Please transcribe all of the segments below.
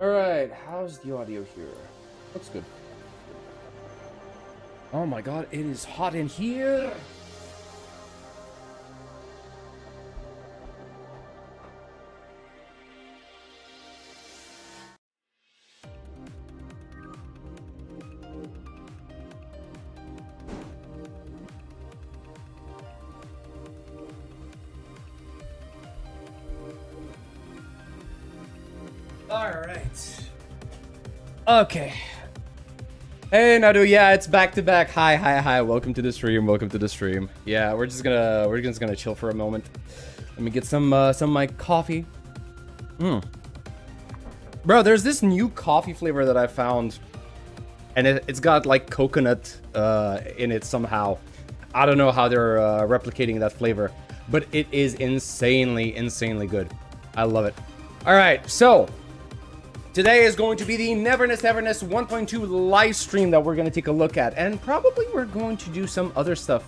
Alright, how's the audio here? Looks good. Oh my god, it is hot in here! Alright. Okay. Hey Nadu, yeah, it's back to back. Hi. Welcome to the stream. Yeah, we're just gonna chill for a moment. Let me get some of my coffee. Bro, there's this new coffee flavor that I found, and it's got like coconut in it somehow. I don't know how they're replicating that flavor, but it is insanely good. I love it. All right, so today is going to be the Everness 1.2 live stream that we're going to take a look at. And probably we're going to do some other stuff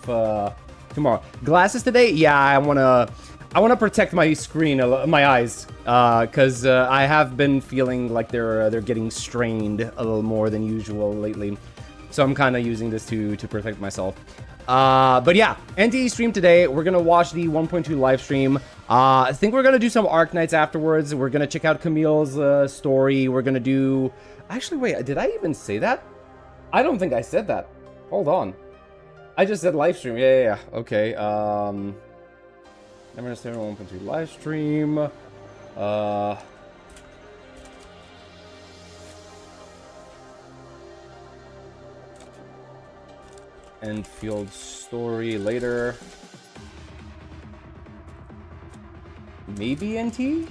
tomorrow. Glasses today? Yeah, I want to protect my screen, my eyes. Because I have been feeling like they're getting strained a little more than usual lately. So I'm kind of using this to protect myself. But yeah, NTE stream today. We're gonna watch the 1.2 live stream. I think we're gonna do some Arc Nights afterwards. We're gonna check out Camille's story. We're gonna do... Actually, wait, did I even say that? I don't think I said that. Hold on. I just said live stream. Yeah. Okay. Neverness 1.2 live stream. Endfield story later. Maybe NT?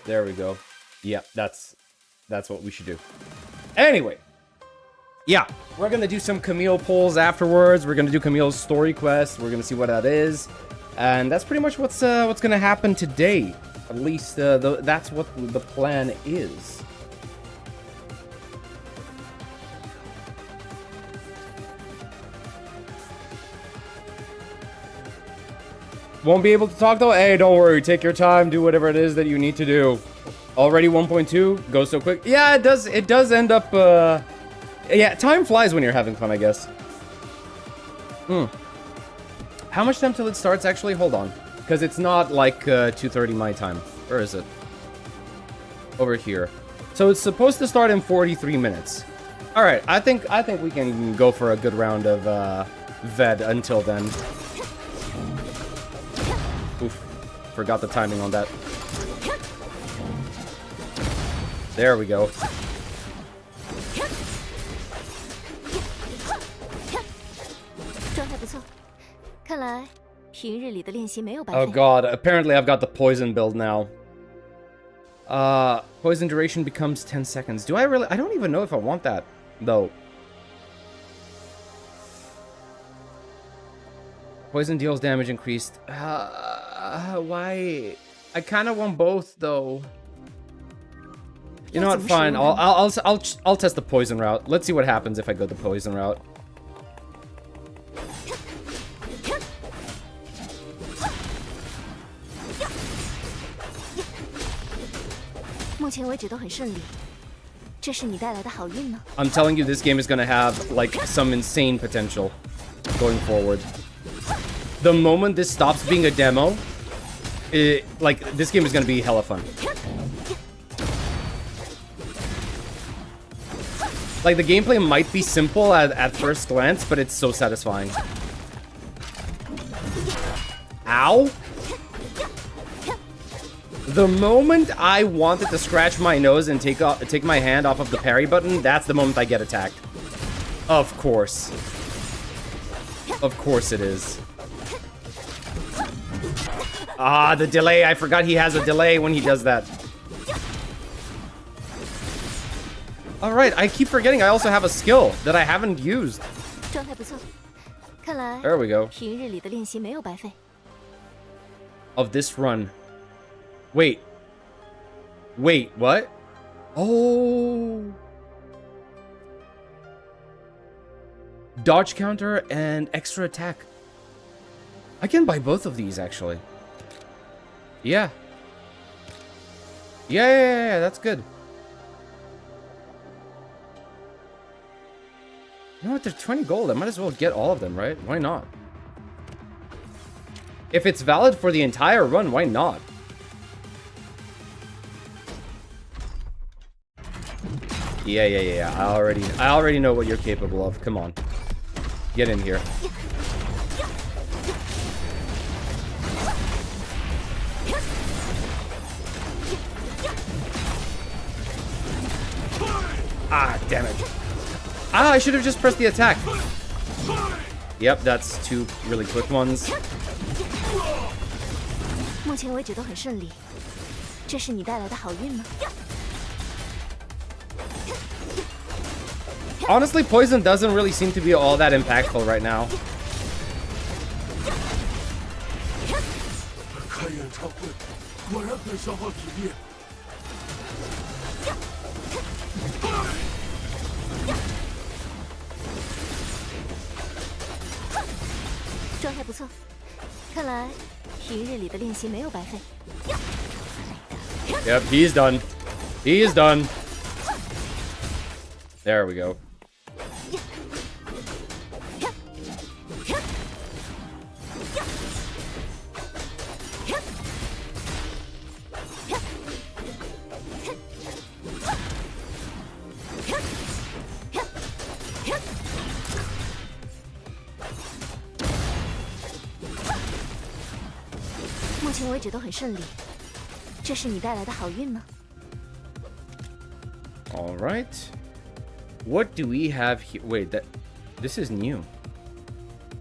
There we go. Yeah, that's what we should do. Anyway. Yeah, we're gonna do some Camille polls afterwards. We're gonna do Camille's story quest. We're gonna see what that is. And that's pretty much what's gonna happen today. At least that's what the plan is. Won't be able to talk though? Hey, don't worry. Take your time. Do whatever it is that you need to do. Already 1.2 goes so quick. Yeah, it does end up... Yeah, time flies when you're having fun, I guess. How much time till it starts, actually? Hold on. Because it's not like 2:30 my time. Where is it? Over here. So it's supposed to start in 43 minutes. Alright, I think we can go for a good round of Ved until then. Oof. Forgot the timing on that. There we go. Oh god, apparently I've got the poison build now. Poison duration becomes 10 seconds. Do I really? I don't even know if I want that, though. Poison deals damage increased. Why? I kind of want both, though. You know what? Fine. I'll test the poison route. Let's see what happens if I go the poison route. I'm telling you, this game is gonna have like some insane potential going forward. The moment this stops being a demo, this game is gonna be hella fun. Like, the gameplay might be simple at first glance, but it's so satisfying. Ow! The moment I wanted to scratch my nose and take my hand off of the parry button, that's the moment I get attacked. Of course. Of course it is. Ah, the delay. I forgot he has a delay when he does that. Alright, I keep forgetting I also have a skill that I haven't used. There we go. Of this run. Wait. Wait, what? Oh. Dodge counter and extra attack. I can buy both of these, actually. Yeah. Yeah, that's good. You know what? They're 20 gold. I might as well get all of them, right? Why not? If it's valid for the entire run, why not? Yeah. I already know what you're capable of. Come on. Get in here. Ah, damn it. Ah, I should have just pressed the attack. Yep, that's two really quick ones. Honestly, poison doesn't really seem to be all that impactful right now. Yep, he's done. He's done. There we go. All right. What do we have here? Wait, this is new.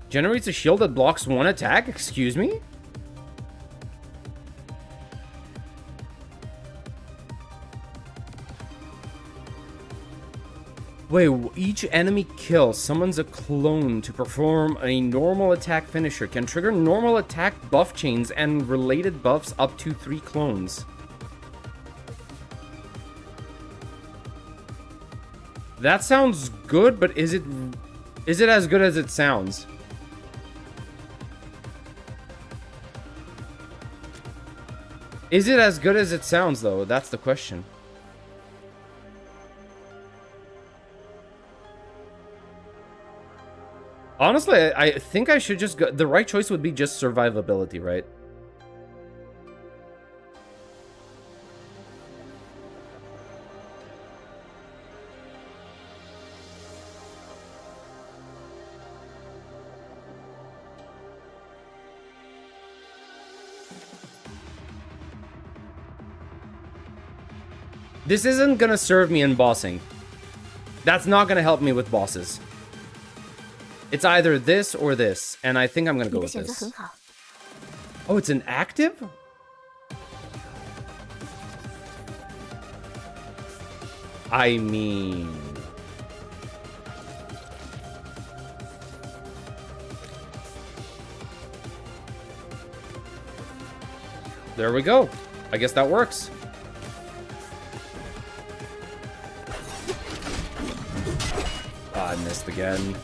Generates a shield that blocks one attack? Excuse me? Wait, each enemy kill summons a clone to perform a normal attack finisher. Can trigger normal attack buff chains and related buffs up to 3 clones. That sounds good, but is it as good as it sounds? Is it as good as it sounds, though? That's the question. Honestly, I think I should just go... The right choice would be just survivability, right? This isn't gonna serve me in bossing. That's not gonna help me with bosses. It's either this or this, and I think I'm gonna go with this. Oh, it's an active? I mean... There we go. I guess that works. Ah, I missed again.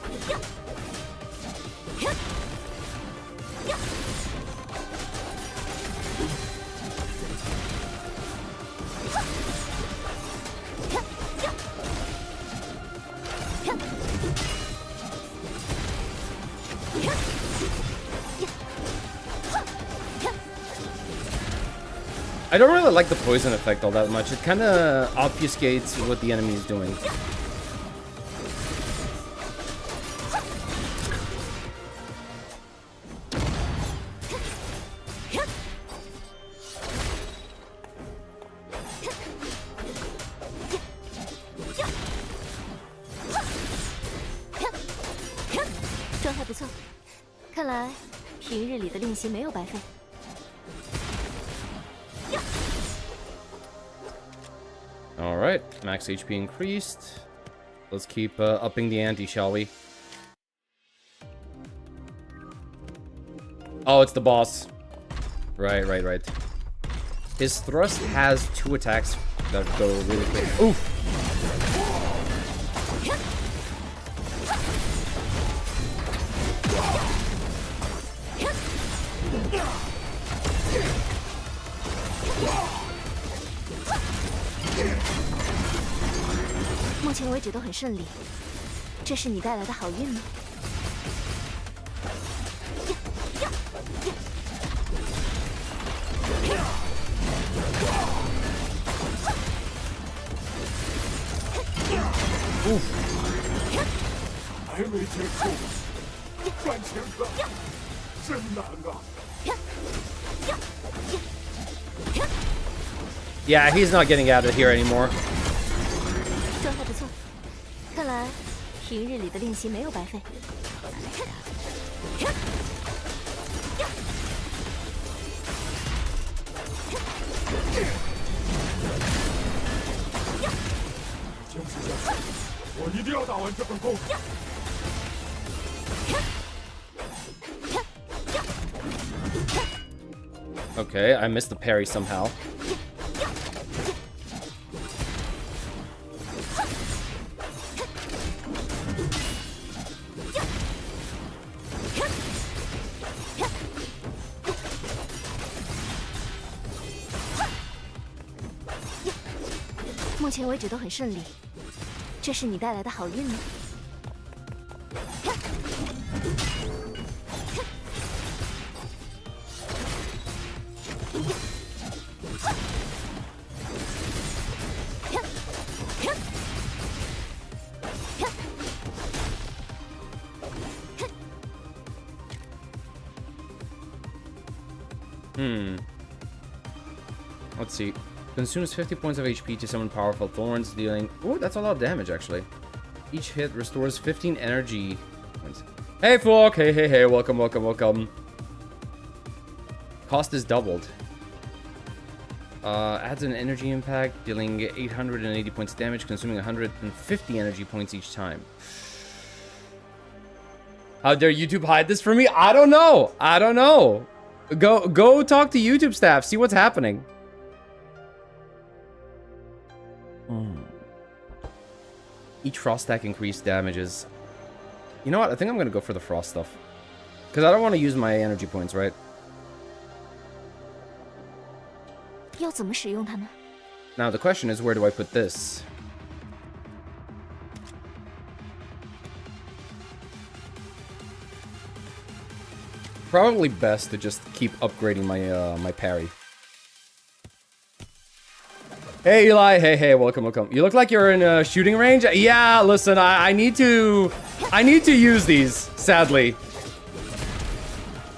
I don't really like the poison effect all that much. It kind of obfuscates what the enemy is doing. Alright, max HP increased. Let's keep upping the ante, shall we? Oh, it's the boss. Right. His thrust has 2 attacks that go really quick. Oof! 为止都很顺利，这是你带来的好运吗？ 还没结束，赚钱可真难啊！ Yeah, he's not getting out of here anymore. 状态不错，看来平日里的练习没有白费。坚持下去，我一定要打完这份工。 Okay, I missed the parry somehow. "目前为止都很顺利，这是你带来的好运吗？ Let's see. Consumes 50 points of HP to summon powerful thorns, dealing... Oh, that's a lot of damage, actually. Each hit restores 15 energy points. Hey, Flock! Hey, hey, hey. Welcome, welcome, welcome. Cost is doubled. Adds an energy impact, dealing 880 points of damage, consuming 150 energy points each time. How dare YouTube hide this from me? I don't know. I don't know. Go talk to YouTube staff. See what's happening. Each frost stack increased damages. You know what? I think I'm gonna go for the frost stuff. Because I don't want to use my energy points, right? 要怎么使用它呢？ Now the question is, where do I put this? Probably best to just keep upgrading my my parry. Hey Eli, hey hey, welcome, welcome. You look like you're in a shooting range. Yeah, listen, I need to use these, sadly.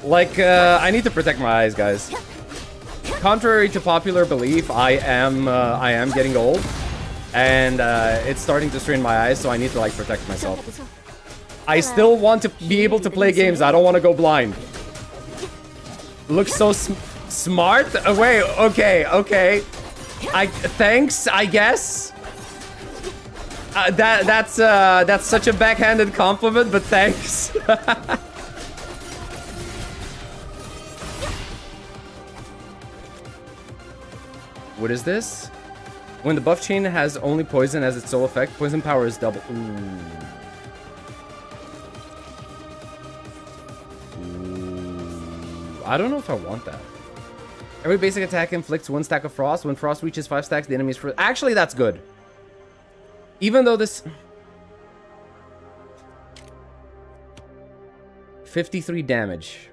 Like I need to protect my eyes, guys. Contrary to popular belief, I am getting old, and it's starting to strain my eyes, so I need to like protect myself. I still want to be able to play games. I don't want to go blind. Looks so smart. Wait, okay. Thanks, I guess. That's such a backhanded compliment, but thanks. What is this? When the buff chain has only poison as its sole effect, poison power is double. Ooh. I don't know if I want that. Every basic attack inflicts 1 stack of frost. When frost reaches 5 stacks, the enemy's frost. Actually, that's good. Even though this... 53 damage.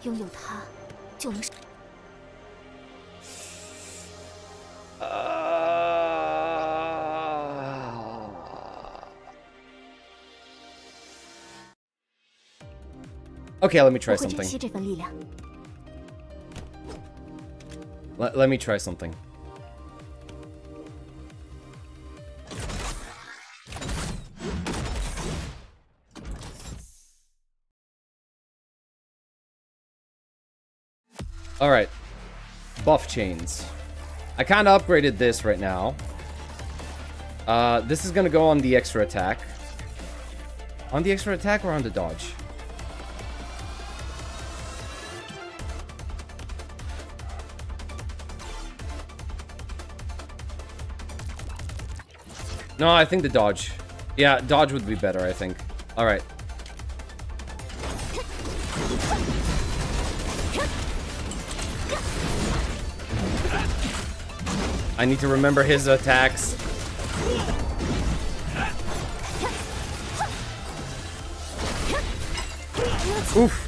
拥有它，就能。Okay, let me try something. 我会珍惜这份力量。 Let me try something. All right, buff chains. I kind of upgraded this right now. This is gonna go on the extra attack. On the extra attack or on the dodge? No, I think the dodge. Yeah, dodge would be better, I think. All right. I need to remember his attacks. Oof.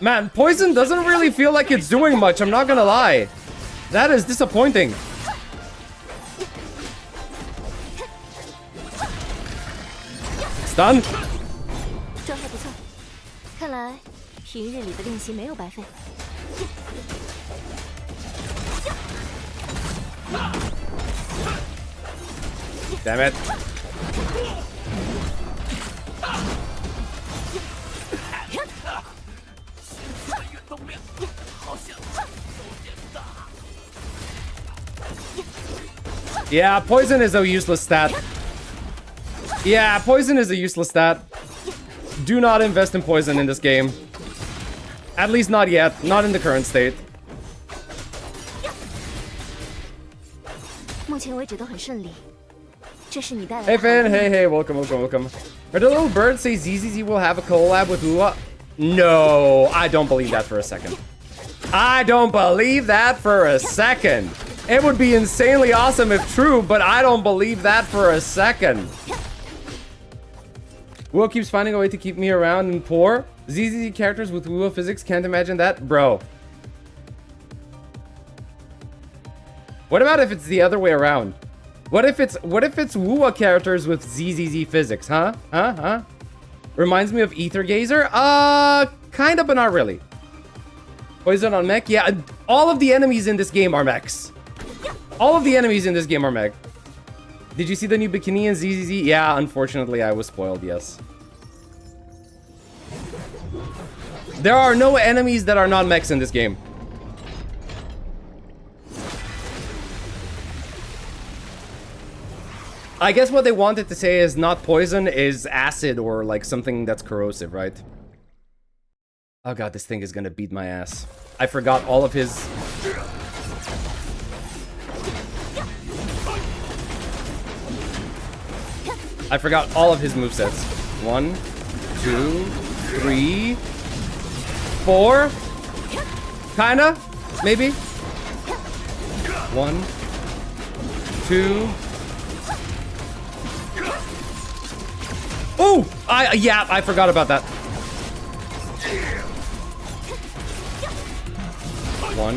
Man, poison doesn't really feel like it's doing much, I'm not gonna lie. That is disappointing. Stun. 状态不错，看来平日里的练习没有白费。Damn it. Yeah, poison is a useless stat. Yeah, poison is a useless stat. Do not invest in poison in this game. At least not yet. Not in the current state. 目前为止都很顺利。这是你带来的。 Hey Finn, hey, welcome. Heard the little bird say ZZZ will have a collab with Ua? No, I don't believe that for a second. I don't believe that for a second. It would be insanely awesome if true, but I don't believe that for a second. Ua keeps finding a way to keep me around and poor. ZZZ characters with Ua physics, can't imagine that. Bro. What about if it's the other way around? What if it's Ua characters with ZZZ physics, huh? Reminds me of Ether Gazer? Kinda, but not really. Poison on mech? Yeah, all of the enemies in this game are mechs. All of the enemies in this game are mech. Did you see the new bikini in ZZZ? Yeah, unfortunately, I was spoiled, yes. There are no enemies that are not mechs in this game. I guess what they wanted to say is not poison, is acid or like something that's corrosive, right? Oh god, this thing is gonna beat my ass. I forgot all of his... I forgot all of his movesets. 1, 2, 3, 4. Kinda? Maybe? 1, 2... Oh! Yeah, I forgot about that. 1,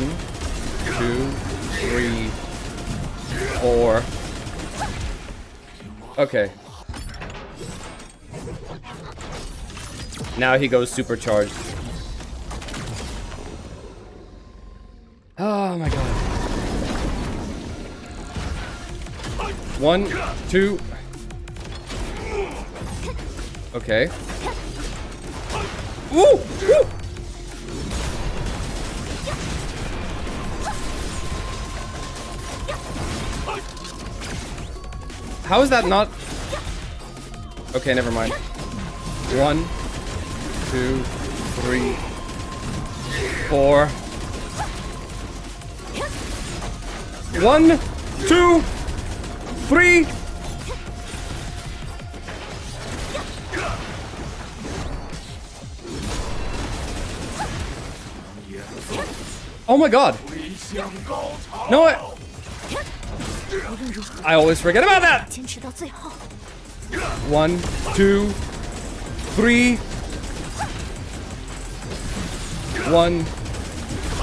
2, 3, 4. Okay. Now he goes supercharged. Oh my god. 1, 2. Okay. Woo! Woo! How is that not? Okay, never mind. 1, 2, 3, 4. 1, 2, 3. Oh my god! No, I always forget about that! 坚持到最后。 1, 2, 3. 1,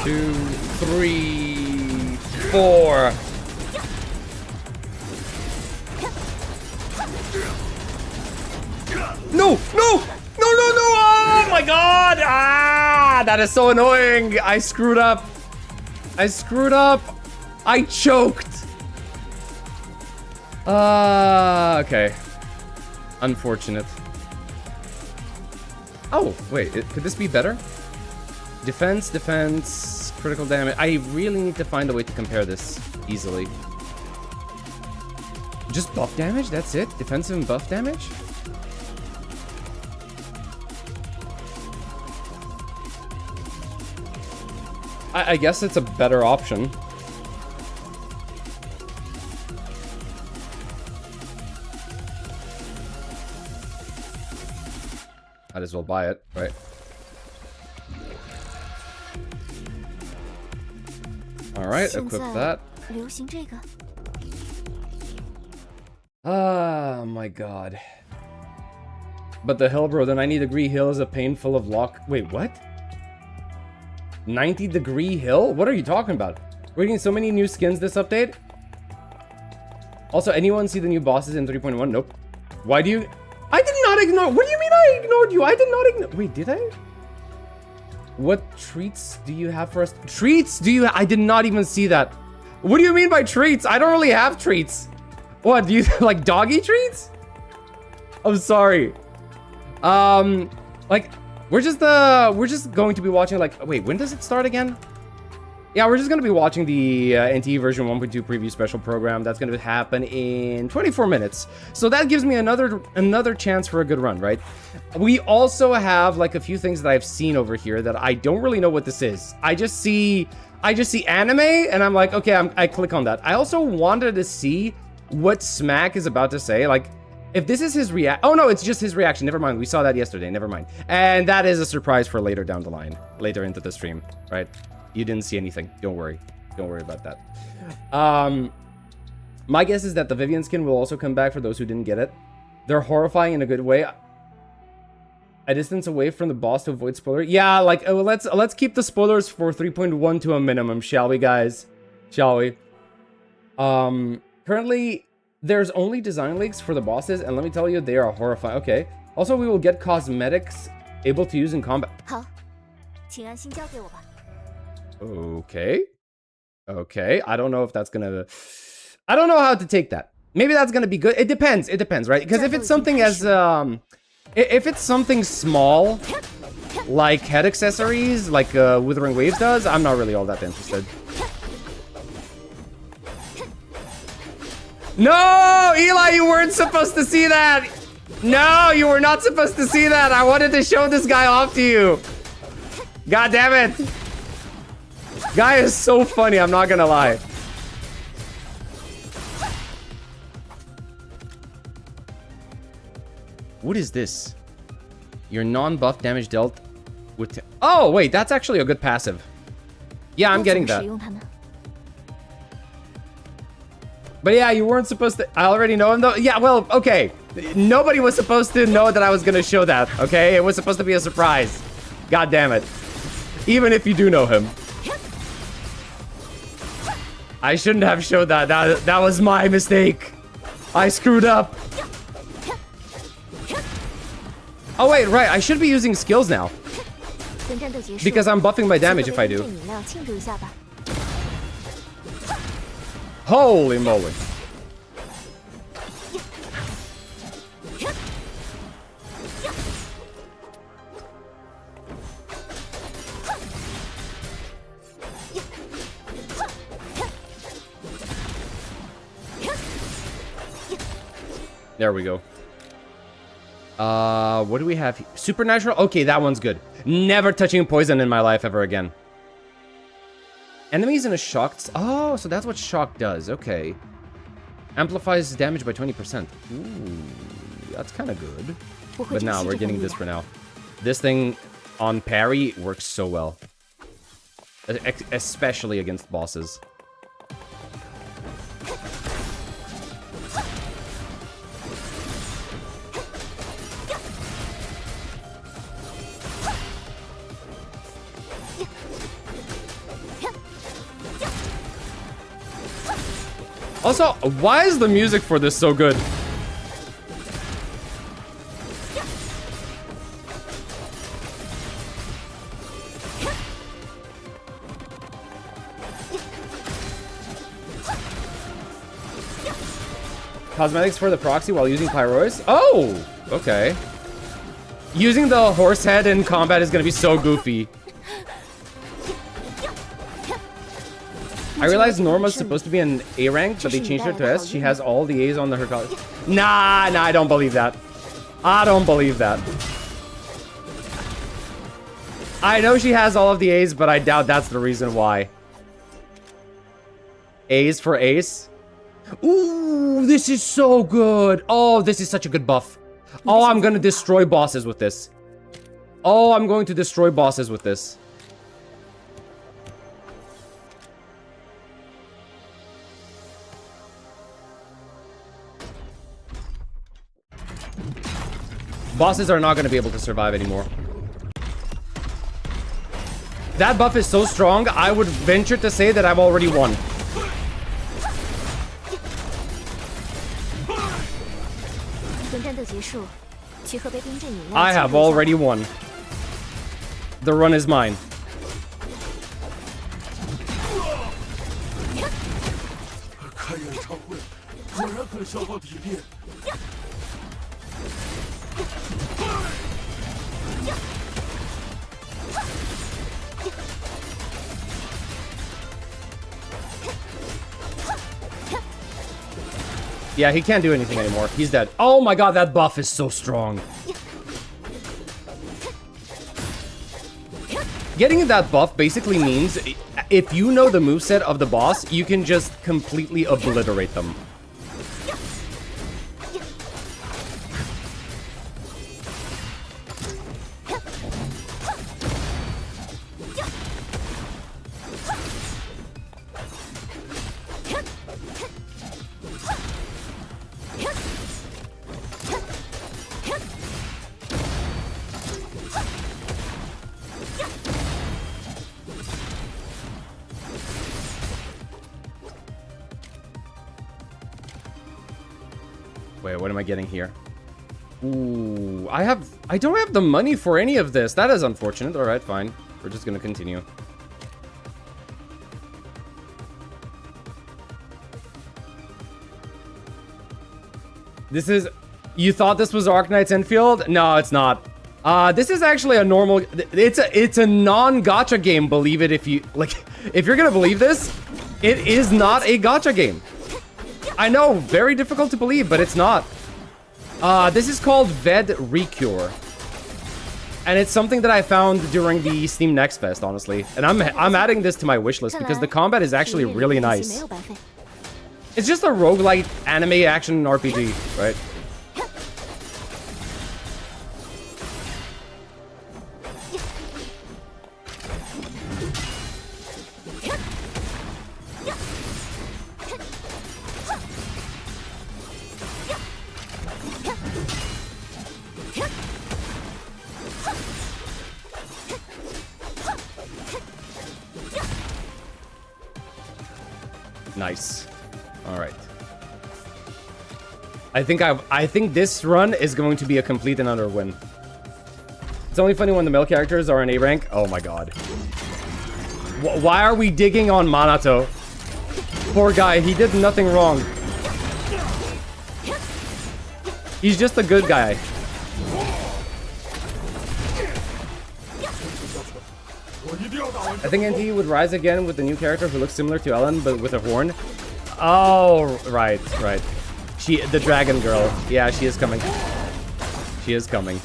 2, 3, 4. No! No! No, no, no! Oh my god! Ah! That is so annoying! I screwed up. I screwed up. I choked. Okay. Unfortunate. Oh, wait, could this be better? Defense, defense, critical damage. I really need to find a way to compare this easily. Just buff damage? That's it? Defensive and buff damage? I guess it's a better option. Might as well buy it, right? Alright, equip that. Oh my god. But the hill, bro, the 90-degree hill is a painful of lock. Wait, what? 90-degree hill? What are you talking about? We're getting so many new skins this update. Also, anyone see the new bosses in 3.1? Nope. Why do you... I did not ignore... What do you mean I ignored you? I did not ignore... Wait, did I? What treats do you have for us? Treats? Do you... I did not even see that. What do you mean by treats? I don't really have treats. What, do you... like doggy treats? I'm sorry. Like... we're just going to be watching, like, wait, when does it start again? Yeah, we're just going to be watching the NTE version 1.2 preview special program. That's going to happen in 24 minutes. So that gives me another chance for a good run, right? We also have, like, a few things that I've seen over here that I don't really know what this is. I just see anime, and I'm like, okay, I click on that. I also wanted to see what Smack is about to say, like, if this is his oh no, it's just his reaction. Never mind. We saw that yesterday. Never mind. And that is a surprise for later down the line, later into the stream, right? You didn't see anything. Don't worry. Don't worry about that. My guess is that the Vivian skin will also come back for those who didn't get it. They're horrifying in a good way. A distance away from the boss to avoid spoiler. Yeah, like let's keep the spoilers for 3.1 to a minimum, shall we, guys? Shall we? Currently, there's only design leaks for the bosses, and let me tell you, they are horrifying. Okay. Also, we will get cosmetics able to use in combat. Okay. Okay. I don't know if that's gonna... I don't know how to take that. Maybe that's gonna be good. It depends. It depends, right? Because if it's something as... if it's something small, like head accessories, like Withering Waves does, I'm not really all that interested. No! Eli, you weren't supposed to see that! No, you were not supposed to see that! I wanted to show this guy off to you! God damn it! Guy is so funny, I'm not gonna lie. What is this? Your non-buff damage dealt with... Oh, wait, that's actually a good passive. Yeah, I'm getting that. But yeah, you weren't supposed to... I already know him, though. Yeah, well, okay. Nobody was supposed to know that I was going to show that, okay? It was supposed to be a surprise. God damn it. Even if you do know him. I shouldn't have showed that. That was my mistake. I screwed up. Oh, wait, right. I should be using skills now. Because I'm buffing my damage if I do. Holy moly. There we go. What do we have here? Supernatural? Okay, that one's good. Never touching poison in my life ever again. Enemies in a shock... Oh, so that's what shock does. Okay. Amplifies damage by 20%. Ooh, that's kind of good. But now, we're getting this for now. This thing on parry works so well. Especially against bosses. Also, why is the music for this so good? Cosmetics for the proxy while using Pyrois? Oh! Okay. Using the horse head in combat is gonna be so goofy. I realized Norma's supposed to be an A rank, but they changed her to S. She has all the A's on her college. Nah, I don't believe that. I don't believe that. I know she has all of the A's, but I doubt that's the reason why. A's for ace. Ooh, this is so good. Oh, this is such a good buff. Oh, I'm gonna destroy bosses with this. Oh, I'm going to destroy bosses with this. Bosses are not going to be able to survive anymore. That buff is so strong, I would venture to say that I've already won. I have already won. The run is mine. Yeah, he can't do anything anymore. He's dead. Oh my god, that buff is so strong. Getting that buff basically means if you know the moveset of the boss, you can just completely obliterate them. Wait, what am I getting here? Ooh, I don't have the money for any of this. That is unfortunate. All right, fine. We're just gonna continue. This is... You thought this was Arknight's Endfield? No, it's not. This is actually a normal... It's a non-gacha game, believe it if you... Like, if you're gonna believe this, it is not a gacha game. I know, very difficult to believe, but it's not. This is called Ved Recure. And it's something that I found during the Steam Next Fest, honestly. And I'm adding this to my wishlist because the combat is actually really nice. It's just a roguelite anime action RPG, right? Nice. All right. I think this run is going to be a complete and utter win. It's only funny when the male characters are in A rank. Oh my god. Why are we digging on Manato? Poor guy, he did nothing wrong. He's just a good guy. I think NTE would rise again with the new character who looks similar to Ellen, but with a horn. Oh, right. The dragon girl. Yeah, she is coming. She is coming.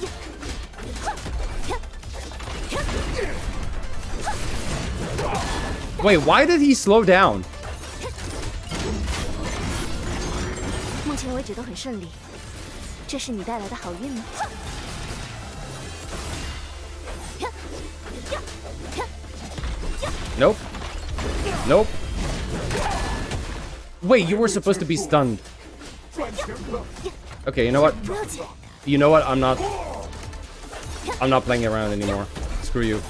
Wait, why did he slow down? Nope. Nope. Wait, you were supposed to be stunned. Okay, you know what? You know what? I'm not playing around anymore. Screw you.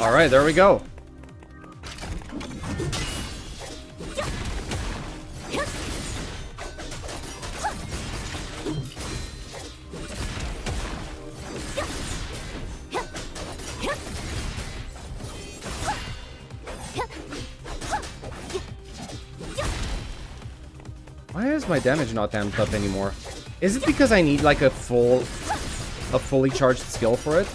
All right, there we go. Why is my damage not amped up anymore? Is it because I need like a fully charged skill for it?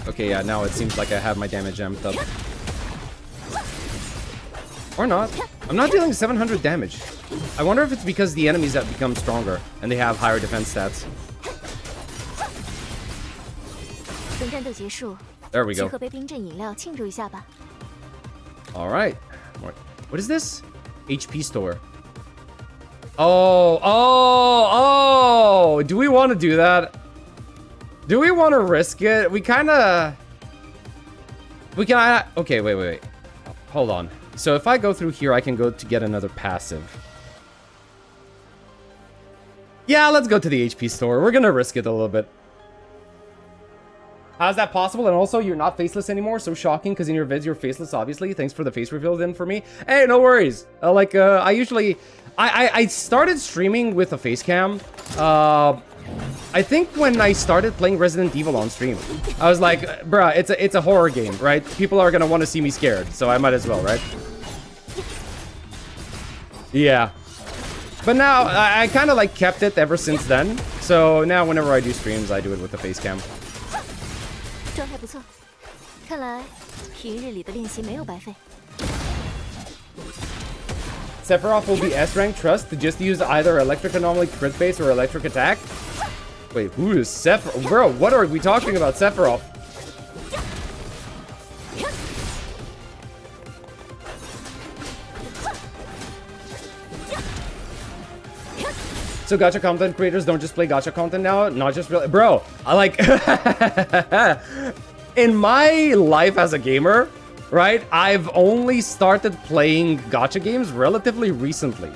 Okay, yeah, now it seems like I have my damage amped up. Or not. I'm not dealing 700 damage. I wonder if it's because the enemies have become stronger and they have higher defense stats. There we go. Alright. What is this? HP store. Oh! Do we want to do that? Do we want to risk it? We can... Okay, wait. Hold on. So if I go through here, I can go to get another passive. Yeah, let's go to the HP store. We're gonna risk it a little bit. How's that possible? And also, you're not faceless anymore. So shocking, because in your vids, you're faceless, obviously. Thanks for the face reveal then for me. Hey, no worries. I started streaming with a face cam. I think when I started playing Resident Evil on stream, I was like, bruh, it's a horror game, right? People are gonna want to see me scared, so I might as well, right? Yeah. But now, I kind of like kept it ever since then. So now whenever I do streams, I do it with the face cam. Sephiroth will be S rank, trust, to just use either electric anomaly crit base or electric attack. Wait, who is Sephiroth? Bro, what are we talking about, Sephiroth? So gacha content creators don't just play gacha content now? Not just really... Bro, I like... In my life as a gamer, right? I've only started playing gacha games relatively recently,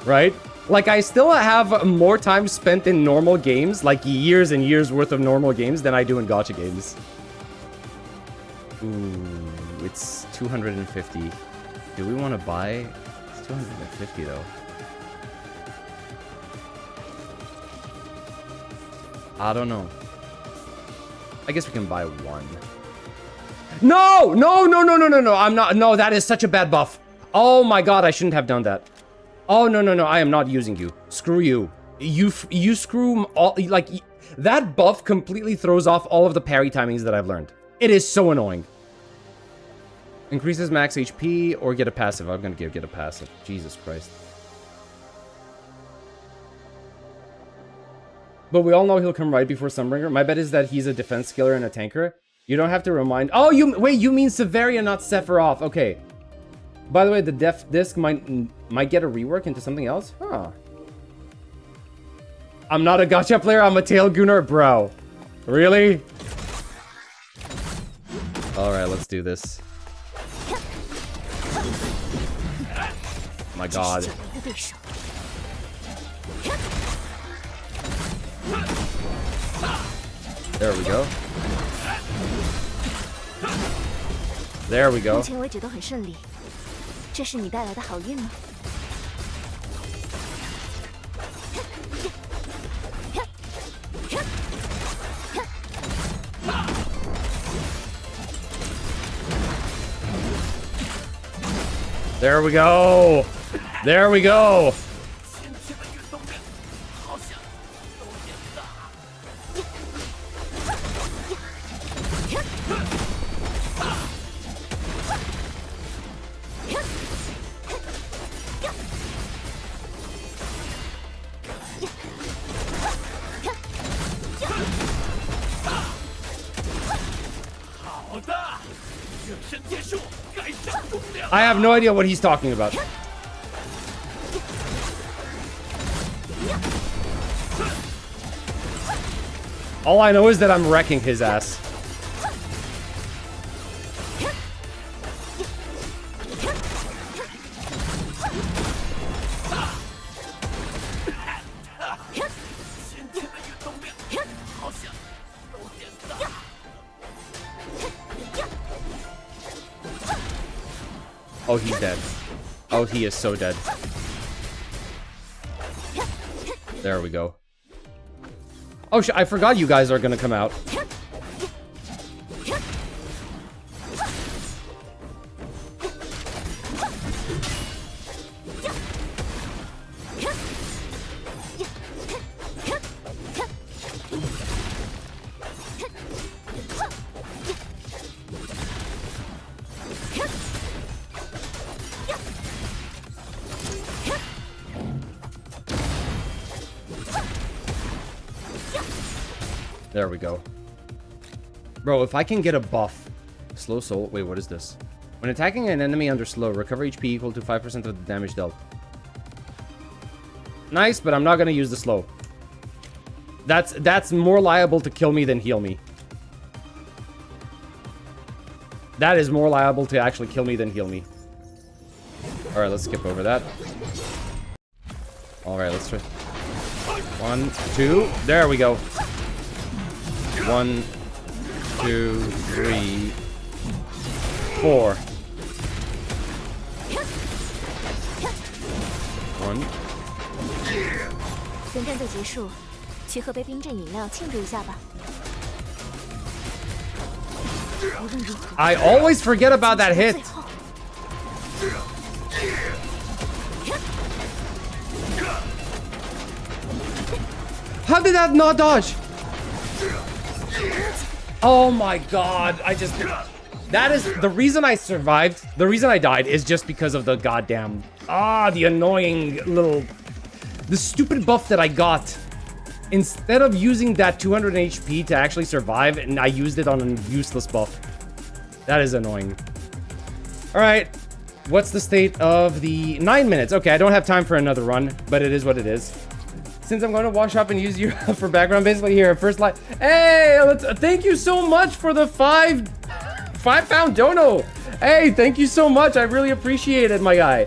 right? Like, I still have more time spent in normal games, like years and years worth of normal games, than I do in gacha games. Ooh, it's 250. Do we want to buy? It's 250 though. I don't know. I guess we can buy one. No! I'm not. No, that is such a bad buff. Oh my god, I shouldn't have done that. Oh, no. I am not using you. Screw you. You screw all... Like, that buff completely throws off all of the parry timings that I've learned. It is so annoying. Increases max HP or get a passive. I'm gonna get a passive. Jesus Christ. But we all know he'll come right before Sunbringer. My bet is that he's a defense skiller and a tanker. You don't have to remind... Oh, wait, you mean Severia, not Sephiroth. Okay. By the way, the def disc might get a rework into something else? Huh. I'm not a gacha player, I'm a tail gooner, bro. Really? Alright, let's do this. My god. There we go. There we go. There we go. There we go. I have no idea what he's talking about. All I know is that I'm wrecking his ass. Oh, he's dead. Oh, he is so dead. There we go. Oh, I forgot you guys are gonna come out. There we go. Bro, if I can get a buff. Slow soul. Wait, what is this? When attacking an enemy under slow, recover HP equal to 5% of the damage dealt. Nice, but I'm not gonna use the slow. That's more liable to kill me than heal me. That is more liable to actually kill me than heal me. Alright, let's skip over that. Alright, let's try. 1, 2. There we go. 1, 2, 3, 4. 1. 等战斗结束，去喝杯冰镇饮料庆祝一下吧。无论如何， I always forget about that hit. 最后 How did that not dodge? Oh my god, that is the reason I survived. The reason I died is just because of the goddamn the annoying little the stupid buff that I got. Instead of using that 200 HP to actually survive, and I used it on a useless buff. That is annoying. Alright. What's the state of the 9 minutes? Okay, I don't have time for another run, but it is what it is. Since I'm going to wash up and use you for background, basically here, first light. Hey, thank you so much for the £5 dono. Hey, thank you so much. I really appreciate it, my guy.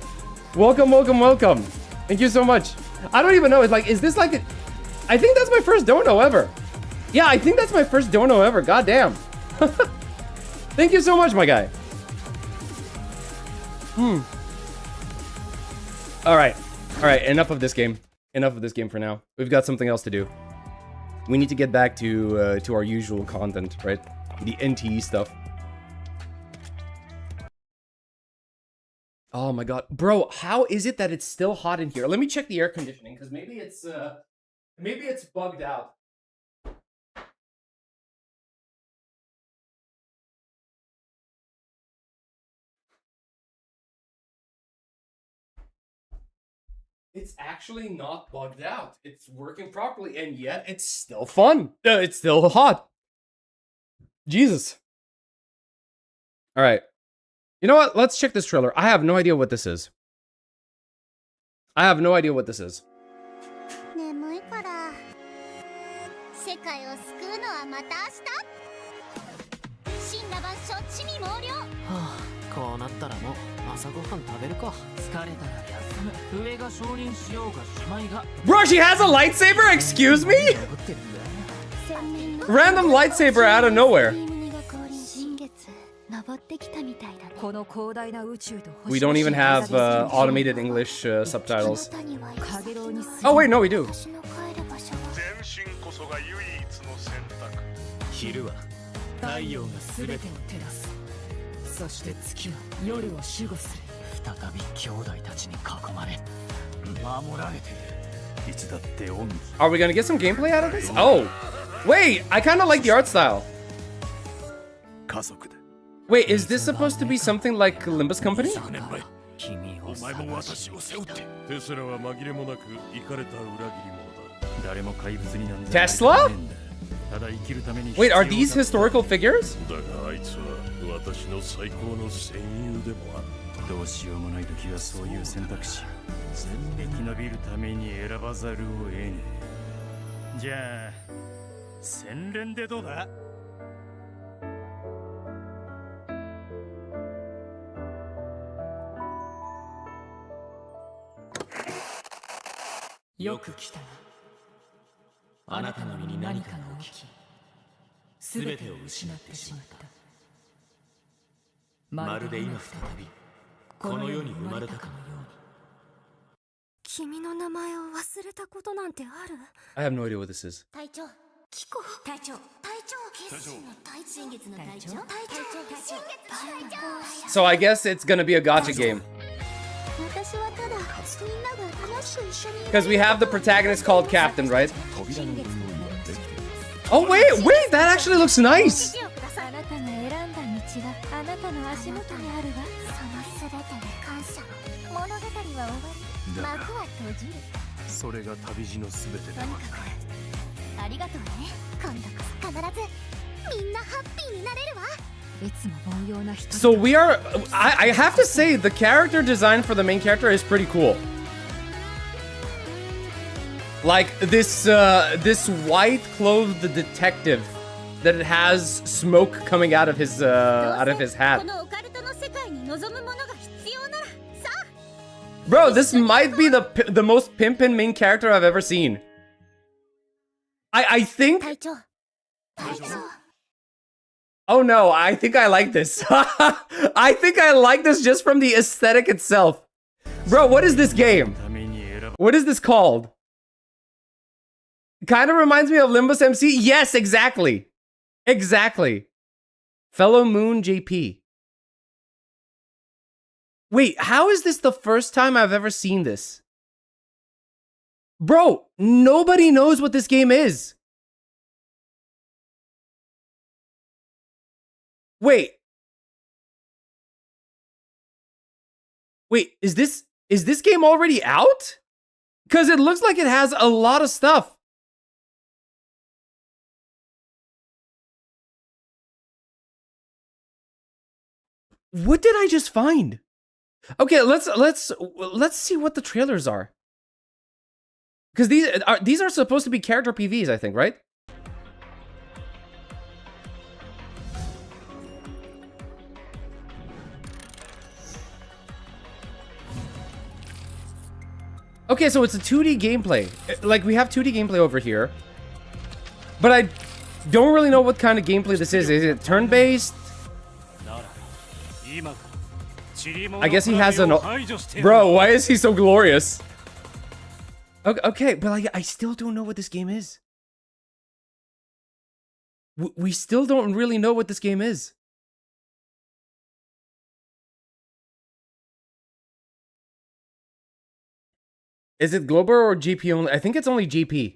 Welcome, welcome, welcome. Thank you so much. I don't even know. It's like, is this like I think that's my first dono ever. Yeah, I think that's my first dono ever. God damn. Thank you so much, my guy. All right. Enough of this game. Enough of this game for now. We've got something else to do. We need to get back to our usual content, right? The NTE stuff. Oh my god, bro! How is it that it's still hot in here? Let me check the air conditioning because maybe it's bugged out. It's actually not bugged out. It's working properly, and yet it's still fun. It's still hot. Jesus. All right. You know what? Let's check this trailer. I have no idea what this is. I have no idea what this is. 眠いから世界を救うのはまた明日死んだ晩しょっちに毛量はあ、こうなったらもう朝ごはん食べるか。疲れたら休む。上が承認しようがしまいが。 Bro, she has a lightsaber? Excuse me? Random lightsaber out of nowhere. We don't even have automated English subtitles. Oh wait, no, we do. 昼は太陽が全てを照らす。そして月は夜を守護する。再び兄弟たちに囲まれ守られている。いつだって恩義。 Are we gonna get some gameplay out of this? Oh, wait, I kind of like the art style. 家族で。 Wait, is this supposed to be something like Limbus Company? 君を探し。お前も私を背負って。テスラは紛れもなくイかれた裏切り者だ。誰も怪物になんざ。 Tesla? Wait, are these historical figures? だがあいつは私の最高の戦友でもある。どうしようもない時はそういう選択肢を生き延びるために選ばざるを得ねえ。じゃあ洗練でどうだ？よく来たな。あなたの身に何かが起き、すべてを失ってしまった。まるで今再びこの世に生まれたかのように。君の名前を忘れたことなんてある？ I have no idea what this is. 隊長キコ隊長決心の隊長新月の隊長新月の隊長 So I guess it's gonna be a gacha game. 私はただみんなが楽しく一緒に Because we have the protagonist called Captain, right? Oh, wait, that actually looks nice. あなたが選んだ道があなたの足元にあるわ。その全てに感謝物語は終わり幕は閉じるそれが旅路の全てだ。とにかくありがとうね今度こそ必ずみんなハッピーになれるわ いつも凡庸な人。 So we are... I have to say, the character design for the main character is pretty cool. Like, this white-clothed detective that it has smoke coming out of his hat. このオカルトの世界に望むものが必要ならさあ Bro, this might be the most pimpin' main character I've ever seen. I think... 隊長 Oh no, I think I like this. I think I like this just from the aesthetic itself. Bro, what is this game? What is this called? Kind of reminds me of Limbus MC. Yes, exactly. Exactly. Fellow Moon JP. Wait, how is this the first time I've ever seen this? Bro, nobody knows what this game is. Wait. Wait, is this game already out? Because it looks like it has a lot of stuff. What did I just find? Okay, let's see what the trailers are. Because these are supposed to be character PVs, I think, right? Okay, so it's a 2D gameplay. Like, we have 2D gameplay over here. But I don't really know what kind of gameplay this is. Is it turn-based? I guess he has an... Bro, why is he so glorious? Okay, but I still don't know what this game is. We still don't really know what this game is. Is it global or GP only? I think it's only GP.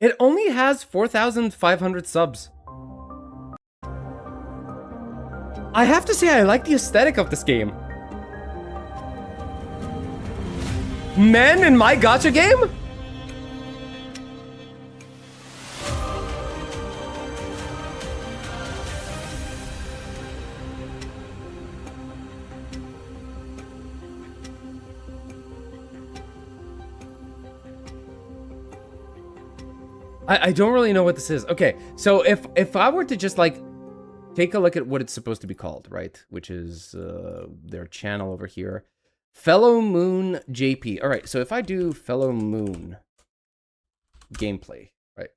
It only has 4,500 subs. I have to say, I like the aesthetic of this game. Men in my gacha game? I don't really know what this is. Okay, so if I were to just like take a look at what it's supposed to be called, right? Which is their channel over here. Fellow Moon JP. All right, so if I do Fellow Moon gameplay, right?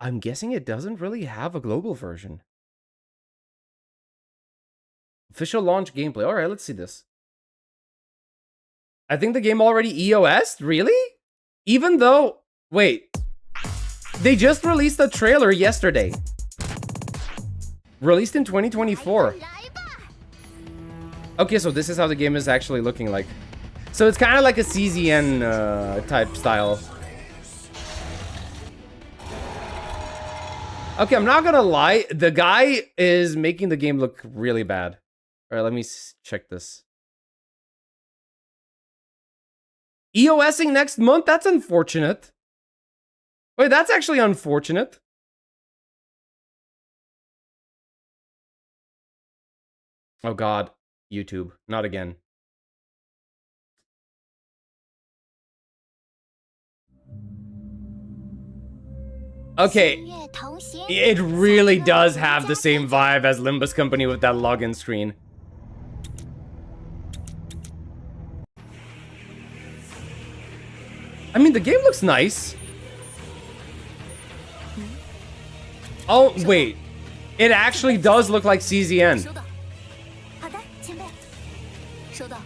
I'm guessing it doesn't really have a global version. Official launch gameplay. All right, let's see this. I think the game already EOS'd? Really? Even though... Wait. They just released a trailer yesterday. Released in 2024. Okay, so this is how the game is actually looking like. So it's kind of like a CZN type style. Okay, I'm not gonna lie. The guy is making the game look really bad. All right, let me check this. EOSing next month? That's unfortunate. Wait, that's actually unfortunate. Oh god, YouTube, not again. Okay, it really does have the same vibe as Limbus Company with that login screen. I mean, the game looks nice. Oh, wait. It actually does look like CZN. 收到。好的，前辈。收到。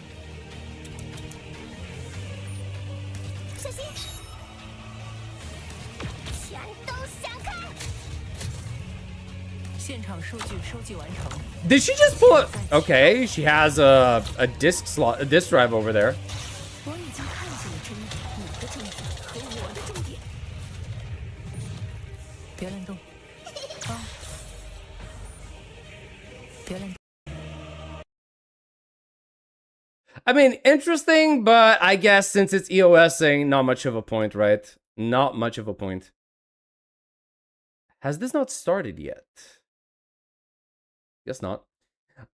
小心！全都闪开！ 现场数据收集完成。 Did she just pull it? Okay, she has a disk slot, a disk drive over there. 我已经看见了真理，你的正义和我的重点。别乱动。啊！别乱动。 I mean, interesting, but I guess since it's EOSing, not much of a point, right? Not much of a point. Has this not started yet? Guess not.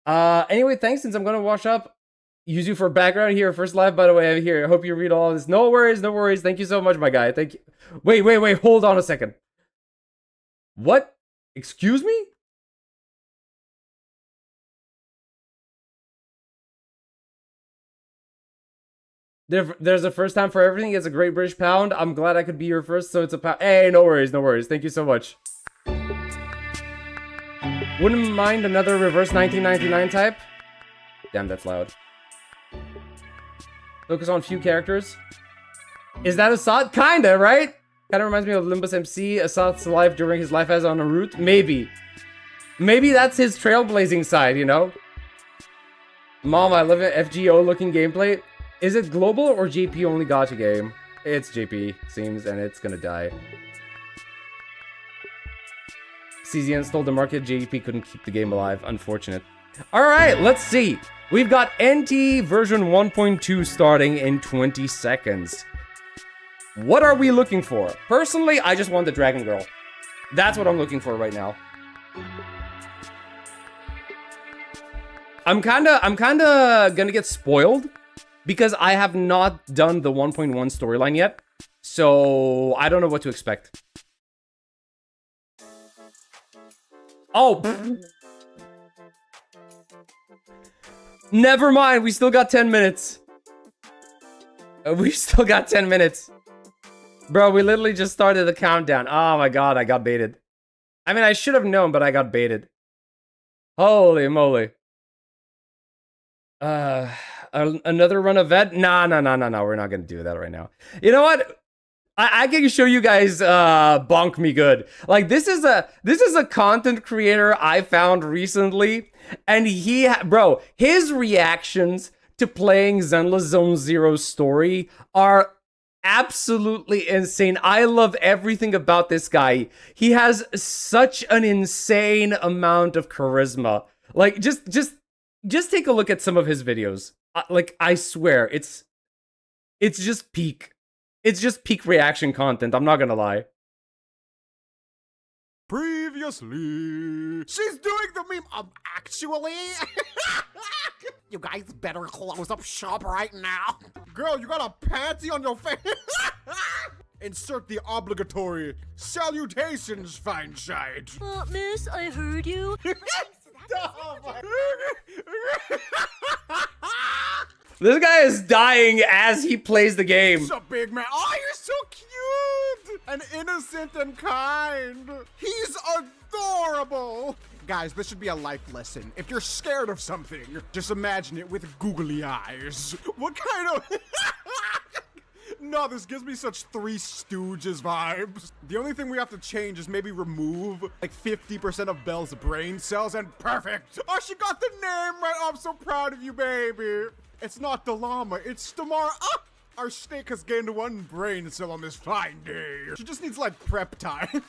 Anyway, thanks, since I'm gonna wash up. Use you for background here. First live, by the way, I'm here. I hope you read all this. No worries, no worries. Thank you so much, my guy. Thank you. Wait, hold on a second. What? Excuse me? There's a first time for everything. It's a great British pound. I'm glad I could be your first, so it's a pound. Hey, no worries, no worries. Thank you so much. Wouldn't mind another reverse 1999 type. Damn, that's loud. Focus on few characters. Is that Assad? Kinda, right? Kinda reminds me of Limbus MC. Assad's life during his life as on a route. Maybe. Maybe that's his trailblazing side, you know? Mom, I love it. FGO looking gameplay. Is it global or JP only gacha game? It's JP, seems, and it's gonna die. CZN stole the market. JP couldn't keep the game alive. Unfortunate. Alright, let's see. We've got NTE version 1.2 starting in 20 seconds. What are we looking for? Personally, I just want the Dragon Girl. That's what I'm looking for right now. I'm kinda gonna get spoiled because I have not done the 1.1 storyline yet. So I don't know what to expect. Oh! Never mind, we still got 10 minutes. We still got 10 minutes. Bro, we literally just started the countdown. Oh my god, I got baited. I mean, I should have known, but I got baited. Holy moly. Another run of vet? Nah, we're not gonna do that right now. You know what? I can show you guys bonk me good. Like, this is a content creator I found recently, and bro, his reactions to playing Zenless Zone Zero's story are absolutely insane. I love everything about this guy. He has such an insane amount of charisma. Like, just take a look at some of his videos. Like, I swear, it's just peak. It's just peak reaction content, I'm not gonna lie. Previously, she's doing the meme. Actually, you guys better close up shop right now. Girl, you got a panty on your face. Insert the obligatory salutations, fine shite. Miss, I heard you. This guy is dying as he plays the game. What's up, big man? Oh, you're so cute and innocent and kind. He's adorable. Guys, this should be a life lesson. If you're scared of something, just imagine it with googly eyes. What kind of... No, this gives me such Three Stooges vibes. The only thing we have to change is maybe remove like 50% of Belle's brain cells and perfect. Oh, she got the name right. Oh, I'm so proud of you, baby. It's not the llama, it's Tamara. Ah! Our snake has gained one brain cell on this fine day. She just needs like prep time.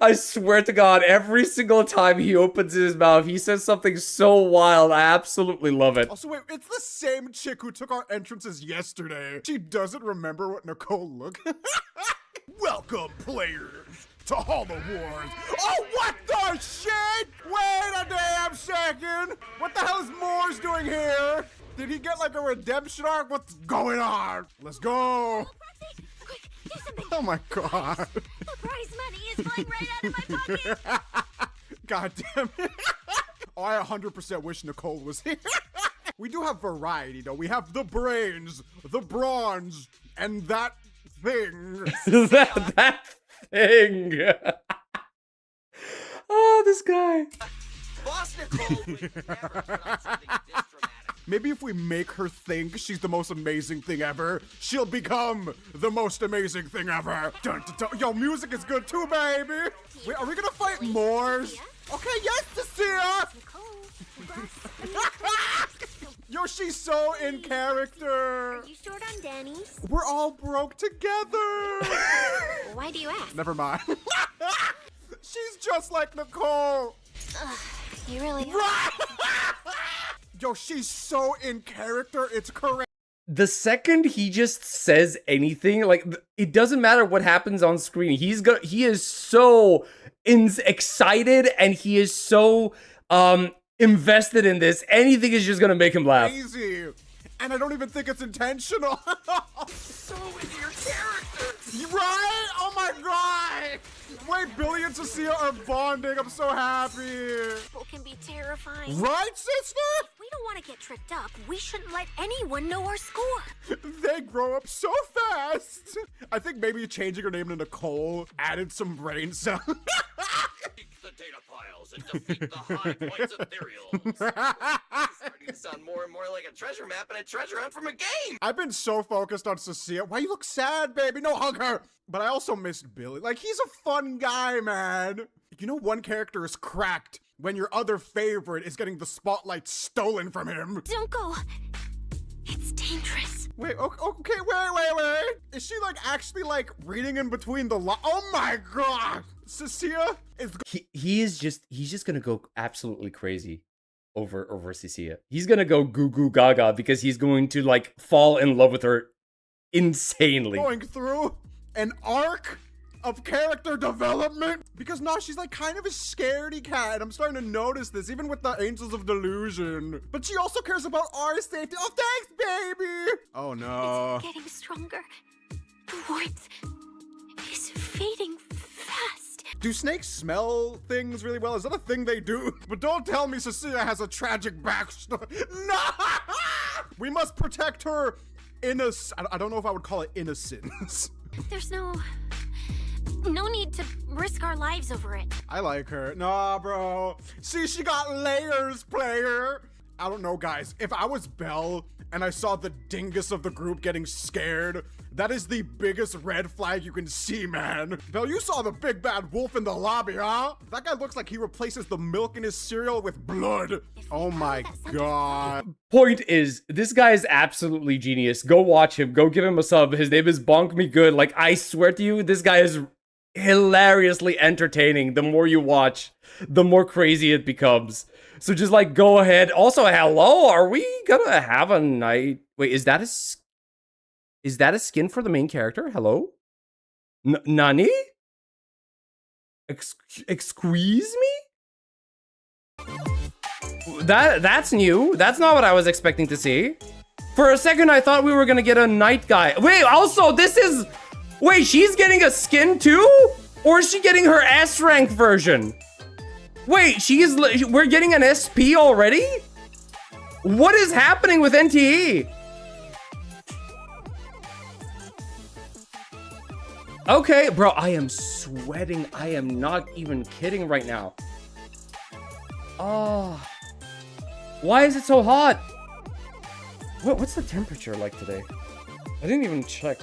I swear to God, every single time he opens his mouth, he says something so wild. I absolutely love it. Also, wait, it's the same chick who took our entrances yesterday. She doesn't remember what Nicole looked. Welcome, players, to Hollow Wars. Oh, what the shit? Wait a damn second. What the hell is Moores doing here? Did he get like a redemption arc? What's going on? Let's go. Quick, do something. Oh my god. The prize money is flying right out of my pocket. God damn it. Oh, I 100% wish Nicole was here. We do have variety, though. We have the brains, the bronze, and that thing. that thing. this guy. Boss Nicole would never put on something this dramatic. Maybe if we make her think she's the most amazing thing ever, she'll become the most amazing thing ever. Dun, dun, dun. Yo, music is good too, baby. Wait, are we gonna fight Moors? Okay, yes, Cecilia. Yo, she's so in character. You short on Danny's? We're all broke together. Why do you ask? Never mind. She's just like Nicole. You really Yo, she's so in character. It's correct. The second he just says anything, like it doesn't matter what happens on screen. He is so excited and he is so invested in this. Anything is just gonna make him laugh. Crazy. And I don't even think it's intentional. So into your character. Right? Oh my god. Wait, Billy and Cecilia are bonding. I'm so happy. People can be terrifying. Right, sister? We don't want to get tricked up. We shouldn't let anyone know our score. They grow up so fast. I think maybe changing her name to Nicole added some brain cells. The data files and defeat the high points of Ethereals. It's starting to sound more and more like a treasure map and a treasure hunt from a game. I've been so focused on Cecilia. Why you look sad, baby? No, hug her. But I also missed Billy. Like, he's a fun guy, man. You know, one character is cracked when your other favorite is getting the spotlight stolen from him. Don't go. It's dangerous. Wait, okay, wait. Is she, like, actually, like, reading in between the lines? Oh my god! Cecilia is... He's just gonna go absolutely crazy over Cecilia. He's gonna go goo goo gaga because he's going to, like, fall in love with her insanely. Going through an arc of character development because now she's like kind of a scaredy cat. I'm starting to notice this even with the Angels of Delusion, but she also cares about our safety. Oh, thanks, baby. Oh no. It's getting stronger. The warmth is fading fast. Do snakes smell things really well? Is that a thing they do? But don't tell me Cecilia has a tragic backstory. No! We must protect her innocence. I don't know if I would call it innocence. There's no need to risk our lives over it. I like her. Nah, bro. See, she got layers, player. I don't know, guys. If I was Belle and I saw the dingus of the group getting scared, that is the biggest red flag you can see, man. Belle, you saw the big bad wolf in the lobby, huh? That guy looks like he replaces the milk in his cereal with blood. Oh my god. Point is, this guy is absolutely genius. Go watch him. Go give him a sub. His name is Bonk Me Good. Like, I swear to you, this guy is hilariously entertaining. The more you watch, the more crazy it becomes. So just, like, go ahead. Also, hello, are we gonna have a night? Wait, is that a skin for the main character? Hello? Nani? Excuse me? That's new. That's not what I was expecting to see. For a second, I thought we were gonna get a night guy. Wait, also, wait, she's getting a skin too? Or is she getting her S rank version? Wait, we're getting an SP already? What is happening with NTE? Okay, bro, I am sweating. I am not even kidding right now. Oh. Why is it so hot? What's the temperature like today? I didn't even check.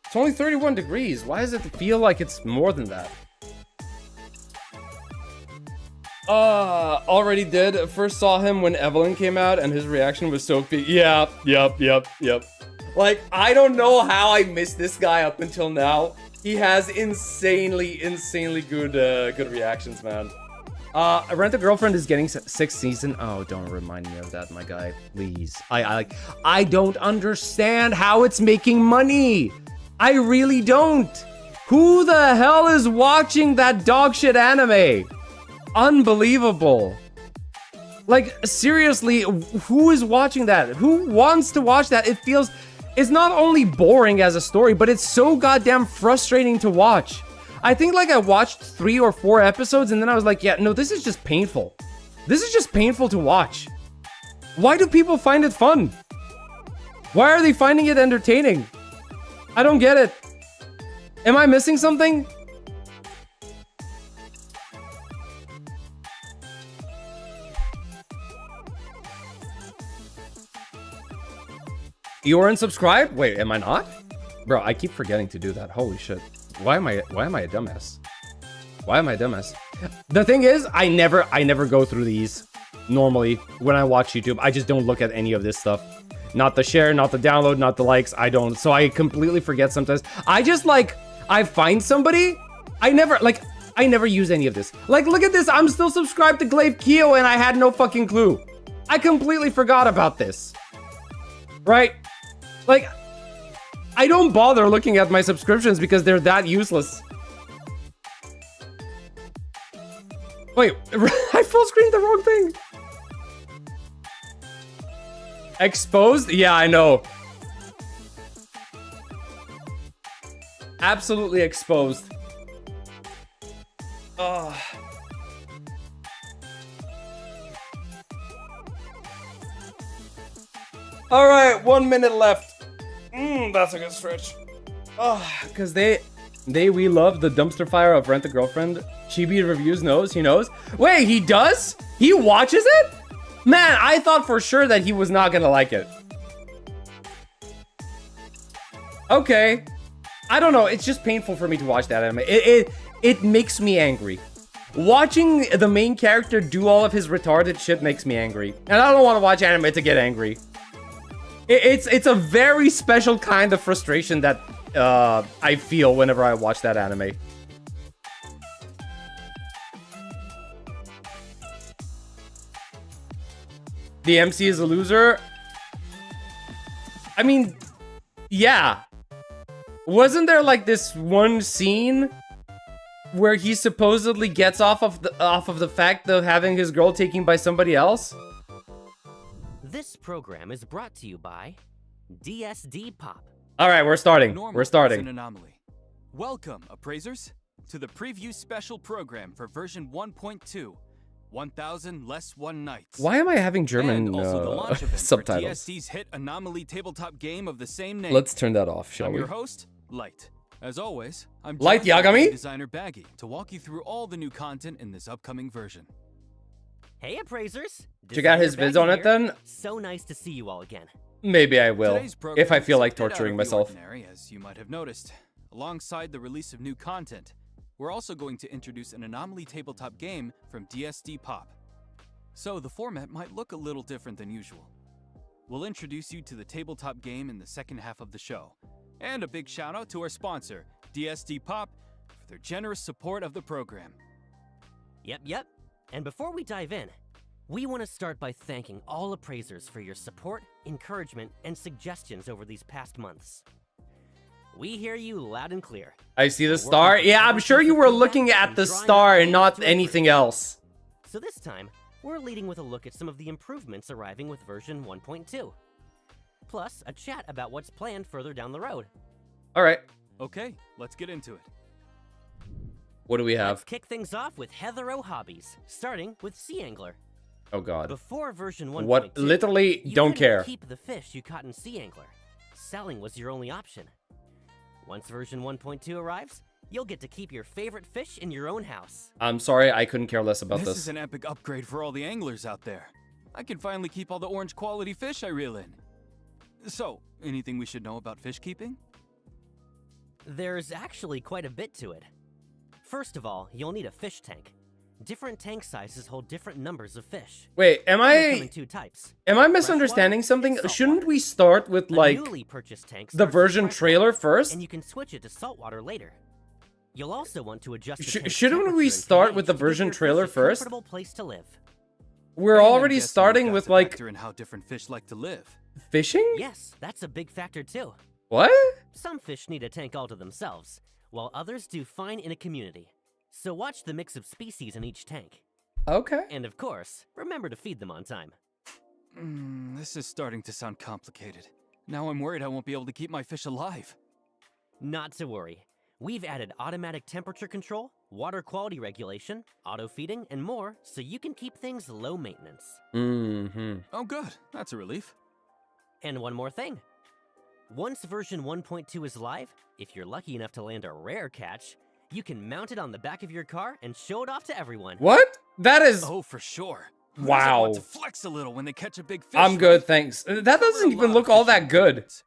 It's only 31 degrees. Why does it feel like it's more than that? Already did. First saw him when Evelyn came out and his reaction was so big. Yep. Like, I don't know how I missed this guy up until now. He has insanely good reactions, man. Rent a Girlfriend is getting 6th season. Oh, don't remind me of that, my guy, please. I don't understand how it's making money. I really don't. Who the hell is watching that dog shit anime? Unbelievable. Like, seriously, who is watching that? Who wants to watch that? It's not only boring as a story, but it's so goddamn frustrating to watch. I think, like, I watched 3 or 4 episodes and then I was like, yeah, no, this is just painful. This is just painful to watch. Why do people find it fun? Why are they finding it entertaining? I don't get it. Am I missing something? You are unsubscribed? Wait, am I not? Bro, I keep forgetting to do that. Holy shit. Why am I a dumbass? Why am I a dumbass? The thing is, I never go through these normally when I watch YouTube. I just don't look at any of this stuff. Not the share, not the download, not the likes. I don't. So I completely forget sometimes. I just like, I find somebody. I never use any of this. Like, look at this. I'm still subscribed to Glaive Keo and I had no fucking clue. I completely forgot about this. Right? Like, I don't bother looking at my subscriptions because they're that useless. Wait, I full screened the wrong thing. Exposed? Yeah, I know. Absolutely exposed. Ugh. All right, 1 minute left. That's a good stretch. Oh, because we love the dumpster fire of Rent a Girlfriend. Chibi reviews knows, he knows. Wait, he does? He watches it? Man, I thought for sure that he was not gonna like it. Okay. I don't know, it's just painful for me to watch that anime. It makes me angry. Watching the main character do all of his retarded shit makes me angry. And I don't want to watch anime to get angry. It's a very special kind of frustration that I feel whenever I watch that anime. The MC is a loser? I mean, yeah. Wasn't there like this one scene where he supposedly gets off of the fact of having his girl taken by somebody else? This program is brought to you by DSD Pop. All right, we're starting. Normal We're starting. is an anomaly. Welcome, appraisers, to the preview special program for version 1.2, 1000 Less One Nights. Why am I having German and also the launch event subtitles? for DSD's hit anomaly tabletop game of the same name. Let's turn that off, shall I'm we? your host, Light. As always, I'm Light joined by Yagami? designer Baggy to walk you through all the new content in this upcoming version. Hey, appraisers! Check out his Designer vids on Becky it then? So nice to see you all again. Maybe I will, Today's program if I feel is a like bit out torturing of the myself. ordinary, as you might have noticed. Alongside the release of new content, we're also going to introduce an anomaly tabletop game from DSD Pop. So the format might look a little different than usual. We'll introduce you to the tabletop game in the second half of the show. And a big shout out to our sponsor, DSD Pop, for their generous support of the program. Yep. And before we dive in, we want to start by thanking all appraisers for your support, encouragement, and suggestions over these past months. We hear you loud and clear. I see the star. Yeah, I'm sure you were looking at the star and not anything else. So this time, we're leading with a look at some of the improvements arriving with version 1.2. Plus, a chat about what's planned further down the road. All right. Okay, let's get into it. What do we have? Let's kick things off with Heather O Hobbies, starting with Sea Angler. Oh god. Before version 1.2, What? Literally, you don't couldn't care. keep the fish you caught in Sea Angler. Selling was your only option. Once version 1.2 arrives, you'll get to keep your favorite fish in your own house. I'm sorry, I couldn't care less about This this. is an epic upgrade for all the anglers out there. I can finally keep all the orange quality fish I reel in. So, anything we should know about fish keeping? There's actually quite a bit to it. First of all, you'll need a fish tank. Different tank sizes hold different numbers of fish. Wait, am They come in I two types. misunderstanding something? Shouldn't we start with A like newly purchased tank the starts with version freshwater, trailer first? and you can switch it to saltwater later. You'll also want to adjust the tank's Shouldn't we temperature and start pH with the to give version your fish trailer a first? comfortable place to live. We're And I'm already guessing starting you've got with to like factor in how different fish like to live. fishing? Yes, that's a big factor too. What? Some fish need a tank all to themselves, while others do fine in a community. So watch the mix of species in each tank. Okay. And of course, remember to feed them on time. This is starting to sound complicated. Now I'm worried I won't be able to keep my fish alive. Not to worry. We've added automatic temperature control, water quality regulation, auto feeding, and more, so you can keep things low maintenance. Oh, good. That's a relief. And one more thing. Once version 1.2 is live, if you're lucky enough to land a rare catch, you can mount it on the back of your car and show it off to everyone. What? That is... Oh, for sure. Who doesn't Wow. want to flex a little when they catch a big fish. I'm good, right? thanks. That Cover doesn't a even lot look of all fishing that good. tournaments.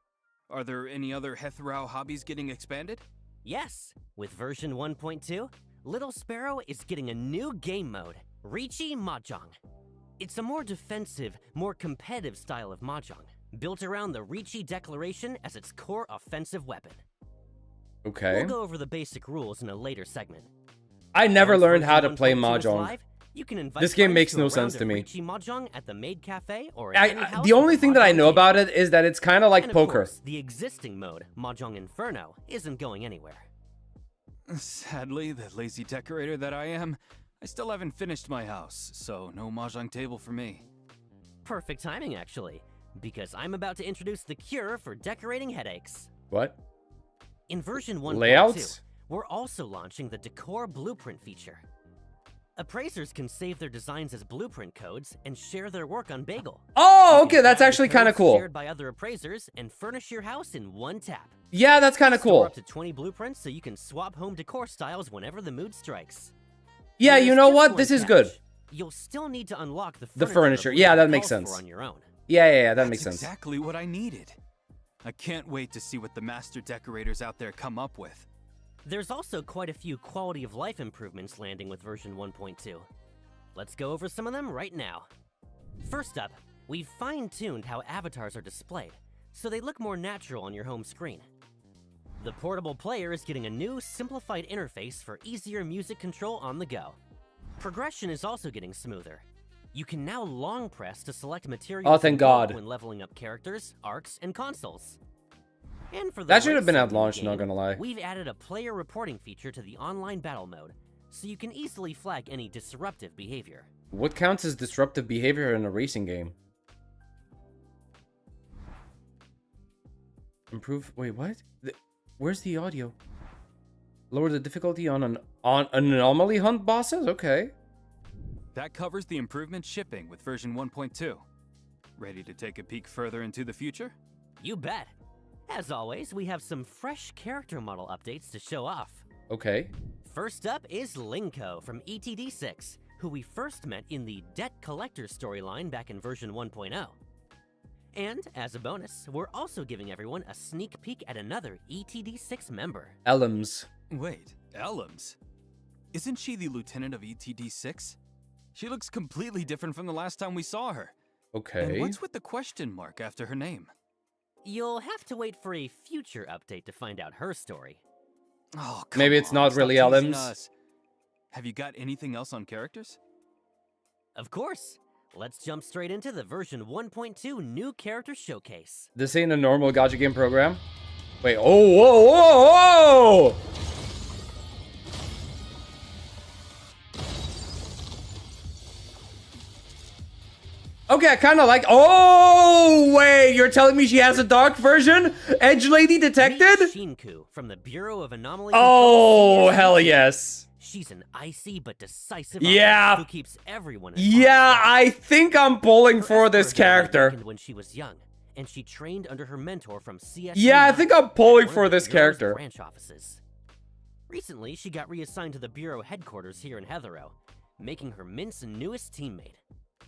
Are there any other Hethrau hobbies getting expanded? Yes, with version 1.2, Little Sparrow is getting a new game mode, Riichi Mahjong. It's a more defensive, more competitive style of Mahjong, built around the Riichi Declaration as its core offensive weapon. Okay. We'll go over the basic rules in a later segment. I never Once learned how to version play 1.2 is Mahjong. live, you can invite This game friends makes to no a sense round to of me. Riichi Mahjong at the Maid Cafe or at any house The only with a thing that I Mahjong know table. about it is that it's kind of like And of poker. course, the existing mode, Mahjong Inferno, isn't going anywhere. Sadly, the lazy decorator that I am, I still haven't finished my house, so no mahjong table for me. Perfect timing, actually, because I'm about to introduce the cure for decorating headaches. What? In version 1.2, Layouts? we're also launching the Decor Blueprint feature. Appraisers can save their designs as blueprint codes and share their work on Bagel. Oh, You okay, can that's grab the actually kind of codes cool. Shared by other appraisers and furnish your house in one tap. Yeah, that's kind of Store cool. up to 20 blueprints so you can swap home decor styles whenever the mood strikes. Yeah, There's you know just what? one This is catch. good. You'll still need to unlock The furniture. Yeah, that makes calls for sense. on your own. Yeah, that That's makes sense. exactly what I needed. I can't wait to see what the master decorators out there come up with. There's also quite a few quality of life improvements landing with version 1.2. Let's go over some of them right now. First up, we've fine-tuned how avatars are displayed, so they look more natural on your home screen. The portable player is getting a new, simplified interface for easier music control on the go. Progression is also getting smoother. You can now long press to select materials Oh, thank in bulk God. when leveling up characters, arcs, and consoles. And for the That should have been racing at launch, game, not gonna lie. We've added a player reporting feature to the online battle mode, so you can easily flag any disruptive behavior. What counts as disruptive behavior in a racing game? Improve. Wait, what? Where's the audio? Lower the difficulty on an anomaly hunt bosses? Okay. That covers the improvement shipping with version 1.2. Ready to take a peek further into the future? You bet. As always, we have some fresh character model updates to show off. Okay. First up is Linko from ETD6, who we first met in the Debt Collector storyline back in version 1.0. And, as a bonus, we're also giving everyone a sneak peek at another ETD6 member. Elms. Wait, Elms? Isn't she the lieutenant of ETD6? She looks completely different from the last time we saw her. Okay. And what's with the question mark after her name? You'll have to wait for a future update to find out her story. Oh, come Maybe it's on, not stop really teasing Elms. us. Have you got anything else on characters? Of course. Let's jump straight into the version 1.2 new character showcase. This ain't a normal gacha game program. Wait, oh, whoa, whoa, whoa! Okay, I kind of like. Oh, wait, you're telling me she has a dark version? Edge Lady detected? Meet Shinku from the Bureau of Anomaly Oh, Control. hell yes. She's an icy but decisive Yeah. who keeps everyone at Yeah, arm's length. I think I'm pulling Her for this Esper had character. awakened when she was young, and she trained under her mentor from CS. Yeah, I think I'm pulling for this Bureau's character. branch offices. Recently, she got reassigned to the Bureau headquarters here in Hethrau, making her Mint's newest teammate.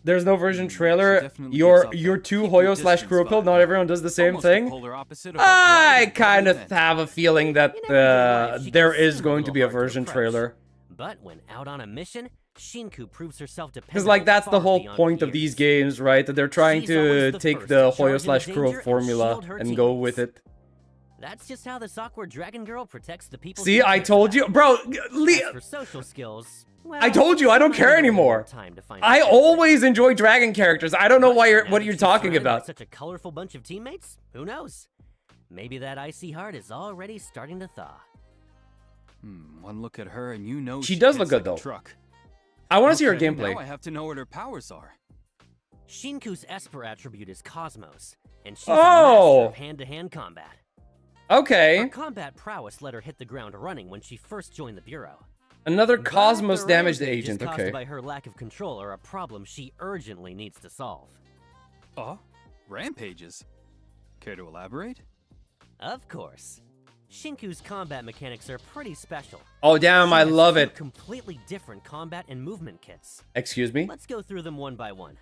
There's no version She trailer. definitely You're gives off that too keep Hoyo your slash distance Kurapil. vibe. Not everyone does the same Almost the thing. polar opposite of a I bride kind of event. have a feeling that In everyday life, she there can is seem going to little be a hard to version approach. trailer. But when out on a mission, Shinku proves herself dependable. Because, like, that's the far whole beyond point of fears. these games, right? That they're trying She's always to the take first the to charge Hoyo into slash danger Kuro and formula shield her and go teammates. with it. That's just how this awkward dragon girl protects the people. See, she I cares told you. about. Bro, As for social skills, well, I told you, I don't care need a little more anymore. time to find I out. always enjoy dragon characters. I don't know But why now what that you're she's talking surrounded by about. Such a colorful bunch of teammates. Who knows? Maybe that icy heart is already starting to thaw. One look at her and you know She does hits look good, like a though. Truck. I want to see her Okay, gameplay. Now I have to know what her powers are. Shinku's Esper attribute is Cosmos, and she's Oh. a master of hand-to-hand combat. Her Okay. combat prowess let her hit the ground running when she first joined the Bureau. Another But Cosmos the damaged rampages agent. caused Okay. by her lack of control are a problem she urgently needs to solve. Oh, rampages. Care to elaborate? Of course. Shinku's combat mechanics are pretty special. Oh damn, She I has love two it. completely different combat and movement kits. Excuse me? Let's go through them one by one.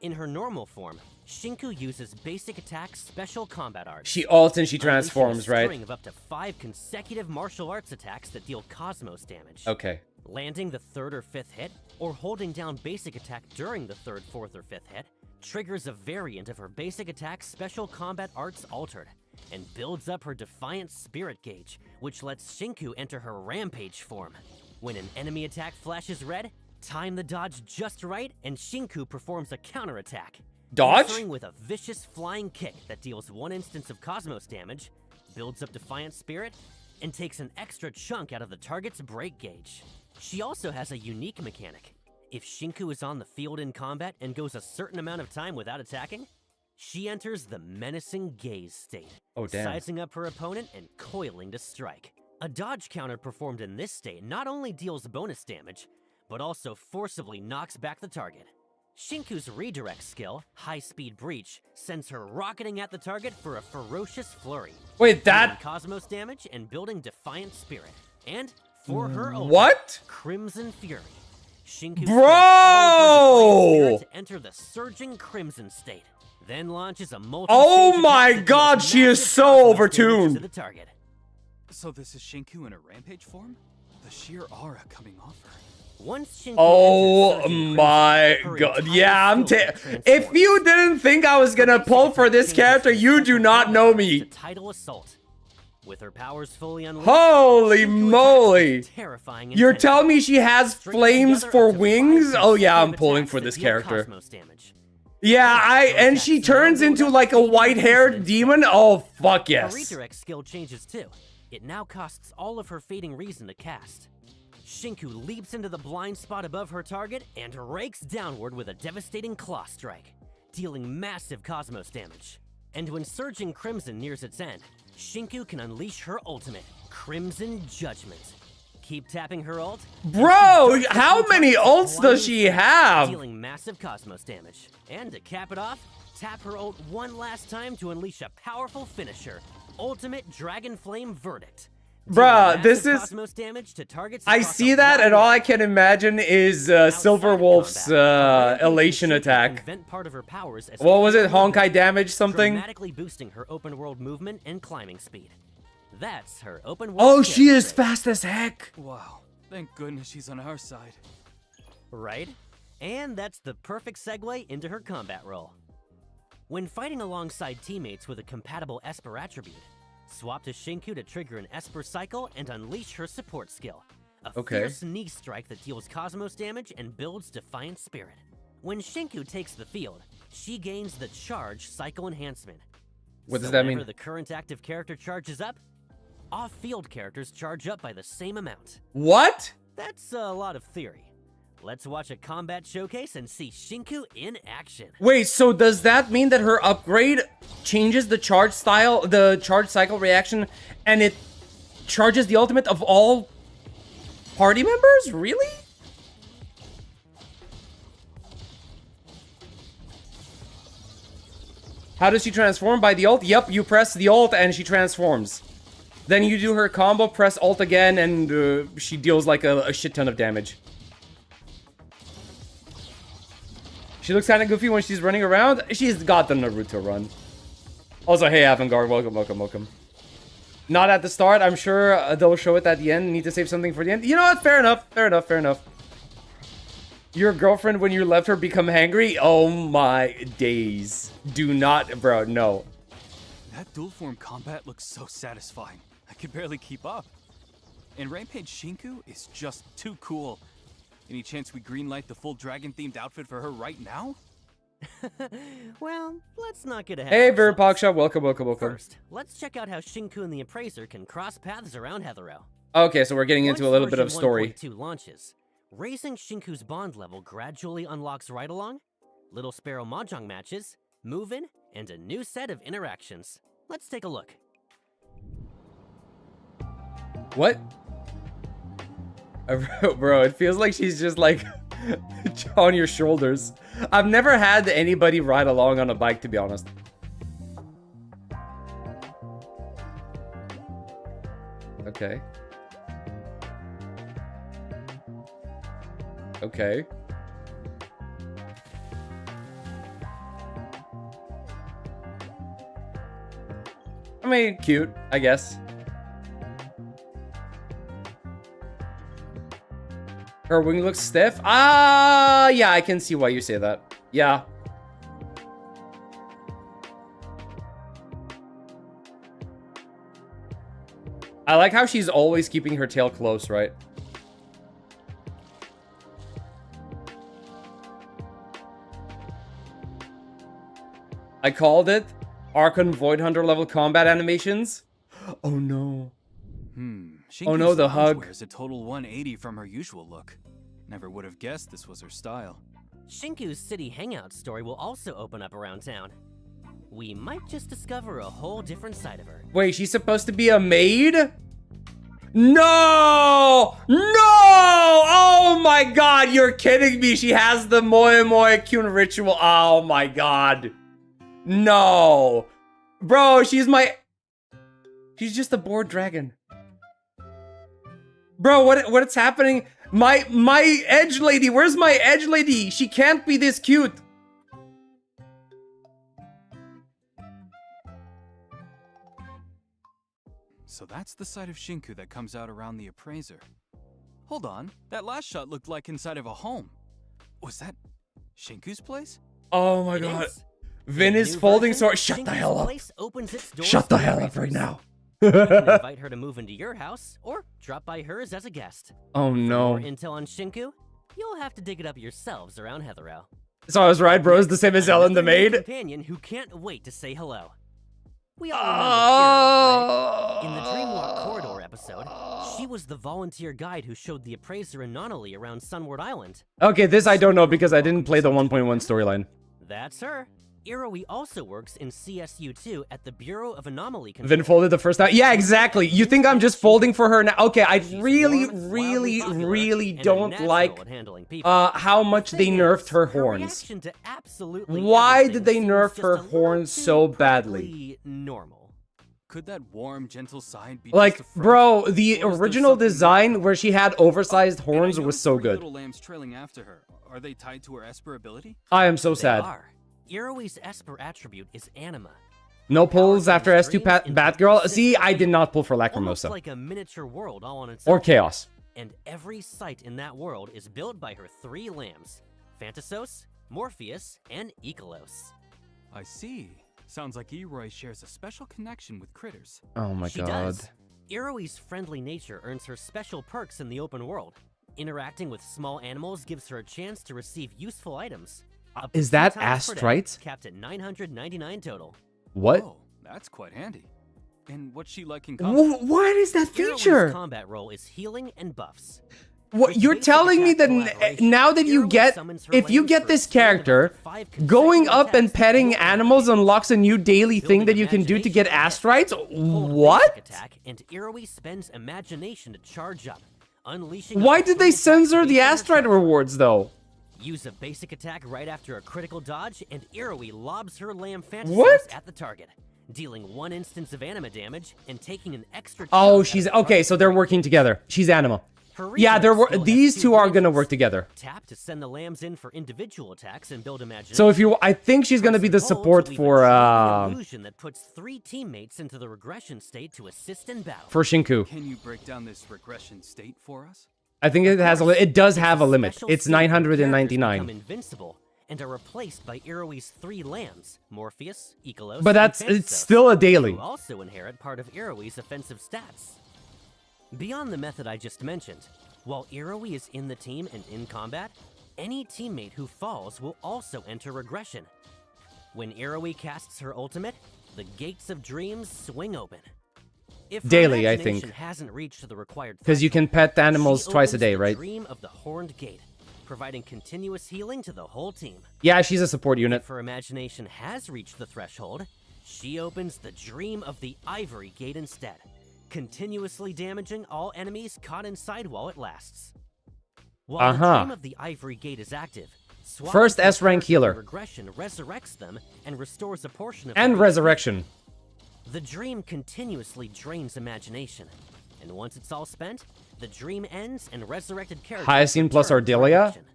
In her normal form, Shinku uses basic attack special combat arts. She ults and she unleashing transforms, a right? string of up to 5 consecutive martial arts attacks that deal cosmos damage. Okay. Landing the 3rd or 5th hit, or holding down basic attack during the 3rd, 4th, or 5th hit, triggers a variant of her basic attack's special combat arts altered, and builds up her Defiant Spirit gauge, which lets Shinku enter her Rampage form. When an enemy attack flashes red, time the dodge just right, and Shinku performs a counterattack. Dodge? Answering with a vicious flying kick that deals 1 instance of Cosmos damage, builds up Defiant Spirit, and takes an extra chunk out of the target's break gauge. She also has a unique mechanic. If Shinku is on the field in combat and goes a certain amount of time without attacking, she enters the menacing gaze state, Oh, damn. sizing up her opponent and coiling to strike. A dodge counter performed in this state not only deals bonus damage, but also forcibly knocks back the target. Shinku's redirect skill, High Speed Breach, sends her rocketing at the target for a ferocious flurry. Wait, dealing that... Cosmos damage and building Defiant Spirit. And for her ultimate, What? Crimson Fury. Shinku Bro! spends all of her Defiant Spirit to enter the surging Crimson state. Then launches a Oh my god, she is so overtuned. to the target. So this is Shinku in a rampage form? The sheer aura coming off her. Once Shinku Oh enters Surging my Crimson, her god. entire Yeah, I'm skill set If transforms. you didn't think I was gonna pull for this character, you do not know To me. Tidal Assault. With her powers fully unleashed, Holy Shinku attacks moly. with terrifying You're intensity. telling me she has Stringing flames together for up to 5 wings? Oh yeah, I'm consecutive pulling attacks for that this deal character. Cosmos damage. Yeah, and she turns into like a white-haired demon? Oh, fuck Her yes. redirect skill changes too. It now costs all of her Fading Reason to cast. Shinku leaps into the blind spot above her target and rakes downward with a devastating claw strike, dealing massive Cosmos damage. And when Surging Crimson nears its end, Shinku can unleash her ultimate, Crimson Judgment. Keep tapping her ult. and she Bro, darts how between many targets, ults does she blinding, have? dealing massive Cosmos damage. And to cap it off, tap her ult one last time to unleash a powerful finisher, Ultimate Dragon Flame Verdict. Bruh, Dealing this massive is... Cosmos damage to targets I across see a that, wide and all I range. can imagine is Silver Outside Wolf's combat, a rampaging elation Shinku attack. can vent part of her powers as What was it? pure Honkai damage something? dramatically boosting her open world movement and climbing speed. That's her open world. Oh, she character is trait, fast as heck. Wow. Thank goodness she's on our side. right? And that's the perfect segue into her combat role. When fighting alongside teammates with a compatible Esper attribute, swap to Shinku to trigger an Esper cycle and unleash her support skill. A fierce knee strike that deals Cosmos damage and builds Defiant Spirit. When Shinku takes the field, she gains the Charge Cycle Enhancement. What does So that whenever mean? the current active character charges up, off-field characters charge up by the same amount. What? That's a lot of theory. Let's watch a combat showcase and see Shinku in action. Wait, so does that mean that her upgrade changes the charge style, the charge cycle reaction, and it charges the ultimate of all party members? Really? How does she transform? By the ult? Yep, you press the ult and she transforms. Then you do her combo, press ult again, and she deals like a shit ton of damage. She looks kind of goofy when she's running around. She's got the Naruto run. Also, hey, Avantgarde, welcome, welcome, welcome. Not at the start. I'm sure they'll show it at the end. Need to save something for the end. You know what? Fair enough. Fair enough. Fair enough. Your girlfriend, when you left her, become hangry? Oh my days. Do not, bro, no. That dual form combat looks so satisfying. I could barely keep up. And Rampage Shinku is just too cool. Any chance we greenlight the full dragon-themed outfit for her right now? Well, let's not get ahead Hey, of ourselves. Veripoksha, welcome, welcome, welcome. First, let's check out how Shinku and the Appraiser can cross paths around Heathero. Okay, so we're getting into a little bit of story. Once version 1.2 launches, raising Shinku's bond level gradually unlocks Ride Along, Little Sparrow Mahjong matches, Move-In, and a new set of interactions. Let's take a look. What? Bro, it feels like she's just like on your shoulders. I've never had anybody ride along on a bike, to be honest. Okay. Okay. I mean, cute, I guess. Her wing looks stiff. Ah, yeah, I can see why you say that. Yeah. I like how she's always keeping her tail close, right? I called it. Archon Void Hunter level combat animations. Oh no. Oh no, the hug. Wears a total 180 from her usual look. Never would have guessed this was her style. Shinku's city hangout story will also open up around town. We might just discover a whole different side of her. Wait, she's supposed to be a maid? No! No! Oh my god, you're kidding me. She has the Moe Moe Kyun ritual. Oh my god. No. Bro, she's just a bored dragon. Bro, what's happening? My edge lady, where's my edge lady? She can't be this cute. So that's the side of Shinku that comes out around the appraiser. Hold on, that last shot looked like inside of a home. Was that Shinku's place? Oh my god. Vin is folding sword. Shut the hell up. Shut the hell up right now. You can invite her to move into your house, or drop by hers as a guest. Oh no. For more intel on Shinku, you'll have to dig it up yourselves around Heatherow. So I was right, bro. It's the same as Ellen the maid. Companion who can't wait to say hello. We all remember Ira, right? In the Dreamwalk Corridor episode, she was the volunteer guide who showed the appraiser anomaly around Sunward Island. Okay, this I don't know because I didn't play the 1.1 storyline. That's her. Iroi also works in CSU2 at the Bureau of Anomaly Control. Vin folded the first time. Yeah, exactly. You think I'm just folding for her now? Okay, I really don't like how much they nerfed her horns. Why did they nerf her horns so badly? Normal. Could that warm, gentle side be like, just a bro, the original design where she had oversized horns was so good. Little lambs trailing after her. Are they tied to her Esper ability? I am so sad. Iroi's Esper attribute is anima. No pulls after S2 Batgirl. See, I did not pull for Lacrimosa. Like a miniature world all on its or own. Chaos. And every site in that world is built by her 3 lambs: Phantasos, Morpheus, and Ikelos. I see. Sounds like Iroi shares a special connection with critters. Oh my she god. Does. Iroi's friendly nature earns her special perks in the open world. Interacting with small animals gives her a chance to receive useful items. Is that Astrite? Capped at 999 total. What? Oh, that's quite handy. And what's she like in combat? What is that feature? Iroi's combat role is healing and buffs. What you're telling me that now that you get, if you get this character, going up and petting animals unlocks a new daily thing that you can do to get Astrites? What? And Iroi spends imagination to charge up, unleashing. Why did they censor the Astrite rewards though? Use a basic attack right after a critical dodge, and Iroi lobs her lamb Phantasos at the target, dealing 1 instance of anima damage and taking an extra. Oh, she's okay. So they're working together. She's anima. Yeah, these two are gonna work together. Tap to send the lambs in for individual attacks and build imagination. So if you, I think she's gonna be the support for illusion that puts 3 teammates into the regression state to assist in battle. For Shinku. Can you break down this regression state for us? I think it has it does have a limit. It's 999. Become invincible and are replaced by Iroi's 3 lambs, Morpheus, Ikelos, but it's still a daily. Who also inherit part of Iroi's offensive stats. Beyond the method I just mentioned, while Iroi is in the team and in combat, any teammate who falls will also enter regression. When Iroi casts her ultimate, the gates of dreams swing open. If daily, I think, hasn't reached the required because you can pet animals twice a day, right? Dream of the horned gate, providing continuous healing to the whole team. Yeah, she's a support unit. If her imagination has reached the threshold, she opens the dream of the ivory gate instead, continuously damaging all enemies caught inside while it lasts. While the Dream of the Ivory Gate is active, first S rank healer. Regression resurrects them and restores a portion of and their resurrection. The dream continuously drains imagination, and once it's all spent, the dream ends and resurrected characters Hyacine plus return for Ardelia? action.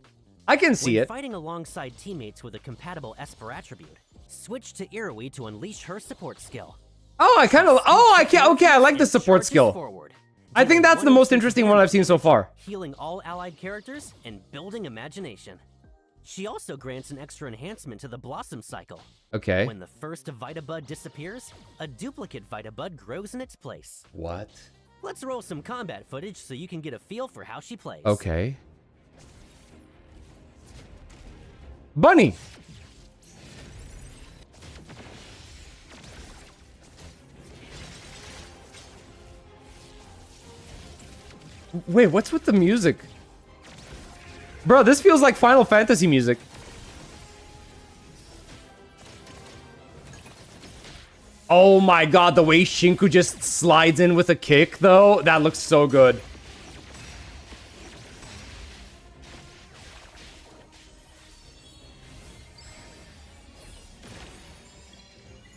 I can see When it. fighting alongside teammates with a compatible Esper attribute, switch to Irui to unleash her support skill. Oh, I kind of. Oh, I can't. Okay, I like the support skill. Forward, I think that's the most interesting one I've seen so far. healing all allied characters and building imagination. She also grants an extra enhancement to the Blossom cycle. Okay. When the first Vita Bud disappears, a duplicate Vita Bud grows in its place. What? Let's roll some combat footage so you can get a feel for how she plays. Okay. Bunny! Wait, what's with the music? Bro, this feels like Final Fantasy music. Oh my god, the way Shinku just slides in with a kick, though, that looks so good.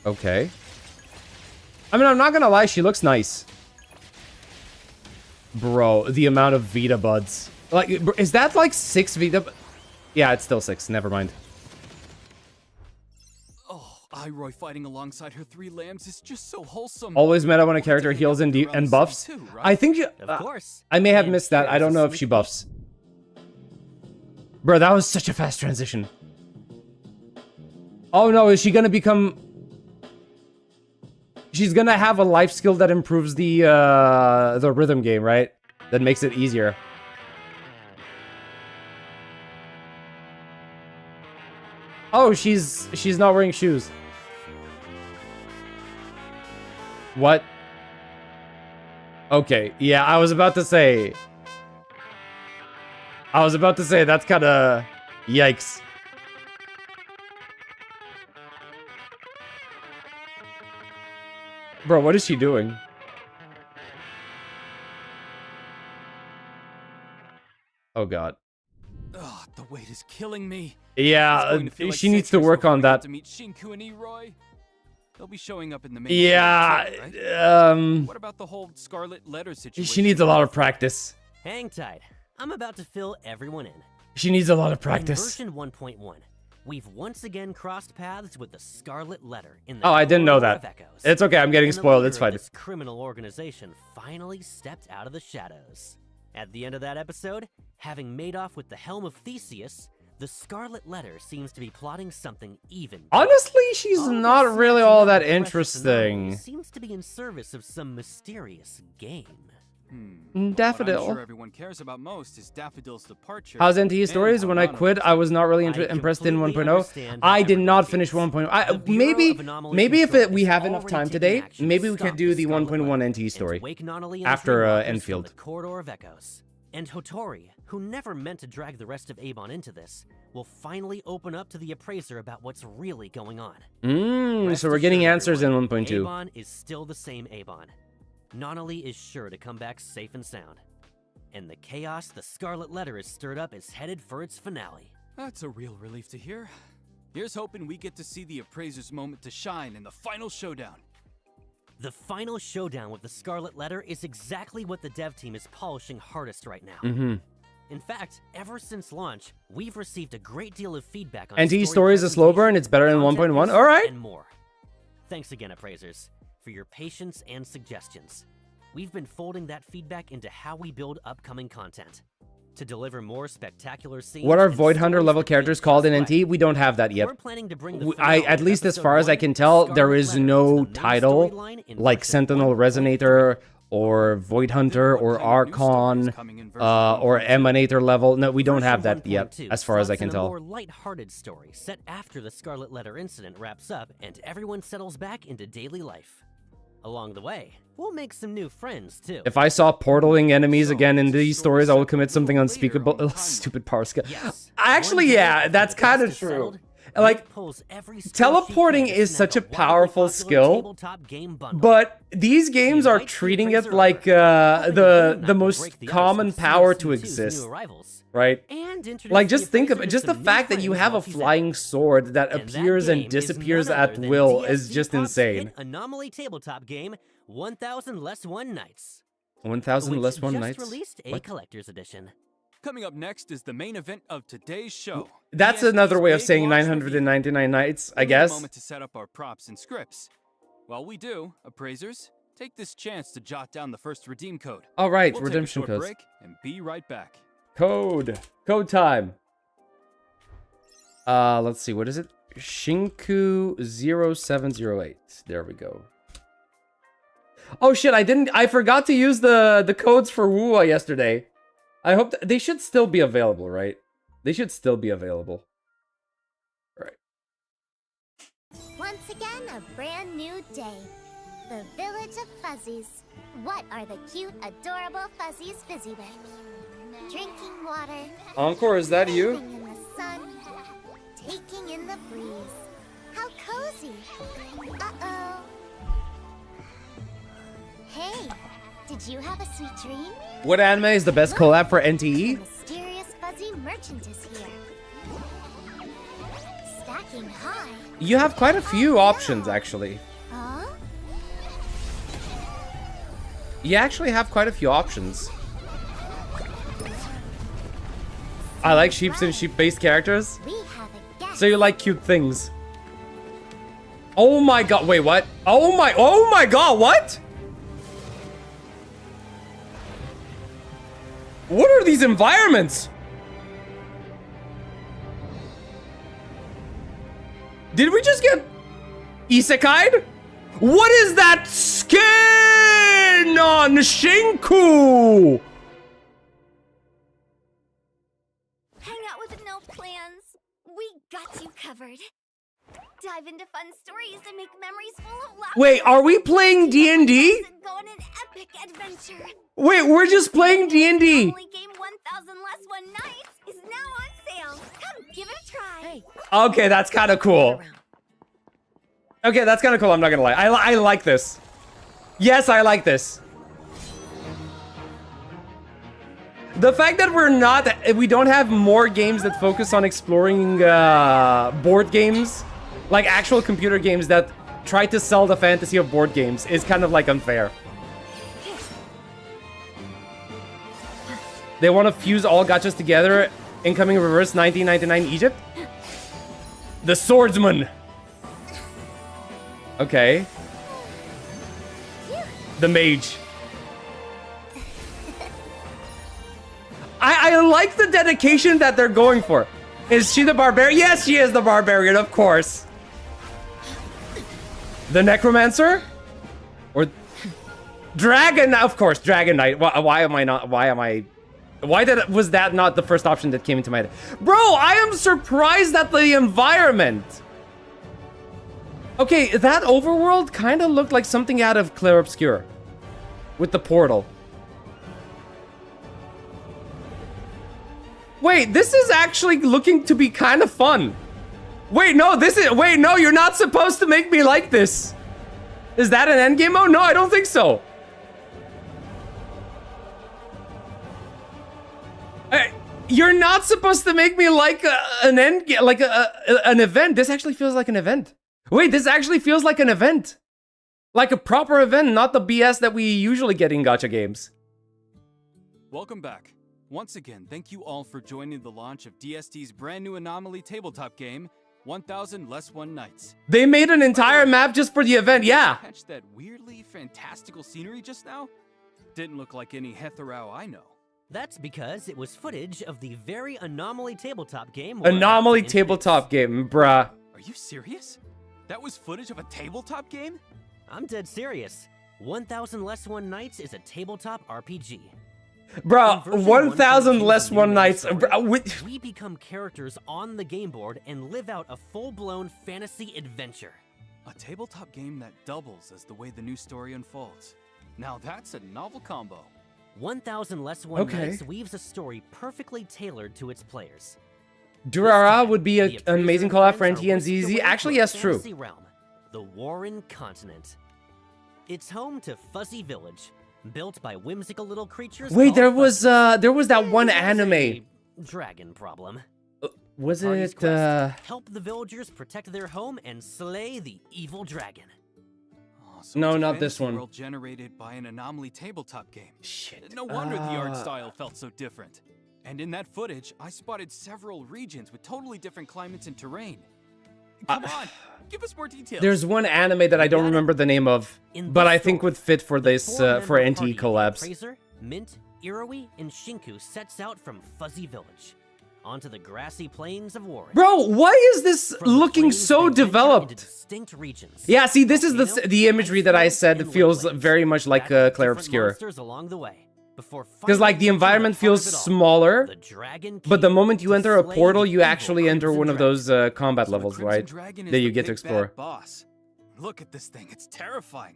Okay. I mean, I'm not gonna lie, she looks nice. Bro, the amount of Vita buds. Like, is that like 6 Vita? Yeah, it's still 6. Never mind. Oh, Iroy fighting alongside her 3 lambs is just so wholesome. Always meta when a character heals and buffs. Too, right? I think Of course. I may have And missed that. I don't know if she buffs. Bro, that was such a fast transition. Oh no, is she gonna become... She's gonna have a life skill that improves the rhythm game, right? That makes it easier. Oh, she's not wearing shoes. What? Okay, yeah, I was about to say that's kind of yikes. Bro, what is she doing? Oh god. Ugh, the weight is killing me. Yeah, she needs to work on that. To meet Shinku and Iroy. They'll be showing up in the main Yeah, story too, right? What about the whole Scarlet Letter situation? she needs a lot of practice. Hang tight. I'm about to fill everyone in. She needs a lot of practice. In version 1.1, we've once again crossed paths with the Scarlet Letter in the Oh, I didn't know Corridor that. of Echoes. It's okay, I'm getting And the spoiled. leader It's of fine. This criminal organization finally stepped out of the shadows. At the end of that episode, having made off with the helm of Theseus, the Scarlet Letter seems to be plotting something even bigger. Honestly, she's All of not this really snatching all up that the precious anomaly interesting. Seems to be in service of some mysterious game. What I'm Daffodil. sure everyone cares about most is Daffodil's departure. How's NTE and stories? how When I Nana quit, I was not really impressed in 1.0. I did not finish 1.0. Maybe if we have enough time today, maybe we could do the 1.1 NTE story after Endfield. The Corridor of Echoes. And Hotori, who never meant to drag the rest of Avon into this, will finally open up to the appraiser about what's really going on. So we're getting Rest answers assured, in 1.2. Avon is still the same Avon. Nonali is sure to come back safe and sound. And the chaos the Scarlet Letter is stirred up is headed for its finale. That's a real relief to hear. Here's hoping we get to see the appraiser's moment to shine in the final showdown. The final showdown with the Scarlet Letter is exactly what the dev team is polishing hardest right now. In fact, ever since launch, we've received a great deal of feedback on NTE story is a slow burn, it's better than 1.1. All right. And more. Thanks again, appraisers, for your patience and suggestions. We've been folding that feedback into how we build upcoming content. To deliver more spectacular scenes. What are and Void Hunter stories level that characters feel called in just NTE? right. We don't have that yet. We're planning to bring the I, finale at of least as episode far as I 1, can tell, there Scarlet is Letter, no to the main title storyline in like version Sentinel 1.1. Resonator or Void Hunter or Archon or Emanator level. No, we don't have that yet, 1.2 as far as I slots can in a tell. more light-hearted story set after the Scarlet Letter incident wraps up and everyone settles back into daily life. Along the way, we'll make some new friends too. If I saw portaling enemies again in these stories, I will commit something unspeakable. Stupid power skill. Yes. Actually, One day yeah, after that's the kind dust of is true. settled, Like, pulls every skill she teleporting can to is snag such a wildly powerful popular skill, tabletop game bundle. but these games are invites the treating it appraiser like over, hoping the game the map will most break the ice common with power to CS2's exist, new arrivals. right? And introduce Like, the just think of appraiser it. to Just the some new fact that you friends have a while she's at it. flying sword that And that appears and game is disappears none at other than will is DSD just Pop's insane. hit Anomaly tabletop game 1000 Less One Nights. 1,000 which less one just nights. released a What? collector's edition. Coming up next is the main event of today's show. That's DSD's another way of big saying launch review. 999 nights, I We'll need a guess. moment to set up our props and scripts. While we do, appraisers, take this chance to jot down the first redeem code. All right, We'll redemption take a short codes. break and be right back. Code time. Let's see, what is it? Shinku 0708. There we go. Oh shit, I forgot to use the codes for Wua yesterday. I hope they should still be available, right? They should still be available. Right. Once again, a brand new day. The village of fuzzies. What are the cute, adorable fuzzies busy with? Drinking water. Encore, is that you? bathing in the sun. Taking in the breeze. How cozy. Uh-oh. Hey, did you have a sweet dream? What anime is the best collab for The NTE? mysterious fuzzy merchant is here. Stacking high. You have quite a few options, actually. Huh? You actually have quite a few options. I like sheeps and sheep-based characters. We have a guest. So you like cute things. Oh my god, wait, what? Oh my god, what? What are these environments? Did we just get isekai'd? What is that skin on Shinku? Hang out with no plans. We got you covered. Dive into fun stories and make memories full of laughter. Wait, are we playing D&D? Go on an epic adventure. Wait, we're just playing D&D. Only game 1000 Less One Nights is now on sale. Come give it a try. Hey, Okay, that's kind of cool. Okay, that's kind of cool, I'm not gonna lie. I like this. Yes, I like this. The fact that we don't have more games that focus on exploring board games, like actual computer games that try to sell the fantasy of board games, is kind of like unfair. They want to fuse all gachas together. Incoming reverse 1999 Egypt. The swordsman. Okay. The mage. I like the dedication that they're going for. Is she the barbarian? Yes, she is the barbarian, of course. The necromancer? Or dragon? Of course, dragon knight. Why was that not the first option that came into my head? Bro, I am surprised at the environment. Okay, that overworld kind of looked like something out of Clair Obscur. With the portal. Wait, this is actually looking to be kind of fun. Wait, no, you're not supposed to make me like this. Is that an endgame mode? No, I don't think so. You're not supposed to make me like an endgame, like an event. This actually feels like an event. Wait, this actually feels like an event. Like a proper event, not the BS that we usually get in gacha games. Welcome back. Once again, thank you all for joining the launch of DSD's brand new Anomaly tabletop game, 1000 Less One Nights. They made an entire map just for the event, yeah. Catch that weirdly fantastical scenery just now? Didn't look like any Hetherao I know. That's because it was footage of the very Anomaly tabletop game. Anomaly tabletop game, bruh. Are you serious? That was footage of a tabletop game? I'm dead serious. 1000 Less One Nights is a tabletop RPG. Bruh, In version 1000 1.2 less of the one main nights. story, Bruh, we become characters on the game board and live out a full-blown fantasy adventure. A tabletop game that doubles as the way the new story unfolds. Now that's a novel combo. 1000 Less One Okay. Nights weaves a story perfectly tailored to its players. Durara would be The an amazing Appraiser collab for friends NTE are and whisked ZZ. away Actually, to a yes, true. fantasy realm, the Warren Continent. It's home to Fuzzy Village, built by whimsical little creatures. Wait, called there was Fuzzies. that one It has anime. a dragon problem. Was Party's it quest, help the villagers protect their home and slay the evil dragon. Oh, so No, it's a not this fantasy one. World generated by an anomaly tabletop game. Shit. No wonder the art style felt so different. And in that footage, I spotted several regions with totally different climates and terrain. Come on, give us more details. There's one anime that I don't remember the name of, In but this I think story, would fit for the this four-member for party NTE of the collabs. Appraiser, Mint, Iroi, and Shinku sets out from Fuzzy Village onto the grassy plains of Warren. Bro, why is this From the looking plains, so they venture into developed? distinct regions. Yeah, see, this is Volcano, the imagery that I icefield, said and feels woodlands. very much like Battling Claire different Obscure. monsters along the way, before Because like the finally reaching environment heart feels of it all, smaller, the Dragon but the King moment you to enter a slay portal, the you evil actually enter Crimson one of Dragon. those combat So the levels, Crimson right? Dragon is That you the get to big bad explore. boss. Look at this thing, it's terrifying.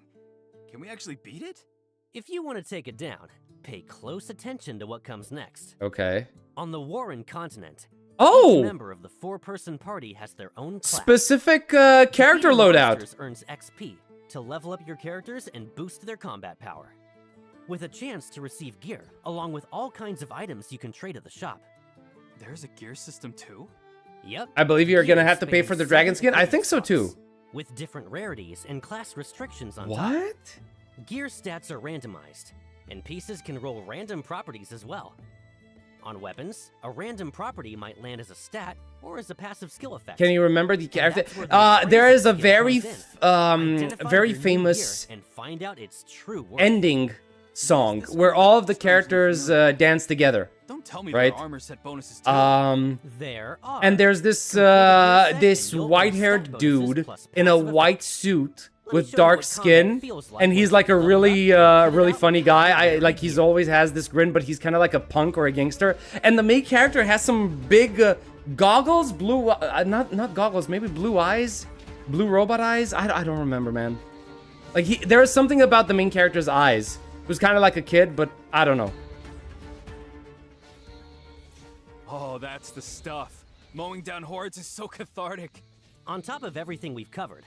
Can we actually beat it? If you want to take it down, pay close attention to what comes next. Okay. On the Warren Continent, Oh! each member of the four-person party has their own class. Specific character Defeating loadout. monsters earns XP to level up your characters and boost their combat power, with a chance to receive gear along with all kinds of items you can trade at the shop. There's a gear system too? Yep. I believe you're gonna gear have to pay spans for the dragon 7 skin. I think so items too. slots, with different rarities and class restrictions on top. What? Gear stats are randomized, and pieces can roll random properties as well. On weapons, a random property might land as a stat or as a passive skill effect. Can you remember the character? that's where the There is a appraiser very, comes in. Identify very your new famous gear and find out its true worth. ending song where all of the characters dance together. Don't tell me Right. there are armor set bonuses too. There are. And there's this this white-haired dude in a white suit with dark skin, and he's like a really really funny guy. He's always has this grin, but he's kind of like a punk or a gangster. And the main character has some big goggles, blue not goggles, maybe blue eyes, blue robot eyes. I don't remember, man. Like there is something about the main character's eyes. It was kind of like a kid, but I don't know. Oh, that's the stuff. Mowing down hordes is so cathartic. On top of everything we've covered,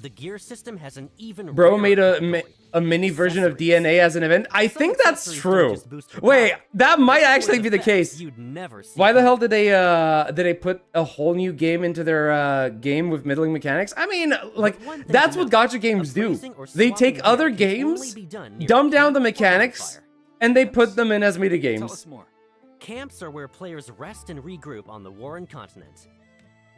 the gear system has an even Bro rarer made category, a mini version of accessories. DNA as an event. I Some think that's accessories true. don't just boost your Wait, power, that might they come actually with be the effects case. You'd never see Why the coming. hell did they put a whole new game into their game with middling mechanics? I mean, like one thing that's to what note, gacha games do. appraising or They swapping take gear other can only games, be done near dumb a down the camp or mechanics, bonfire. and they put them in as mini Tell games. us more. Camps are where players rest and regroup on the Warren Continent.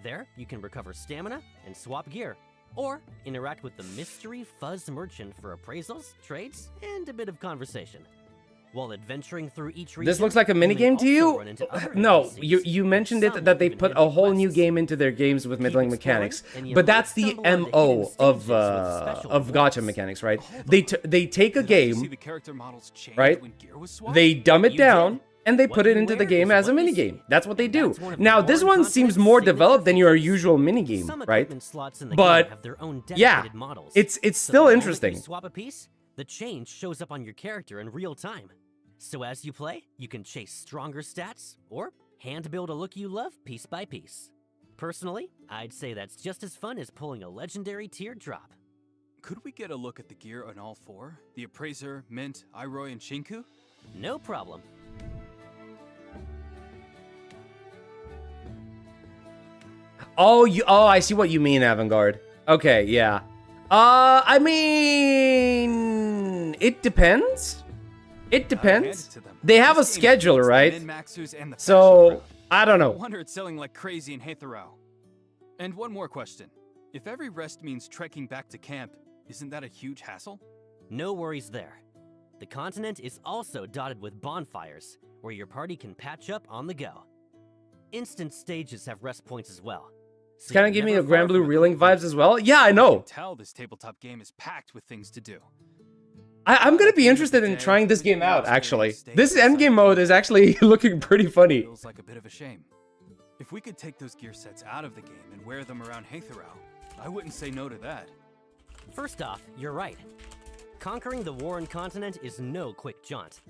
There, you can recover stamina and swap gear, or interact with the mystery Fuzz Merchant for appraisals, trades, and a bit of conversation. While adventuring through each region, This looks like a mini may game to also you? run into other No, NPCs. you mentioned Some it that they even put hidden a whole new quests. game into their games with Keep middling exploring, mechanics, and you but might that's the stumble onto MO hidden of stages with special gacha rewards. mechanics, right? Hold They take a Did I just see game, the character models change right? when gear was swapped? they dumb it You down, did. and they What put it you into the wear game is as a what you mini see. game. That's what they And do. that's one of the Now this Warren one seems Continent's more signature developed than your features. usual mini game, Some right? equipment slots in the But, game have their own yeah, dedicated models. it's So still the moment interesting. You swap a piece, the change shows up on your character in real time. So as you play, you can chase stronger stats or hand build a look you love piece by piece. Personally, I'd say that's just as fun as pulling a legendary tiered drop. Could we get a look at the gear on all four? The Appraiser, Mint, Iroi, and Shinku? No problem. Oh, I see what you mean, Avantgarde. Okay, yeah. I mean, it depends. It Hand depends. it to them. They have a This game schedule, beats the right? min-maxers and the fashion So crowd. I don't No know. wonder it's selling like crazy in Hathorau. And one more question. If every rest means trekking back to camp, isn't that a huge hassle? No worries there. The continent is also dotted with bonfires, where your party can patch up on the go. Instant stages have rest points as well. So Kind you're of give me never a Grand far Blue from a Reeling conclusion. vibes as well. Yeah, I I know. can tell this tabletop game is packed with things to do. I'm gonna be interested in trying this game out. Actually, this endgame mode is actually looking pretty funny. Feels like a bit of a shame. If we could take those gear sets out of the game and wear them around Hathorau, I wouldn't say no to that. First off, you're right. Conquering the Warren Continent is no quick jaunt,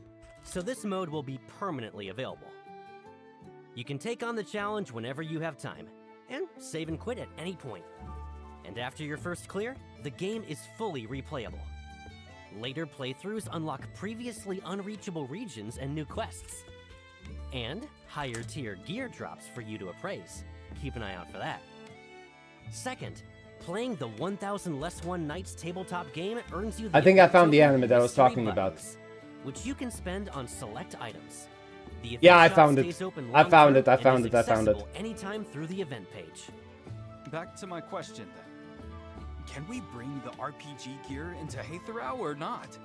so this mode will be permanently available. You can take on the challenge whenever you have time, and save and quit at any point. And after your first clear, the game is fully replayable. Later playthroughs unlock previously unreachable regions and new quests. And higher tier gear drops for you to appraise. Keep an eye out for that. Second, playing the 1000 Less One Nights tabletop game earns you the I think I found the Event anime that I was mystery talking about. buttons, which you can spend on select items. The event Yeah, I shop found it. stays open I found long-term it, I and found is it, I found it. accessible anytime through the event page. Back to my question then. Can we bring the RPG gear into Hathorau or not?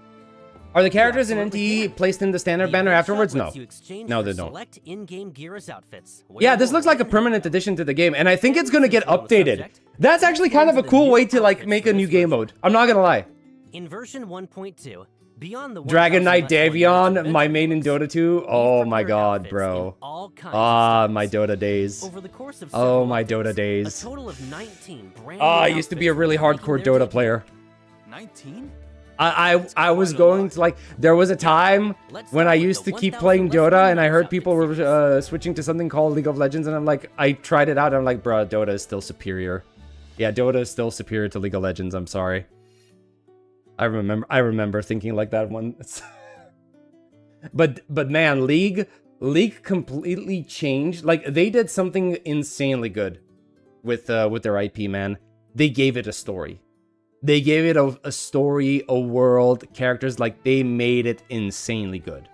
Are the characters in absolutely NTE placed in the standard The banner event shop afterwards? No. lets you exchange No, for they don't. Select in-game gear as outfits. Yeah, this looks like a permanent addition to the game, and I think it's gonna get updated. That's actually kind of a cool way to like make a new game mode. I'm not gonna lie. In version 1.2, beyond the Dragon 1000 Knight Less One Nights Davion, adventure my main in missions, Dota 2. we've Oh my prepared god, outfits bro. in all kinds of Ah, styles. my Dota days. Over the course of Oh, several my updates, Dota days. A total of 19 brand Ah, I new used to be a outfits really will be making hardcore their Dota debut. player. 19? I was going to like, there was a time when I used to keep playing Dota and I heard people were switching to something called League of Legends, and I'm like, I tried it out and I'm like, bro, Dota is still superior. Yeah, Dota is still superior to League of Legends, I'm sorry. I remember thinking like that once. but man, League completely changed. Like, they did something insanely good with their IP, man. They gave it a story. They gave it a story, a world, characters. Like, they made it insanely good.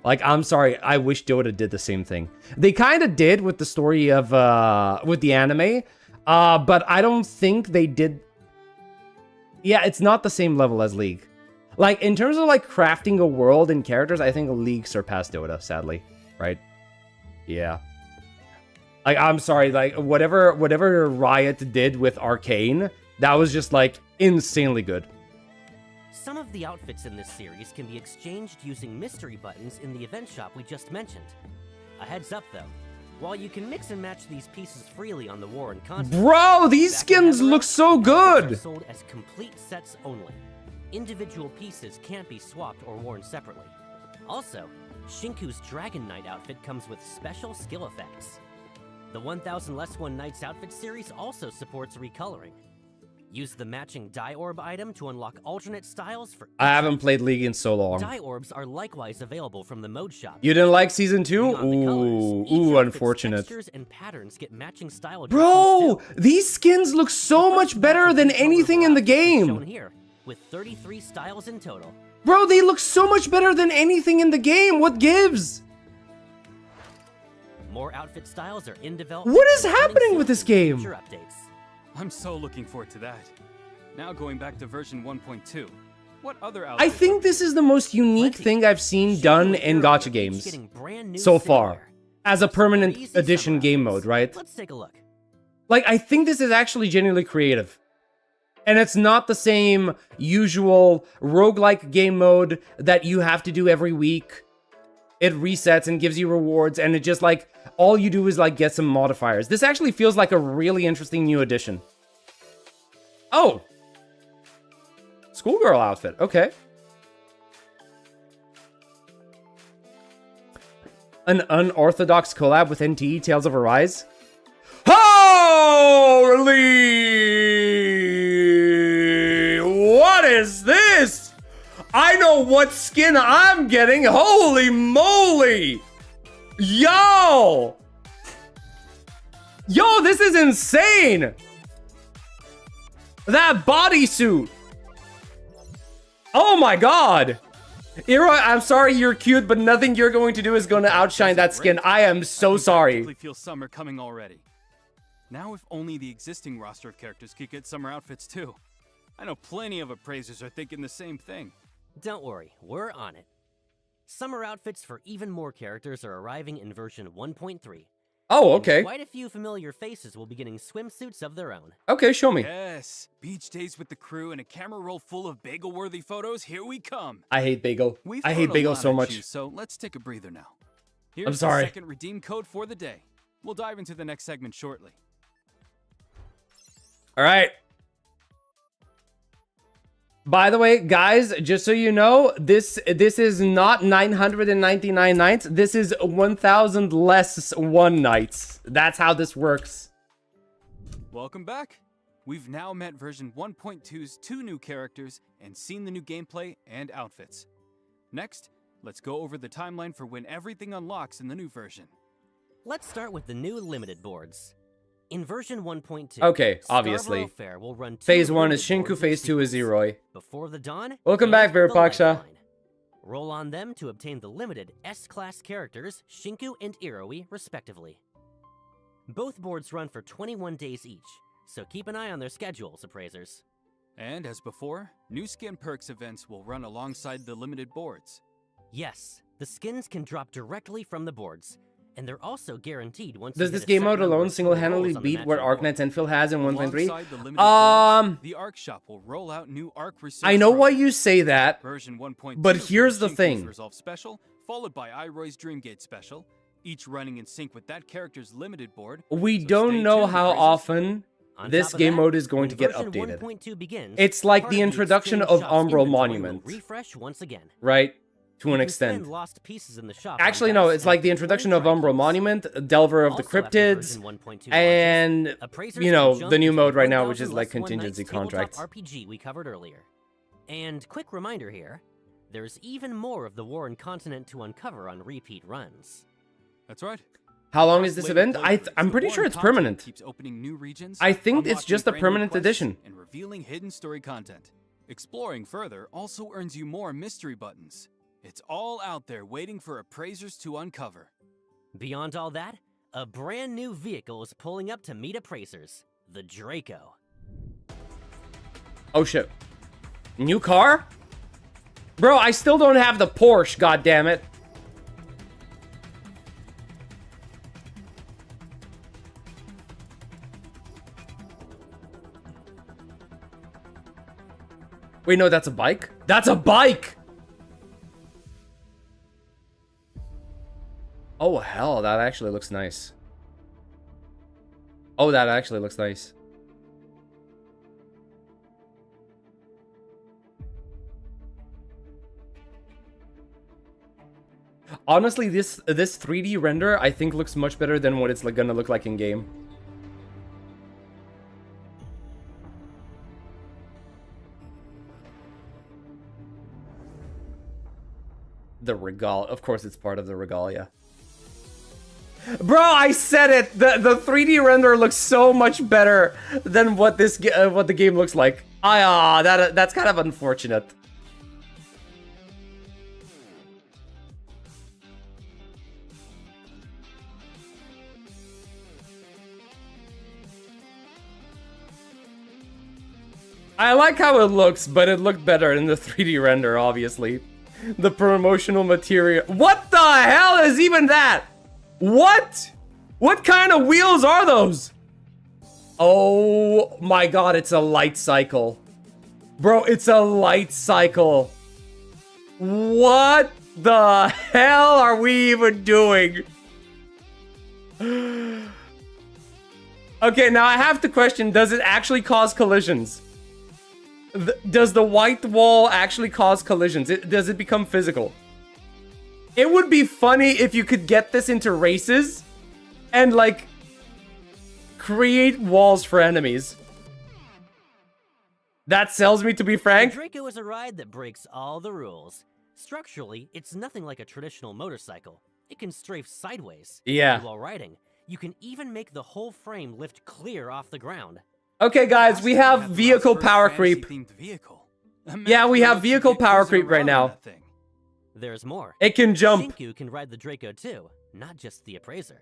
Like, I'm sorry, I wish Dota did the same thing. They kind of did with the story of with the anime, but I don't think they did. Yeah, it's not the same level as League. Like, in terms of like crafting a world and characters, I think League surpassed Dota, sadly. Right? Yeah. Like, I'm sorry, like whatever Riot did with Arcane, that was just like insanely good. Some of the outfits in this series can be exchanged using mystery buttons in the event shop we just mentioned. A heads up though, while you can mix and match these pieces freely on the war and content, Bro, these skins look so good! Are sold as complete sets only. Individual pieces can't be swapped or worn separately. Also, Shinku's Dragon Knight outfit comes with special skill effects. The 1000 Less One Nights outfit series also supports recoloring. Use the matching dye orb item to unlock alternate styles for. I haven't played League in so long. Dye orbs are likewise available from the mode shop. You didn't like season 2? Beyond the colors, each Ooh, outfit's unfortunate. Textures and patterns get matching style Bro, adjustments too. these skins look so much better than anything in the Shown game. here, with 33 styles in total. Bro, they look so much better than anything in the game. What gives? More outfit styles are in development. What is and coming happening soon with this in game? future updates. I'm so looking forward to that. Now going back to version 1.2. What other I outfits think this is the most unique Plenty. thing I've seen Shinku done and in Hero are gacha each games getting brand new so far. silverware. As a permanent Easy edition summer game outfits. mode, right? Let's take a look. Like, I think this is actually genuinely creative. And it's not the same usual roguelike game mode that you have to do every week. It resets and gives you rewards, and it just, like, all you do is, like, get some modifiers. This actually feels like a really interesting new addition. Oh! Schoolgirl outfit, okay. An unorthodox collab with NTE Tales of Arise? Holy! What is this? I know what skin I'm getting. Holy moly! Yo! Yo, this is insane! That bodysuit! Oh my god! Ira, I'm sorry you're cute, but nothing you're going to do is going to outshine that skin. I am so sorry. I feel summer coming already. Now if only the existing roster of characters could get summer outfits too. I know plenty of appraisers are thinking the same thing. Don't worry, we're on it. Summer outfits for even more characters are arriving in version 1.3. Oh, And okay. quite a few familiar faces will be getting swimsuits of their own. Okay, show me. Yes, beach days with the crew and a camera roll full of bagel-worthy photos. Here we come. I hate bagel. We've I hate thrown a bagel lot so at much. you, so let's take a breather now. Here's I'm sorry. the second redeem code for the day. We'll dive into the next segment shortly. All right. By the way, guys, just so you know, this is not 999 nights. This is 1,000 less 1 nights. That's how this works. Welcome back. We've now met version 1.2's 2 new characters and seen the new gameplay and outfits. Next, let's go over the timeline for when everything unlocks in the new version. Let's start with the new limited boards. In version 1.2, Okay, obviously. Fair will run Phase 1 is Shinku, Phase 2 is Zeroy. Before the dawn. Welcome back, Virupaksha. Roll on them to obtain the limited S-class characters Shinku and Iroi, respectively. Both boards run for 21 days each, so keep an eye on their schedules, appraisers. And as before, new skin perks events will run alongside the limited boards. Yes, the skins can drop directly from the boards, and they're also guaranteed once. Does this game mode alone single-handedly beat what Arknight's Endfield has in 1.3? The Arc Shop will roll out new Arc research. I know why you say that, version 1.2, but here's the thing. Resolve special, followed by Iroy's Dreamgate special, each running in sync with that character's limited board. We don't know how often this game mode is going to get updated. It's like the introduction of Umbral Monument. Refresh once again. Right? To an extent. Lost pieces in the shop. Actually, no, it's like the introduction of Umbral Monument, Delver of the Cryptids, and, you know, the new mode right now, which is like contingency contracts. RPG we covered earlier. And quick reminder here, there's even more of the Warren continent to uncover on repeat runs. That's right. How long is this event? I'm pretty sure it's permanent. Keeps opening new regions, I think it's just a permanent edition. And revealing hidden story content. Exploring further also earns you more mystery buttons. It's all out there waiting for appraisers to uncover. Beyond all that, a brand new vehicle is pulling up to meet appraisers, the Draco. Oh shit. New car? Bro, I still don't have the Porsche, goddammit. Wait, no, that's a bike? That's a bike! Oh, hell, that actually looks nice. Oh, that actually looks nice. Honestly, this 3D render, I think, looks much better than what it's gonna look like in game. The regal, of course, it's part of the regalia. Bro, I said it. The 3D render looks so much better than what what the game looks like. That's kind of unfortunate. I like how it looks, but it looked better in the 3D render, obviously. The promotional material. What the hell is even that? What? What kind of wheels are those? Oh my god, it's a light cycle. Bro, it's a light cycle. What the hell are we even doing? Okay, now I have to question, does it actually cause collisions? Does the white wall actually cause collisions? Does it become physical? It would be funny if you could get this into races and, like, create walls for enemies. That sells me, to be frank. The Draco is a ride that breaks all the rules. Structurally, it's nothing like a traditional motorcycle. It can strafe sideways. Yeah. While riding, you can even make the whole frame lift clear off the ground. Okay, guys, we have vehicle power creep. Yeah, we have vehicle power creep right now. There's more. It can jump. Shinku can ride the Draco too, not just the appraiser.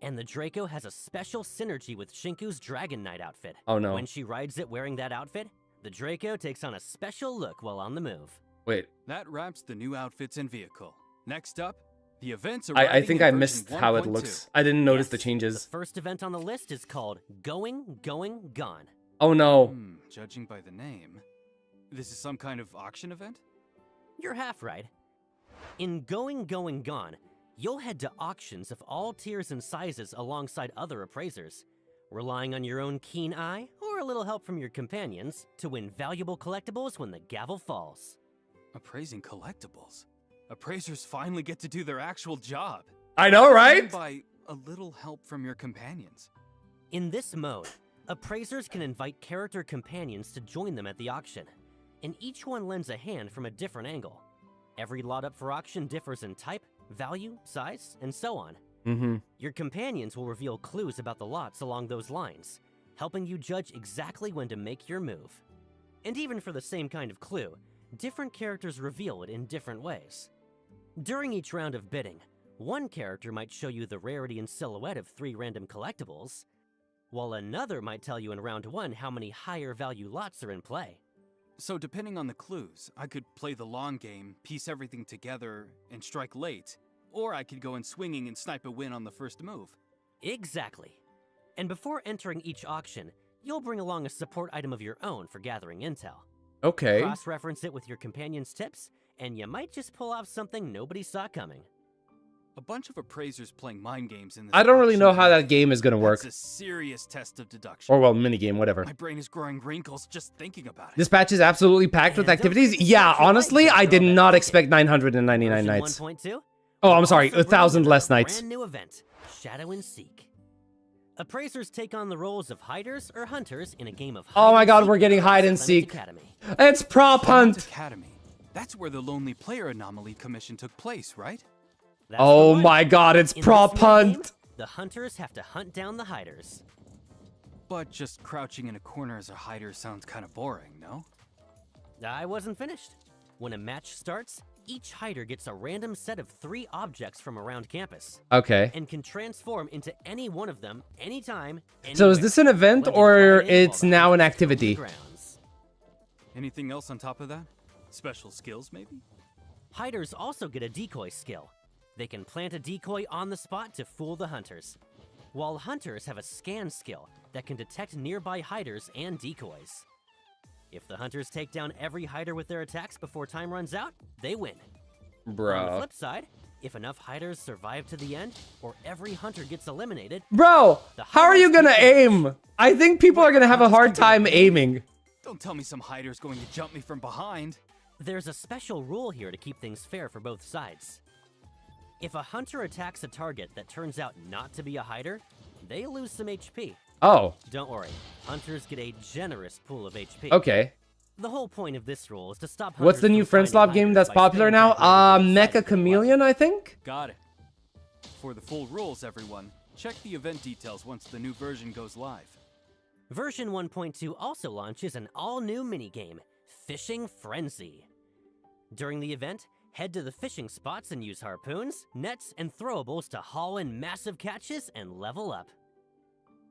And the Draco has a special synergy with Shinku's Dragon Knight outfit. Oh no. When she rides it wearing that outfit, the Draco takes on a special look while on the move. Wait. That wraps the new outfits and vehicle. Next up, the events are I think I missed how it looks. I didn't notice the changes. The first event on the list is called Going, Gone. Oh no. Judging by the name, this is some kind of auction event? You're half right. In Going, Gone, you'll head to auctions of all tiers and sizes alongside other appraisers, relying on your own keen eye or a little help from your companions to win valuable collectibles when the gavel falls. Appraising collectibles. Appraisers finally get to do their actual job. I know, right? By a little help from your companions. In this mode, appraisers can invite character companions to join them at the auction, and each one lends a hand from a different angle. Every lot up for auction differs in type, value, size, and so on. Your companions will reveal clues about the lots along those lines, helping you judge exactly when to make your move. And even for the same kind of clue, different characters reveal it in different ways. During each round of bidding, one character might show you the rarity and silhouette of 3 random collectibles, while another might tell you in round 1 how many higher value lots are in play. So depending on the clues, I could play the long game, piece everything together, and strike late, or I could go in swinging and snipe a win on the first move. Exactly. And before entering each auction, you'll bring along a support item of your own for gathering intel. Okay. Cross-reference it with your companion's tips, and you might just pull off something nobody saw coming. A bunch of appraisers playing mind games in this I don't really auction know how game. that game is gonna work. That's a serious test of deduction. Or well, minigame, whatever. My brain is growing wrinkles just thinking about it. This patch is absolutely packed with And activities. don't Yeah, forget your honestly, light I did drawback not ticket. expect 999 Version nights. 1.2? Oh, I'm sorry, also brings 1,000 another less nights. Brand new event, Shadow and Seek. Appraisers take on the roles of hiders or hunters in a game of Oh my hide and god, seek we're getting across hide and Clement seek. Academy. It's prop Clement hunt. Academy. That's where the Lonely Player Anomaly commission took place, right? That's the Oh one. my god, it's In prop this minigame, hunt. the hunters have to hunt down the hiders. But just crouching in a corner as a hider sounds kind of boring, no? I wasn't finished. When a match starts, each hider gets a random set of 3 objects from around campus Okay. and can transform into any one of them anytime. So is anywhere, this an event letting or you run in it's while the now an hunters roam the activity? grounds. Anything else on top of that? Special skills, maybe? Hiders also get a decoy skill. They can plant a decoy on the spot to fool the hunters, while hunters have a scan skill that can detect nearby hiders and decoys. If the hunters take down every hider with their attacks before time runs out, they win. On the Bro. flip side, if enough hiders survive to the end, or every hunter gets eliminated, Bro, the how are you hiders gonna take aim? I think people are gonna have a hard time aiming. Don't tell me some hider's going to jump me from behind. there's a special rule here to keep things fair for both sides. If a hunter attacks a target that turns out not to be a hider, they lose some HP. Oh, Don't worry, hunters get a generous pool of HP. okay. The whole point of this rule is to stop hunters What's the new from Friends Lab finding game that's hiders by popular spam now? attacking them with the Mecha side of their Chameleon, I think? Got it. For the full rules, everyone, check the event details once the new version goes live. Version 1.2 also launches an all-new minigame, Fishing Frenzy. During the event, head to the fishing spots and use harpoons, nets, and throwables to haul in massive catches and level up.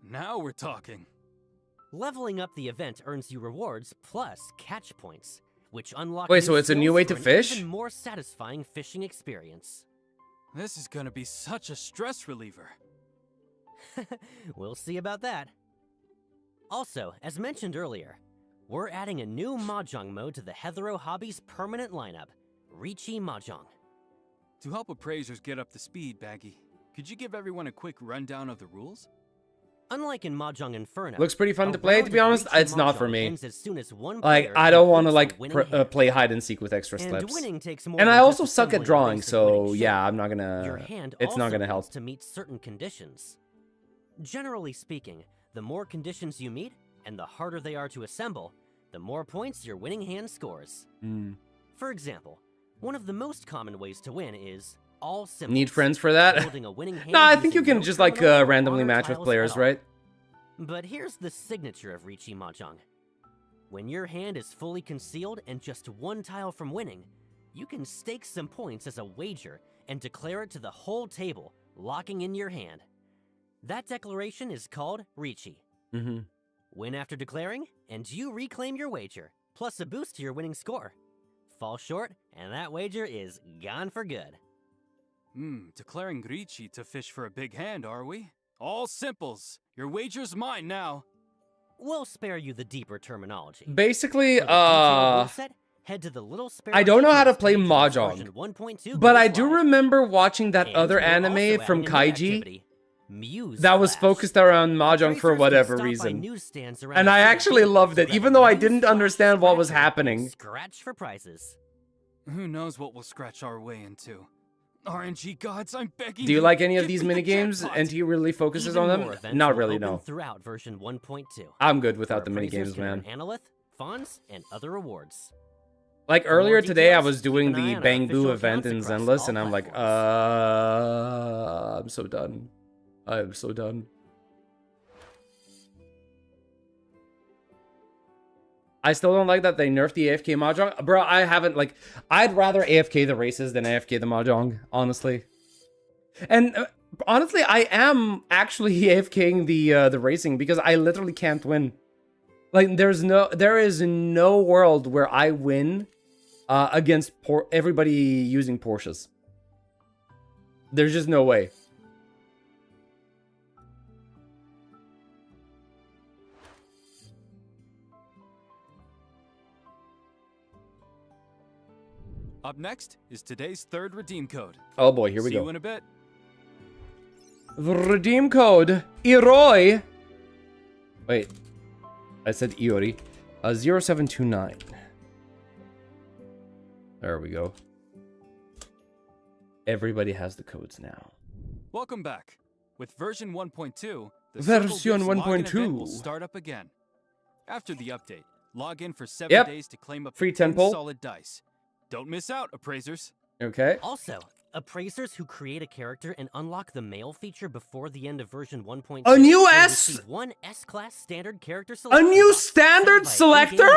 Now we're talking. Leveling up the event earns you rewards plus catch points, which unlock Wait, so it's a new skills way to for an fish? even more satisfying fishing experience. This is gonna be such a stress reliever. We'll see about that. Also, as mentioned earlier, we're adding a new Mahjong mode to the Heathero Hobbies permanent lineup, Riichi Mahjong. To help appraisers get up to speed, Baggy, could you give everyone a quick rundown of the rules? Unlike in Mahjong Inferno, Looks pretty fun a to play, to round be of honest. Riichi It's not for Mahjong me. ends as soon as one Like, player I don't want to completes like the winning hand. play hide and seek with extra And slips. winning takes more And than I just also suck assembling at a drawing, basic winning so shape. yeah, I'm not Your gonna. hand It's not also gonna help. needs to meet certain conditions. Generally speaking, the more conditions you meet, and the harder they are to assemble, the more points your winning hand scores. For example, one of the most common ways to win is all symbols. Need friends for that? Building a winning hand No, I think you using can no just like terminal or randomly honor match with tiles players, at all. right? But here's the signature of Riichi Mahjong. When your hand is fully concealed and just one tile from winning, you can stake some points as a wager and declare it to the whole table, locking in your hand. That declaration is called Riichi. Mm-hmm. Win after declaring, and you reclaim your wager, plus a boost to your winning score. Fall short, and that wager is gone for good. Declaring Riichi to fish for a big hand, are we? All simples. Your wager's mine now. We'll spare you the deeper terminology. Basically, For the detailed rule set, head to the little I don't know how to details play page Mahjong, version 1.2 but goes I do live. remember watching that And other we're also anime adding from a new Kaiji. activity, Muse that was Flash. focused around Mahjong for Appraisers whatever can stop by reason. newsstands around And the I city actually loved so it, that even though I Muse didn't Flash understand what was Scratcher will happening. Scratch for prizes. Who knows what we'll scratch our way into? RNG gods, I'm begging Do you like any of give these me the minigames? jackpot. NTE really focuses Even on more them? events Not will really, open no. throughout version 1.2. I'm good without the where appraisers minigames, can earn man. Analyth, Fonz, and other rewards. Like For more earlier today, I details, was doing keep an eye the on our Bangbu official event in accounts across Zenless, all and I'm like, platforms. I'm so done. I am so done. I still don't like that they nerfed the AFK Mahjong. Bro, I haven't, like, I'd rather AFK the races than AFK the Mahjong, honestly. And honestly, I am actually AFKing the racing because I literally can't win. Like, there is no world where I win against everybody using Porsches. There's just no way. Up next is today's third redeem code. Oh boy, here we See go. you in a bit. The redeem code Iroi. Wait, I said Iori. 0729. There we go. Everybody has the codes now. Welcome back. With version 1.2, the Version Circle Gives login 1.2. event will start up again. After the update, log in for 7 Yep. days to claim up Free to 10 temple. solid dice. Don't miss out, appraisers. Okay. Also, appraisers who create a character and unlock the mail feature before the end of version 1.2 A new will S- receive one S-class standard character A selection new box standard sent by in-game selector?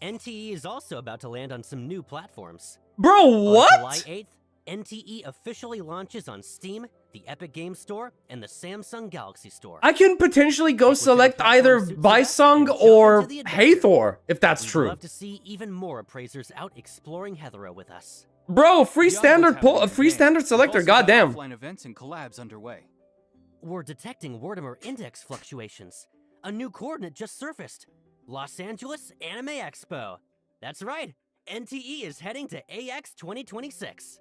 mail. NTE is also about to land on some new platforms. Bro, On July what? 8th, NTE officially launches on Steam, the Epic Games Store, and the Samsung Galaxy Store. I can potentially go Pick whichever select platform either suits you best and Bysung jump or into the adventure. Hathor, if that's We'd true. love to see even more appraisers out exploring Heathrow with us. Bro, free Beyond standard what's happening in free game, standard we've selector, also got goddamn. offline events and collabs underway. We're detecting Wartimer index fluctuations. A new coordinate just surfaced. Los Angeles Anime Expo. That's right. NTE is heading to AX 2026.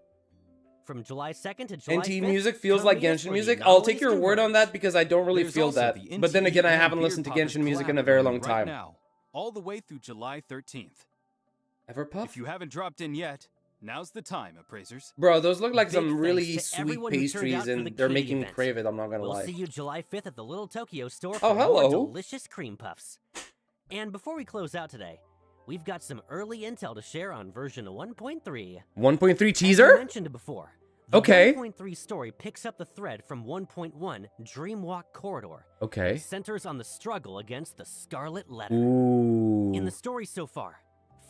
From July 2nd to July 5th, NTE music feels come like meet us Genshin where the music. I'll take anomalies your word on converge. that because I don't really There's feel also that. the But then NTE again, I and haven't Beer listened to Poppers Genshin music in a collab very running long right time. now, all the way through July 13th. Everpuff? If you haven't dropped in yet, now's the time, appraisers. Bro, those look like Big some thanks really to sweet everyone who turned pastries out for the and they're key making me event. crave it, I'm not gonna We'll lie. see you July 5th at the Little Tokyo store Oh, for more hello. delicious cream puffs. And before we close out today, we've got some early intel to share on version 1.3. 1.3 As we teaser? mentioned before, the Okay. 1.3 story picks up the thread from 1.1 Dreamwalk Corridor. Okay. It centers on the struggle against the Scarlet Letter. Ooh. In the story so far,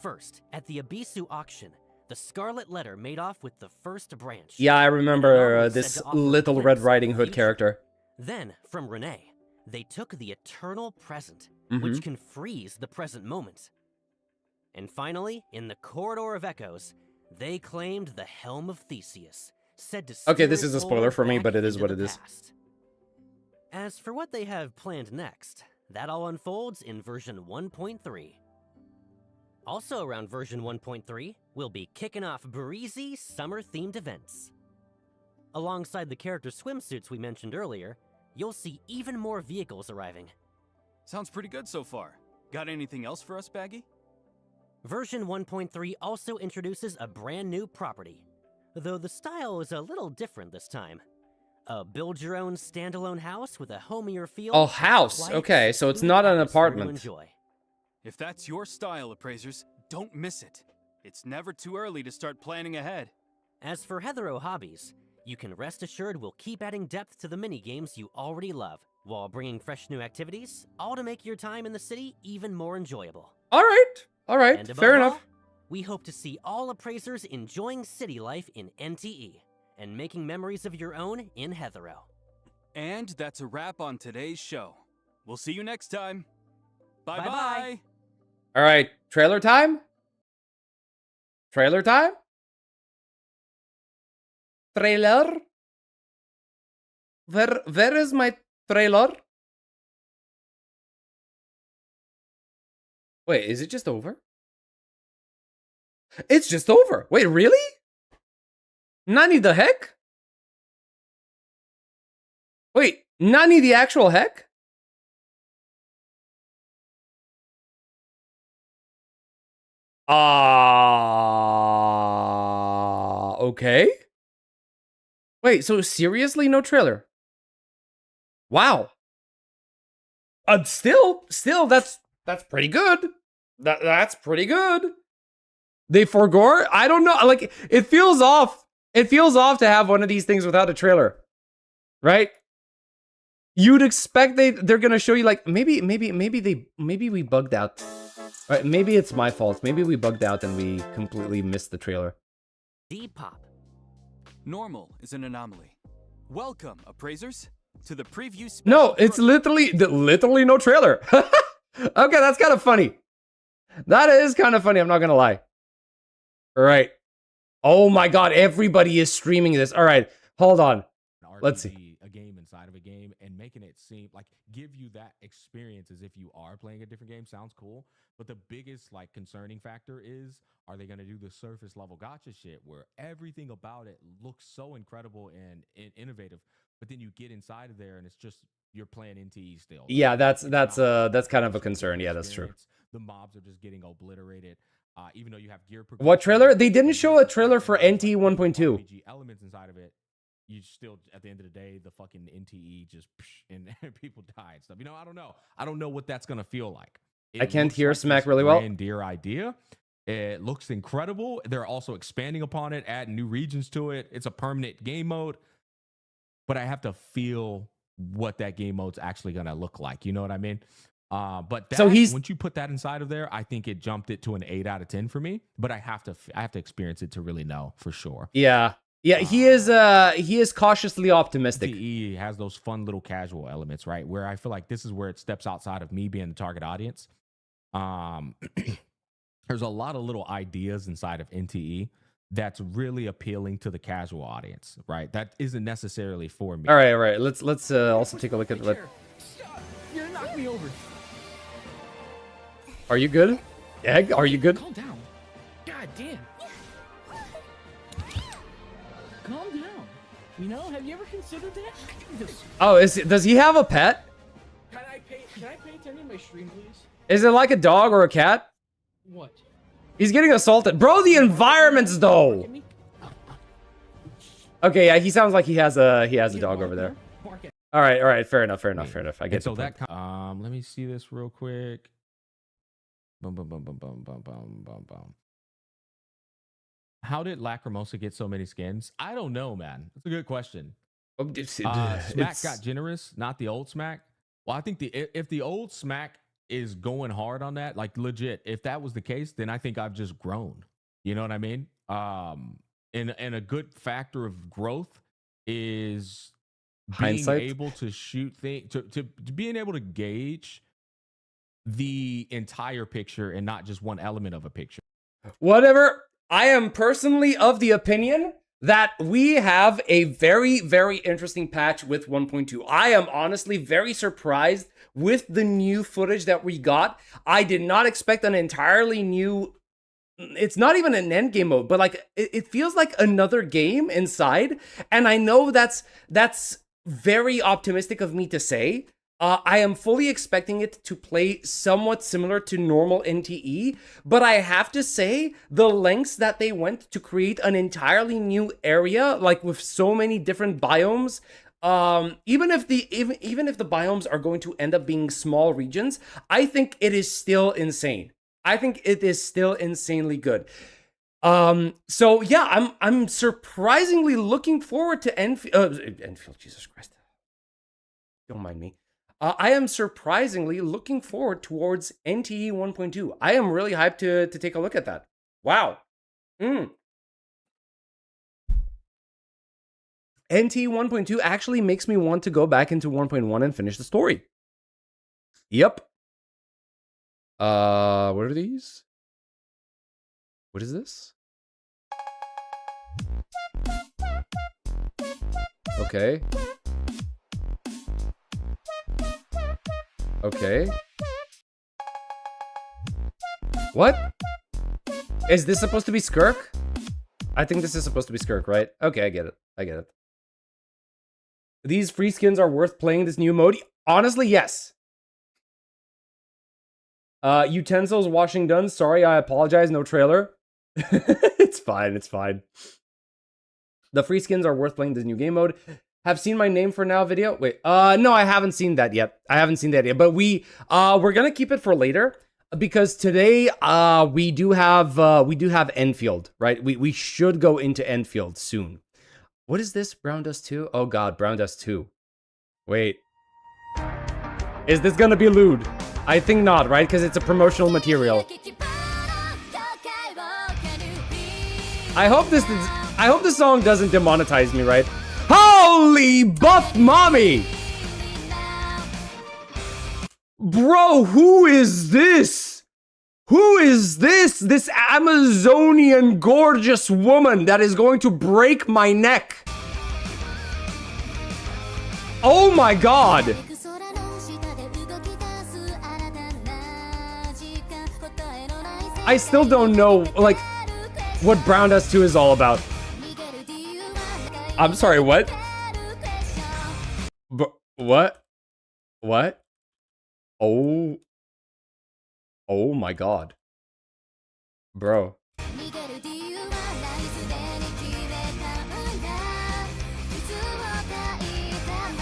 first, at the Abisu auction, the Scarlet Letter made off with the first branch. Yeah, I remember Anomaly this said to offer little glimpse Red of Riding the Hood future. character. Then, from Renee, they took the eternal present, Mhm. which can freeze the present moment. And finally, in the Corridor of Echoes, they claimed the Helm of Theseus, said to Okay, steer this it is a forward spoiler for me, back but it is into what the it is. past. As for what they have planned next, that all unfolds in version 1.3. Also around version 1.3, we'll be kicking off breezy, summer-themed events. Alongside the character swimsuits we mentioned earlier, you'll see even more vehicles arriving. Sounds pretty good so far. Got anything else for us, Baggy? Version 1.3 also introduces a brand new property, though the style is a little different this time. A build-your-own standalone house with a homier feel. Oh, house. quiet, Okay, so it's secluded not an atmosphere to apartment. enjoy. If that's your style, appraisers, don't miss it. It's never too early to start planning ahead. As for Heathrow hobbies, you can rest assured we'll keep adding depth to the mini-games you already love, while bringing fresh new activities, all to make your time in the city even more enjoyable. All right, And above fair all, enough. we hope to see all appraisers enjoying city life in NTE, and making memories of your own in Heathrow. And that's a wrap on today's show. We'll see you next time. Bye-bye. Bye-bye. All right, trailer time? Trailer time? Trailer? Where is my trailer? Wait, is it just over? It's just over. Wait, really? Nani the heck? Wait, Nani the actual heck? Okay. Wait, so seriously, no trailer? Wow. Still, that's pretty good. That's pretty good. They forgore? I don't know. Like, it feels off. It feels off to have one of these things without a trailer, right? You'd expect they're gonna show you like maybe we bugged out. Right, maybe it's my fault. Maybe we bugged out and we completely missed the trailer. Depop. Normal is an anomaly. Welcome, appraisers, to the preview special. No, it's literally no trailer. Okay, that's kind of funny. That is kind of funny, I'm not gonna lie. All right. Oh my god, everybody is streaming this. All right, hold on. Let's see. A game inside of a game and making it seem like give you that experience as if you are playing a different game sounds cool. But the biggest like concerning factor is, are they going to do the surface level gotcha shit where everything about it looks so incredible and innovative, but then you get inside of there and it's just you're playing NTE still. Yeah, that's kind of a concern. Yeah, that's true. The mobs are just getting obliterated. Even though you have gear. What trailer? They didn't show a trailer for NTE 1.2. Elements inside of it. You still, at the end of the day, the fucking NTE just and people die and stuff. You know, I don't know. I don't know what that's gonna feel like. I can't hear Smack really well. Dear idea. It looks incredible. They're also expanding upon it, adding new regions to it. It's a permanent game mode, but I have to feel what that game mode's actually gonna look like. You know what I mean? But that, so once you put that inside of there, I think it jumped it to an 8 out of 10 for me. But I have to experience it to really know for sure. Yeah. Yeah, he is cautiously optimistic. NTE has those fun little casual elements, right? Where I feel like this is where it steps outside of me being the target audience. There's a lot of little ideas inside of NTE that's really appealing to the casual audience, right? That isn't necessarily for me. All right. Let's also take a look at what. You're gonna knock me over. Are you good? Egg, are you good? Calm down. God damn. Calm down. You know, have you ever considered that? Oh, does he have a pet? Can I pay attention to my stream, please? Is it like a dog or a cat? What? He's getting assaulted. Bro, the environments though. Okay, yeah, he sounds like he has a dog over there. All right, fair enough. I get so that let me see this real quick. Boom. How did Lacrimosa get so many skins? I don't know, man. That's a good question. Smack got generous, not the old Smack. Well, I think if the old Smack is going hard on that, like legit, if that was the case, then I think I've just grown. You know what I mean? And a good factor of growth is being able to shoot things, to being able to gauge the entire picture and not just one element of a picture. Whatever. I am personally of the opinion that we have a very, very interesting patch with 1.2. I am honestly very surprised with the new footage that we got. I did not expect an entirely new... It's not even an end game mode, but like it feels like another game inside. And I know that's very optimistic of me to say. I am fully expecting it to play somewhat similar to normal NTE, but I have to say the lengths that they went to create an entirely new area, like with so many different biomes, even if the biomes are going to end up being small regions, I think it is still insane. I think it is still insanely good. So yeah, I'm surprisingly looking forward to Endfield. Jesus Christ, don't mind me. I am surprisingly looking forward towards NTE 1.2. I am really hyped to take a look at that. Wow. NTE 1.2 actually makes me want to go back into 1.1 and finish the story. Yep. What are these? What is this? Okay. Okay. What? Is this supposed to be Skirk? I think this is supposed to be Skirk, right? Okay, I get it. These free skins are worth playing this new mode. Honestly, yes. Utensils washing done. Sorry, I apologize. No trailer. It's fine. It's fine. The free skins are worth playing this new game mode. Have seen my name for now video? Wait, no, I haven't seen that yet. But we're gonna keep it for later because today, we do have Endfield, right? We should go into Endfield soon. What is this? Brown Dust 2? Oh god, Brown Dust 2. Wait. Is this gonna be lewd? I think not, right? Because it's a promotional material. I hope this song doesn't demonetize me, right? Holy buff mommy! Bro, who is this? Who is this? This Amazonian gorgeous woman that is going to break my neck. Oh my god. I still don't know, like, what Brown Dust 2 is all about. I'm sorry, what? What? What? Oh my god. Bro.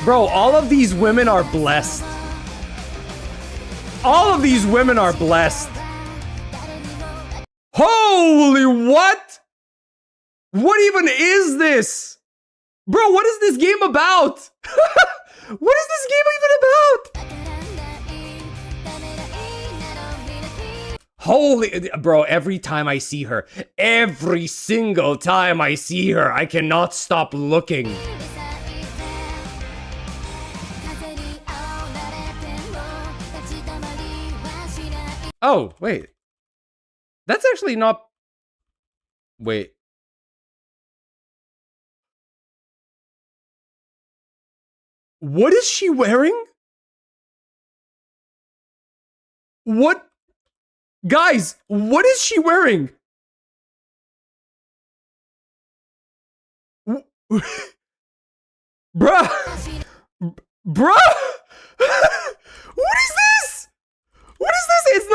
Bro, all of these women are blessed. All of these women are blessed. Holy what? What even is this? Bro, what is this game about? What is this game even about? Holy, bro, every time I see her, every single time I see her, I cannot stop looking. Oh, wait. That's actually not... Wait. What is she wearing? What? Guys, what is she wearing? Bruh! Bruh! What is this? What is this? It's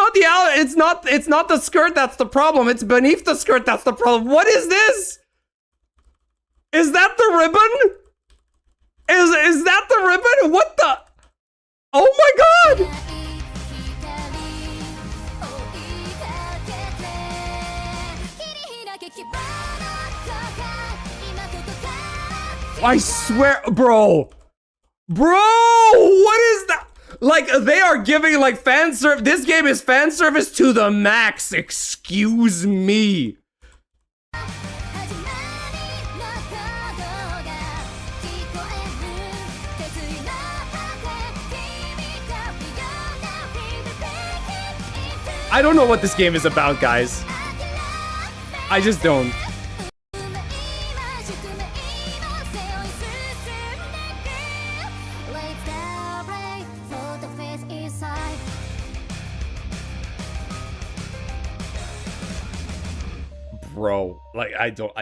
not the it's not the skirt that's the problem. It's beneath the skirt that's the problem. What is this? Is that the ribbon? Is that the ribbon? What the? Oh my god! I swear, bro. Bro, what is that? Like, they are giving, like, fan service. This game is fan service to the max. Excuse me. I don't know what this game is about, guys. I just don't. Bro, like, I don't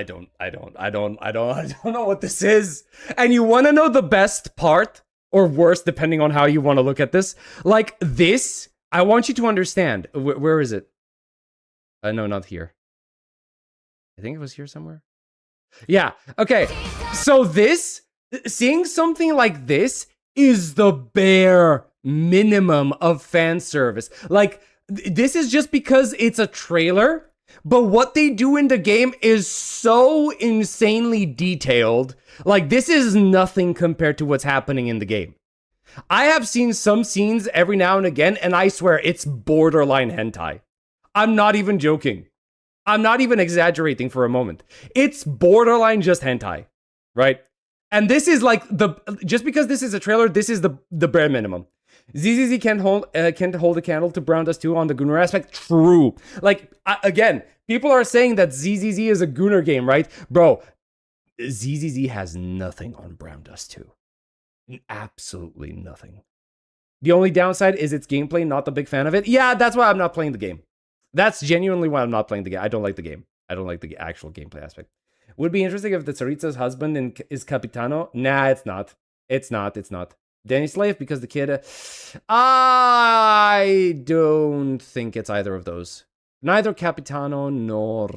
know what this is. And you want to know the best part, or worse, depending on how you want to look at this? Like, this, I want you to understand. Where is it? No, not here. I think it was here somewhere. Yeah, okay. So this, seeing something like this is the bare minimum of fan service. Like, this is just because it's a trailer. But what they do in the game is so insanely detailed. Like, this is nothing compared to what's happening in the game. I have seen some scenes every now and again, and I swear it's borderline hentai. I'm not even joking. I'm not even exaggerating for a moment. It's borderline just hentai, right? And this is like just because this is a trailer, this is the bare minimum. ZZZ can't hold a candle to Brown Dust 2 on the Gunnar aspect. True. Like, again, people are saying that ZZZ is a Gunnar game, right? Bro, ZZZ has nothing on Brown Dust 2. Absolutely nothing. The only downside is its gameplay, not the big fan of it. Yeah, that's why I'm not playing the game. That's genuinely why I'm not playing the game. I don't like the game. I don't like the actual gameplay aspect. Would be interesting if the Tsaritsa's husband is Capitano. Nah, it's not. It's not. Danny Slave because the kid... I don't think it's either of those. Neither Capitano nor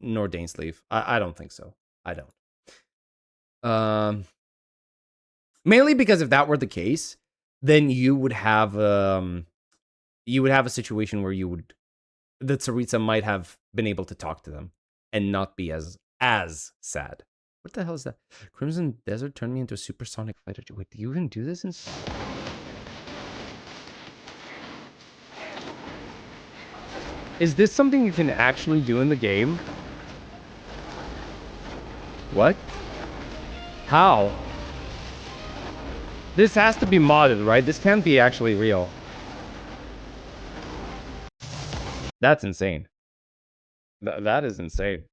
Dane Slave. I don't think so. I don't. Mainly because if that were the case, then you would have a situation where the Tsaritsa might have been able to talk to them and not be as sad. What the hell is that? Crimson Desert turned me into a supersonic fighter. Wait, do you even do this in... Is this something you can actually do in the game? What? How? This has to be modded, right? This can't be actually real. That's insane. That is insane.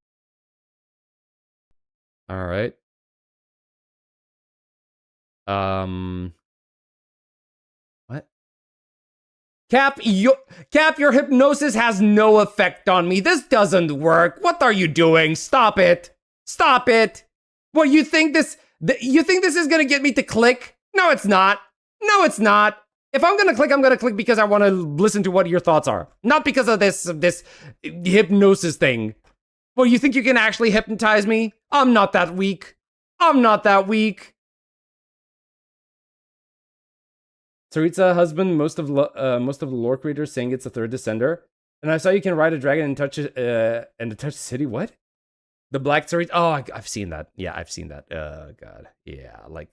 All right. What? Cap, your hypnosis has no effect on me. This doesn't work. What are you doing? Stop it. Stop it. What, you think this is gonna get me to click? No, it's not. No, it's not. If I'm gonna click because I want to listen to what your thoughts are, not because of this hypnosis thing. Well, you think you can actually hypnotize me? I'm not that weak. I'm not that weak. Tsaritsa husband, most of the lore creators saying it's a third descender. And I saw you can ride a dragon and touch the city. What? The black Tsaritsa? Oh, I've seen that. Yeah, I've seen that. God. Yeah, like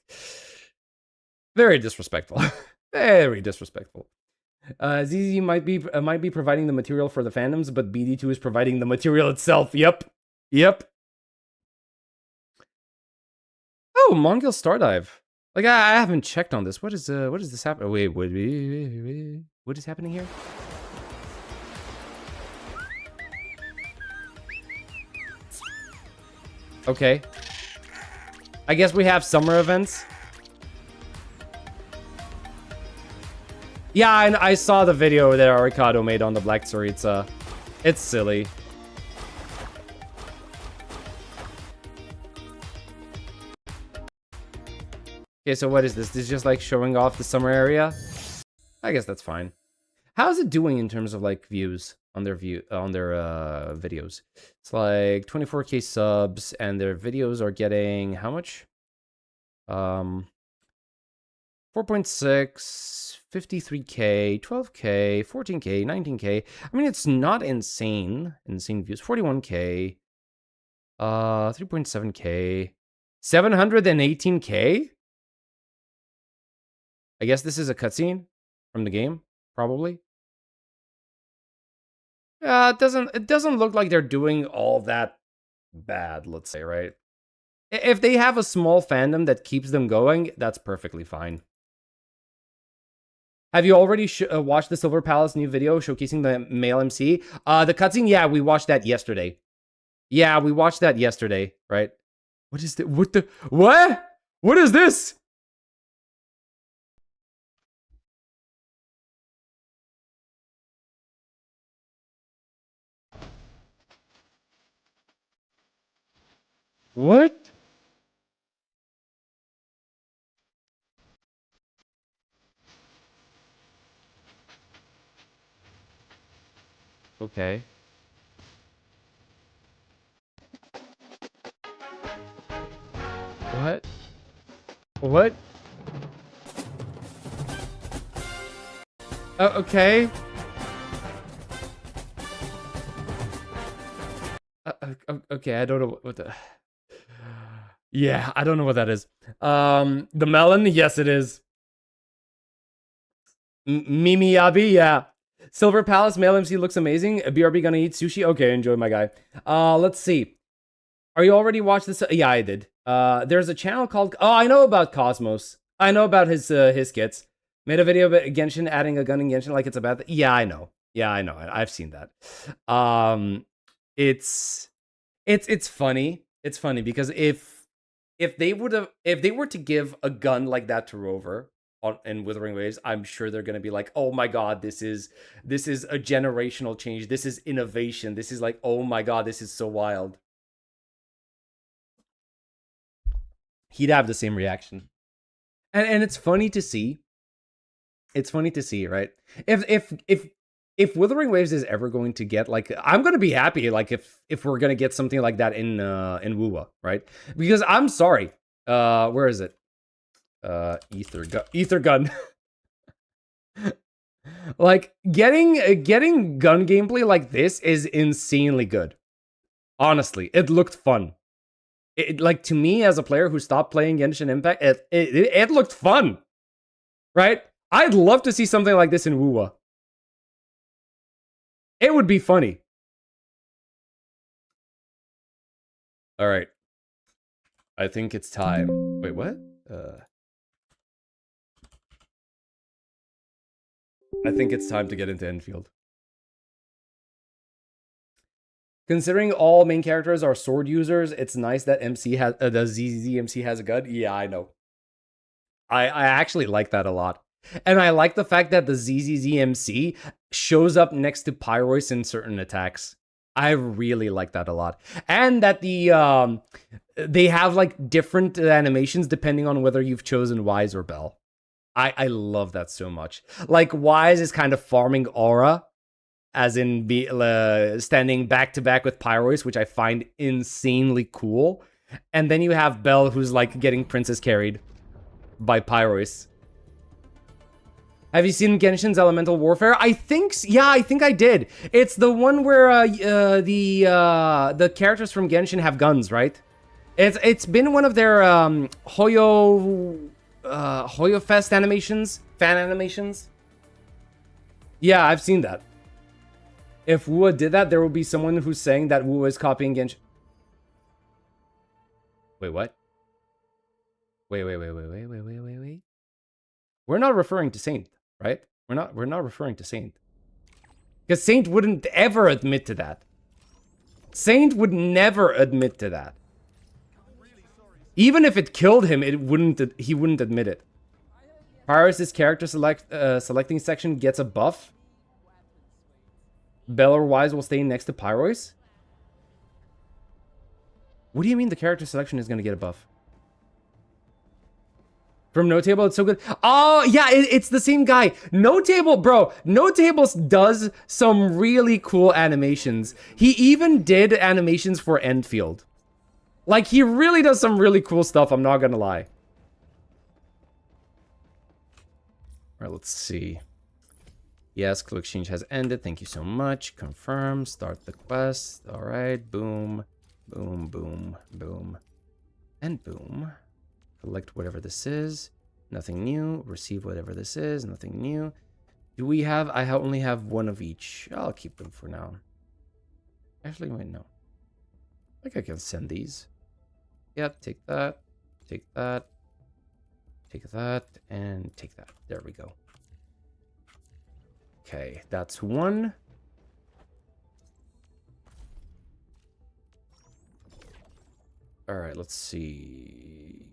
very disrespectful. Very disrespectful. ZZ might be providing the material for the fandoms, but BD2 is providing the material itself. Yep. Oh, Mongol Stardive. Like I haven't checked on this. What is this happening? Wait, what is happening here? Okay. I guess we have summer events. Yeah, and I saw the video that Arikado made on the Black Tsaritsa. It's silly. Okay, so what is this? This is just like showing off the summer area? I guess that's fine. How's it doing in terms of like views on their videos? It's like 24k subs and their videos are getting how much? 4.6, 53k, 12k, 14k, 19k. I mean, it's not insane views. 41k, 3.7k, 718k. I guess this is a cutscene from the game, probably. It doesn't look like they're doing all that bad, let's say, right? If they have a small fandom that keeps them going, that's perfectly fine. Have you already watched the Silver Palace new video showcasing the male MC? The cutscene, yeah, we watched that yesterday. Yeah, we watched that yesterday, right? What is that? What? What is this? What? Okay. What? What? Okay. Okay, I don't know what the... Yeah, I don't know what that is. The melon? Yes, it is. Mimi Yabi? Yeah. Silver Palace male MC looks amazing. BRB gonna eat sushi? Okay, enjoy, my guy. Let's see. Are you already watched this? Yeah, I did. There's a channel called... Oh, I know about Cosmos. I know about his skits. Made a video about Genshin, adding a gun in Genshin like it's a bad thing. Yeah, I know. Yeah, I know. I've seen that. It's funny. It's funny because if they were to give a gun like that to Rover in Withering Waves, I'm sure they're gonna be like, oh my god, this is a generational change. This is innovation. This is like, oh my god, this is so wild. he'd have the same reaction. And it's funny to see. It's funny to see, right? If Wuthering Waves is ever going to get like, I'm gonna be happy like if we're gonna get something like that in Wuwa, right? Because I'm sorry, where is it? Ether gun. Like getting gun gameplay like this is insanely good. Honestly, it looked fun. It like, to me as a player who stopped playing Genshin Impact, it looked fun, right? I'd love to see something like this in Wuwa. It would be funny. All right. I think it's time. Wait, what? I think it's time to get into Endfield. Considering all main characters are sword users, it's nice that MC has the ZZMC has a gun. Yeah, I know. I actually like that a lot. And I like the fact that the ZZZMC shows up next to Pyrois in certain attacks. I really like that a lot. And that they have like different animations depending on whether you've chosen Wise or Bell. I love that so much. Like, Wise is kind of farming aura, as in standing back to back with Pyrois, which I find insanely cool. And then you have Bell, who's like getting princess carried by Pyrois. Have you seen Genshin's Elemental Warfare? I think, yeah, I think I did. It's the one where the characters from Genshin have guns, right? It's been one of their Hoyo Fest animations, fan animations. Yeah, I've seen that. If Wuwa did that, there will be someone who's saying that Wuwa is copying Genshin. Wait, what? Wait. We're not referring to Saint, right? We're not referring to Saint. Because Saint wouldn't ever admit to that. Saint would never admit to that. Even if it killed him, he wouldn't admit it. Pyrois' character selecting section gets a buff. Bell or Wise will stay next to Pyrois. What do you mean the character selection is going to get a buff? From Notable, it's so good. Oh, yeah, it's the same guy. Notable, bro. Notable does some really cool animations. He even did animations for Endfield. Like, he really does some really cool stuff, I'm not gonna lie. Alright, let's see. Yes, Clue Exchange has ended. Thank you so much. Confirm. Start the quest. Alright, boom. Boom, boom, boom. And boom. Collect whatever this is. Nothing new. Receive whatever this is. Nothing new. Do we have... I only have one of each. I'll keep them for now. Actually, wait, no. I think I can send these. Yeah, take that. Take that. Take that. And take that. There we go. Okay, that's one. Alright, let's see.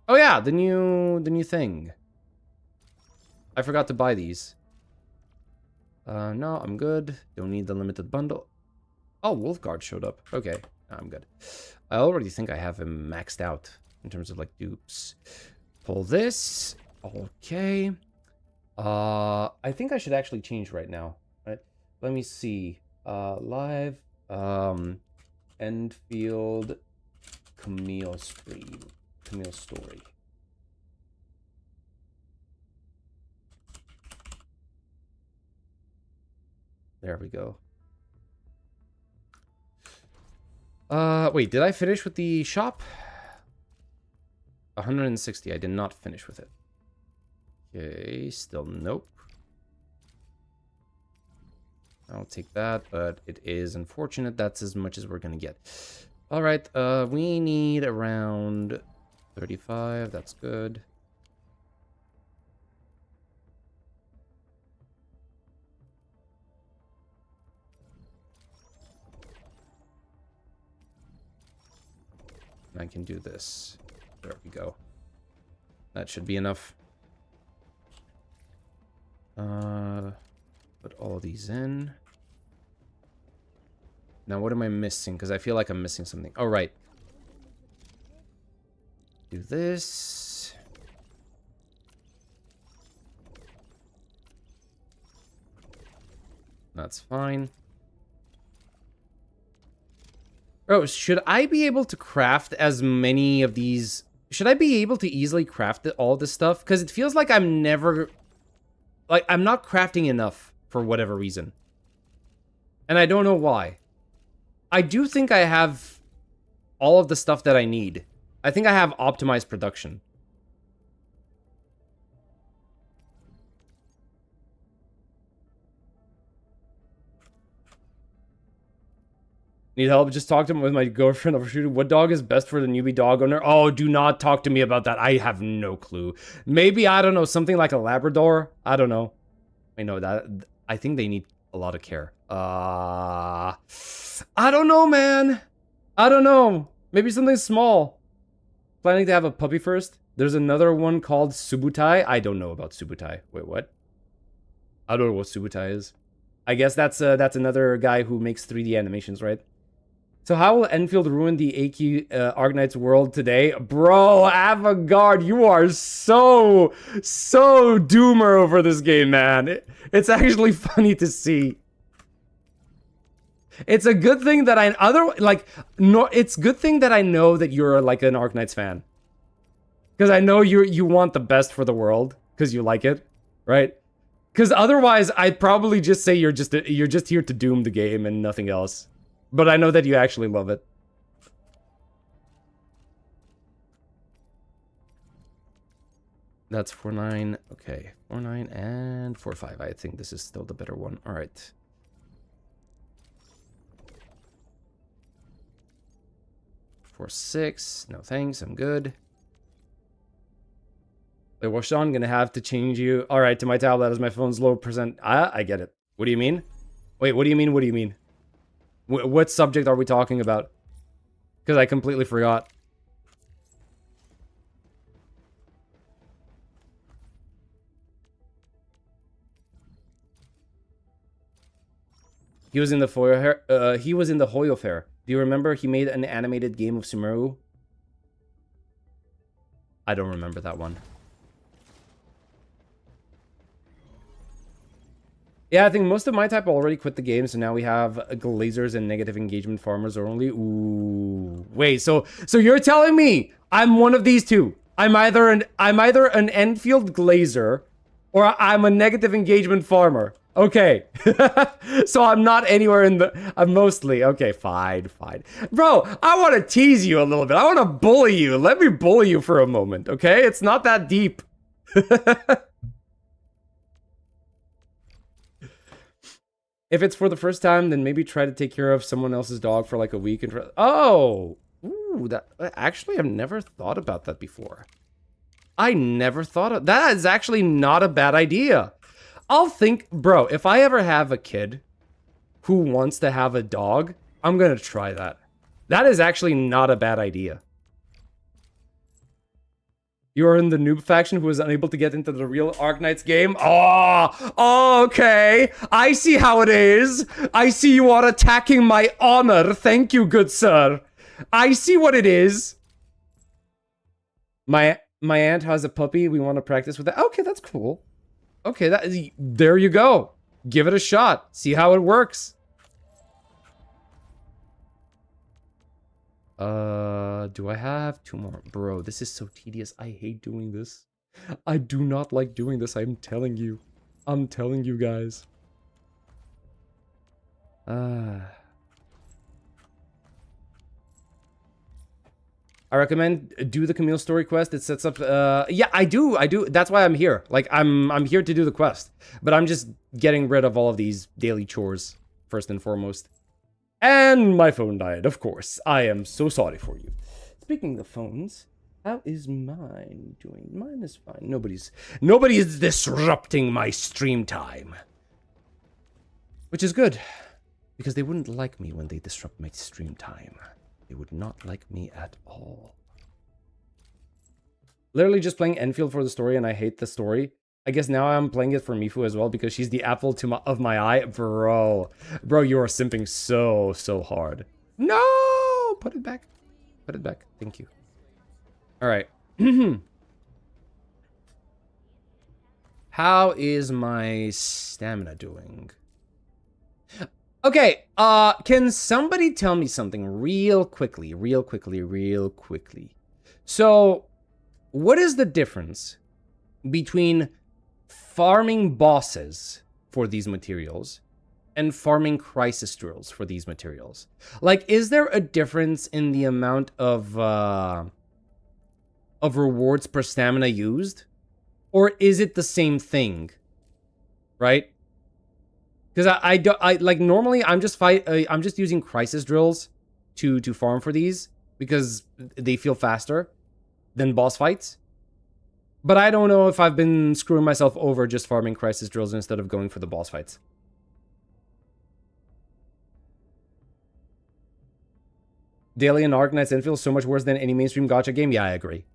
Oh yeah, the new thing. I forgot to buy these. No, I'm good. Don't need the limited bundle. Oh, Wolfguard showed up. Okay, I'm good. I already think I have him maxed out in terms of like dupes. Pull this. Okay. I think I should actually change right now. Right? Let me see. Live. Endfield. Camille stream. Camille story. There we go. Wait, did I finish with the shop? 160. I did not finish with it. Okay, still nope. I'll take that, but it is unfortunate. That's as much as we're gonna get. All right, we need around 35. That's good. I can do this. There we go. That should be enough. Put all these in. Now, what am I missing? Because I feel like I'm missing something. Oh, right. Do this. That's fine. Bro, should I be able to craft as many of these? Should I be able to easily craft all this stuff? Because it feels like I'm never... Like, I'm not crafting enough for whatever reason. And I don't know why. I do think I have all of the stuff that I need. I think I have optimized production. Need help? Just talk to him with my girlfriend over shooting. What dog is best for the newbie dog owner? Oh, do not talk to me about that. I have no clue. Maybe, I don't know, something like a Labrador? I don't know. I know that. I think they need a lot of care. I don't know, man. I don't know. Maybe something small. Planning to have a puppy first? There's another one called Subutai. I don't know about Subutai. Wait, what? I don't know what Subutai is. I guess that's another guy who makes 3D animations, right? So how will Endfield ruin the AQ Arknight's world today? Bro, Avant-Garde, you are so doomer over this game, man. It's actually funny to see. It's a good thing that it's good thing that I know that you're like an Arknights fan. Because I know you want the best for the world, because you like it, right? Because otherwise, I'd probably just say you're just here to doom the game and nothing else. But I know that you actually love it. That's 4-9. Okay, 4-9 and 4-5. I think this is still the better one. All right. For 6. No thanks. I'm good. Wait, well, Sean, gonna have to change you. All right, to my tablet as my phone's low percent. I get it. What do you mean? Wait, what do you mean? What do you mean? What subject are we talking about? Because I completely forgot. He was in the Hoyo Fair. Do you remember he made an animated game of Sumeru? I don't remember that one. Yeah, I think most of my type already quit the game, so now we have glazers and negative engagement farmers only. Ooh. Wait, so you're telling me I'm one of these two. I'm either an Endfield glazer or I'm a negative engagement farmer. Okay. So I'm not anywhere in the... I'm mostly... Okay, fine. Bro, I want to tease you a little bit. I want to bully you. Let me bully you for a moment, okay? It's not that deep. If it's for the first time, then maybe try to take care of someone else's dog for like a week. Oh! Ooh, that... Actually, I've never thought about that before. I never thought of... That is actually not a bad idea. I'll think... Bro, if I ever have a kid who wants to have a dog, I'm gonna try that. That is actually not a bad idea. You are in the noob faction who was unable to get into the real Arknights game? Oh, okay. I see how it is. I see you are attacking my honor. Thank you, good sir. I see what it is. My aunt has a puppy. We want to practice with that. Okay, that's cool. Okay, there you go. Give it a shot. See how it works. Do I have 2 more? Bro, this is so tedious. I hate doing this. I do not like doing this. I'm telling you. I'm telling you guys. I recommend do the Camille story quest. It sets up yeah, I do. That's why I'm here. Like I'm here to do the quest. But I'm just getting rid of all of these daily chores first and foremost. And my phone died, of course. I am so sorry for you. Speaking of phones, how is mine doing? Mine is fine. Nobody is disrupting my stream time. Which is good. Because they wouldn't like me when they disrupt my stream time. They would not like me at all. Literally just playing Endfield for the story, and I hate the story. I guess now I'm playing it for Mifu as well because she's the apple of my eye. Bro, you are simping so hard. No! Put it back. Put it back. Thank you. All right. How is my stamina doing? Okay, can somebody tell me something real quickly? So, what is the difference between farming bosses for these materials and farming crisis drills for these materials? Like, is there a difference in the amount of rewards per stamina used? Or is it the same thing? Right? Because I like normally I'm just using crisis drills to farm for these because they feel faster than boss fights. But I don't know if I've been screwing myself over just farming crisis drills instead of going for the boss fights. Daily and Arknight's Endfield so much worse than any mainstream gacha game. Yeah, I agree.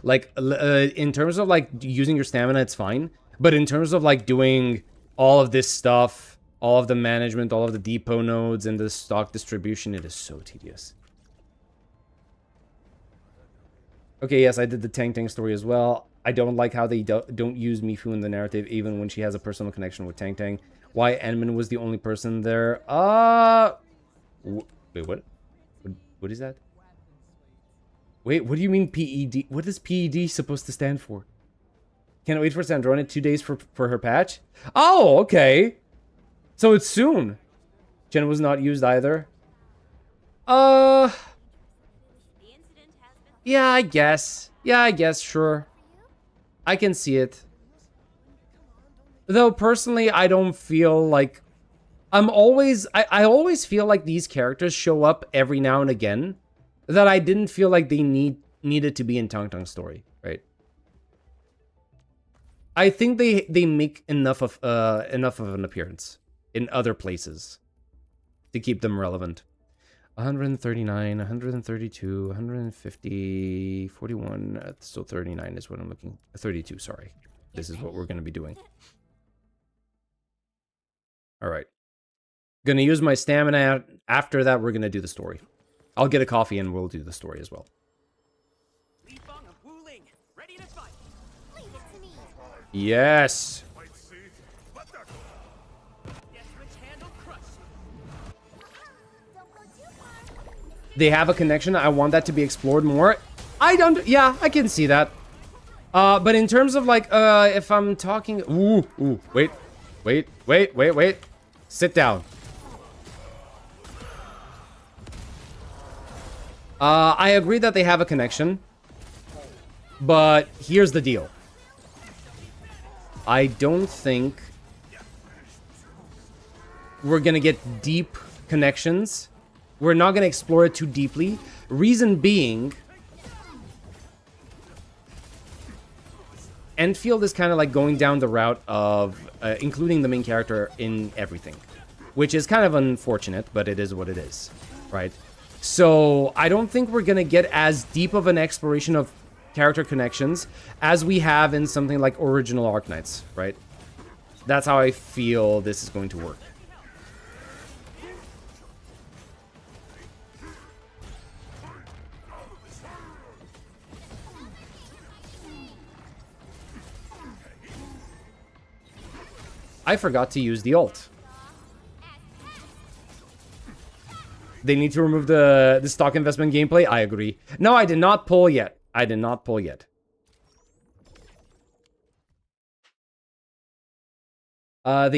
Like in terms of like using your stamina, it's fine. But in terms of like doing all of this stuff, all of the management, all of the depot nodes and the stock distribution, it is so tedious. Okay, yes, I did the Tang Tang story as well. I don't like how they don't use Mifu in the narrative, even when she has a personal connection with Tang Tang. Why Enman was the only person there? Wait, what? What is that? Wait, what do you mean PED? What is PED supposed to stand for? Can't wait for Sandrona 2 days for her patch? Oh, okay. So it's soon. Jen was not used either. Yeah, I guess. Sure. I can see it. Though, personally, I don't feel like... I always feel like these characters show up every now and again that I didn't feel like they needed to be in Tang Tang's story, right? I think they make enough of an appearance in other places to keep them relevant. 139, 132, 150, 41, so 39 is what I'm looking... 32, sorry. This is what we're going to be doing. Alright. Gonna use my stamina. After that, we're gonna do the story. I'll get a coffee and we'll do the story as well. Yes! They have a connection. I want that to be explored more. Yeah, I can see that. But in terms of like, if I'm talking... Ooh, wait. Sit down. I agree that they have a connection. But here's the deal. I don't think we're gonna get deep connections. We're not gonna explore it too deeply. Reason being, Endfield is kind of like going down the route of including the main character in everything, which is kind of unfortunate, but it is what it is, right? So I don't think we're gonna get as deep of an exploration of character connections as we have in something like original Arknights, right? That's how I feel this is going to work. I forgot to use the ult. They need to remove the stock investment gameplay. I agree. No, I did not pull yet. They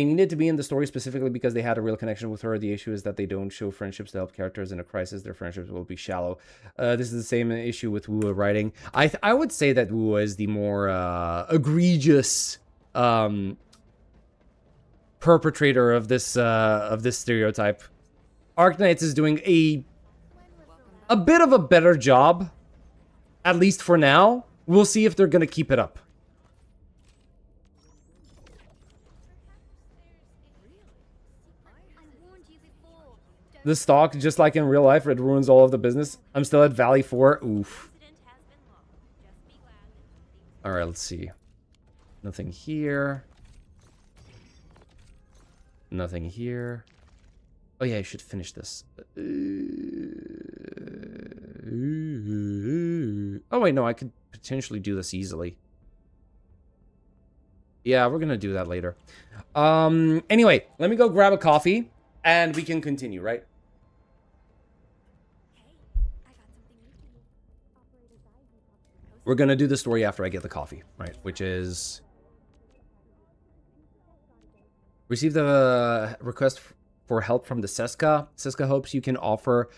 needed to be in the story specifically because they had a real connection with her. The issue is that they don't show friendships to help characters in a crisis. Their friendships will be shallow. This is the same issue with Wu writing. I would say that Wu is the more egregious perpetrator of this stereotype. Arknights is doing a bit of a better job, at least for now. We'll see if they're gonna keep it up. The stock, just like in real life, it ruins all of the business. I'm still at Valley 4. Oof. Alright, let's see. Nothing here. Nothing here. Oh yeah, I should finish this. Oh, wait, no, I could potentially do this easily. Yeah, we're gonna do that later. Anyway, let me go grab a coffee, and we can continue, right? We're gonna do the story after I get the coffee, right? Which is... Receive the request for help from the Seska. Seska hopes you can offer...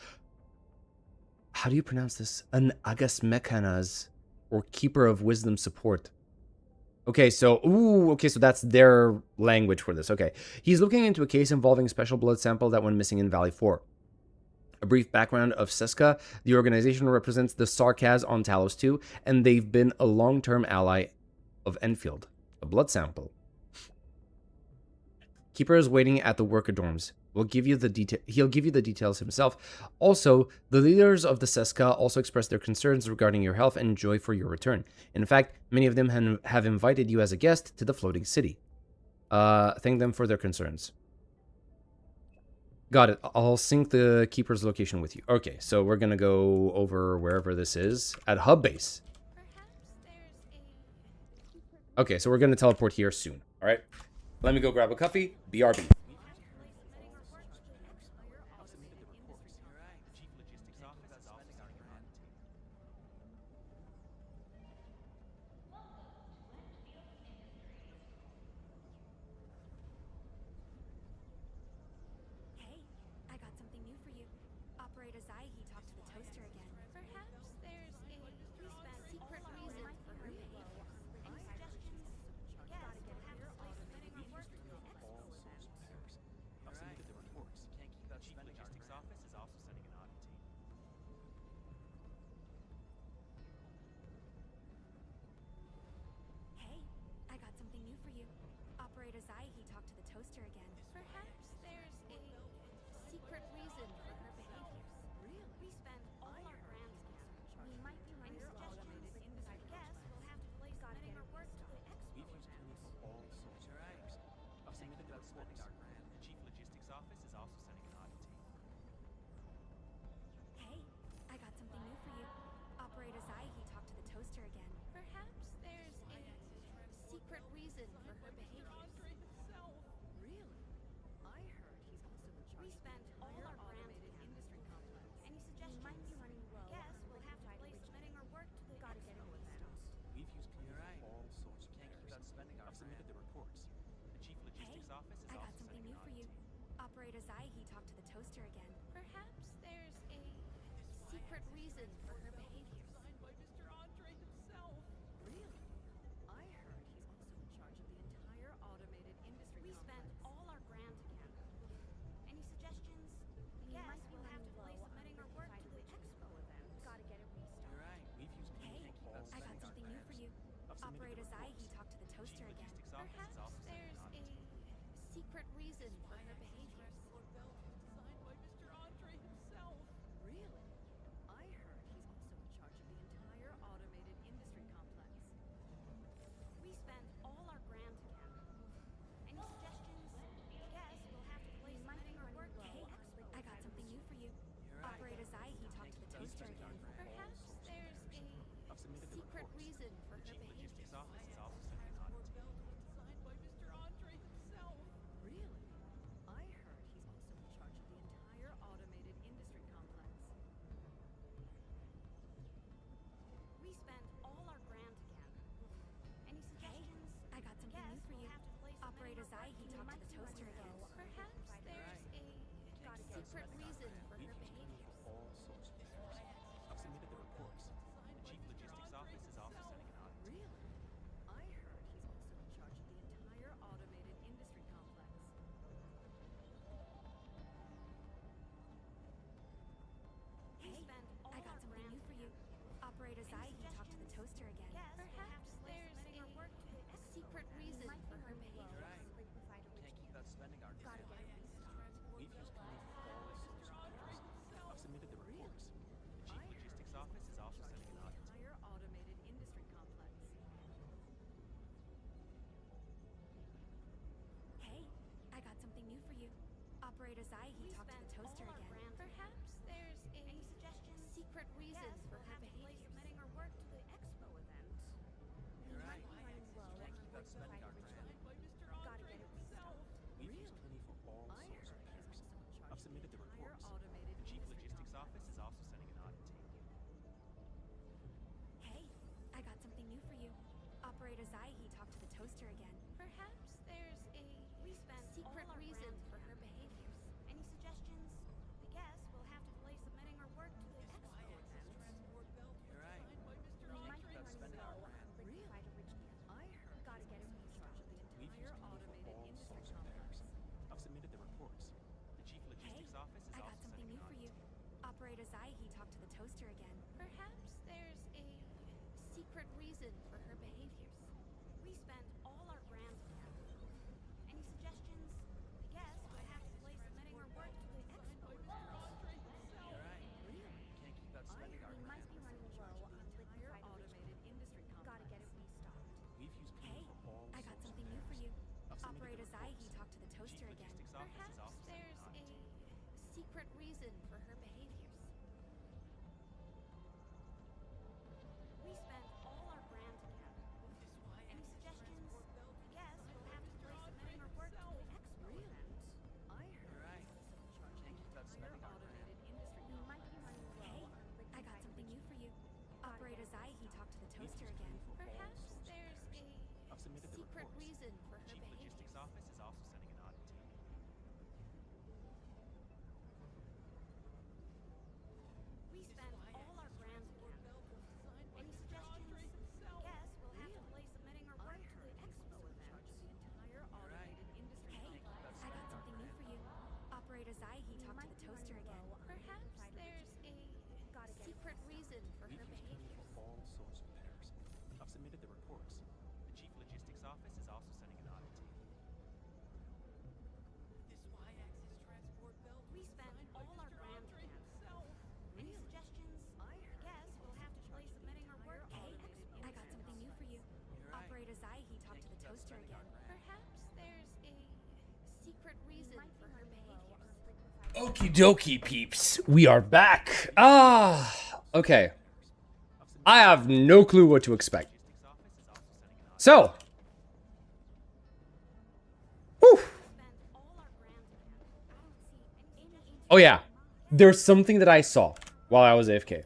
How do you pronounce this? An Agasmekanas, or Keeper of Wisdom support. Okay, so... Ooh, okay, so that's their language for this. Okay. He's looking into a case involving a special blood sample that went missing in Valley 4. A brief background of Seska. The organization represents the Sarkaz on Talos 2, and they've been a long-term ally of Endfield. A blood sample. Keeper is waiting at the worker dorms. He'll give you the details himself. Also, the leaders of the Seska also expressed their concerns regarding your health and joy for your return. In fact, many of them have invited you as a guest to the floating city. Thank them for their concerns. Got it. I'll sync the Keeper's location with you. Okay, so we're gonna go over wherever this is at hub base. Okay, so we're gonna teleport here soon. All right. Let me go grab a coffee. BRB. secret reasons for her behavior. Submitting her work to the expo event. You're right. Can't keep on spending our grand. Gotta get it restocked. We've used plenty for all sorts of repairs. I've submitted the reports. The chief logistics office is also sending an audit team. Hey, I got something new for you. Operator Zai, he talked to the toaster again. Perhaps there's a secret reason for her behaviors. Any suggestions? I guess we'll have to delay submitting her work to the expo event. You're right. We might be running spending low our on grand. liquefied original. Gotta get it restocked. We've used plenty for all sorts of repairs. I've submitted the reports. The chief logistics office is I got also something sending new an for you. audit team. Operator Zai, he talked to the toaster again. Perhaps there's a secret reason for her behaviors. We spent all our grand together. Any suggestions? I guess we'll have to delay submitting her work to the expo event. You're right. Can't keep on spending our We might grand. be running low on liquefied automated industry complex. Gotta get it restocked. We've used plenty Hey, for all I got sorts of something new for repairs. you. I've submitted Operator the Zai, he reports. talked to the The toaster chief again. logistics office is Perhaps also sending there's an audit a team. secret reason for her behaviors. We spent all our grand together. Any suggestions? I guess we'll have to delay submitting her work to the expo event. You're right. Can't keep on spending our grand. We might be running low on I got something new for you. Operator Zai, he talked to the toaster again. Perhaps there's a I've submitted the secret reports. reason for The her chief behaviors. logistics office is also sending an audit team. We spent all our grand together. Any suggestions? I guess we'll have to delay submitting her work to the expo event. You're right. Hey, I got something new for you. Operator Zai, he talked to the toaster again. Perhaps there's a secret reason for We've her used plenty behaviors. for all sorts of repairs. I've submitted the reports. The chief logistics office is also sending an audit team. We spent all our grand together. Any suggestions? I guess we'll have to delay submitting her work. Hey, I got something new for you. You're right. Operator Zai, he talked to the toaster again. Perhaps there's a secret reason for her behaviors. Okie dokie, peeps. We are back. Okay. I have no clue what to expect. So. Whew. Oh yeah. There's something that I saw while I was AFK.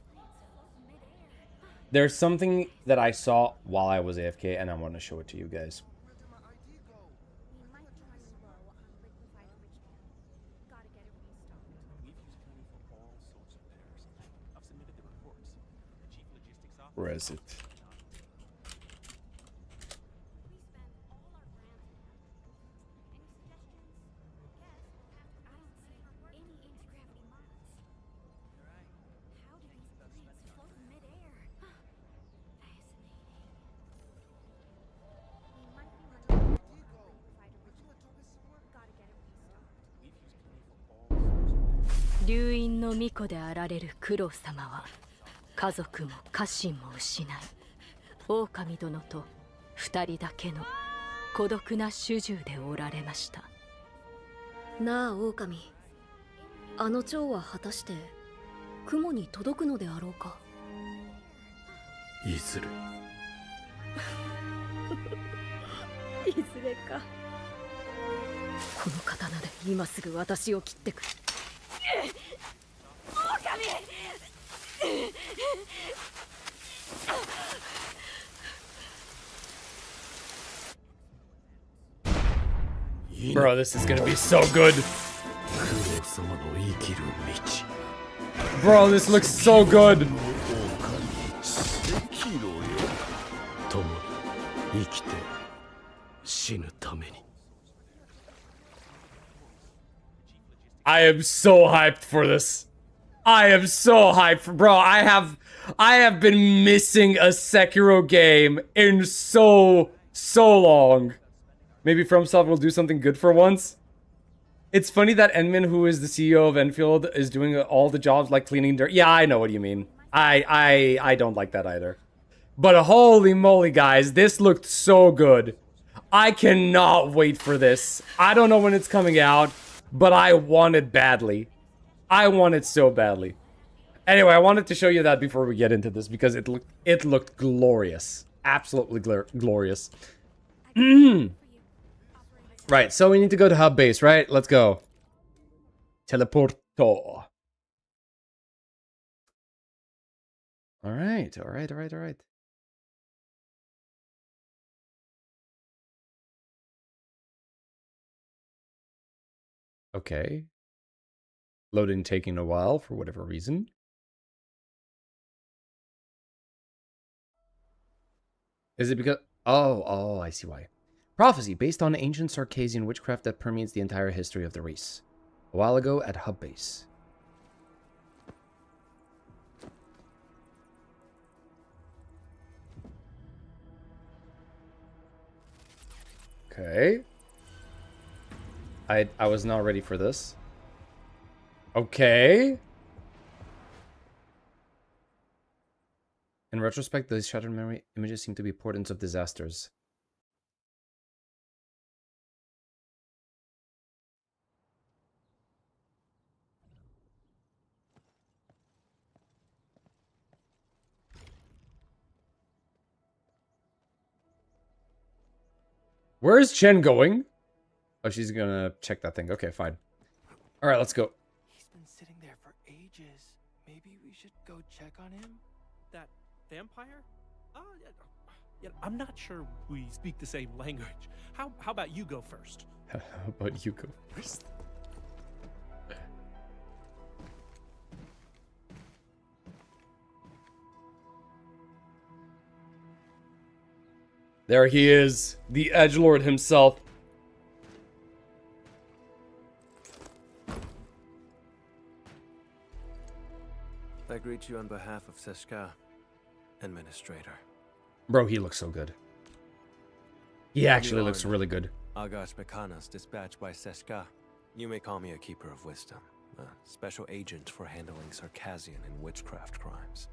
There's something that I saw while I was AFK, and I want to show it to you guys. We might be running low on liquefied original. Gotta get it restocked. We've used plenty for all sorts of repairs. I've submitted the reports. The chief logistics office Where is is it? also sending an audit team. We spent all our grand together. Any suggestions? Guess we'll have to delay submitting her work. Any anti-gravity mods? You're right. How do these planes float in midair? Fascinating. We might be running low on liquefied original. Gotta get it restocked. We've used plenty for all sorts of repairs. 流因の巫女であられるクロ様は家族も家臣も失い狼殿と二人だけの孤独な主従でおられました。なあ狼、あの蝶は果たして雲に届くのであろうか。いずれいずれか。この刀で今すぐ私を切ってくれ。Bro, this is gonna be so good. クロ様の生きる道 Bro, this looks so good. 生きろよ共に生きて死ぬために I am so hyped for this. I am so hyped for, bro. I have been missing a Sekiro game in so long. Maybe FromSoft will do something good for once. It's funny that Enmin, who is the CEO of Endfield, is doing all the jobs like cleaning dirt. Yeah, I know what you mean. I don't like that either. But holy moly, guys, this looked so good. I cannot wait for this. I don't know when it's coming out, but I want it badly. I want it so badly. Anyway, I wanted to show you that before we get into this because it looked glorious. Absolutely glorious. Right, so we need to go to hub base, right? Let's go. Teleporto. Alright. Okay. Loading taking a while for whatever reason. Is it because... Oh, I see why. Prophecy, based on ancient Circassian witchcraft that permeates the entire history of the race. A while ago at hub base. Okay. I was not ready for this. Okay. In retrospect, these shattered memory images seem to be portents of disasters. Where is Chen going? Oh, she's gonna check that thing. Okay, fine. All right, let's go. He's been sitting there for ages. Maybe we should go check on him? That vampire? Yeah, I'm not sure we speak the same language. How about you go first? How about you go first? There he is, the edgelord himself. I greet you on behalf of Seshka, Administrator. Bro, he looks so good. He actually looks really good. Agash Mekanas, dispatched by Seshka. You may call me a Keeper of Wisdom, a special agent for handling Circassian and witchcraft crimes.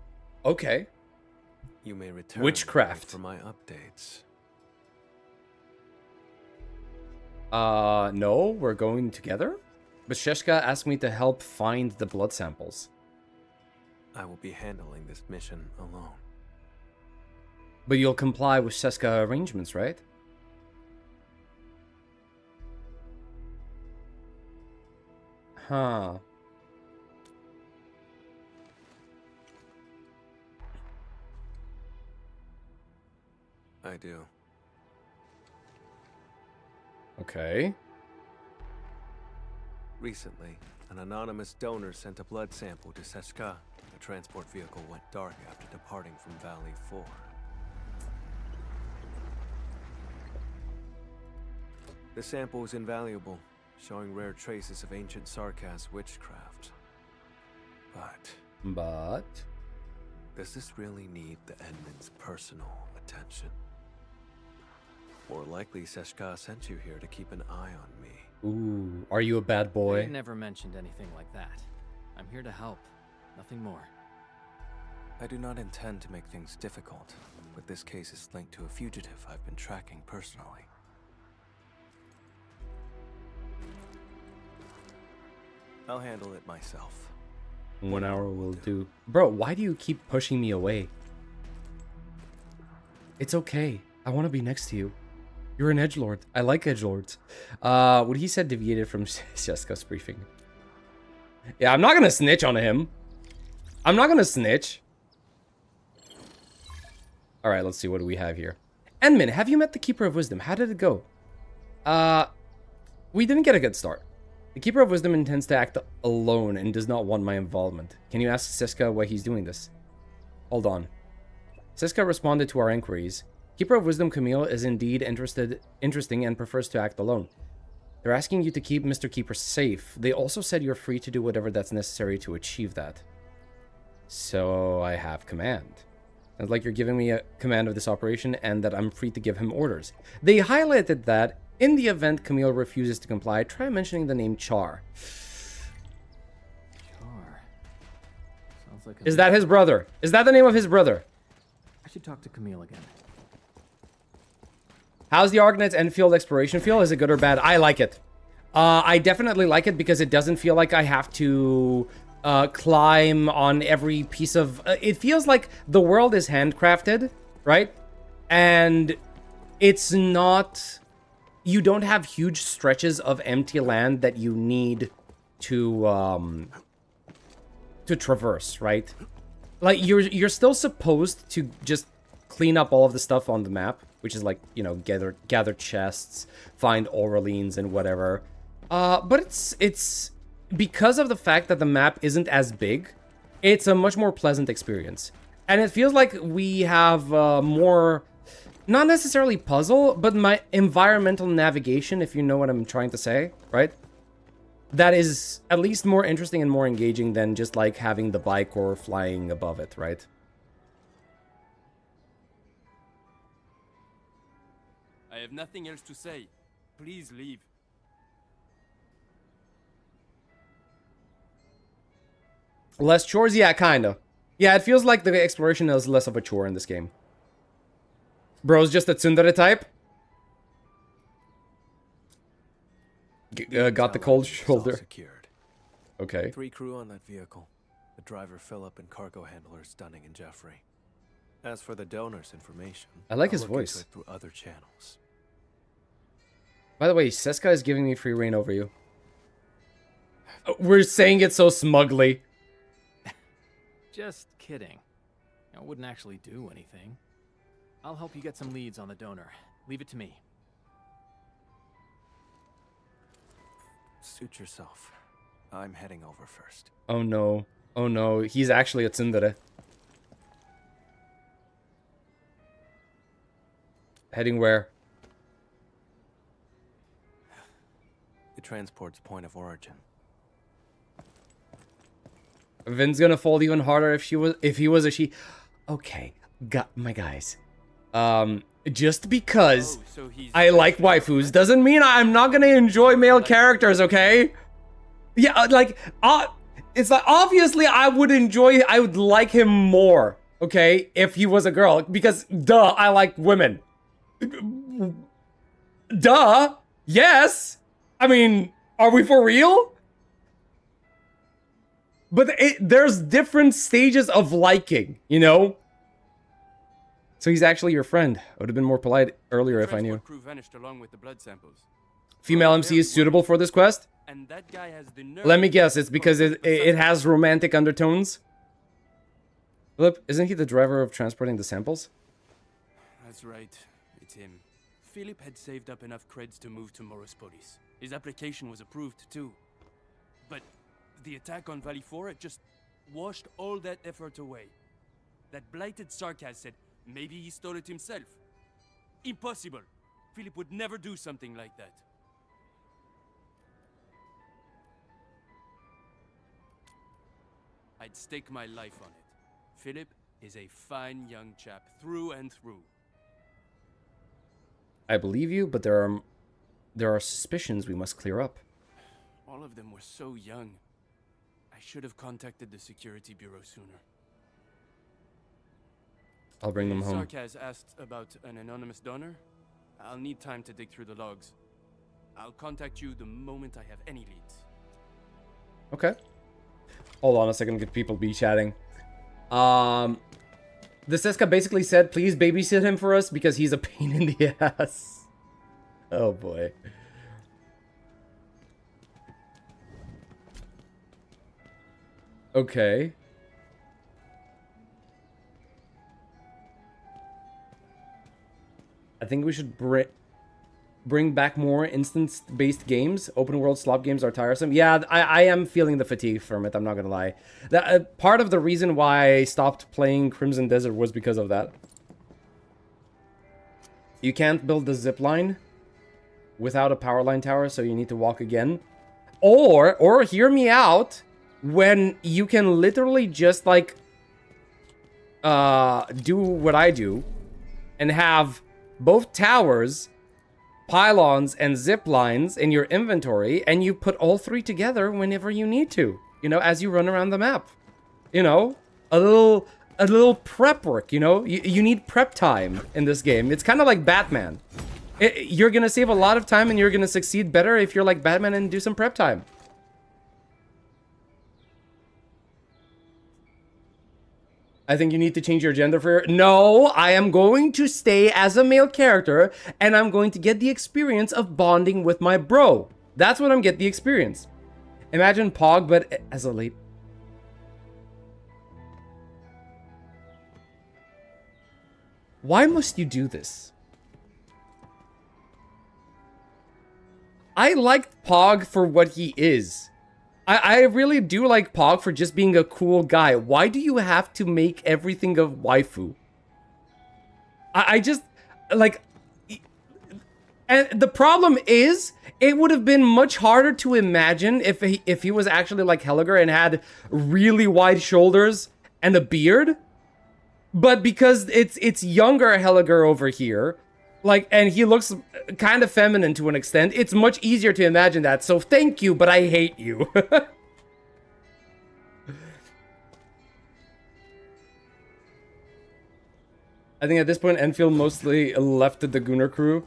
Okay. You may return Witchcraft. for my updates. No, we're going together? But Sheshka asked me to help find the blood samples. I will be handling this mission alone. But you'll comply with Sheshka arrangements, right? Huh. I do. Okay. Recently, an anonymous donor sent a blood sample to Seshka. The transport vehicle went dark after departing from Valley 4. The sample was invaluable, showing rare traces of ancient Sarkas witchcraft. But... does this really need the Edmund's personal attention? More likely, Seshka sent you here to keep an eye on me. Ooh, are you a bad boy? I never mentioned anything like that. I'm here to help, nothing more. I do not intend to make things difficult, but this case is linked to a fugitive I've been tracking personally. I'll handle it myself. 1 hour will do. Bro, why do you keep pushing me away? It's okay. I want to be next to you. You're an edgelord. I like edgelords. What he said deviated from Jessica's briefing. Yeah, I'm not gonna snitch on him. I'm not gonna snitch. Alright, let's see. What do we have here? Enmin, have you met the Keeper of Wisdom? How did it go? We didn't get a good start. The Keeper of Wisdom intends to act alone and does not want my involvement. Can you ask Siska why he's doing this? Hold on. Siska responded to our inquiries. Keeper of Wisdom Camille is indeed interesting and prefers to act alone. They're asking you to keep Mr. Keeper safe. They also said you're free to do whatever that's necessary to achieve that. So I have command. Sounds like you're giving me a command of this operation and that I'm free to give him orders. They highlighted that in the event Camille refuses to comply, try mentioning the name Char. Char. Sounds like Is that his brother? Is that the name of his brother? I should talk to Camille again. How's the Argonauts Endfield exploration feel? Is it good or bad? I like it. I definitely like it because it doesn't feel like I have to climb on every piece of... it feels like the world is handcrafted, right? And it's not... you don't have huge stretches of empty land that you need to traverse, right? Like, you're still supposed to just clean up all of the stuff on the map, which is like, you know, gather chests, find Aurelines and whatever. But it's because of the fact that the map isn't as big, it's a much more pleasant experience. And it feels like we have more, not necessarily puzzle, but my environmental navigation, if you know what I'm trying to say, right? That is at least more interesting and more engaging than just like having the bike or flying above it, right? I have nothing else to say. Please leave. Less chores? Yeah, kinda. Yeah, it feels like the exploration is less of a chore in this game. Bro's just a tsundere type. Got the cold shoulder. Secured. Okay. 3 crew on that vehicle. The driver Philip and cargo handlers Dunning and Jeffrey. As for the donor's information, I like I'll his look into voice. it through other channels. By the way, Seska is giving me free reign over you. We're saying it so smugly. Just kidding. I wouldn't actually do anything. I'll help you get some leads on the donor. Leave it to me. Suit yourself. I'm heading over first. Oh no. Oh no. He's actually a tsundere. Heading where? The transport's point of origin. Vin's gonna fold even harder if he was a she. Okay, my guys. Just because I like waifus doesn't mean I'm not gonna enjoy male characters, okay? Yeah, like, it's like, obviously I would like him more, okay, if he was a girl, because, duh, I like women. Duh, yes. I mean, are we for real? But there's different stages of liking, you know? So he's actually your friend. I would have been more polite earlier if I knew. Crew vanished along with the blood samples. Female MC is suitable for this quest? And that guy has the nerve. Let me guess, it's because it has romantic undertones? Philip, isn't he the driver of transporting the samples? That's right, it's him. Philip had saved up enough creds to move to Morospolis. His application was approved too. But the attack on Valley 4 just washed all that effort away. That blighted sarcasm said maybe he stole it himself. Impossible. Philip would never do something like that. I'd stake my life on it. Philip is a fine young chap through and through. I believe you, but there are suspicions we must clear up. All of them were so young. I should have contacted the security bureau sooner. I'll bring them home. Sarkaz asked about an anonymous donor. I'll need time to dig through the logs. I'll contact you the moment I have any leads. Okay. Hold on a second, good people be chatting. The Seska basically said, please babysit him for us because he's a pain in the ass. Oh boy. Okay. I think we should bring back more instance-based games. Open world slop games are tiresome. Yeah, I am feeling the fatigue from it, I'm not gonna lie. That part of the reason why I stopped playing Crimson Desert was because of that. You can't build the zip line without a power line tower, so you need to walk again. Or hear me out, when you can literally just like do what I do and have both towers, pylons, and zip lines in your inventory, and you put all three together whenever you need to, you know, as you run around the map. You know, a little prep work, you know? You need prep time in this game. It's kind of like Batman. You're gonna save a lot of time and you're gonna succeed better if you're like Batman and do some prep time. I think you need to change your gender for... No, I am going to stay as a male character, and I'm going to get the experience of bonding with my bro. That's what I'm getting the experience. Imagine Pog, but as a late... Why must you do this? I liked Pog for what he is. I really do like Pog for just being a cool guy. Why do you have to make everything of waifu? I just, like... And the problem is, it would have been much harder to imagine if he was actually like Helliger and had really wide shoulders and a beard. But because it's younger Helliger over here, like, and he looks kind of feminine to an extent, it's much easier to imagine that. So thank you, but I hate you. I think at this point, Endfield mostly left the Gunnar crew.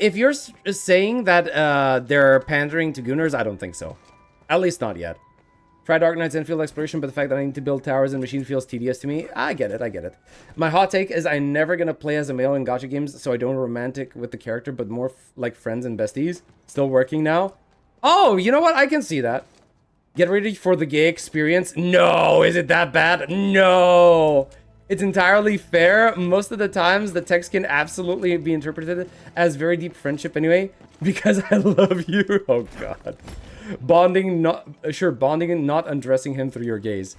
If you're saying that they're pandering to Gunnars, I don't think so. At least not yet. Try Dark Knight's Endfield exploration, but the fact that I need to build towers and machines feels tedious to me. I get it, I get it. My hot take is I'm never gonna play as a male in gacha games, so I don't romantic with the character, but more like friends and besties. Still working now. Oh, you know what? I can see that. Get ready for the gay experience. No, is it that bad? No. It's entirely fair. Most of the times, the text can absolutely be interpreted as very deep friendship anyway, because I love you. Oh, God. Bonding, not... Sure, bonding and not undressing him through your gaze.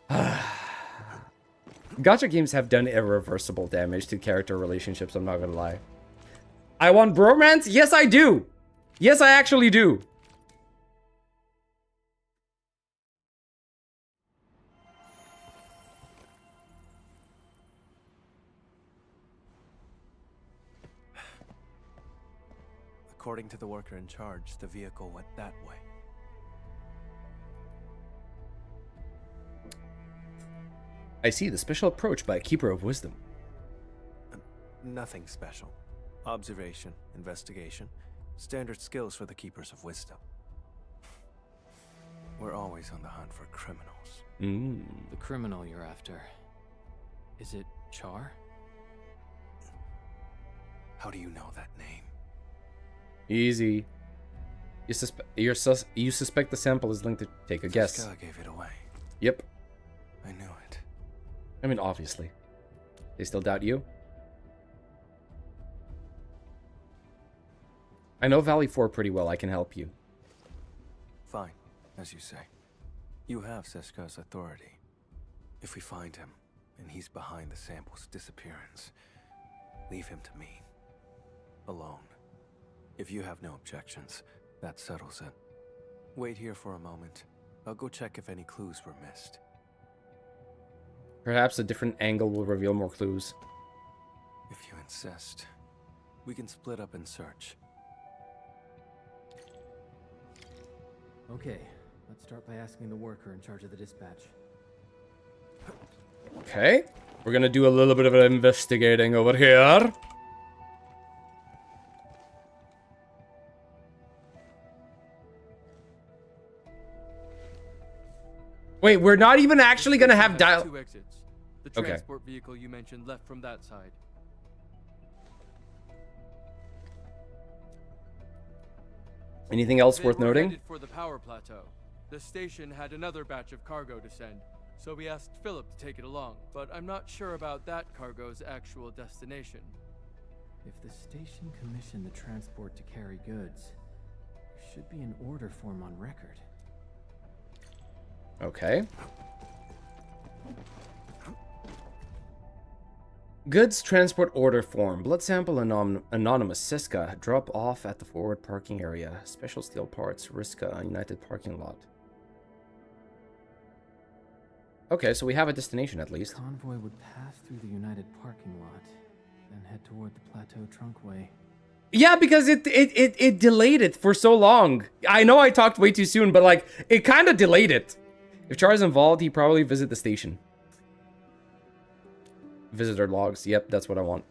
Gacha games have done irreversible damage to character relationships, I'm not gonna lie. I want bromance? Yes, I do! Yes, I actually do! According to the worker in charge, the vehicle went that way. I see the special approach by a keeper of wisdom. Nothing special. Observation, investigation, standard skills for the keepers of wisdom. We're always on the hunt for criminals. The criminal you're after. Is it Char? How do you know that name? Easy. You suspect the sample is linked to... Take a guess. Seska gave it away. Yep. I knew it. I mean, obviously. They still doubt you? I know Valley 4 pretty well. I can help you. Fine, as you say. You have Seska's authority. If we find him, and he's behind the sample's disappearance, leave him to me. Alone. If you have no objections, that settles it. Wait here for a moment. I'll go check if any clues were missed. Perhaps a different angle will reveal more clues. If you insist, we can split up and search. Okay, let's start by asking the worker in charge of the dispatch. Okay. We're gonna do a little bit of investigating over here. Wait, we're not even actually gonna have dial... Two exits. The Okay. transport vehicle you mentioned left from that side. Anything else They worth were noting? headed for the power plateau. The station had another batch of cargo to send, so we asked Philip to take it along, but I'm not sure about that cargo's actual destination. If the station commissioned the transport to carry goods, there should be an order form on record. Okay. Goods transport order form. Blood sample anonymous. Siska. Drop off at the forward parking area. Special steel parts. Riska. United parking lot. Okay, so we have a destination at least. Convoy would pass through the United parking lot, then head toward the plateau trunkway. Yeah, because it delayed it for so long. I know I talked way too soon, but like, it kind of delayed it. If Char is involved, he probably visit the station. Visitor logs. Yep, that's what I want.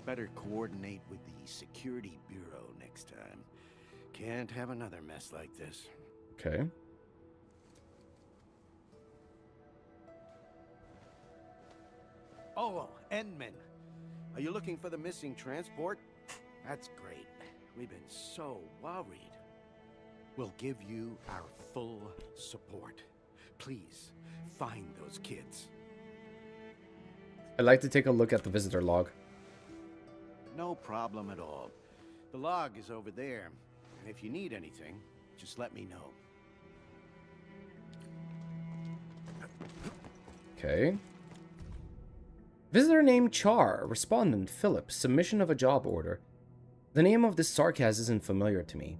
Better coordinate with the Security Bureau next time. Can't have another mess like this. Okay. Oh, Endman. Are you looking for the missing transport? That's great. We've been so worried. We'll give you our full support. Please, find those kids. I'd like to take a look at the visitor log. No problem at all. The log is over there. And if you need anything, just let me know. Okay. Visitor named Char. Respondent Philip. Submission of a job order. The name of this sarcasm isn't familiar to me.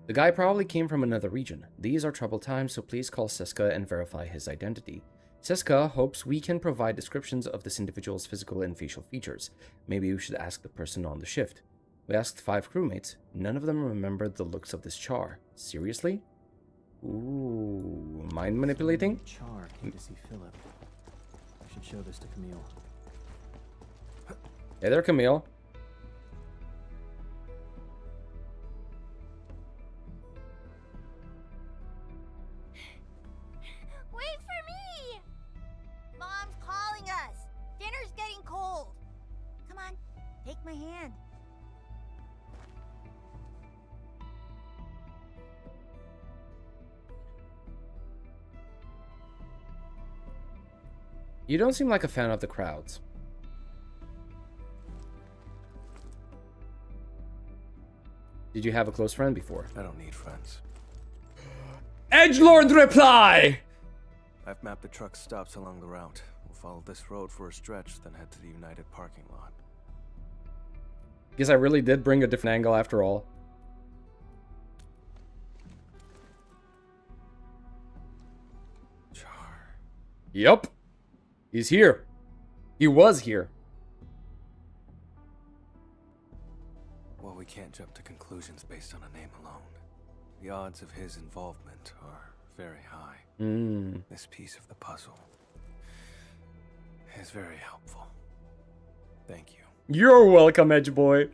The guy probably came from another region. These are troubled times, so please call Seska and verify his identity. Seska hopes we can provide descriptions of this individual's physical and facial features. Maybe we should ask the person on the shift. We asked 5 crewmates. None of them remembered the looks of this Char. Seriously? Ooh, mind manipulating? Char came to see Philip. I should show this to Camille. Hey there, Camille. Wait for me! Mom's calling us. Dinner's getting cold. Come on, take my hand. You don't seem like a fan of the crowds. Did you have a close friend before? I don't need friends. Edgelord reply! I've mapped the truck stops along the route. We'll follow this road for a stretch, then head to the United parking lot. Guess I really did bring a different angle after all. Char. Yup. He's here. He was here. Well, we can't jump to conclusions based on a name alone. The odds of his involvement are very high. This piece of the puzzle is very helpful. Thank you. You're welcome, Edge Boy.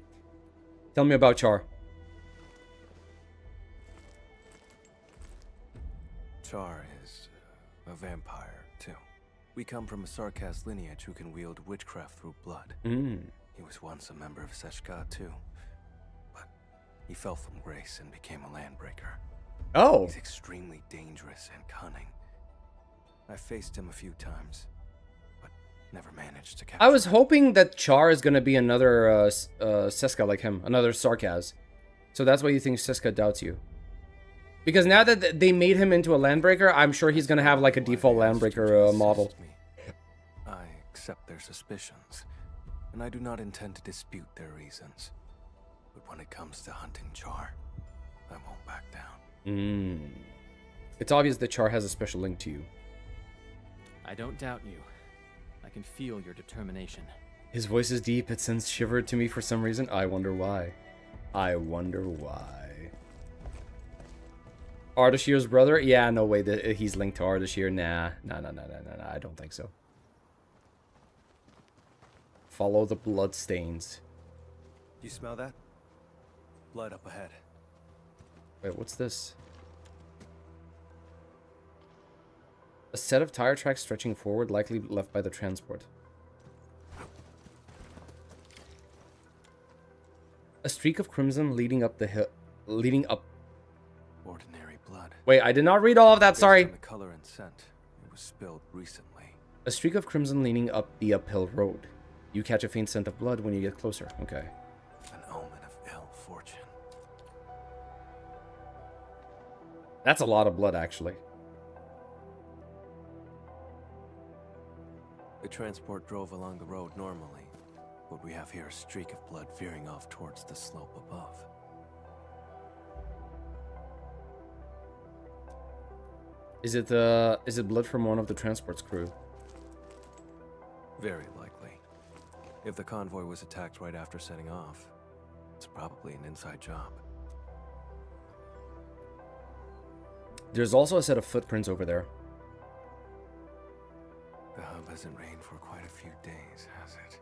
Tell me about Char. Char is a vampire, too. We come from a Sarkaz lineage who can wield witchcraft through blood. He was once a member of Seshka, too. But he fell from grace and became a landbreaker. Oh. He's extremely dangerous and cunning. I faced him a few times, but never managed to capture I was hoping that Char is gonna be another Seska like him, another Sarkaz. So that's why you think Seska doubts you. Because now that they made him into a landbreaker, I'm sure he's gonna have like a default landbreaker model. I accept their suspicions, and I do not intend to dispute their reasons. But when it comes to hunting Char, I won't back down. It's obvious that Char has a special link to you. I don't doubt you. I can feel your determination. His voice is deep. It sends shiver to me for some reason. I wonder why. I wonder why. Ardashir's brother? Yeah, no way that he's linked to Ardashir. Nah. I don't think so. Follow the blood stains. You smell that? Blood up ahead. Wait, what's this? A set of tire tracks stretching forward, likely left by the transport. A streak of crimson leading up the hill. Leading up. Ordinary blood. Wait, I did not read all of that. Based Sorry. on the color and scent, it was spilled recently. A streak of crimson leaning up the uphill road. You catch a faint scent of blood when you get closer. Okay. An omen of ill fortune. That's a lot of blood, actually. The transport drove along the road normally. What we have here is a streak of blood veering off towards the slope above. Is it blood from one of the transport's crew? Very likely. If the convoy was attacked right after setting off, it's probably an inside job. There's also a set of footprints over there. The hub hasn't rained for quite a few days, has it?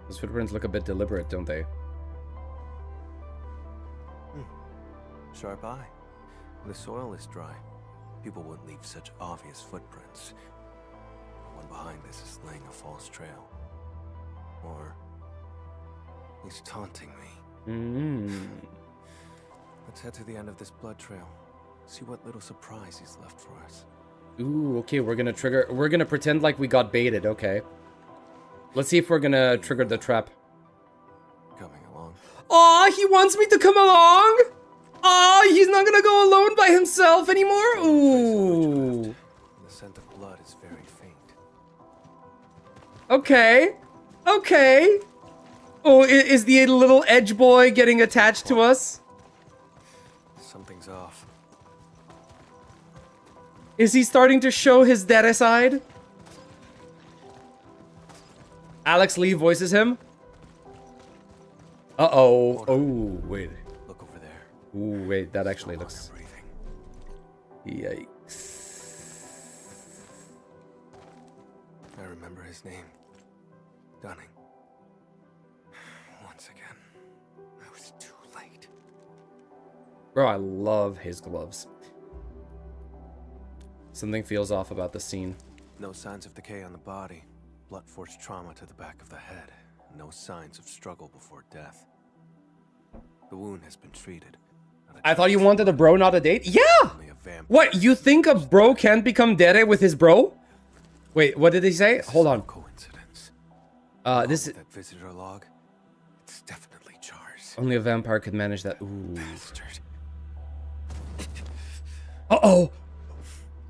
Those footprints look a bit deliberate, don't they? Sharp eye. The soil is dry. People wouldn't leave such obvious footprints. someone behind this is laying a false trail. Or he's taunting me. Let's head to the end of this blood trail. See what little surprise he's left for us. Ooh, okay, we're gonna pretend like we got baited, okay. Let's see if we're gonna trigger the trap. Coming along. Aw, he wants me to come along? Aw, he's not gonna go alone by himself anymore? Ooh. The scent of blood is very faint. Okay. Okay. Oh, is the little edge boy getting attached to us? Something's off. Is he starting to show his daddy side? Alex Lee voices him. Uh-oh. Oh, wait. Look over there. Ooh, wait, that actually looks... Yikes. I remember his name. Dunning. Once again, I was too late. Bro, I love his gloves. Something feels off about the scene. No signs of decay on the body. Blunt force trauma to the back of the head. No signs of struggle before death. The wound has been treated. I thought you wanted a bro, not a date? Yeah! What, you think a bro can't become dead with his bro? Wait, what did he say? Hold on. Coincidence. This is... That visitor log, it's definitely Char's. Only a vampire could manage that. Ooh. Bastard. Uh-oh!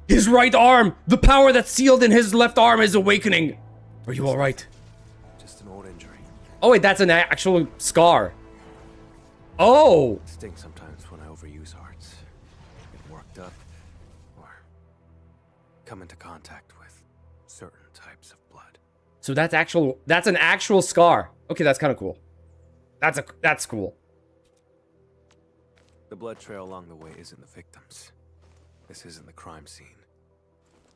His right arm! The power that's sealed in his left arm is awakening! Are you alright? Just an old injury. Oh wait, that's an actual scar. Oh! It stings sometimes when I overuse arts. Get worked up, or come into contact with certain types of blood. So that's an actual scar. Okay, that's kind of cool. That's cool. The blood trail along the way isn't the victims. This isn't the crime scene.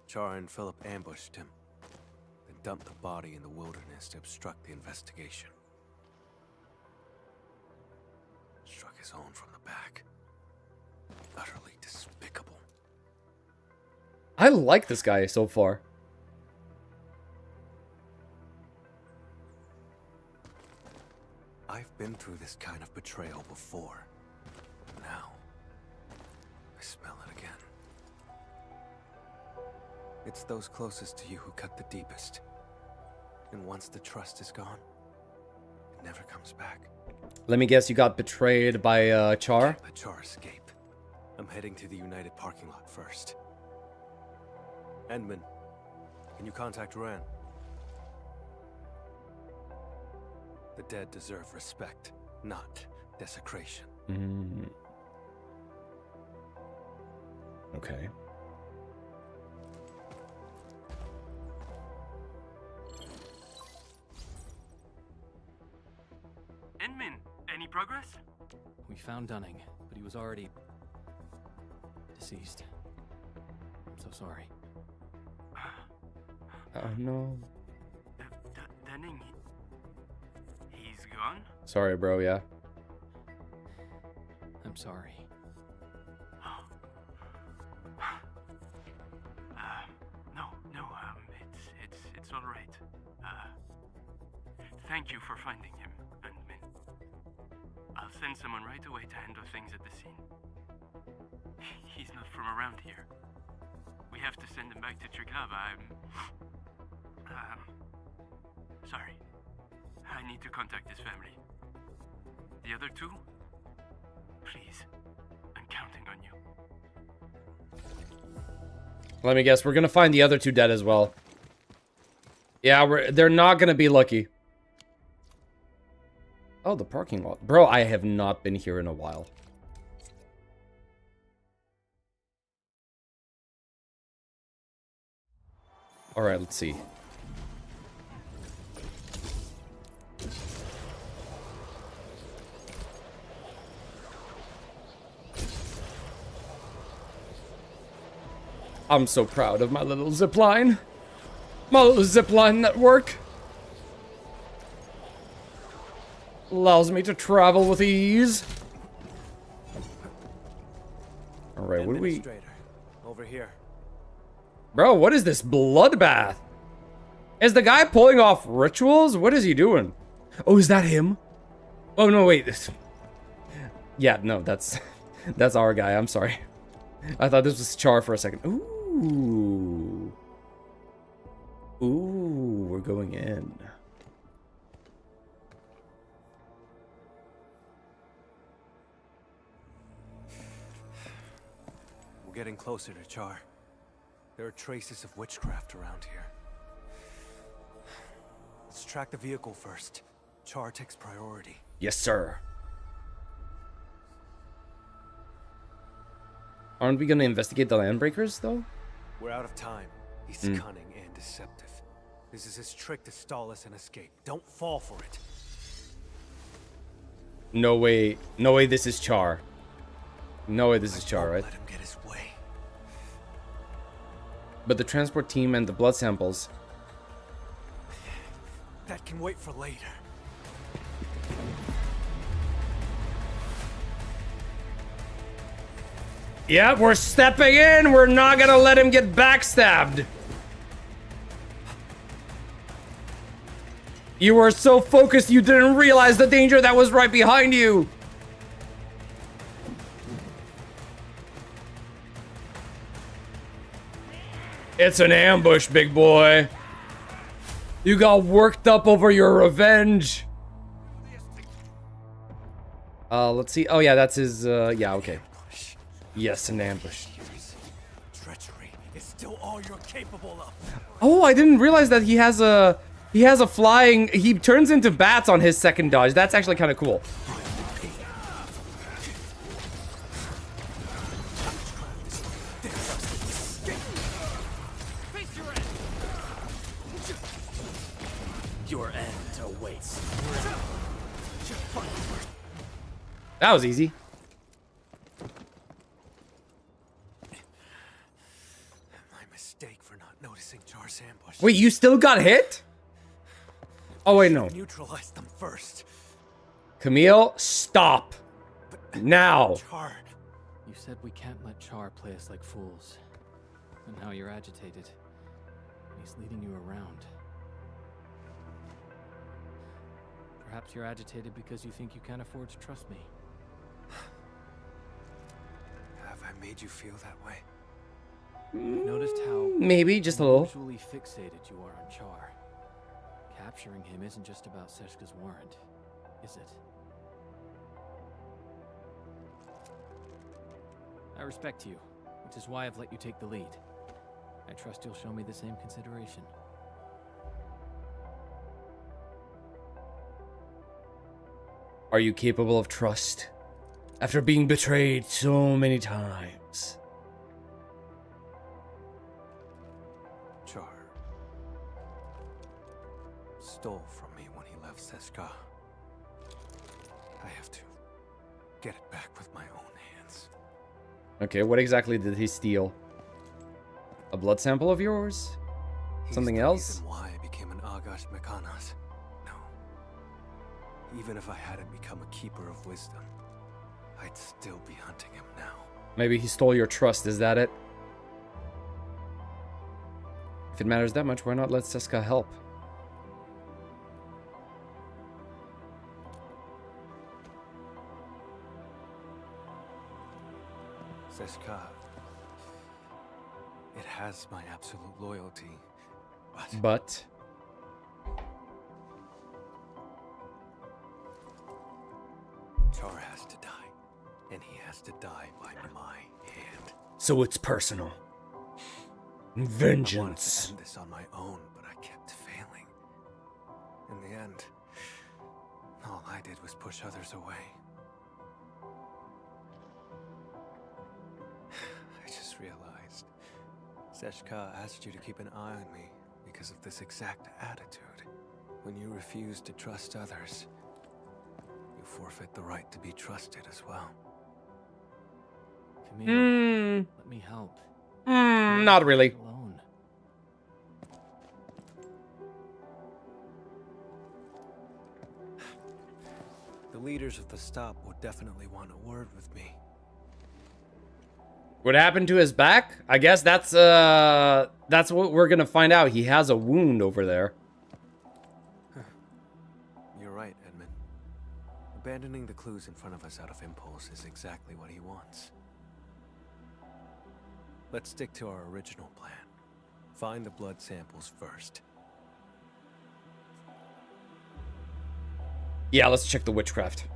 Char and Philip ambushed him, then dumped the body in the wilderness to obstruct the investigation. Struck his own from the back. Utterly despicable. I like this guy so far. I've been through this kind of betrayal before. Now, I smell it again. It's those closest to you who cut the deepest. And once the trust is gone, it never comes back. Let me guess, you got betrayed by Char? Let Char escape. I'm heading to the United parking lot first. Endman, can you contact Ran? The dead deserve respect, not desecration. Okay. Endman, any progress? We found Dunning, but he was already deceased. I'm so sorry. Oh no. Dunning, he's gone? Sorry, bro, yeah. I'm sorry. It's all right. Thank you for finding him, Endman. I'll send someone right away to handle things at the scene. He's not from around here. We have to send him back to Trigava. Sorry. I need to contact his family. The other two? Please. I'm counting on you. Let me guess, we're gonna find the other two dead as well. Yeah, they're not gonna be lucky. Oh, the parking lot. Bro, I have not been here in a while. Alright, let's see. I'm so proud of my little zipline. My little zipline network. Allows me to travel with ease. Alright, what do we... Over here. Bro, what is this bloodbath? Is the guy pulling off rituals? What is he doing? Oh, is that him? Oh, no, wait. Yeah, no, that's our guy. I'm sorry. I thought this was Char for a second. Ooh. Ooh, we're going in. We're getting closer to Char. There are traces of witchcraft around here. Let's track the vehicle first. Char takes priority. Yes, sir. Aren't we gonna investigate the landbreakers, though? We're out of time. He's cunning and deceptive. This is his trick to stall us and escape. Don't fall for it. No way. No way this is Char. No way this is Char, right? Let him get his way. But the transport team and the blood samples. That can wait for later. Yeah, we're stepping in. We're not gonna let him get backstabbed. You were so focused you didn't realize the danger that was right behind you. It's an ambush, big boy. You got worked up over your revenge. Let's see. Oh yeah, that's his, yeah, okay. Yes, an ambush. Treachery is still all you're capable of. Oh, I didn't realize that he has a flying, he turns into bats on his second dodge. That's actually kind of cool. Your end awaits. That was easy. My mistake for not noticing Char's ambush. Wait, you still got hit? Oh wait, no. Neutralize them first. Camille, stop. Now. Char. You said we can't let Char play us like fools. And now you're agitated. He's leading you around. Perhaps you're agitated because you think you can't afford to trust me. Have I made you feel that way? I've noticed how maybe just a little. Unusually fixated you are on Char. Capturing him isn't just about Seshka's warrant, is it? I respect you, which is why I've let you take the lead. I trust you'll show me the same consideration. Are you capable of trust? After being betrayed so many times. Char stole from me when he left Seshka. I have to get it back with my own hands. Okay, what exactly did he steal? A blood sample of yours? Something else? Reason why I became an Agash Mekanas. No. Even if I hadn't become a keeper of wisdom, I'd still be hunting him now. Maybe he stole your trust, is that it? If it matters that much, why not let Seshka help? Seshka, it has my absolute loyalty, But? Char has to die, and he has to die by my hand. So it's personal. I wanted Vengeance. to end this on my own, but I kept failing. In the end, all I did was push others away. I just realized Seshka asked you to keep an eye on me because of this exact attitude. When you refuse to trust others, you forfeit the right to be trusted as well. Camille, let me help. Not really. Alone. The leaders of the stop would definitely want a word with me. What happened to his back? I guess that's what we're gonna find out. He has a wound over there. You're right, Edmund. Abandoning the clues in front of us out of impulse is exactly what he wants. Let's stick to our original plan. Find the blood samples first. Yeah, let's check the witchcraft.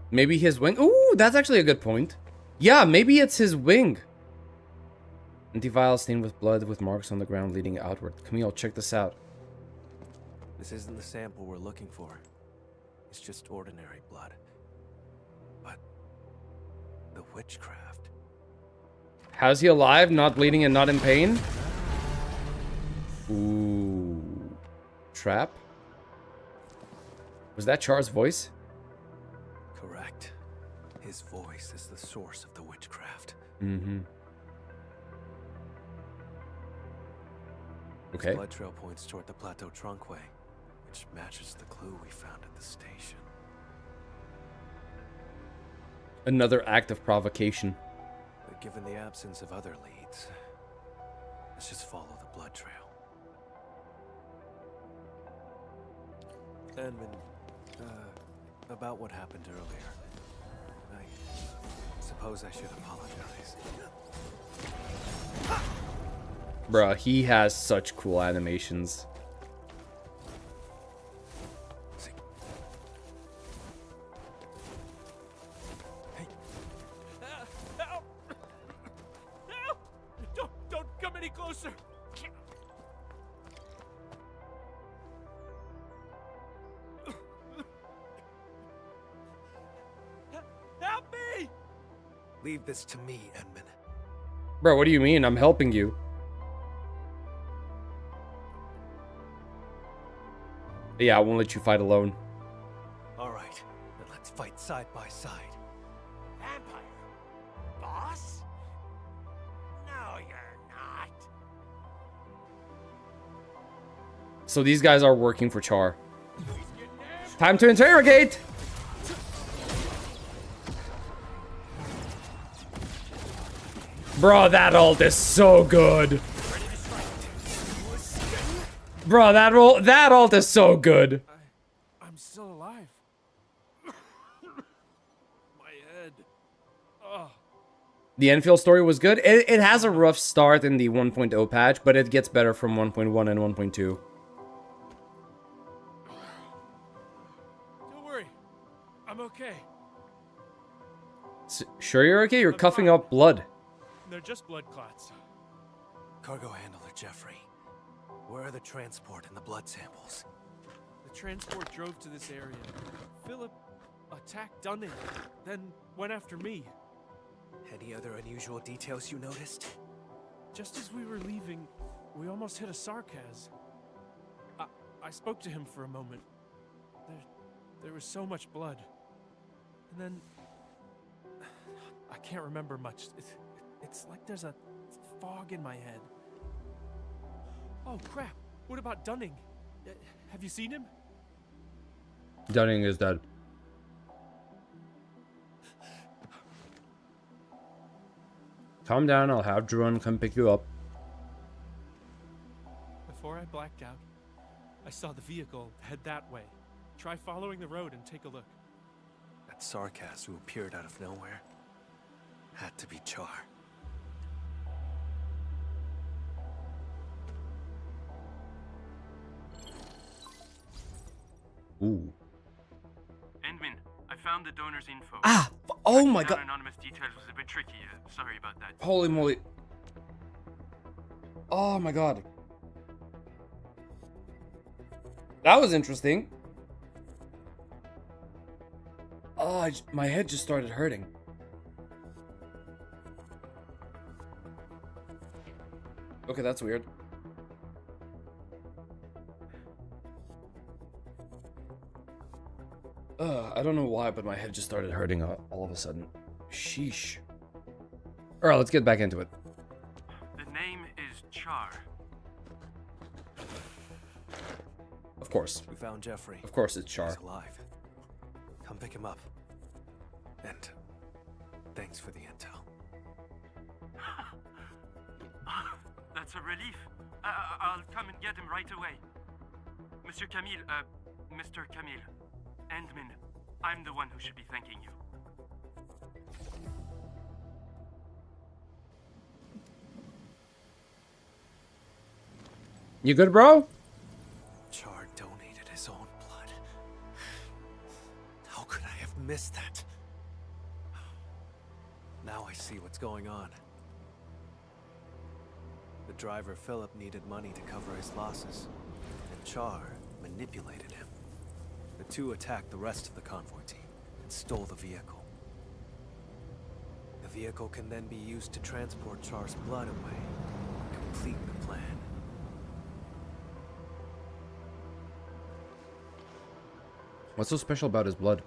Maybe his wing. Ooh, that's actually a good point. Yeah, maybe it's his wing. Empty vial stained with blood with marks on the ground leading outward. Camille, check this out. This isn't the sample we're looking for. It's just ordinary blood. But the witchcraft. How's he alive? Not bleeding and not in pain? Ooh. Trap? Was that Char's voice? Correct. His voice is the source of the witchcraft. Mm-hmm. Okay. His blood trail points toward the Plateau Trunkway, which matches the clue we found at the station. Another act of provocation. But given the absence of other leads, let's just follow the blood trail. Edmund, about what happened earlier. I suppose I should apologize. Bruh, he has such cool animations. Help! Help! Don't come any closer. Help me! Leave this to me, Edmund. Bro, what do you mean? I'm helping you. Yeah, I won't let you fight alone. All right, then let's fight side by side. Vampire? Boss? No, you're not. So these guys are working for Char. Time to interrogate! Bro, that ult is so good. Bro, that ult is so good. I'm still alive. My head. Oh. The Endfield story was good. It has a rough start in the 1.0 patch, but it gets better from 1.1 and 1.2. Don't worry. I'm okay. Sure you're okay? You're coughing up blood. They're just blood clots. Cargo handler Jeffrey, where are the transport and the blood samples? The transport drove to this area. Philip attacked Dunning, then went after me. Any other unusual details you noticed? Just as we were leaving, we almost hit a Sarkaz. I spoke to him for a moment. There was so much blood. And then... I can't remember much. It's like there's a fog in my head. Oh, crap. What about Dunning? Have you seen him? Dunning is dead. Calm down, I'll have Druin come pick you up. Before I blacked out, I saw the vehicle head that way. Try following the road and take a look. That Sarkaz who appeared out of nowhere had to be Char. Ooh. Endmin, I found the donor's info. Ah! Oh my god! Anonymous details was a bit tricky. Sorry about that. Holy moly. Oh my god. That was interesting. Oh, my head just started hurting. Okay, that's weird. I don't know why, but my head just started hurting all of a sudden. Sheesh. Alright, let's get back into it. The name is course. We found Jeffrey. Of course it's Char. He's alive. Come pick him up. And thanks for the intel. That's a relief. I'll come and get him right away. Mr. Camille, Endman, I'm the one who should be thanking you. You good, bro? Char donated his own blood. How could I have missed that? Now I see what's going on. The driver Philip needed money to cover his losses, and Char manipulated him. The two attacked the rest of the convoy team and stole the vehicle. The vehicle can then be used to transport Char's blood away, complete the plan. What's so special about his blood?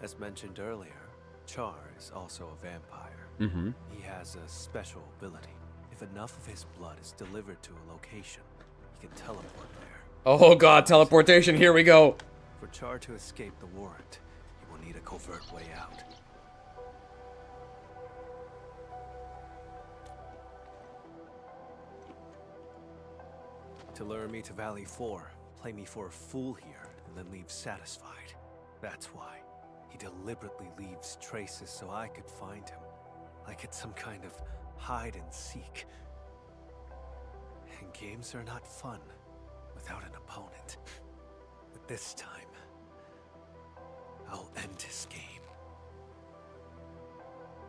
As mentioned earlier, Char is also a vampire. Mm-hmm. He has a special ability. If enough of his blood is delivered to a location, he can teleport there. Oh god, teleportation, here we go. For Char to escape the warrant, he will need a covert way out. To lure me to Valley 4, play me for a fool here, and then leave satisfied. That's why. He deliberately leaves traces so I could find him. Like it's some kind of hide and seek. And games are not fun without an opponent. But this time, I'll end his game.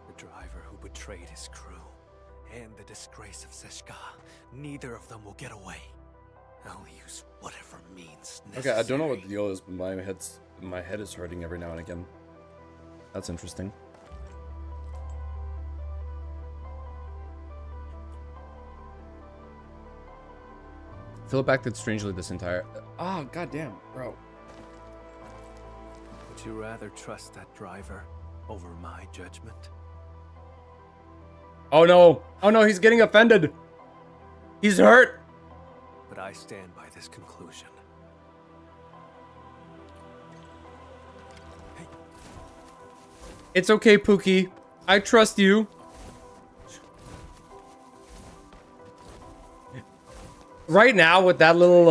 The driver who betrayed his crew, and the disgrace of Seshka, neither of them will get away. I'll use whatever means necessary. Okay, I don't know what the deal is, but my head is hurting every now and again. That's interesting. Philip acted strangely this entire... Oh, goddamn, bro. Would you rather trust that driver over my judgment? Oh no! Oh no, he's getting offended! He's hurt! But I stand by this conclusion. It's okay, Pookie. I trust you. Right now, with that little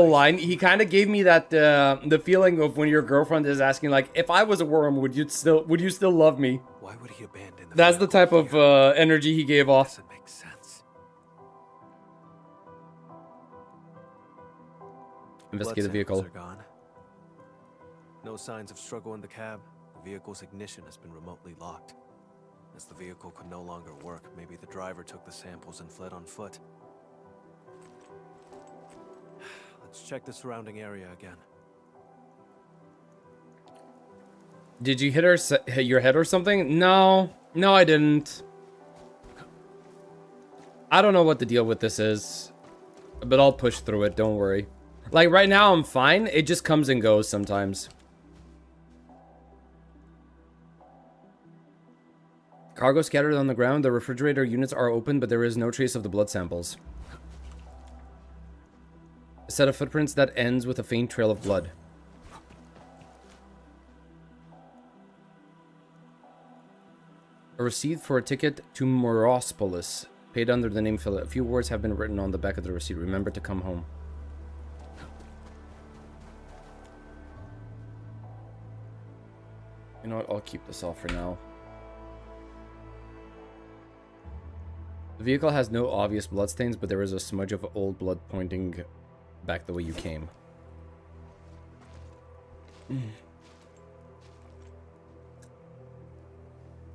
line, he kind of gave me that the feeling of when your girlfriend is asking, like, if I was a worm, would you still love me? Why would he abandon the That's the type of energy he gave off. Doesn't make sense. Investigate the vehicle. Blood samples are gone. No signs of struggle in the cab. The vehicle's ignition has been remotely locked. As the vehicle could no longer work, maybe the driver took the samples and fled on foot. Let's check the surrounding area again. Did you hit your head or something? No. No, I didn't. I don't know what the deal with this is, but I'll push through it, don't worry. Like, right now, I'm fine. It just comes and goes sometimes. Cargo scattered on the ground. The refrigerator units are open, but there is no trace of the blood samples. A set of footprints that ends with a faint trail of blood. A receipt for a ticket to Morospolis, paid under the name Philip. A few words have been written on the back of the receipt. Remember to come home. You know what? I'll keep this off for now. The vehicle has no obvious bloodstains, but there is a smudge of old blood pointing back the way you came.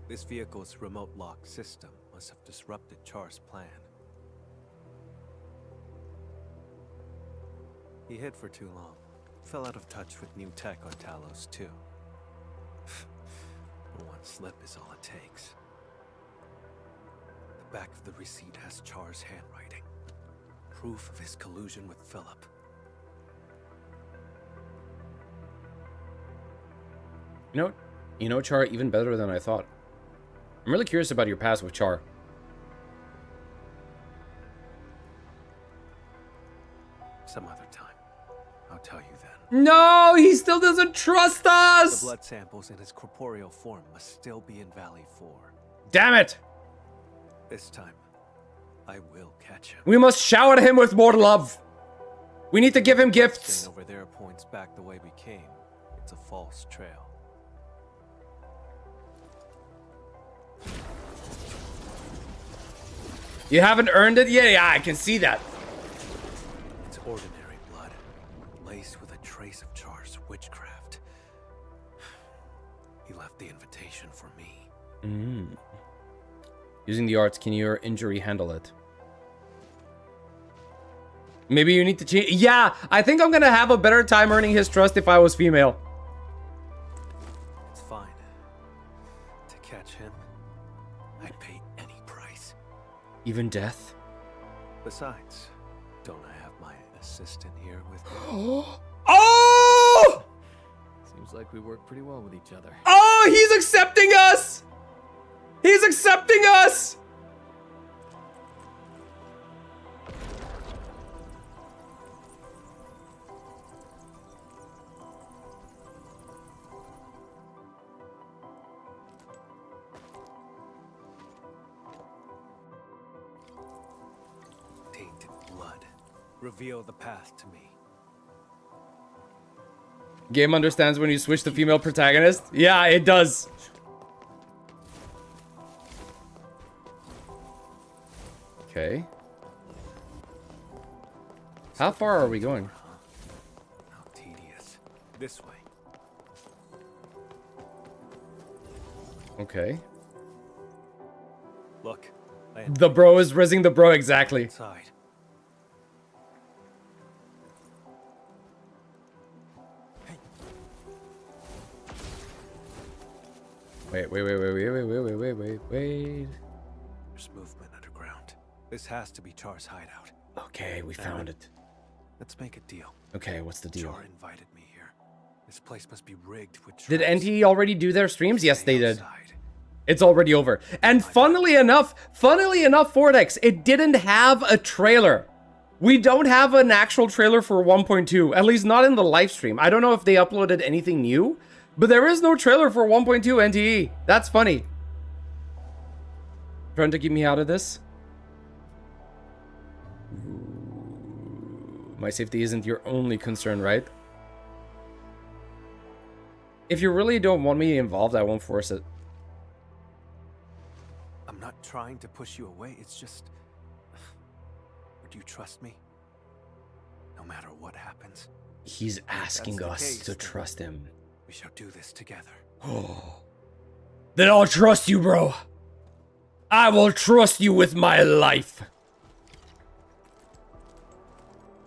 This vehicle's remote lock system must have disrupted Char's plan. He hid for too long. Fell out of touch with new tech on Talos, too. One slip is all it takes. The back of the receipt has Char's handwriting. Proof of his collusion with Philip. You know Char even better than I thought. I'm really curious about your past with Char. Some other time. I'll tell you then. No, he still doesn't trust us! The blood samples in his corporeal form must still be in Valley 4. Damn it! This time, I will catch him. We must shower him with more love. We need to give him gifts. Staying over there points back the way we came. It's a false trail. You haven't earned it yet? Yeah, I can see that. It's ordinary blood, laced with a trace of Char's witchcraft. He left the invitation for me. Using the arts, can your injury handle it? Maybe you need to change. Yeah, I think I'm gonna have a better time earning his trust if I was female. It's fine. To catch him, I'd pay any price. Even death? Besides, don't I have my assistant here with me? Oh! Seems like we work pretty well with each other. Oh, he's accepting us! He's accepting us! Tainted blood. Reveal the path to me. Game understands when you switch to female protagonist? Yeah, it does. Okay. How far are we going? How tedious. This way. Okay. Look. The bro is rizzing the bro, exactly. Inside. Wait. There's movement underground. This has to be Char's hideout. Okay, we found it. Let's make a deal. Okay, what's the deal? Char invited me here. This place must be rigged with traps. Did NTE already do their streams? Yes, they did. It's already over. And funnily enough, Fortex, it didn't have a trailer. We don't have an actual trailer for 1.2, at least not in the live stream. I don't know if they uploaded anything new, but there is no trailer for 1.2 NTE. That's funny. Trying to keep me out of this? My safety isn't your only concern, right? If you really don't want me involved, I won't force it. I'm not trying to push you away, it's just... Would you trust me? No matter what happens? He's asking us to trust him. We shall do this together. Then I'll trust you, bro. I will trust you with my life.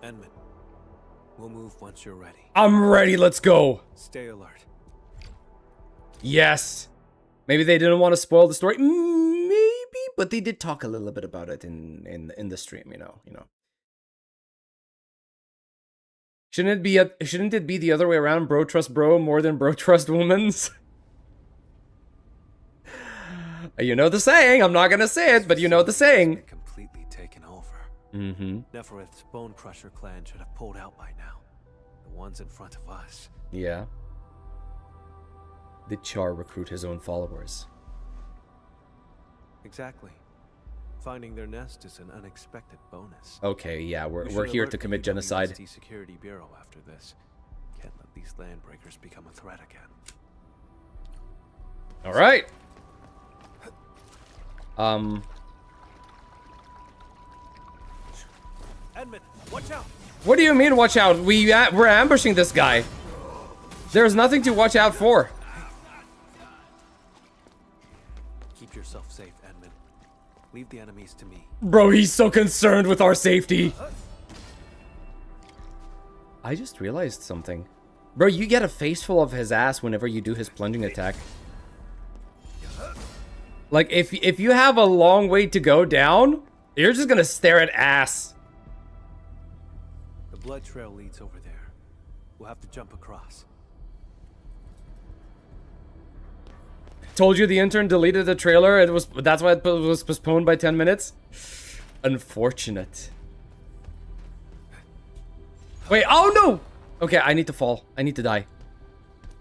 Enman, we'll move once you're ready. I'm ready, let's go. Stay alert. Yes. Maybe they didn't want to spoil the story. Maybe, but they did talk a little bit about it in the stream, you know. Shouldn't it be the other way around? Bro trust bro more than bro trust women's? You know the saying. I'm not gonna say it, but you know the saying. Completely taken over. Nefereth's Bone Crusher clan should have pulled out by now. The ones in front of us. Yeah. Did Char recruit his own followers? Exactly. Finding their nest is an unexpected bonus. Okay, yeah, we're here to commit genocide. Security Bureau after this. Can't let these landbreakers become a threat again. All right. Edmund, watch out! What do you mean, watch out? We're ambushing this guy. There's nothing to watch out for. Keep yourself safe, Edmund. Leave the enemies to me. Bro, he's so concerned with our safety. I just realized something. Bro, you get a face full of his ass whenever you do his plunging attack. Like, if you have a long way to go down, you're just gonna stare at ass. The blood trail leads over there. We'll have to jump across. Told you the intern deleted the trailer. That's why it was postponed by 10 minutes. Unfortunate. Wait, oh no! Okay, I need to fall. I need to die.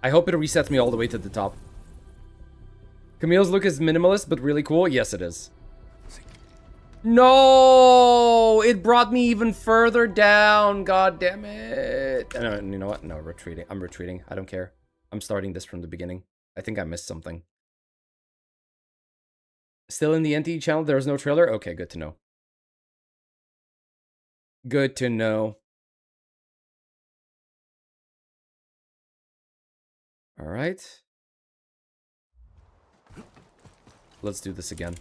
I hope it resets me all the way to the top. Camille's look is minimalist, but really cool. Yes, it is. No! It brought me even further down. God damn it. No, you know what? No, retreating. I'm retreating. I don't care. I'm starting this from the beginning. I think I missed something. Still in the NTE channel, there's no trailer? Okay, good to know. Good to know. All right. Let's do this again.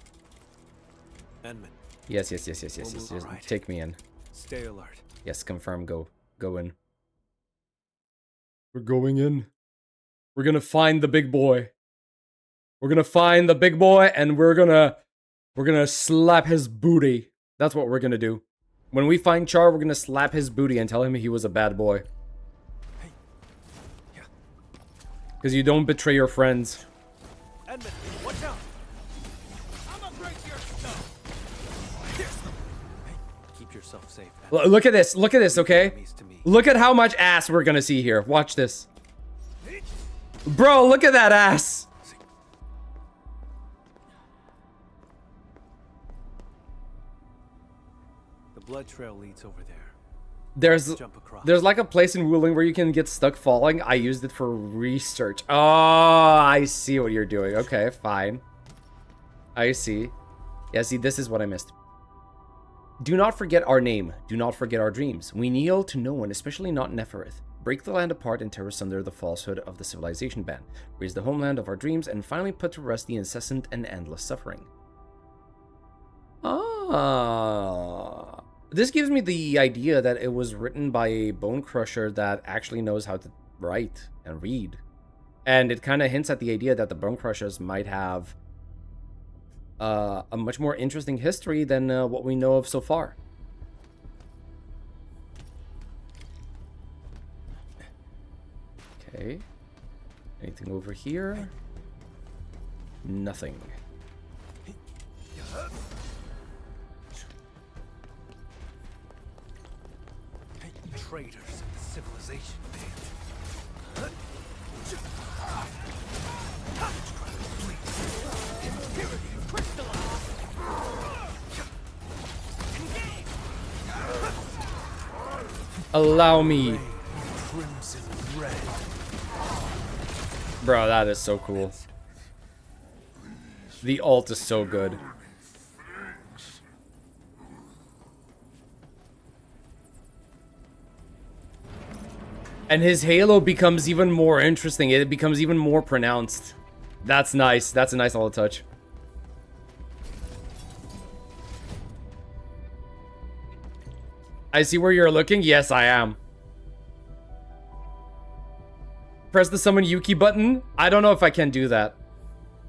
Edmund. Yes. Right. Take me in. Stay alert. Yes, confirm. Go in. We're going in. We're gonna find the big boy. We're gonna find the big boy, and we're gonna slap his booty. That's what we're gonna do. When we find Char, we're gonna slap his booty and tell him he was a bad boy. Because you don't betray your friends. Edmund, watch out! I'm gonna break your stuff. Hey, keep yourself safe. Look at this. Look at this, okay? Look at how much ass we're gonna see here. Watch this. Bro, look at that ass. The blood trail leads over there. There's like a place in Wuling where you can get stuck falling. I used it for research. Oh, I see what you're doing. Okay, fine. I see. Yeah, see, this is what I missed. Do not forget our name. Do not forget our dreams. We kneel to no one, especially not Neferith. Break the land apart and tear asunder the falsehood of the civilization ban. Raise the homeland of our dreams and finally put to rest the incessant and endless suffering. Ah. This gives me the idea that it was written by a bone crusher that actually knows how to write and read. And it kind of hints at the idea that the bone crushers might have a much more interesting history than what we know of so far. Okay. Anything over here? Nothing. Traitors of the civilization band. Allow me. Crimson red. Bro, that is so cool. The ult is so good. And his halo becomes even more interesting. It becomes even more pronounced. That's nice. That's a nice little touch. I see where you're looking. Yes, I am. Press the summon Yuki button. I don't know if I can do that.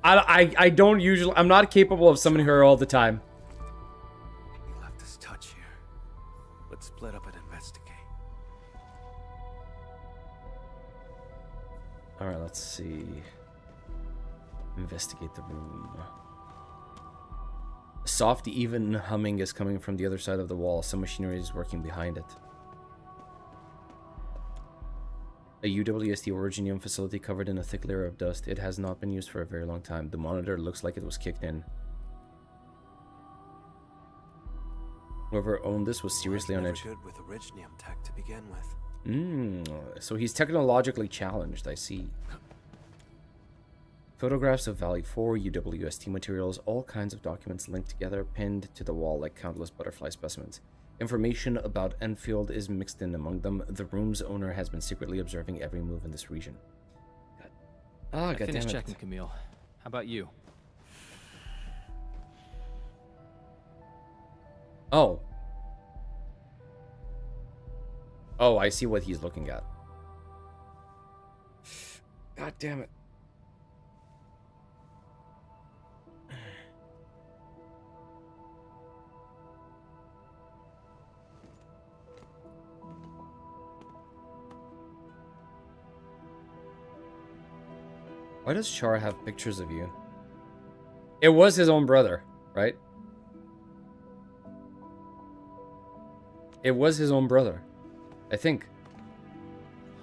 I don't usually... I'm not capable of summoning her all the time. You left this touch here. Let's split up and investigate. Alright, let's see. Investigate the room. A soft, even humming is coming from the other side of the wall. Some machinery is working behind it. A UWST Originium facility covered in a thick layer of dust. It has not been used for a very long time. The monitor looks like it was kicked in. Whoever owned this was seriously on edge. Good with Originium tech to begin with. So he's technologically challenged, I see. Photographs of Valley 4, UWST materials, all kinds of documents linked together, pinned to the wall like countless butterfly specimens. Information about Endfield is mixed in among them. The room's owner has been secretly observing every move in this region. I finished checking, Camille. How about you? Oh. Oh, I see what he's looking at. God damn it. Why does Char have pictures of you? It was his own brother, right? It was his own brother. I think.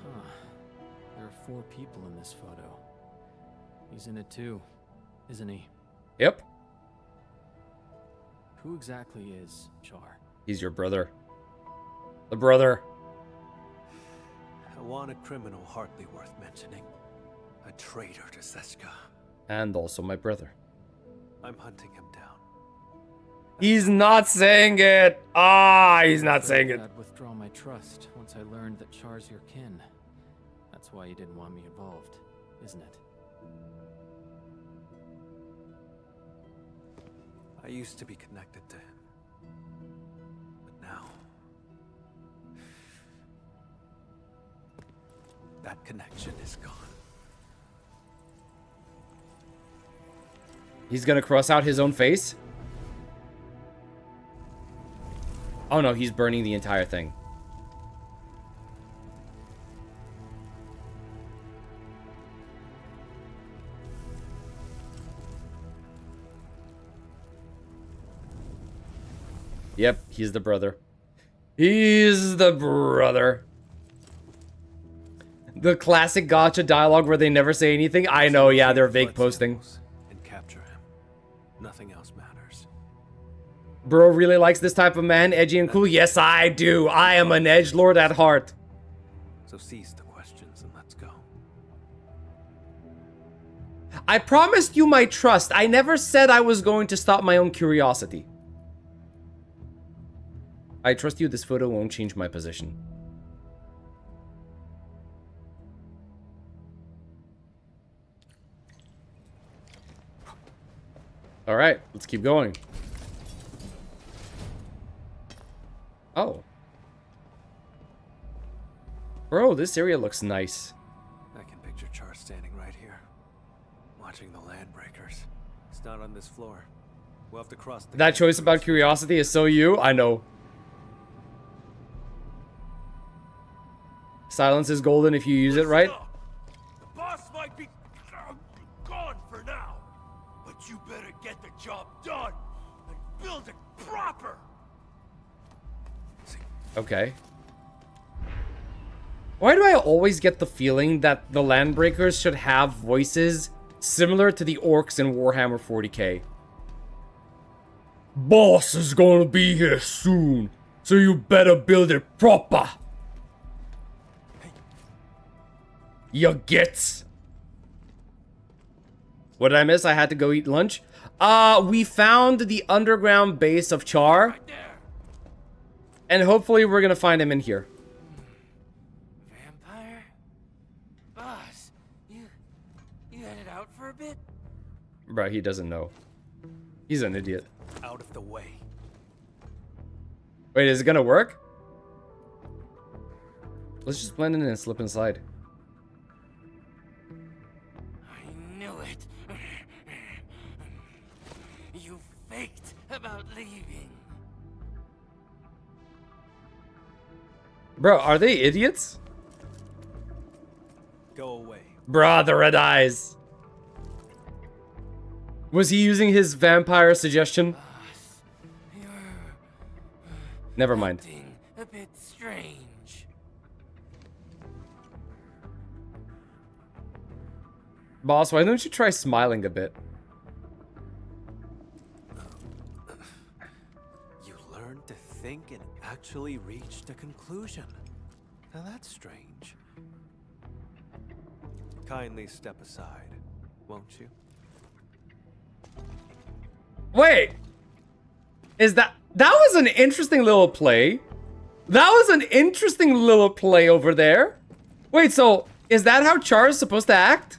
Huh. There are 4 people in this photo. He's in it too, isn't he? Yep. Who exactly is Char? He's your brother. The brother. A wanted criminal hardly worth mentioning. A traitor to Seska. And also my brother. I'm hunting him down. He's not saying it. He's not saying it. I'd withdraw my trust once I learned that Char's your kin. That's why you didn't want me involved, isn't it? I used to be connected to him. But now... that connection is gone. He's gonna cross out his own face? Oh no, he's burning the entire thing. Yep, he's the brother. He's the brother. The classic gotcha dialogue where they never say anything. I know, yeah, they're vague posting. And capture him. Nothing else matters. Bro really likes this type of man, edgy and cool. Yes, I do. I am an edgelord at heart. So cease the questions and let's go. I promised you my trust. I never said I was going to stop my own curiosity. I trust you. This photo won't change my position. All right, let's keep going. Oh. Bro, this area looks nice. I can picture Char standing right here, watching the land breakers. It's not on this floor. We'll have to cross the... That choice about curiosity is so you. I know. Silence is golden if you use it right. The boss might be gone for now, but you better get the job done and build it proper. Okay. Why do I always get the feeling that the Landbreakers should have voices similar to the orcs in Warhammer 40k? Boss is gonna be here soon, so you better build it proper. You gets. What did I miss? I had to go eat lunch. We found the underground base of Char. And hopefully we're gonna find him in here. Vampire? Boss, you headed out for a bit? Bro, he doesn't know. He's an idiot. Out of the way. Wait, is it gonna work? Let's just blend in and slip inside. I knew it. You faked about leaving. Bro, are they idiots? Go away. Bruh, the red eyes. Was he using his vampire suggestion? Never mind. A bit strange. Boss, why don't you try smiling a bit? You learned to think and actually reached a conclusion. Now that's strange. Kindly step aside, won't you? Wait! Is that was an interesting little play. That was an interesting little play over there. Wait, so is that how Char is supposed to act?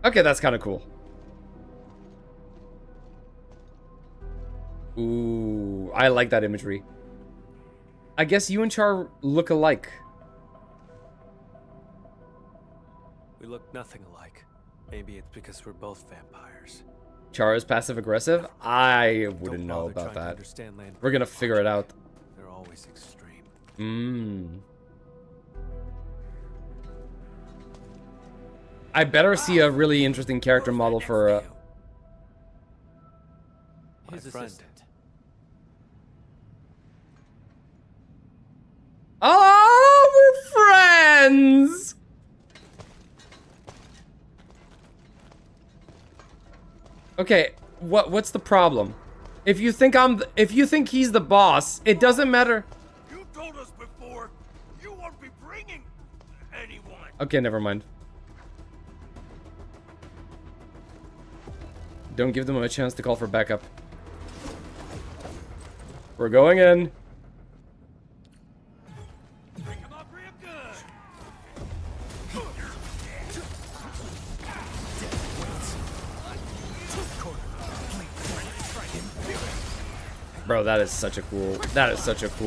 Okay, that's kind of cool. Ooh, I like that imagery. I guess you and Char look alike. We look nothing alike. Maybe it's because we're both vampires. Char is passive aggressive? I wouldn't know about that. We're gonna figure it out. They're always extreme. I better see a really interesting character model for His assistant. Oh, we're friends. Okay, what's the problem? If you think if you think he's the boss, it doesn't matter. You told us before you won't be bringing anyone. Okay, never mind. Don't give them a chance to call for backup. We're going in. Bro, that is such a cool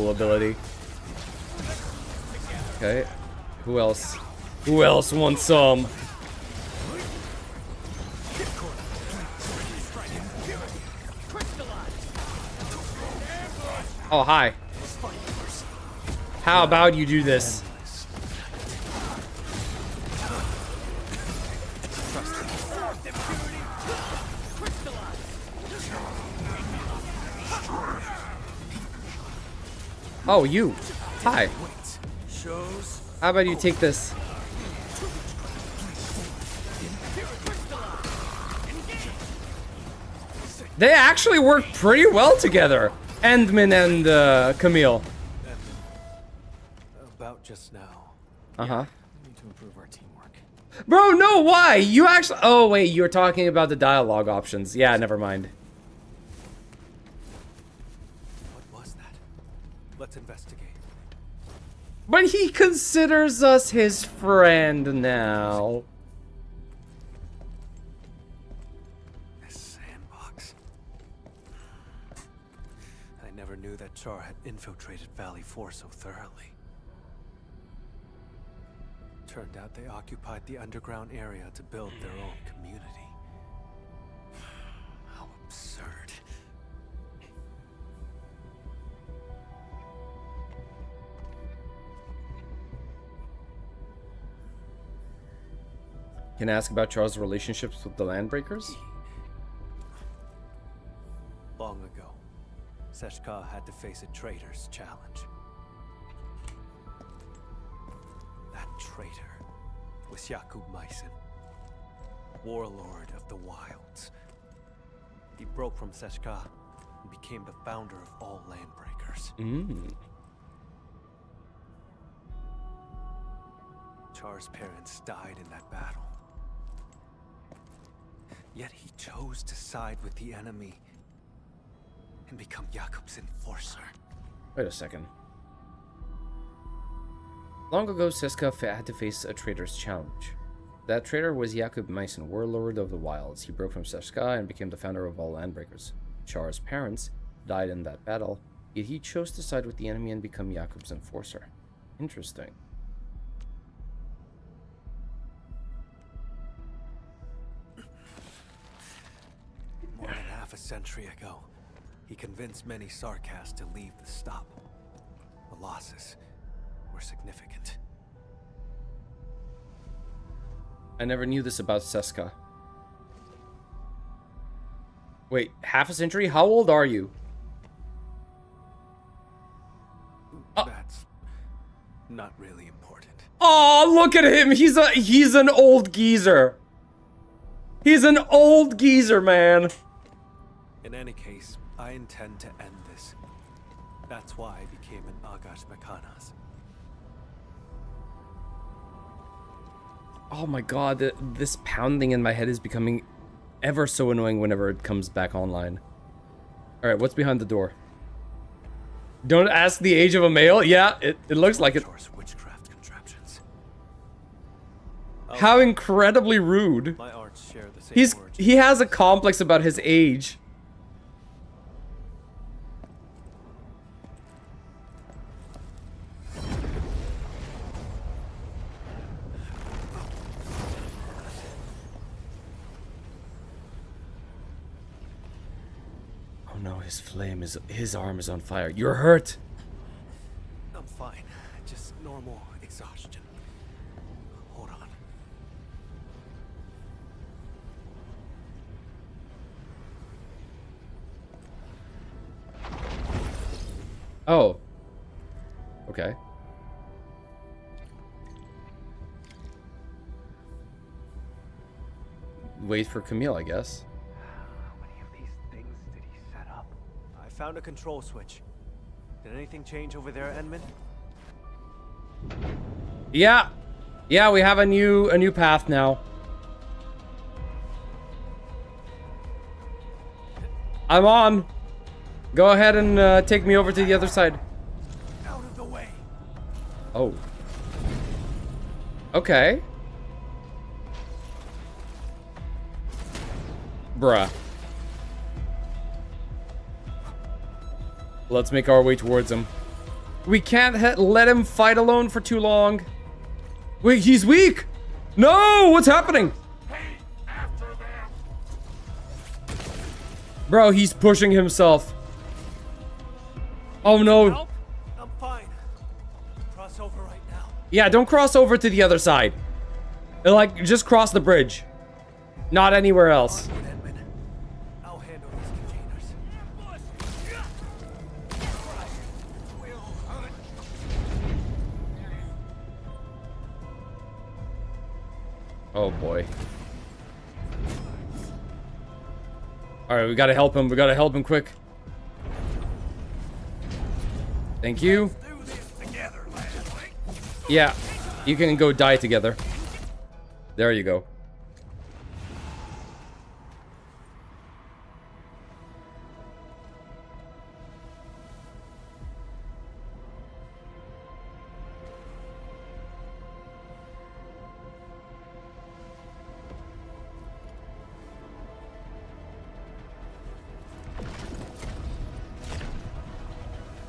ability. Okay. Who else? Who else wants some? Oh, hi. How about you do this? Oh, you. Hi. How about you take this? They actually work pretty well together. Endman and Camille. About just now. Uh-huh. We need to improve our teamwork. Bro, no, why? You actually... Oh, wait, you were talking about the dialogue options. Yeah, never mind. What was that? Let's investigate. But he considers us his friend now. This sandbox. I never knew that Char had infiltrated Valley 4 so thoroughly. Turned out they occupied the underground area to build their own community. How absurd. Can I ask about Charles' relationships with the Landbreakers? Long ago, Seshka had to face a traitor's challenge. That traitor was Jakub Meissen, warlord of the wilds. He broke from Seshka and became the founder of all Landbreakers. Char's parents died in that battle. Yet he chose to side with the enemy and become Jakub's enforcer. Wait a second. Long ago, Seska had to face a traitor's challenge. That traitor was Jakub Meissen, warlord of the wilds. He broke from Seska and became the founder of all Landbreakers. Char's parents died in that battle, yet he chose to side with the enemy and become Jakub's enforcer. Interesting. More than half a century ago, he convinced many Sarkas to leave the stop. The losses were significant. I never knew this about Seska. Wait, half a century? How old are you? That's not really important. Oh, look at him! He's an old geezer. He's an old geezer, man. In any case, I intend to end this. That's why I became an Agash Mekanas. Oh my god, this pounding in my head is becoming ever so annoying whenever it comes back online. Alright, what's behind the door? Don't ask the age of a male? Yeah, it looks like it. Witchcraft contraptions. How incredibly rude. My arts share the same He has a complex about his age. Oh no, his arm is on fire. You're hurt. I'm fine. Just normal exhaustion. Hold on. Oh. Okay. Wait for Camille, I guess. How many of these things did he set up? I found a control switch. Did anything change over there, Edmund? Yeah. Yeah, we have a new path now. I'm on. Go ahead and take me over to the other side. Out of the way. Oh. Okay. Bruh. Let's make our way towards him. We can't let him fight alone for too long. Wait, he's weak! No! What's happening? Bro, he's pushing himself. Oh no. I'm fine. Cross over right now. Yeah, don't cross over to the other side. Like, just cross the bridge. Not anywhere else. I'll handle these containers. Oh boy. Alright, we gotta help him. We gotta help him quick. Thank you. Yeah, you can go die together. There you go.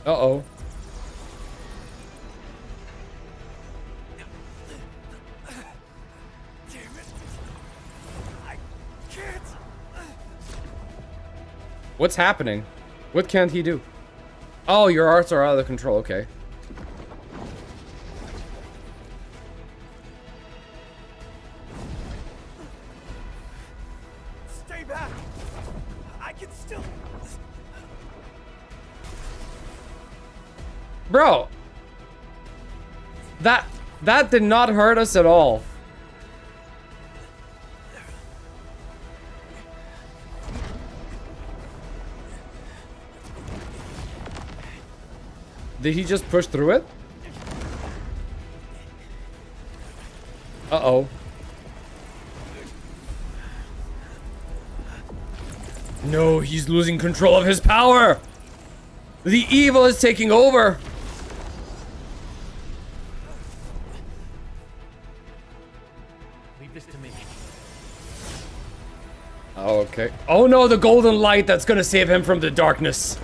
Uh-oh. What's happening? What can't he do? Oh, your arts are out of control. Okay. Stay back. I can still. Bro. That did not hurt us at all. Did he just push through it? Uh-oh. No, he's losing control of his power! The evil is taking over! Leave this to me. Oh, okay. Oh no, the golden light that's gonna save him from the darkness.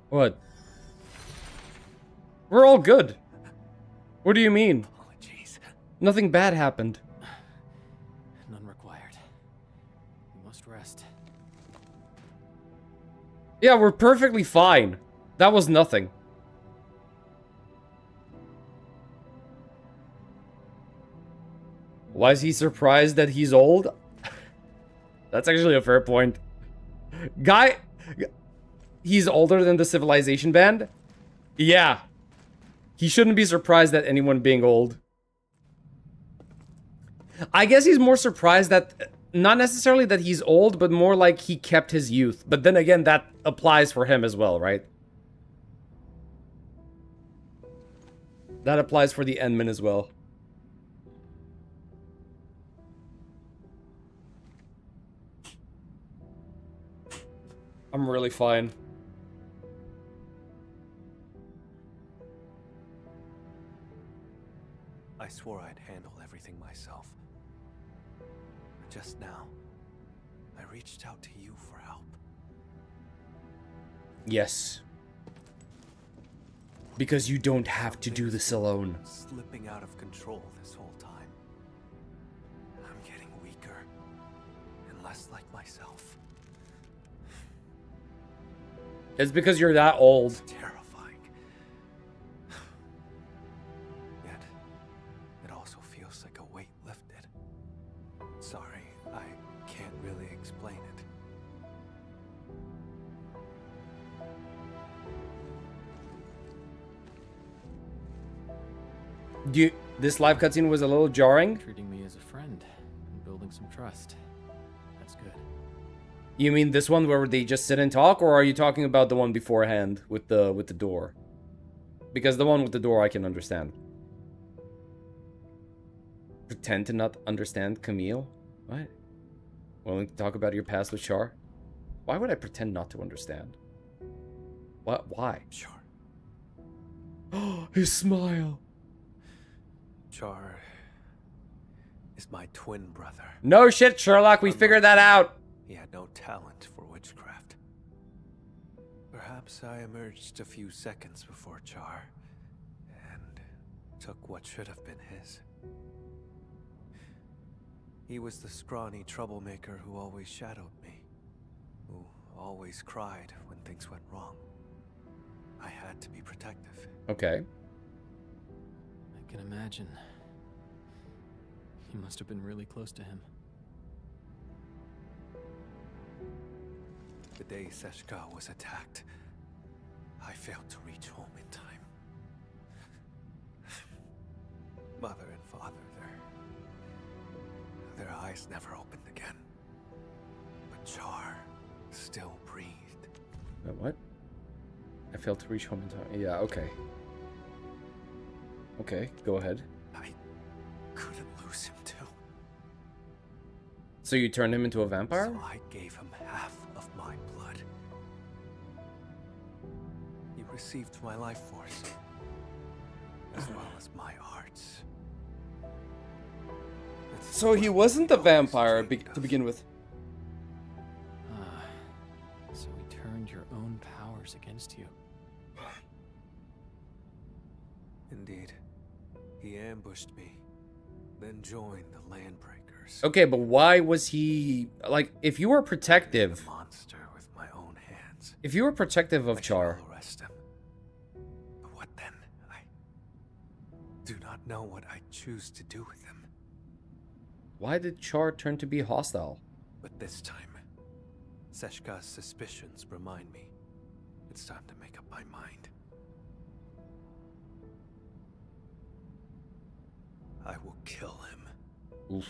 What? We're all good. What do you mean? Apologies. Nothing bad happened. None required. You must rest. Yeah, we're perfectly fine. That was nothing. Why is he surprised that he's old? That's actually a fair point. Guy... He's older than the Civilization Band? Yeah. He shouldn't be surprised at anyone being old. I guess he's more surprised that... Not necessarily that he's old, but more like he kept his youth. But then again, that applies for him as well, right? That applies for the Endman as well. I'm really fine. I swore I'd handle everything myself. But just now, I reached out to you for help. Yes. Because you don't have to do this alone. Slipping out of control this whole time. I'm getting weaker and less like myself. It's because you're that old. It's terrifying. Yet, it also feels like a weight lifted. Sorry, I can't really explain it. This live cutscene was a little jarring. Treating me as a friend and building some trust. That's good. You mean this one where they just sit and talk, or are you talking about the one beforehand with the door? Because the one with the door I can understand. Pretend to not understand Camille? What? Willing to talk about your past with Char? Why would I pretend not to understand? What? Why? Sure. Oh, his smile. Char is my twin brother. No shit, Sherlock, we figured that out. He had no talent for witchcraft. Perhaps I emerged a few seconds before Char and took what should have been his. He was the scrawny troublemaker who always shadowed me, who always cried when things went wrong. I had to be protective. Okay. I can imagine. You must have been really close to him. The day Seshka was attacked, I failed to reach home in time. Mother and father, their eyes never opened again. But Char still breathed. What? I failed to reach home in time. Yeah, okay. Okay, go ahead. I couldn't lose him too. So you turned him into a vampire? So I gave him half of my blood. He received my life force, as well as my arts. So he wasn't a vampire to begin with. So he turned your own powers against you. Indeed. He ambushed me, then joined the Landbreakers. Okay, but why was he like? If you were protective, Monster with my own hands. if you were protective of Char, Arrest him. But what then? I do not know what I choose to do with him. why did Char turn to be hostile? But this time, Seshka's suspicions remind me it's time to make up my mind. I will kill him. Oof.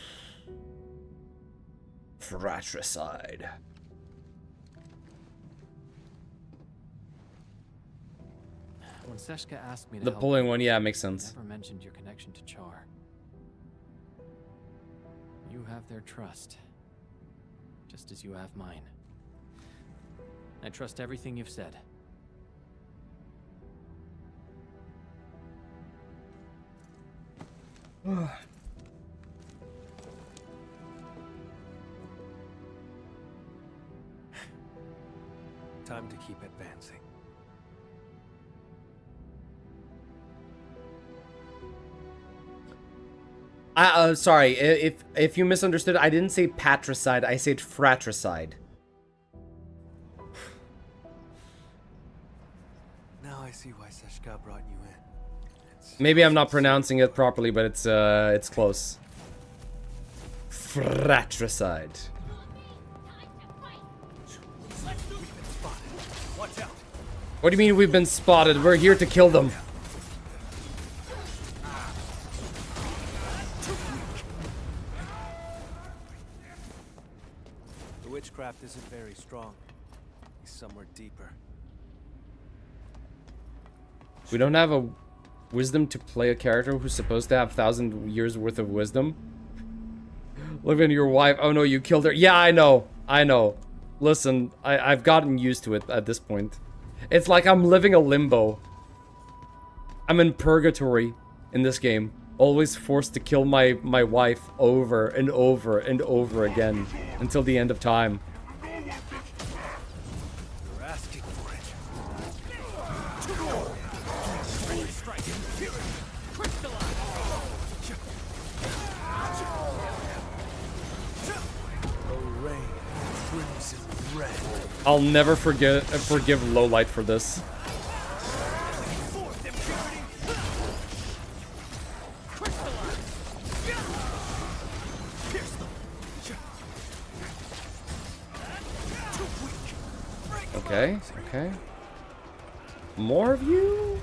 Fratricide. When Seshka asked me to The help pulling you, one, yeah, makes sense. I never mentioned your connection to Char. You have their trust, just as you have mine. I trust everything you've said. Time to keep advancing. Sorry, if you misunderstood, I didn't say patricide, I said fratricide. Now I see why Seshka brought you in. Maybe I'm not pronouncing it properly, but it's close. Fratricide. What do you mean we've been spotted? We're here to kill them. The witchcraft isn't very strong. He's somewhere deeper. We don't have a wisdom to play a character who's supposed to have 1,000 years worth of wisdom. Look at your wife. Oh no, you killed her. Yeah, I know. I know. Listen, I've gotten used to it at this point. It's like I'm living a limbo. I'm in purgatory in this game. Always forced to kill my wife over and over and over again until the end of time. You're asking for it. I'll never forgive Lowlight for this. Okay, okay. More of you?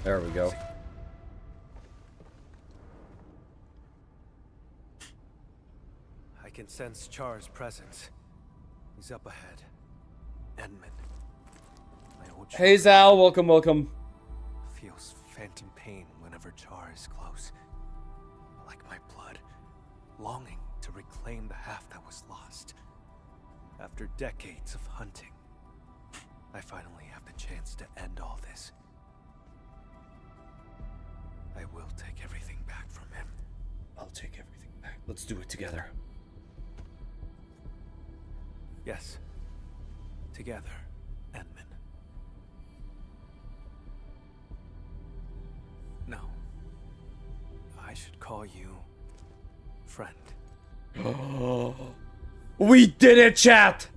There we go. I can sense Char's presence. He's up ahead. Edmund. My old Hey Zal, welcome, welcome. feels phantom pain whenever Char is close. Like my blood, longing to reclaim the half that was lost. After decades of hunting, I finally have the chance to end all this. I will take everything back from him. I'll take everything back. Let's do it together. Yes. Together, Edmund. No. I should call you friend. We did it, chat!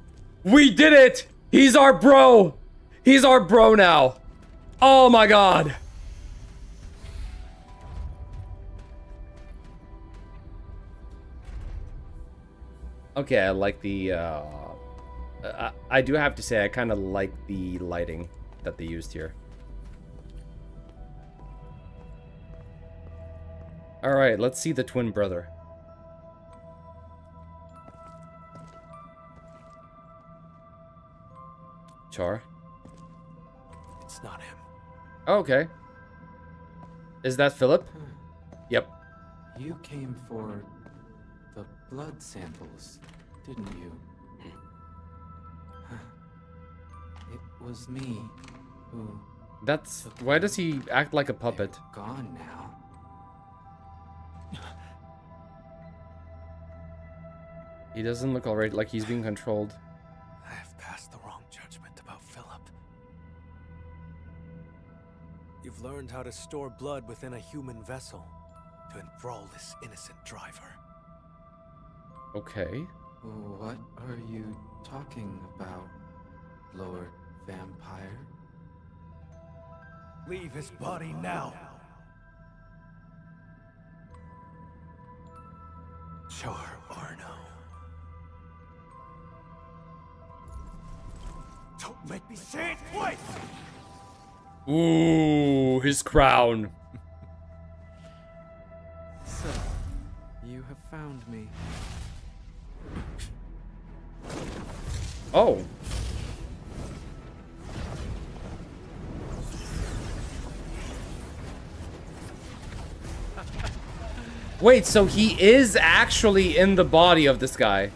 We did it! He's our bro! He's our bro now! Oh my god! Okay, I like the, I do have to say, I kind of like the lighting that they used here. Alright, let's see the twin brother. Char? It's not him. Oh, okay. Is that Philip? Yep. You came for the blood samples, didn't you? It was me who... That's... Why does he act like a puppet? Gone now. He doesn't look alright, like he's being controlled. I have passed the wrong judgment about Philip. You've learned how to store blood within a human vessel to enthrall this innocent driver. Okay. What are you talking about, Lord Vampire? Leave his body now. Char Arno. Don't make me say it twice! Ooh, his crown. So, you have found me. Oh. Wait, so he is actually in the body of this guy.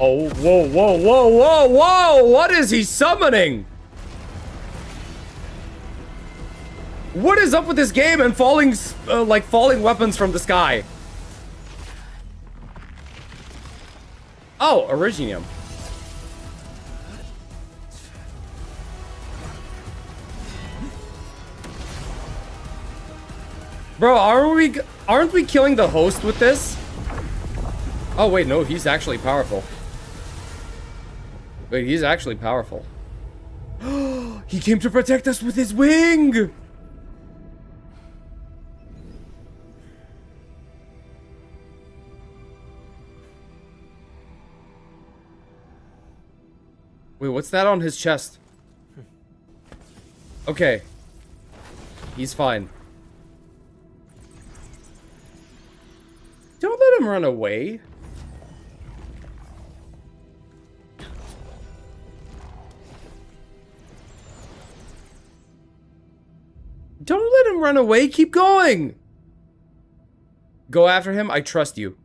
Oh, whoa, whoa, whoa, whoa, whoa! What is he summoning? What is up with this game and falling, like falling weapons from the sky? Oh, Originium. Bro, aren't we killing the host with this? Oh wait, no, he's actually powerful. Wait, he's actually powerful. He came to protect us with his wing! Wait, what's that on his chest? Okay. He's fine. Don't let him run away. Don't let him run away. Keep going. Go after him. I trust you.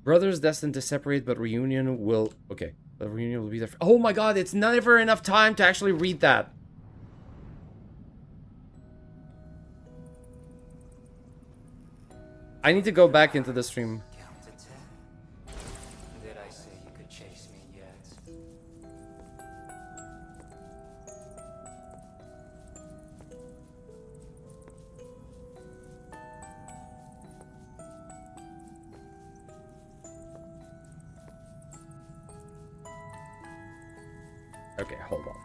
Brothers destined to separate, but reunion will... Okay. The reunion will be there. Oh my god, it's never enough time to actually read that. I need to go back into the stream. Did I say you could chase me yet? Okay, hold on.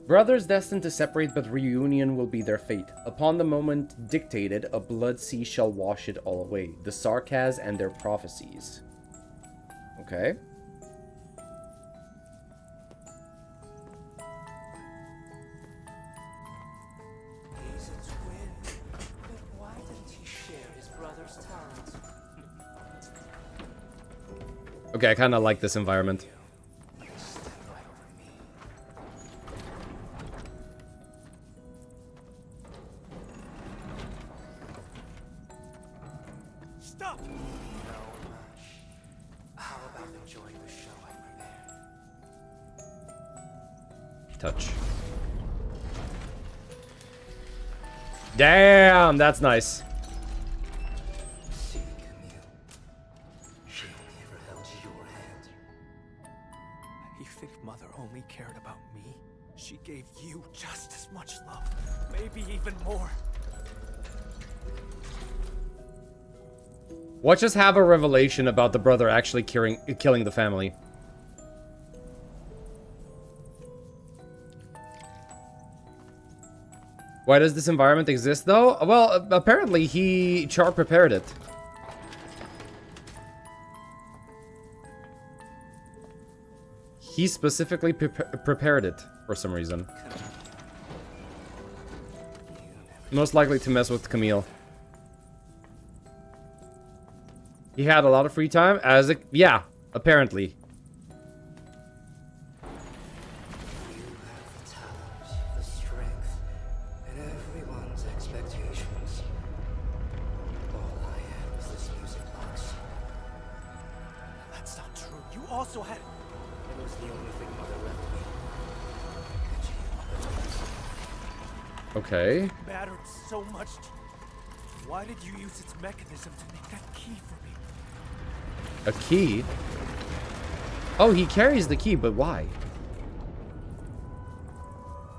Brothers destined to separate, but reunion will be their fate. Upon the moment dictated, a blood sea shall wash it all away. The Sarkaz and their prophecies. Okay. He's a twin, but why didn't he share his brother's talent? Okay, I kind of like this environment. Stop! No much. How about enjoying the show I prepared? Touch. Damn, that's nice. See, Camille. She never held your hand. You think Mother only cared about me? She gave you just as much love, maybe even more. Watch us have a revelation about the brother actually killing the family. Why does this environment exist, though? Well, apparently Char prepared it. He specifically prepared it for some reason. Most likely to mess with Camille. He had a lot of free time as a... Yeah, apparently. The strength and everyone's expectations. All I had was this music box. That's not true. You also had... It was the only thing Mother left me. Okay. It mattered so much to you. Why did you use its mechanism to make that key for me? A key? Oh, he carries the key, but why?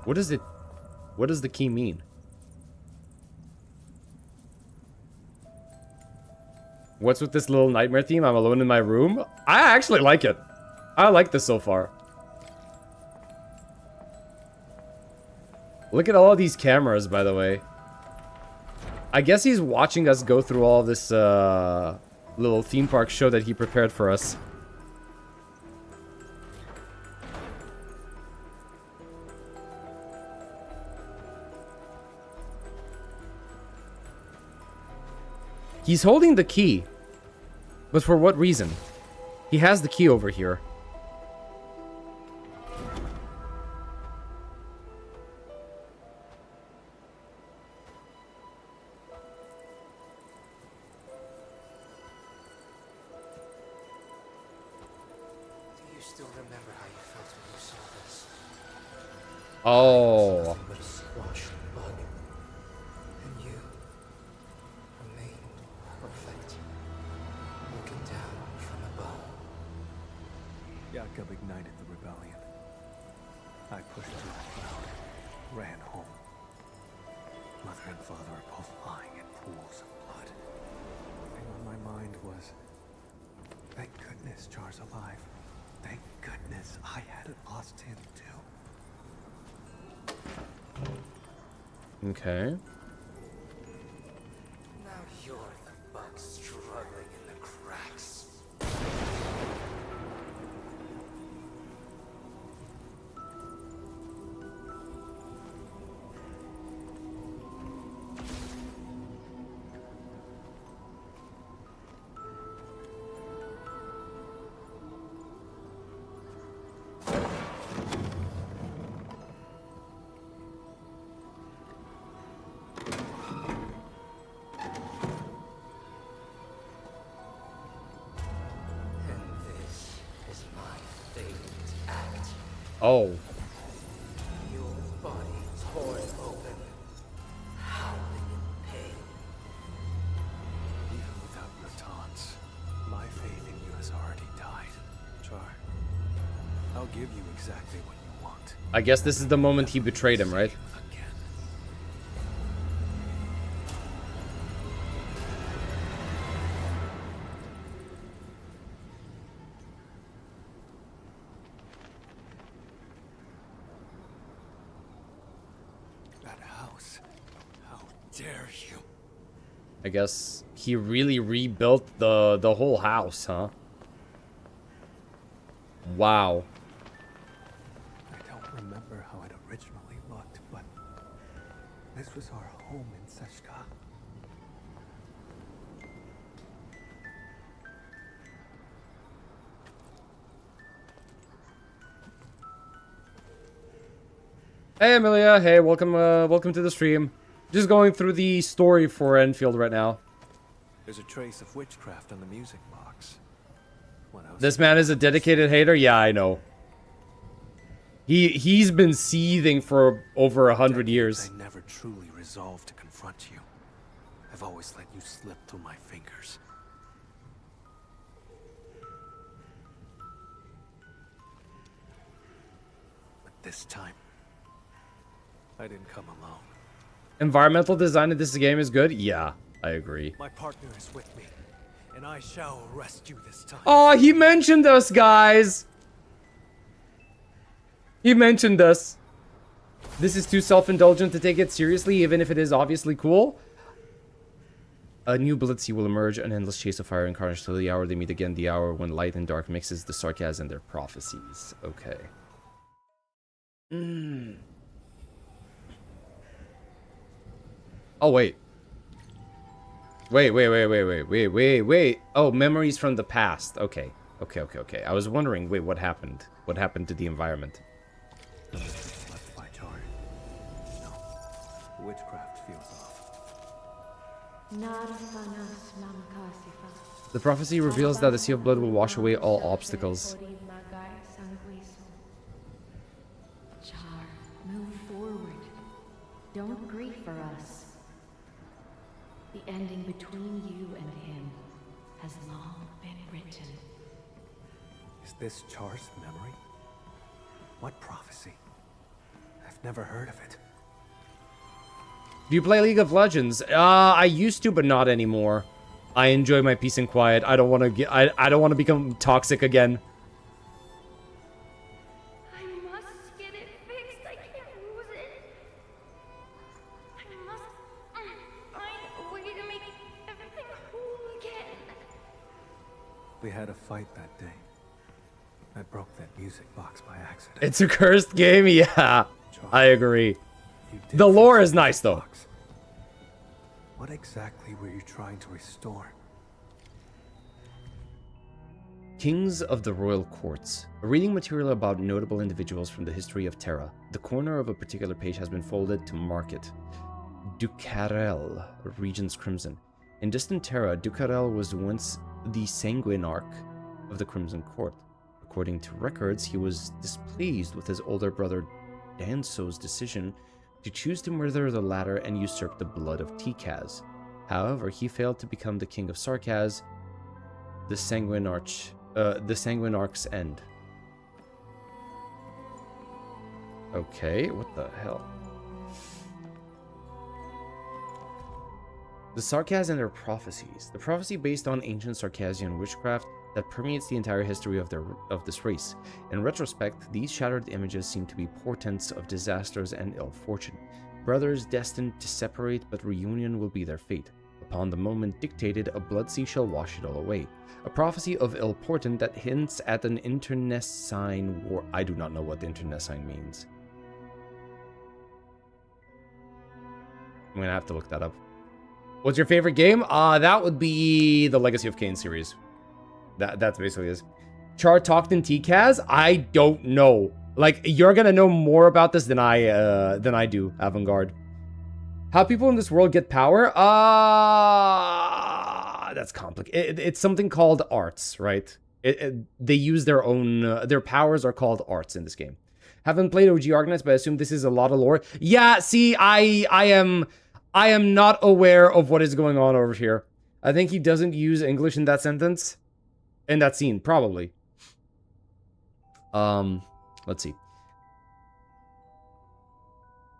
What does it... What does the key mean? What's with this little nightmare theme? I'm alone in my room? I actually like it. I like this so far. Look at all these cameras, by the way. I guess he's watching us go through all this little theme park show that he prepared for us. He's holding the key. But for what reason? He has the key over here. Do you still remember how you felt when you saw this? Oh. Nothing but a squashed bug. And you remained perfect. Looking down from above. Yakub ignited the rebellion. I pushed through the cloud, ran home. Mother and father are both lying in pools of blood. The thing on my mind was, thank goodness Char's alive. Thank goodness I hadn't lost him too. Okay. Now you're the bug struggling in the cracks. Oh. Your body torn open, howling in pain. Even without your taunts, my faith in you has already died. Char, I'll give you exactly what you want. I guess this is the moment he betrayed him, right? That house. How dare you? I guess he really rebuilt the whole house, huh? Wow. I don't remember how it originally looked, but this was our home in Seshka. Hey Amelia, hey, welcome to the stream. Just going through the story for Endfield right now. There's a trace of witchcraft on the music box. What else? This man is a dedicated hater? Yeah, I know. He's been seething for over 100 years. I never truly resolved to confront you. I've always let you slip through my fingers. But this time, I didn't come alone. Environmental design in this game is good? Yeah, I agree. My partner is with me, and I shall arrest you this time. Oh, he mentioned us, guys! He mentioned us. This is too self-indulgent to take it seriously, even if it is obviously cool. A new Blitzy will emerge, an endless chase of fire and carnage till the hour they meet again, the hour when light and dark mixes, the sarcasm and their prophecies. Okay. Oh, wait. Wait. Oh, memories from the past. Okay. Okay. I was wondering, wait, what happened? What happened to the environment? Left by Char. No. Witchcraft feels off. The prophecy reveals that the Sea of Blood will wash away all obstacles. Char, move forward. Don't grieve for us. The ending between you and him has long been written. Is this Char's memory? What prophecy? I've never heard of it. Do you play League of Legends? I used to, but not anymore. I enjoy my peace and quiet. I don't want to get. I don't want to become toxic again. I must get it fixed. I can't lose it. I must find a way to make everything whole again. We had a fight that day. I broke that music box by accident. It's a cursed game? Yeah, I agree. The lore is nice, though. What exactly were you trying to restore? Kings of the Royal Courts. A reading material about notable individuals from the history of Terra. The corner of a particular page has been folded to mark it. Ducarel, Regent's Crimson. In distant Terra, Ducarel was once the Sanguinarch of the Crimson Court. According to records, he was displeased with his older brother Danso's decision to choose to murder the latter and usurp the blood of Tikaz. However, he failed to become the king of Sarkaz, the Sanguinarch's end. Okay, what the hell? The Sarkaz and their prophecies. The prophecy based on ancient Sarkazian witchcraft that permeates the entire history of this race. In retrospect, these shattered images seem to be portents of disasters and ill fortune. Brothers destined to separate, but reunion will be their fate. Upon the moment dictated, a blood sea shall wash it all away. A prophecy of ill portent that hints at an internecine war. I do not know what internecine means. I'm gonna have to look that up. What's your favorite game? That would be the Legacy of Kain series. That's basically it. Char talked in Tikaz? I don't know. Like, you're gonna know more about this than I do, Avant-Garde. How people in this world get power? That's complicated. It's something called arts, right? They use their own, their powers are called arts in this game. Haven't played OG Arknights, but I assume this is a lot of lore. Yeah, see, I am not aware of what is going on over here. I think he doesn't use English in that sentence. In that scene, probably. Let's see.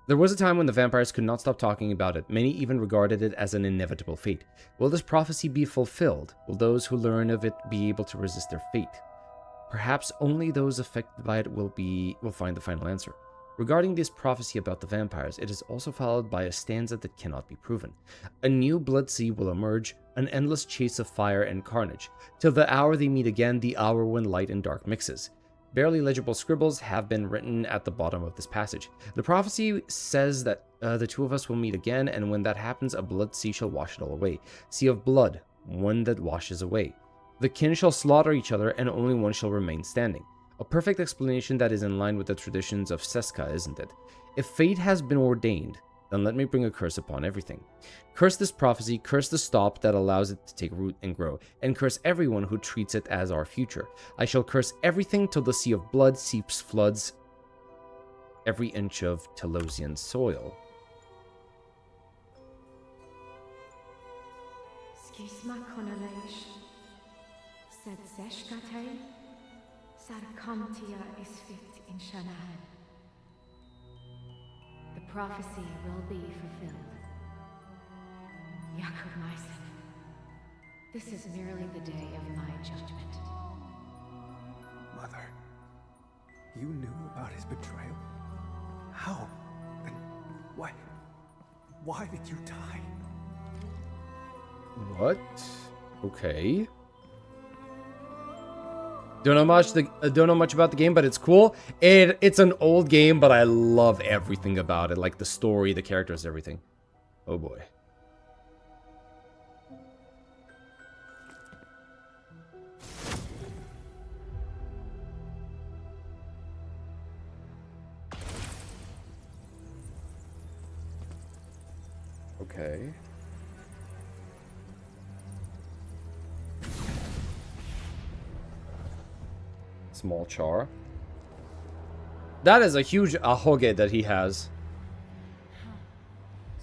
There was a time when the vampires could not stop talking about it. Many even regarded it as an inevitable fate. Will this prophecy be fulfilled? Will those who learn of it be able to resist their fate? Perhaps only those affected by it will find the final answer. Regarding this prophecy about the vampires, it is also followed by a stanza that cannot be proven. A new blood sea will emerge, an endless chase of fire and carnage, till the hour they meet again, the hour when light and dark mixes. Barely legible scribbles have been written at the bottom of this passage. The prophecy says that the two of us will meet again, and when that happens, a blood sea shall wash it all away. Sea of blood, one that washes away. The kin shall slaughter each other, and only one shall remain standing. A perfect explanation that is in line with the traditions of Seska, isn't it? If fate has been ordained, then let me bring a curse upon everything. Curse this prophecy, curse the stop that allows it to take root and grow, and curse everyone who treats it as our future. I shall curse everything till the sea of blood seeps floods every inch of Telosian soil. The prophecy will be fulfilled. Yakub Myson, this is merely the day of my judgment. Mother, you knew about his betrayal? How? And why? Why did you die? What? Okay. Don't know much about the game, but it's cool. It's an old game, but I love everything about it, like the story, the characters, everything. Oh boy. Okay. Small char. That is a huge ahoge that he has.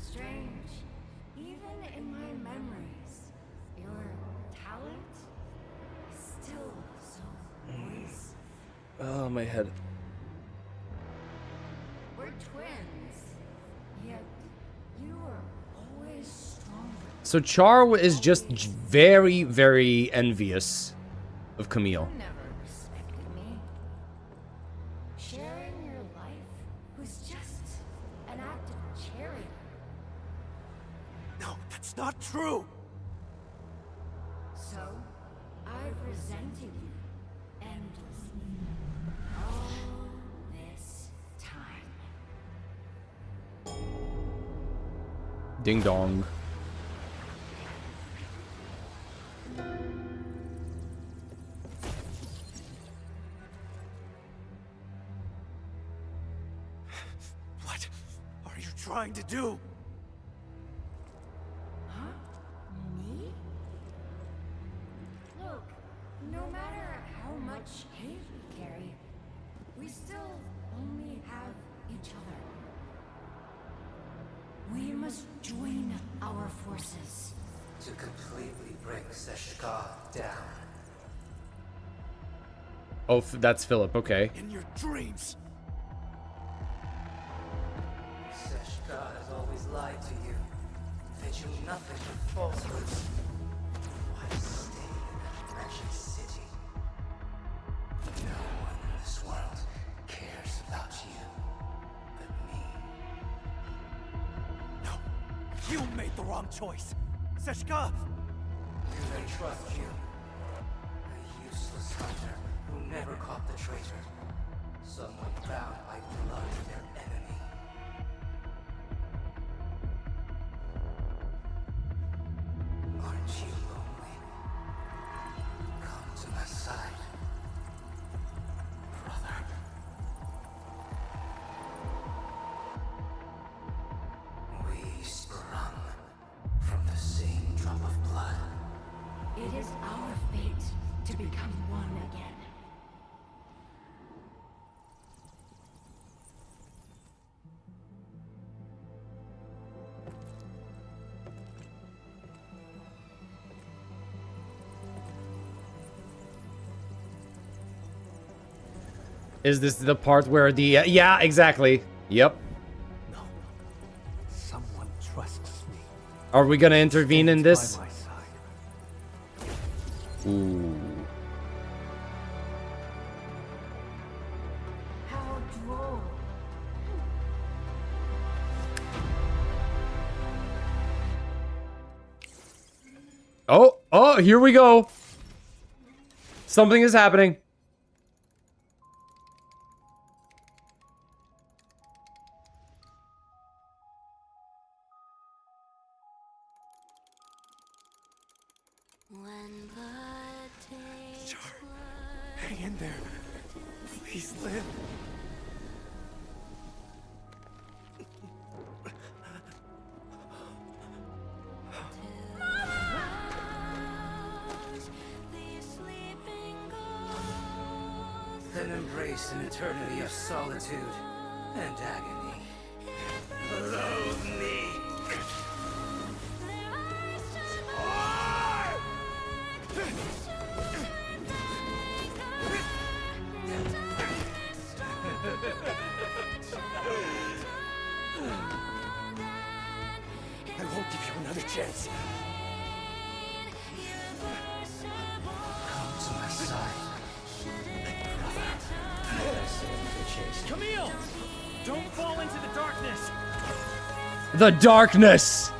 Strange. Even in my memories, your talent is still so voice. Oh, my head. We're twins, yet you were always stronger. So Char is just very, very envious of Camille. You never respected me. Sharing your life was just an act of charity. No, that's not true! So, I've resented you endlessly. All this time. Ding dong. What are you trying to do? Huh? Me? Look, no matter how much hate we carry, we still only have each other. We must join our forces. To completely bring Seshka down. Oh, that's Philip, okay. In your dreams! Seshka has always lied to you. Fed you nothing but falsehoods. Why stay in that wretched city? No one in this world cares about you but me. No! You made the wrong choice! Seshka! Do they trust you? A useless hunter who never caught the traitor. Someone bound by blood to their enemy. Aren't you lonely? Come to my side, brother. We sprung from the same drop of blood. It is our fate to become one again. Is this the part where the... yeah, exactly. Yep. No. Someone trusts me. Are we gonna intervene in this? By my side. Ooh. How droll. Oh, here we go. Something is happening. Hang in there. Please live. Then embrace an eternity of solitude and agony. Loathe me. I won't give you another chance. Come to my side. Camille! Don't fall into the darkness! The darkness!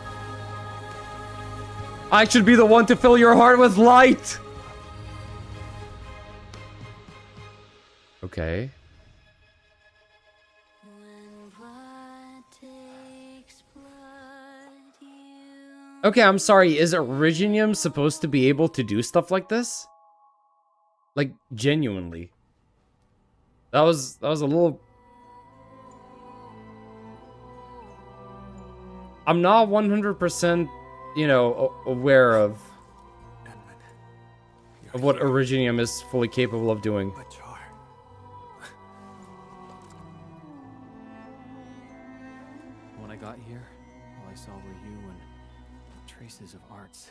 I should be the one to fill your heart with light! Okay. Okay, I'm sorry. Is Originium supposed to be able to do stuff like this? Like, genuinely. That was a little... I'm not 100%, you know, aware of what Originium is fully capable of doing. When I got here, all I saw were you and traces of arts.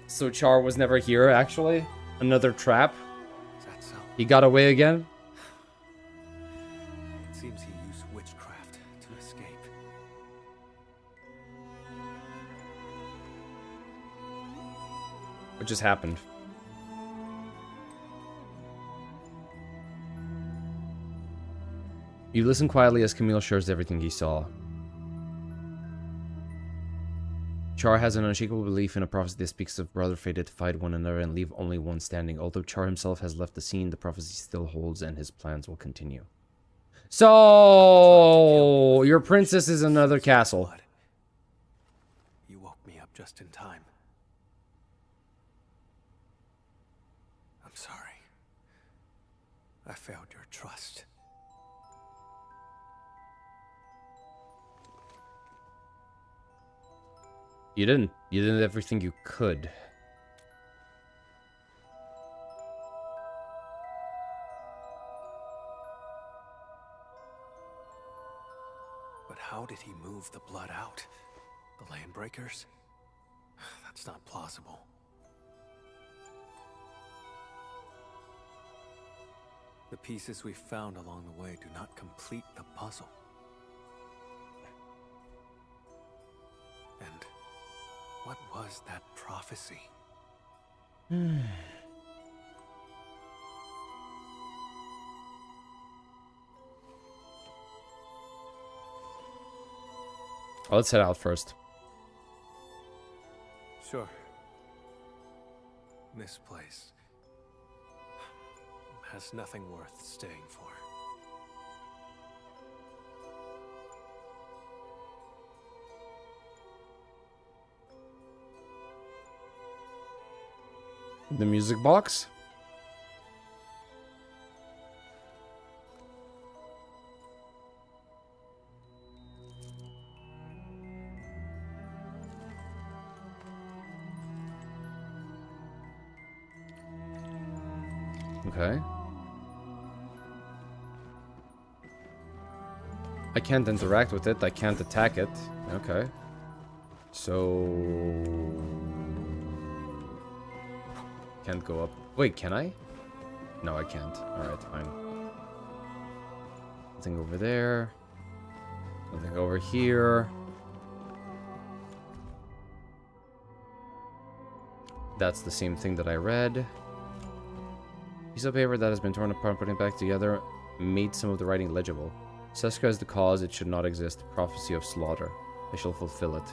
So Char was never here, actually? Another trap? Is that so? He got away again? It seems he used witchcraft to escape. What just happened? You listen quietly as Camille shares everything he saw. Char has an unshakable belief in a prophecy that speaks of brother fated to fight one another and leave only one standing. Although Char himself has left the scene, the prophecy still holds and his plans will continue. So, your princess is another castle. You woke me up just in time. I'm sorry. I failed your trust. You didn't. You did everything you could. But how did he move the blood out? The Landbreakers? That's not plausible. The pieces we found along the way do not complete the puzzle. And what was that prophecy? Well, let's head out first. Sure. This place has nothing worth staying for. The music box? Okay. I can't interact with it. I can't attack it. Okay. So... Can't go up. Wait, can I? No, I can't. Alright, fine. Nothing over there. Nothing over here. That's the same thing that I read. Piece of paper that has been torn apart and putting back together made some of the writing legible. Seska is the cause, it should not exist. Prophecy of slaughter. I shall fulfill it.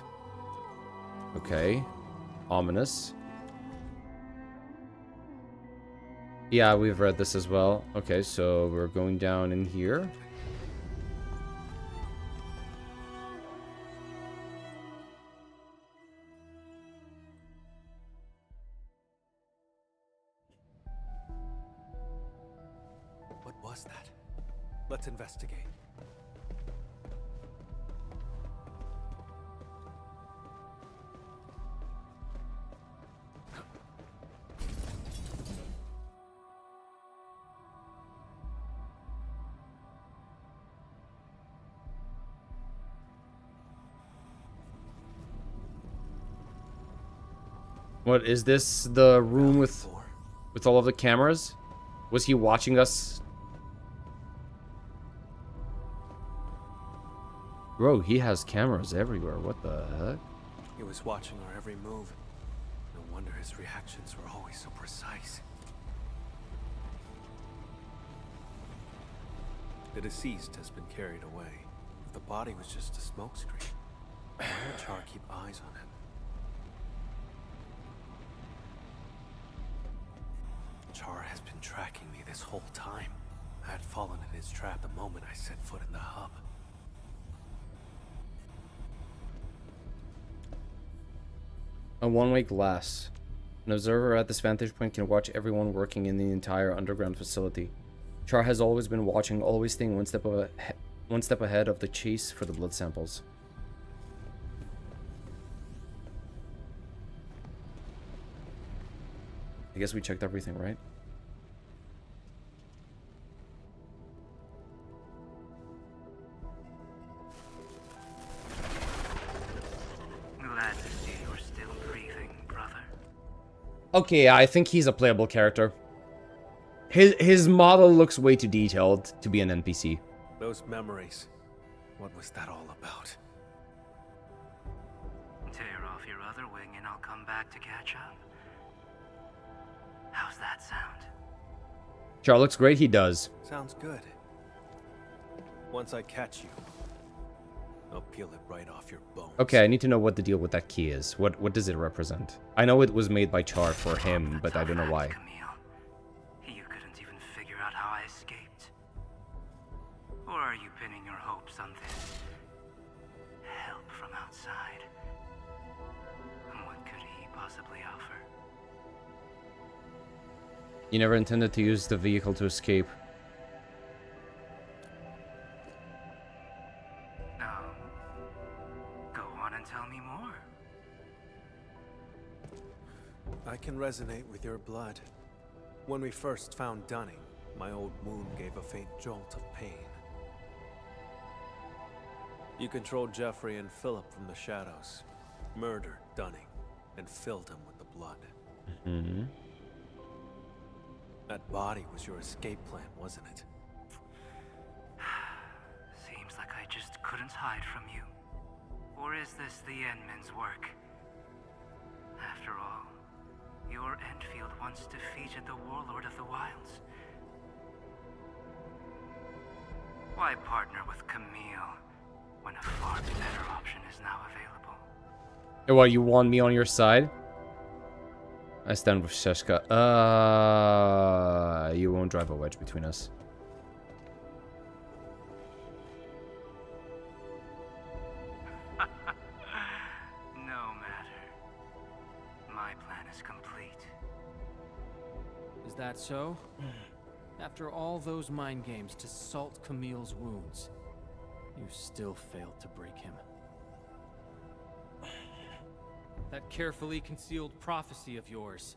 Okay. Ominous. Yeah, we've read this as well. Okay, so we're going down in here. What was that? Let's investigate. What is this? The room with all of the cameras? Was he watching us? Bro, he has cameras everywhere. What the heck? He was watching our every move. No wonder his reactions were always so precise. The deceased has been carried away. If the body was just a smokescreen, why would Char keep eyes on him? Char has been tracking me this whole time. I had fallen in his trap the moment I set foot in the hub. A one-way glass. An observer at this vantage point can watch everyone working in the entire underground facility. Char has always been watching, always staying one step ahead of the chase for the blood samples. I guess we checked everything, right? Glad to see you're still breathing, brother. Okay, I think he's a playable character. His model looks way too detailed to be an NPC. Those memories. What was that all about? Tear off your other wing and I'll come back to catch up. How's that sound? Char looks great, he does. Sounds good. Once I catch you, I'll peel it right off your bones. Okay, I need to know what the deal with that key is. What does it represent? I know it was made by Char for him, but I don't know why. You couldn't even figure out how I escaped. Or are you pinning your hopes on this? Help from outside. And what could he possibly offer? You never intended to use the vehicle to escape. Go on and tell me more. I can resonate with your blood. When we first found Dunning, my old wound gave a faint jolt of pain. You controlled Jeffrey and Philip from the shadows, murdered Dunning, and filled him with the blood. Mm-hmm. That body was your escape plan, wasn't it? Seems like I just couldn't hide from you. Or is this the Endmen's work? After all, your Endfield once defeated the Warlord of the Wilds. Why partner with Camille when a far better option is now available? Hey, what, you want me on your side? I stand with Seska. You won't drive a wedge between us. No matter. My plan is complete. Is that so? After all those mind games to salt Camille's wounds, you still failed to break him. That carefully concealed prophecy of yours.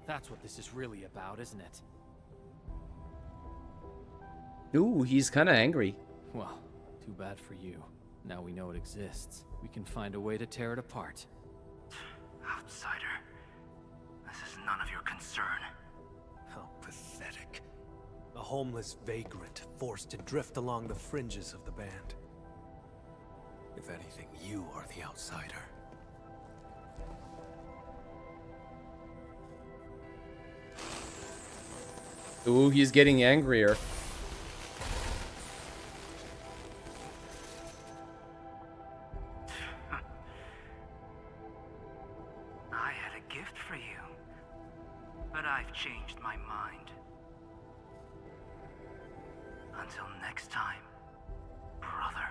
That's what this is really about, isn't it? Ooh, he's kind of angry. Well, too bad for you. Now we know it exists. We can find a way to tear it apart. Outsider. This is none of your concern. How pathetic. A homeless vagrant forced to drift along the fringes of the band. If anything, you are the outsider. Ooh, he's getting angrier. I had a gift for you, but I've changed my mind. Until next time, brother.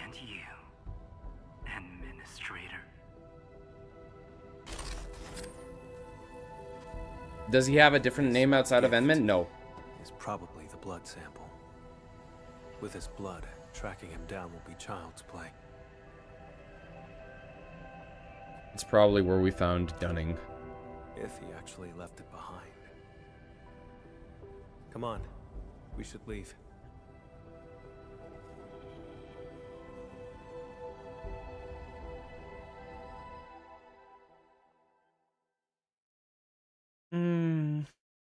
And you, Administrator. Does he have a different name outside of Endman? No. Is probably the blood sample. With his blood, tracking him down will be child's play. It's probably where we found Dunning. If he actually left it behind. Come on, we should leave.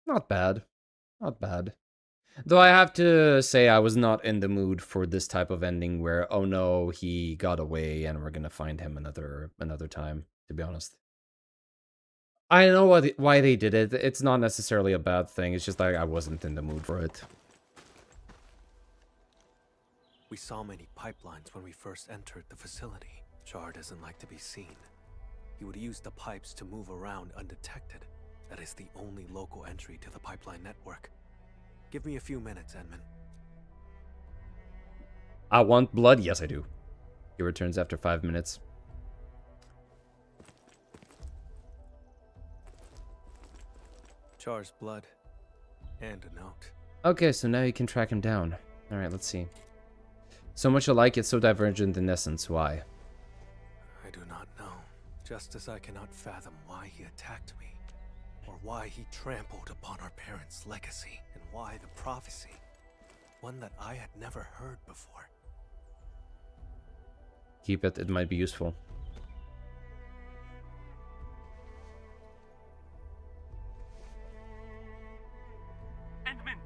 Not bad. Not bad. Though I have to say I was not in the mood for this type of ending where, oh no, he got away and we're gonna find him another time, to be honest. I know why they did it. It's not necessarily a bad thing. It's just like I wasn't in the mood for it. We saw many pipelines when we first entered the facility. Char doesn't like to be seen. He would use the pipes to move around undetected. That is the only local entry to the pipeline network. Give me a few minutes, Edmund. I want blood? Yes, I do. He returns after 5 minutes. Char's blood. And a note. Okay, so now you can track him down. Alright, let's see. So much alike, yet so divergent in essence. Why? I do not know. Just as I cannot fathom why he attacked me. Or why he trampled upon our parents' legacy. And why the prophecy. One that I had never heard before. Keep it, it might be useful. Endman!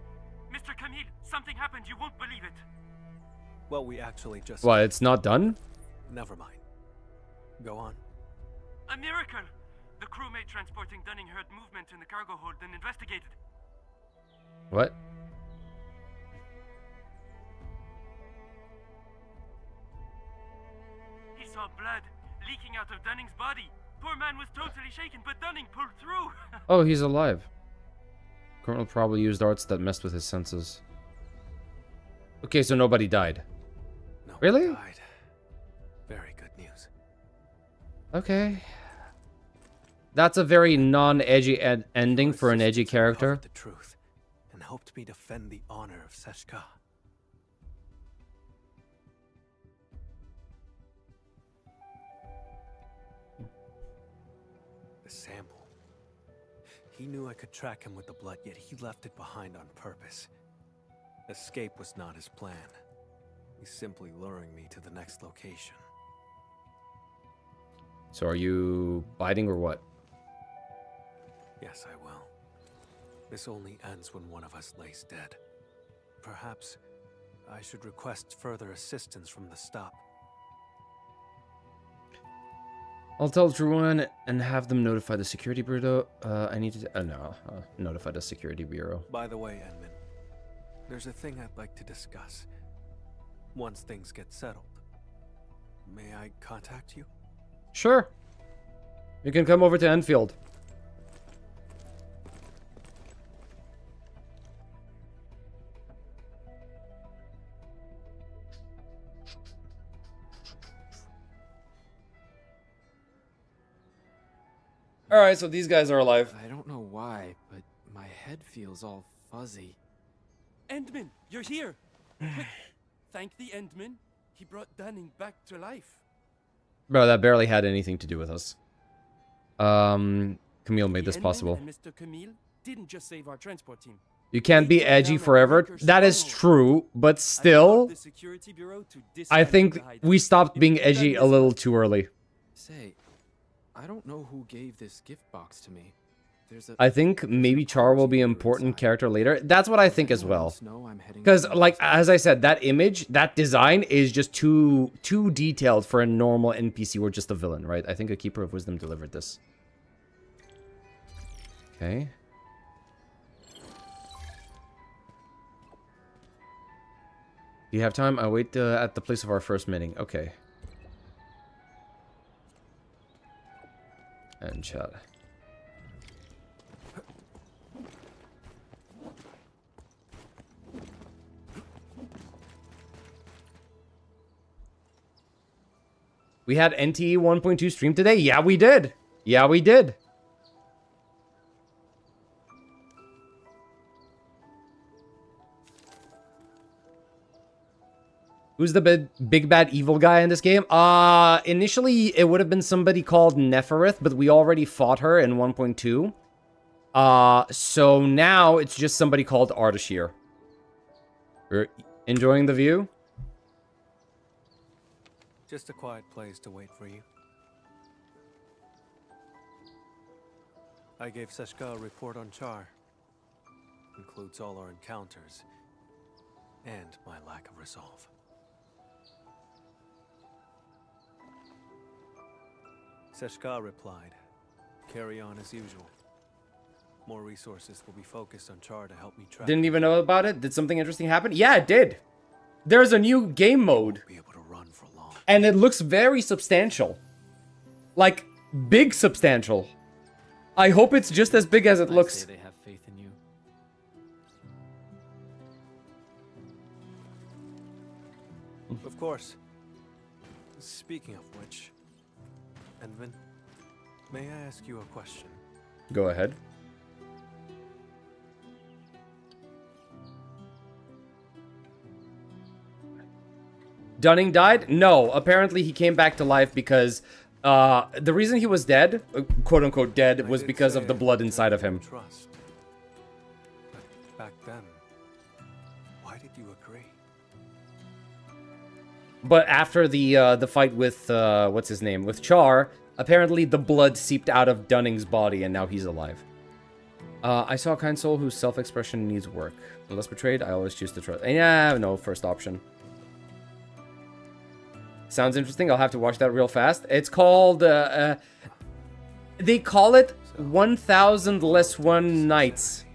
Mr. Camille, something happened, you won't believe it. Well, we actually just... What, it's not done? Never mind. Go on. A miracle! The crewmate transporting Dunning heard movement in the cargo hold and investigated. What? He saw blood leaking out of Dunning's body. Poor man was totally shaken, but Dunning pulled through. Oh, he's alive. Colonel probably used arts that messed with his senses. Okay, so nobody died. No really? One died. Very good news. Okay. That's a very non-edgy ending for an edgy character. The truth and helped me defend the honor of Seshka. The sample. He knew I could track him with the blood, yet he left it behind on purpose. Escape was not his plan. He's simply luring me to the next location. So are you biting or what? Yes, I will. This only ends when one of us lays dead. Perhaps I should request further assistance from the stop. I'll tell Druin and have them notify the security bureau. I need to... notify the security bureau. By the way, Edmund, there's a thing I'd like to discuss. Once things get settled, may I contact you? Sure. You can come over to Endfield. Alright, so these guys are alive. I don't know why, but my head feels all fuzzy. Endman, you're here! Quick, thank the Endman. He brought Dunning back to life. Bro, that barely had anything to do with us. Camille made this possible. And Mr. Camille didn't just save our transport team. You can't be edgy forever. That is true, but still, I think we stopped being edgy a little too early. Say, I don't know who gave this gift box to me. I think maybe Char will be an important character later. That's what I think as well. Because, like, as I said, that image, that design is just too detailed for a normal NPC or just a villain, right? I think a Keeper of Wisdom delivered this. Okay. Do you have time? I'll wait at the place of our first meeting. Okay. And chat. We had NTE 1.2 stream today? Yeah, we did. Yeah, we did. Who's the big bad evil guy in this game? Initially it would have been somebody called Neferith, but we already fought her in 1.2. So now it's just somebody called Ardashir. We're enjoying the view? Just a quiet place to wait for you. I gave Seshka a report on Char. Includes all our encounters and my lack of resolve. Seshka replied, carry on as usual. More resources will be focused on Char to help me track. Didn't even know about it? Did something interesting happen? Yeah, it did. There's a new game mode. Be able to run for long. And it looks very substantial. Like, big substantial. I hope it's just as big as it looks. Say they have faith in you. Of course. Speaking of which, Endman, may I ask you a question? Go ahead. Dunning died? No, apparently he came back to life because the reason he was dead, quote-unquote dead, was because of the blood inside of him. Trust. But back then, why did you agree? But after the fight with, what's his name, with Char, apparently the blood seeped out of Dunning's body and now he's alive. I saw a kind soul whose self-expression needs work. Unless betrayed, I always choose to trust. Yeah, no, first option. Sounds interesting. I'll have to watch that real fast. It's called, they call it 1000 less 1 nights.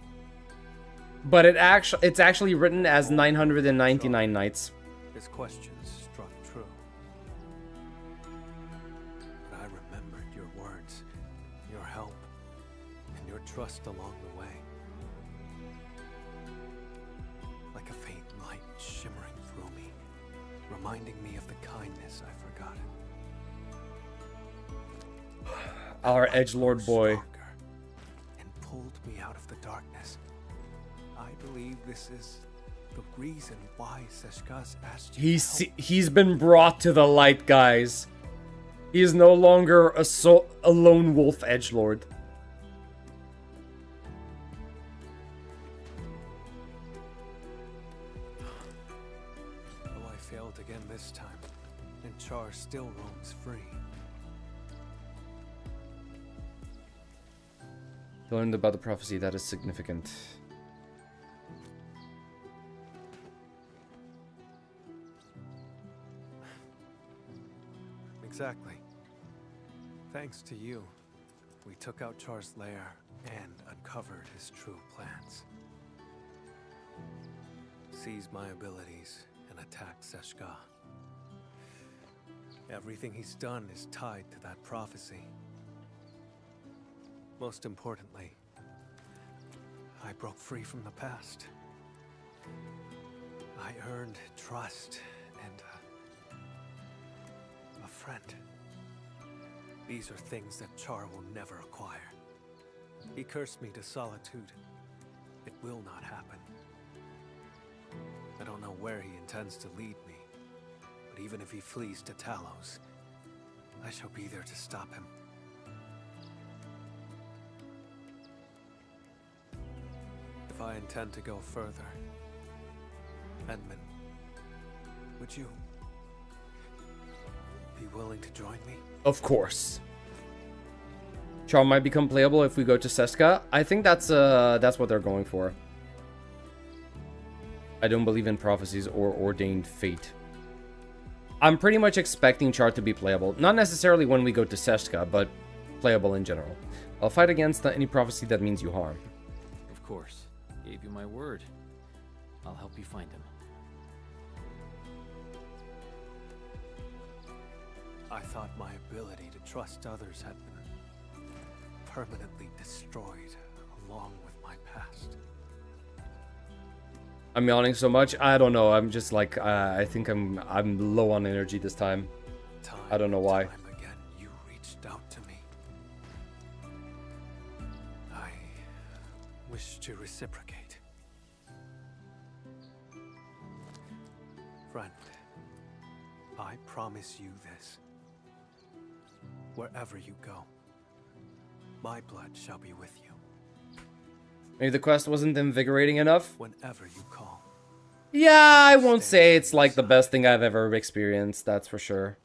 But it's actually written as 999 nights. His questions struck true. But I remembered your words, your help, and your trust along the way. Like a faint light shimmering through me, reminding me of the kindness I've forgotten. Our edgelord boy. And pulled me out of the darkness. I believe this is the reason why Seshka's asked you to help. He's been brought to the light, guys. He is no longer a lone wolf edgelord. Though I failed again this time, and Char still roams free. Learned about the prophecy, that is significant. Exactly. Thanks to you, we took out Char's lair and uncovered his true plans. Seized my abilities and attacked Seshka. Everything he's done is tied to that prophecy. Most importantly, I broke free from the past. I earned trust and a friend. These are things that Char will never acquire. He cursed me to solitude. It will not happen. I don't know where he intends to lead me, but even if he flees to Talos, I shall be there to stop him. If I intend to go further, Edmund, would you be willing to join me? Of course. Charm might become playable if we go to Seska. I think that's what they're going for. I don't believe in prophecies or ordained fate. I'm pretty much expecting Char to be playable. Not necessarily when we go to Seska, but playable in general. I'll fight against any prophecy that means you harm. Of course. Gave you my word. I'll help you find him. I thought my ability to trust others had been permanently destroyed along with my past. I'm yawning so much. I don't know. I'm just like I think I'm low on energy this time. I don't know why. Time again, you reached out to me. I wish to reciprocate. Friend, I promise you this. Wherever you go, my blood shall be with you. Maybe the quest wasn't invigorating enough? Whenever you call. Yeah, I won't say it's like the best thing I've ever experienced, that's for sure.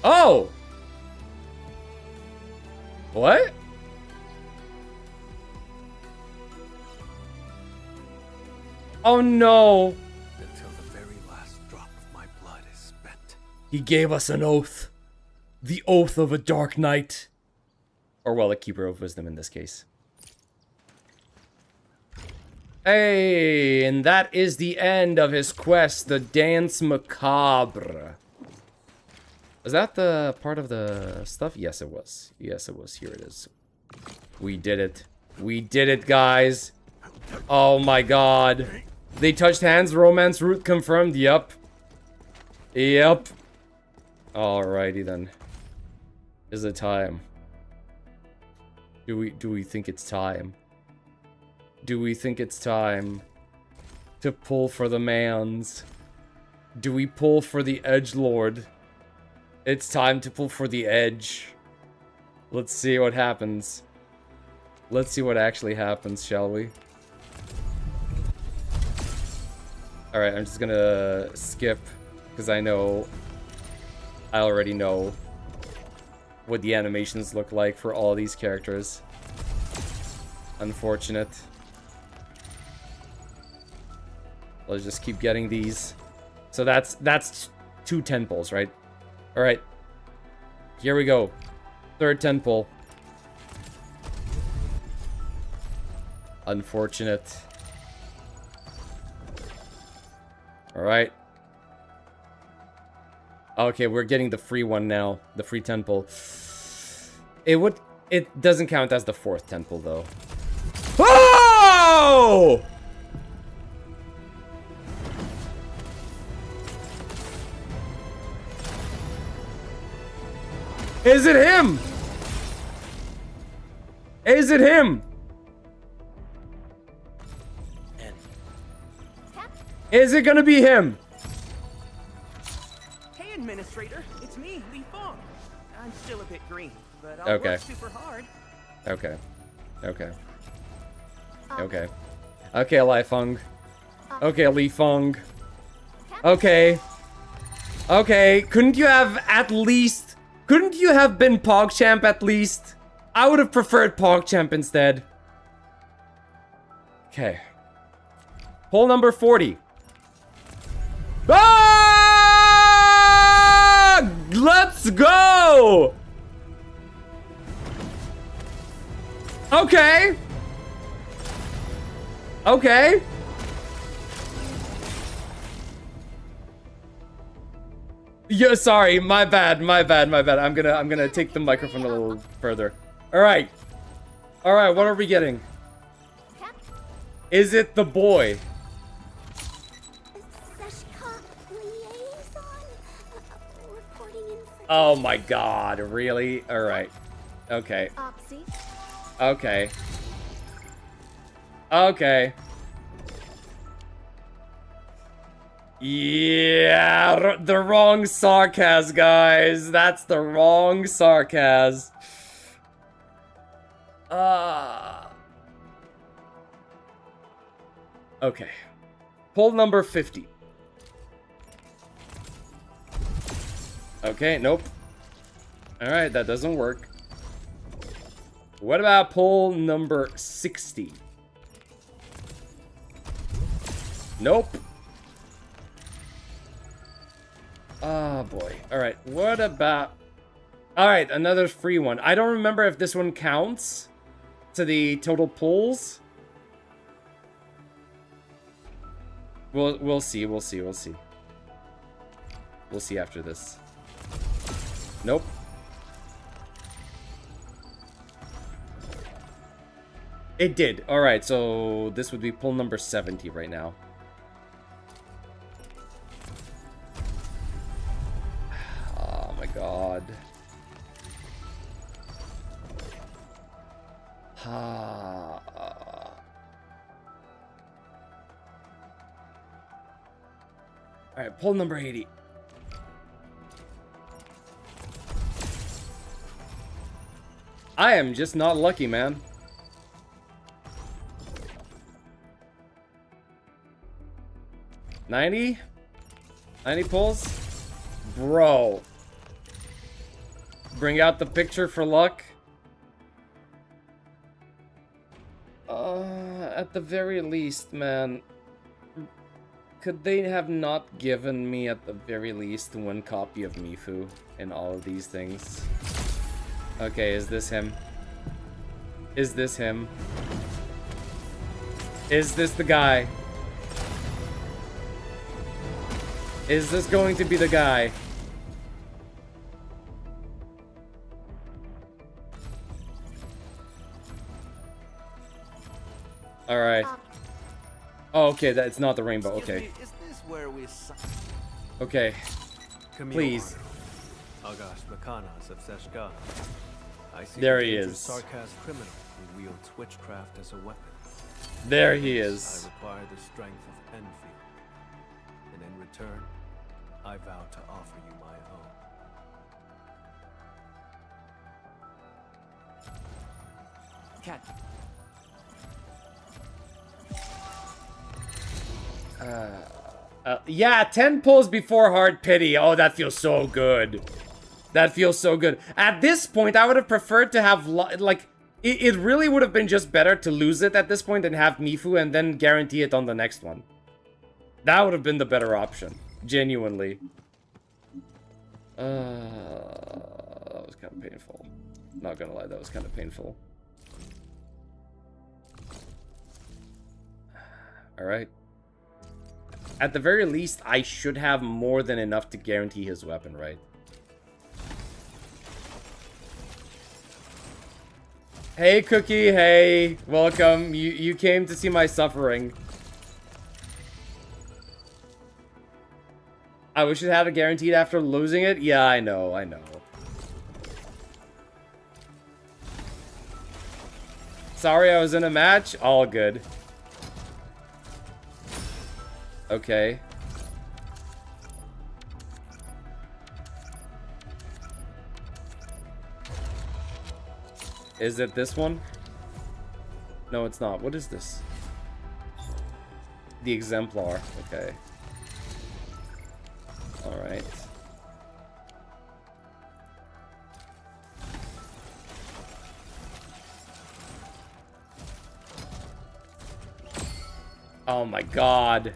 Oh! What? Oh no! Until the very last drop of my blood is spent. He gave us an oath. The oath of a dark knight. Or, well, a keeper of wisdom in this case. Hey, and that is the end of his quest, the Dance Macabre. Was that the part of the stuff? Yes, it was. Yes, it was. Here it is. We did it. We did it, guys. Oh my god. They touched hands, romance route confirmed. Yep. Yep. Alrighty then. Is it time? Do we think it's time? Do we think it's time to pull for the mans? Do we pull for the edgelord? It's time to pull for the edge. Let's see what happens. Let's see what actually happens, shall we? Alright, I'm just gonna skip, because I already know what the animations look like for all these characters. Unfortunate. Let's just keep getting these. So that's 2 10-pulls, right? Alright. Here we go. 3rd 10-pull. Unfortunate. Alright. Okay, we're getting the free one now. The free 10-pull. It doesn't count as the 4th 10-pull, though. Oh! Is it him? Is it him? Is it gonna be him? Hey, Administrator, it's me, Li Fong. I'm still a bit green, but I'll Okay. work super hard. Okay. Okay. Okay. Okay, Li Fong. Okay, Li Fong. Okay. Okay, couldn't you have been PogChamp at least? I would have preferred PogChamp instead. Okay. Hole number 40. Ah! Let's go! Okay. Okay. Yeah, sorry, my bad. I'm gonna take the microphone a little further. Alright. Alright, what are we getting? Is it the boy? Oh my god, really? Alright. Okay. Okay. Okay. Yeah, the wrong sarcasm, guys. That's the wrong sarcasm. Okay. Pull number 50. Okay, nope. Alright, that doesn't work. What about pull number 60? Nope. Oh boy. Alright, what about... Alright, another free one. I don't remember if this one counts to the total pulls. We'll see. We'll see after this. Nope. It did. Alright, so this would be pull number 70 right now. Oh my god. Alright, pull number 80. I am just not lucky, man. $90 pulls? Bro. Bring out the picture for luck. At the very least, man. Could they have not given me, at the very least, one copy of Mifu in all of these things? Okay, is this him? Is this him? Is this the guy? Is this going to be the guy? Alright. Oh, okay, that's not the rainbow. Okay. Is this where we... Okay. Please. There he is. Sarkaz criminal who wields witchcraft as a weapon. There he is. I require the strength of Endfield, and in return, I vow to offer you my own. Cat. Yeah, 10 pulls before hard pity. Oh, that feels so good. That feels so good. At this point, I would have preferred to have, like, it really would have been just better to lose it at this point and have Mifu and then guarantee it on the next one. That would have been the better option. Genuinely. That was kind of painful. Not gonna lie, that was kind of painful. Alright. At the very least, I should have more than enough to guarantee his weapon, right? Hey, Cookie, hey. Welcome. You came to see my suffering. I wish it had a guaranteed after losing it. Yeah, I know. Sorry I was in a match. All good. Okay. Is it this one? No, it's not. What is this? The exemplar. Okay. Alright. Oh my god.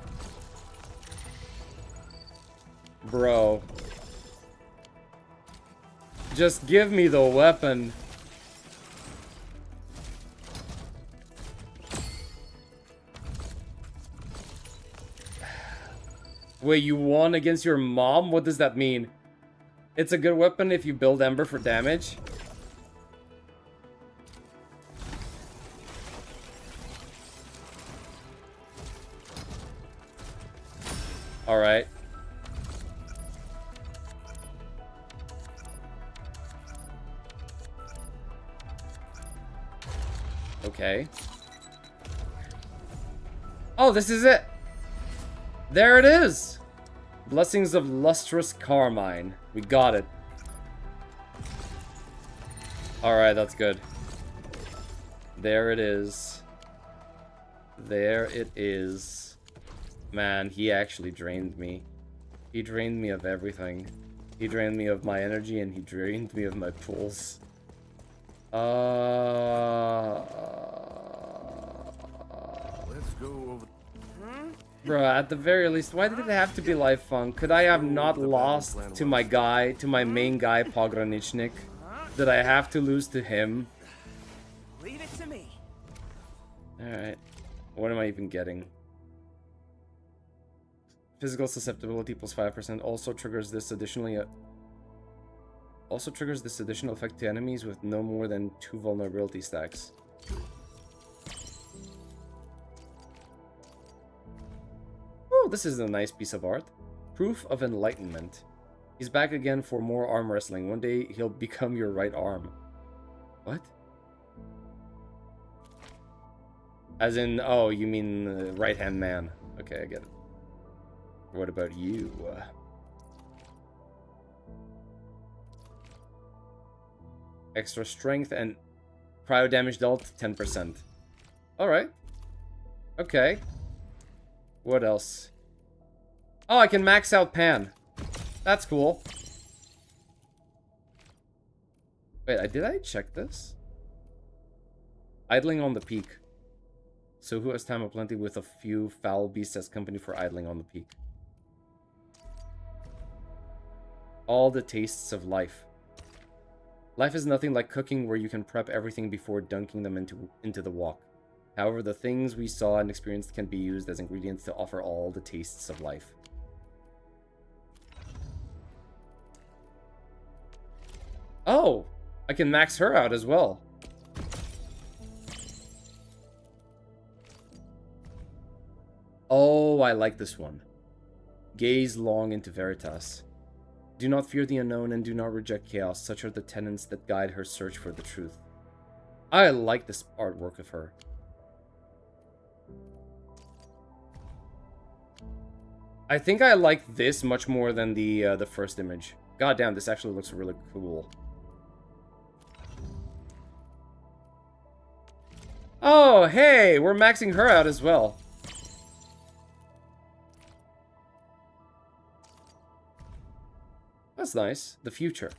Bro. Just give me the weapon. Wait, you won against your mom? What does that mean? It's a good weapon if you build Ember for damage. Alright. Okay. Oh, this is it. There it is. Blessings of Lustrous Carmine. We got it. Alright, that's good. There it is. There it is. Man, he actually drained me. He drained me of everything. He drained me of my energy and he drained me of my pulls. Let's go over. Bruh, at the very least, why did it have to be Live Funk? Could I have not lost to my guy, to my main guy, Pogranichnik? Did I have to lose to him? Leave it to me. Alright. What am I even getting? Physical susceptibility plus 5% also triggers this additional effect to enemies with no more than 2 vulnerability stacks. Oh, this is a nice piece of art. Proof of enlightenment. He's back again for more arm wrestling. One day he'll become your right arm. What? As in, oh, you mean right-hand man. Okay, I get it. What about you? Extra strength and cryo damage dealt 10%. Alright. Okay. What else? Oh, I can max out Pan. That's cool. Wait, did I check this? Idling on the peak. So who has time aplenty with a few foul beasts as company for idling on the peak? All the tastes of life. Life is nothing like cooking where you can prep everything before dunking them into the wok. However, the things we saw and experienced can be used as ingredients to offer all the tastes of life. Oh! I can max her out as well. Oh, I like this one. Gaze long into Veritas. Do not fear the unknown and do not reject chaos. Such are the tenets that guide her search for the truth. I like this artwork of her. I think I like this much more than the first image. God damn, this actually looks really cool. Oh, hey, we're maxing her out as well. That's nice. The future.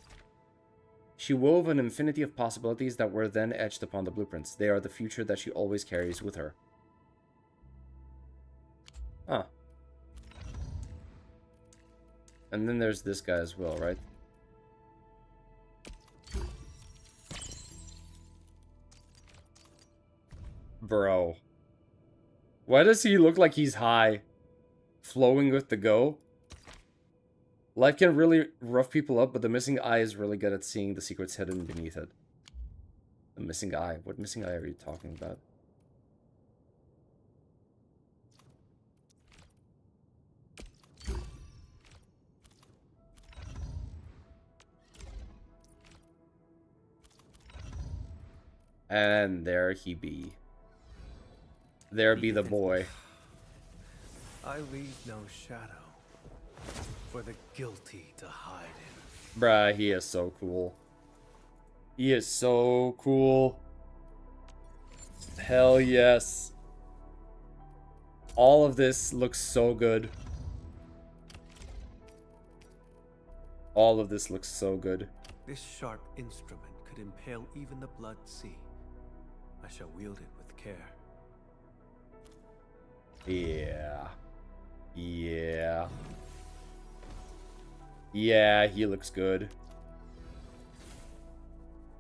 She wove an infinity of possibilities that were then etched upon the blueprints. They are the future that she always carries with her. Huh. And then there's this guy as well, right? Bro. Why does he look like he's high? Flowing with the go? Life can really rough people up, but the missing eye is really good at seeing the secrets hidden beneath it. The missing eye? What missing eye are you talking about? And there he be. There be the boy. I leave no shadow for the guilty to hide in. Bruh, he is so cool. He is so cool. Hell yes. All of this looks so good. All of this looks so good. This sharp instrument could impale even the blood sea. I shall wield it with care. Yeah. Yeah. Yeah, he looks good.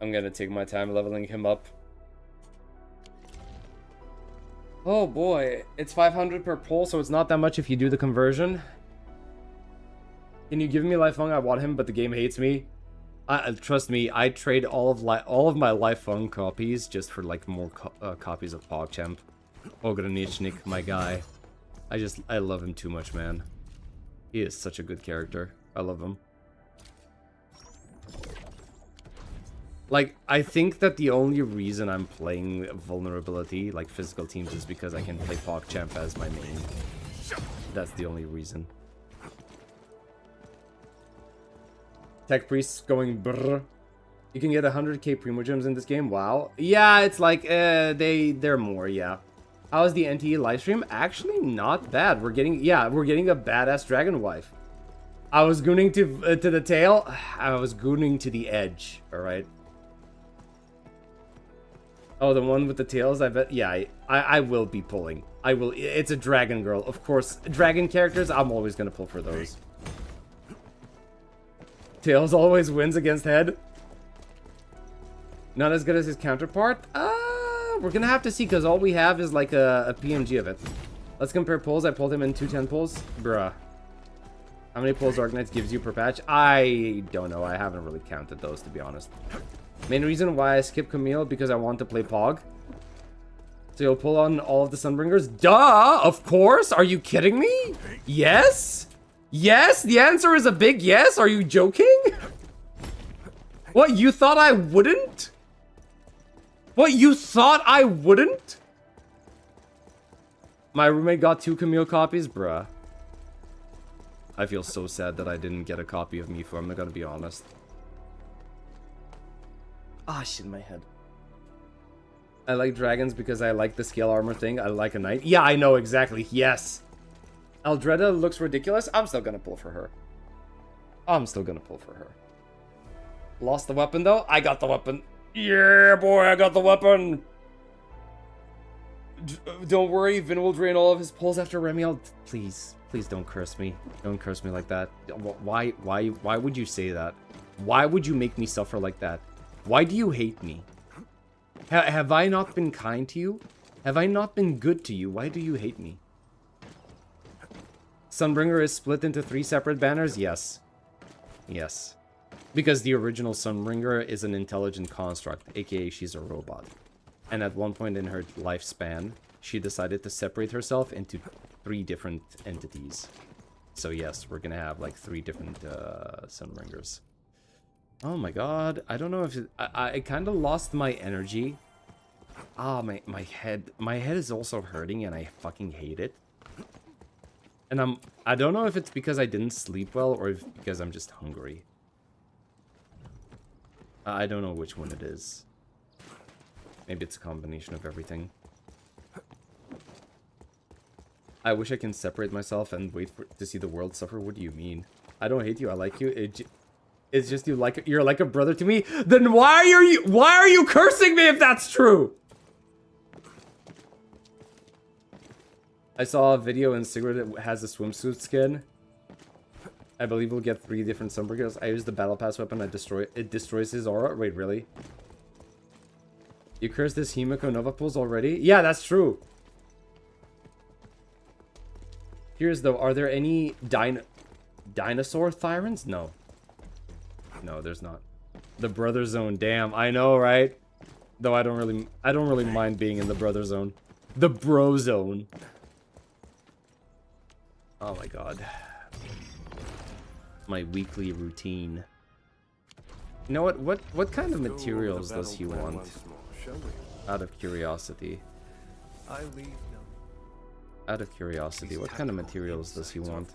I'm gonna take my time leveling him up. Oh boy, it's 500 per pull, so it's not that much if you do the conversion. Can you give me Life Fung? I want him, but the game hates me. Trust me, I trade all of my Life Fung copies just for like more copies of PogChamp. Ogranichnik, my guy. I love him too much, man. He is such a good character. I love him. Like, I think that the only reason I'm playing Vulnerability, like physical teams, is because I can play PogChamp as my main. That's the only reason. Tech Priests going brrr. You can get 100k Primogems in this game? Wow. Yeah, it's like, they're more, yeah. How is the NTE livestream? Actually, not bad. We're getting a badass dragon wife. I was gooning to the tail. I was gooning to the edge. All right. Oh, the one with the tails. I bet. Yeah, I will be pulling. I will. It's a dragon girl, of course. Dragon characters. I'm always gonna pull for those. Tails always wins against head. Not as good as his counterpart. We're gonna have to see because all we have is like a PMG of it. Let's compare pulls. I pulled him in 210 pulls. Bruh. How many pulls Arknights gives you per patch? I don't know. I haven't really counted those, to be honest. Main reason why I skip Camille because I want to play Pog. So you'll pull on all of the Sunbringers? Duh! Of course! Are you kidding me? Yes? Yes? The answer is a big yes? Are you joking? What, you thought I wouldn't? What, you thought I wouldn't? My roommate got 2 Camille copies? Bruh. I feel so sad that I didn't get a copy of Mifu, I'm not gonna be honest. Ah, shit in my head. I like dragons because I like the scale armor thing. I like a knight. Yeah, I know, exactly. Yes. Aldreda looks ridiculous. I'm still gonna pull for her. I'm still gonna pull for her. Lost the weapon, though? I got the weapon. Yeah, boy, I got the weapon. Don't worry, Vin will drain all of his pulls after Remy. Please, please don't curse me. Don't curse me like that. Why would you say that? Why would you make me suffer like that? Why do you hate me? Have I not been kind to you? Have I not been good to you? Why do you hate me? Sunbringer is split into 3 separate banners? Yes. Yes. Because the original Sunbringer is an intelligent construct, aka she's a robot. And at one point in her lifespan, she decided to separate herself into 3 different entities. So yes, we're gonna have like 3 different Sunbringers. Oh my god, I don't know if I kind of lost my energy. Ah, my head is also hurting and I fucking hate it. And I don't know if it's because I didn't sleep well or if because I'm just hungry. I don't know which one it is. Maybe it's a combination of everything. I wish I can separate myself and wait to see the world suffer. What do you mean? I don't hate you, I like you. It's just you're like a brother to me. Then why are you cursing me if that's true? I saw a video in Sigurd that has a swimsuit skin. I believe we'll get 3 different Sunbringers. I use the battle pass weapon. It destroys his aura. Wait, really? You cursed this Himiko Nova pulls already? Yeah, that's true. Here's though, are there any dinosaur Thyrans? No. No, there's not. The brother zone, damn, I know, right? Though I don't really mind being in the brother zone. The bro zone. Oh my god. My weekly routine. You know what kind of materials does he want? Out of curiosity. Out of curiosity, what kind of materials does he want?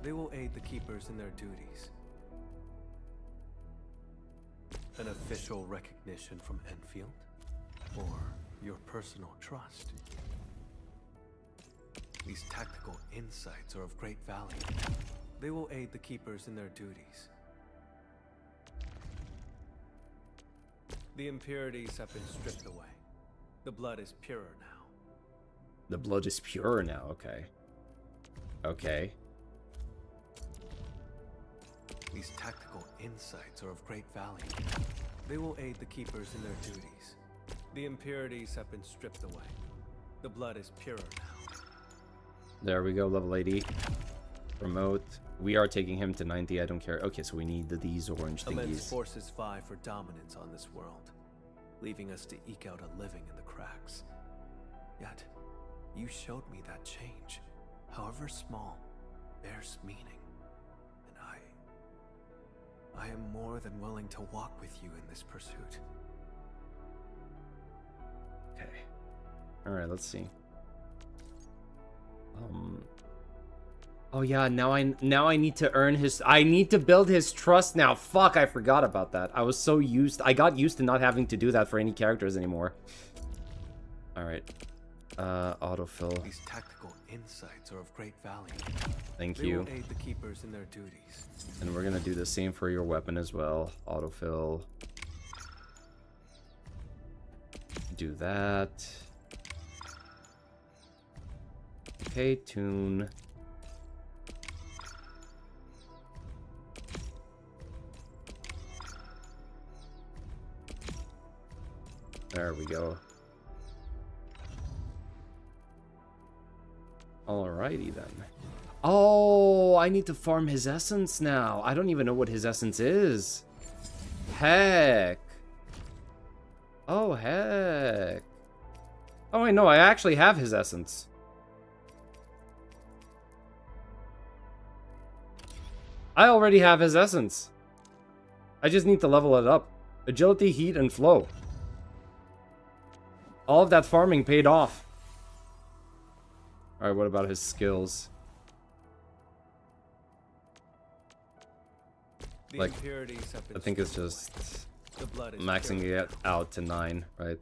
They will aid the keepers in their duties. An official recognition from Endfield? Or your personal trust? These tactical insights are of great value. They will aid the keepers in their duties. The impurities have been stripped away. The blood is purer now. The blood is purer now, okay. Okay. These tactical insights are of great value. They will aid the keepers in their duties. The impurities have been stripped away. The blood is purer now. There we go, level 80. Remote. We are taking him to 90, I don't care. Okay, so we need these orange thingies. Immense forces vie for dominance on this world, leaving us to eke out a living in the cracks. Yet, you showed me that change, however small, bears meaning. And I am more than willing to walk with you in this pursuit. Okay. Alright, let's see. Oh yeah, now I need to earn his. I need to build his trust now. Fuck, I forgot about that. I was so used. I got used to not having to do that for any characters anymore. All right. Autofill. These tactical insights are of great value. Thank They you. will aid the keepers in their duties. And we're gonna do the same for your weapon as well. Autofill. Do that. Okay, tune. There we go. Alrighty then. Oh, I need to farm his essence now. I don't even know what his essence is. Heck. Oh, heck. Oh, wait, no, I actually have his essence. I already have his essence. I just need to level it up. Agility, heat, and flow. All of that farming paid off. Alright, what about his skills? Like, I think it's just maxing it out to 9, right?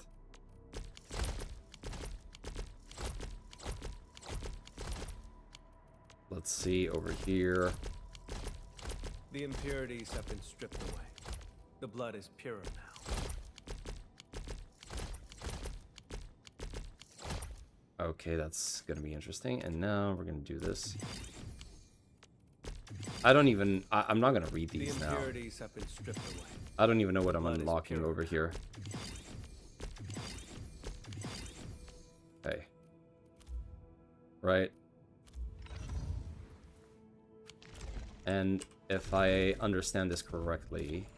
Let's see over here. The impurities have been stripped away. The blood is purer now. Okay, that's gonna be interesting. And now we're gonna do this. I don't even... I'm not gonna read these now. Have been stripped away. I don't even know what I'm unlocking over here. Okay. Right. And if I understand this correctly...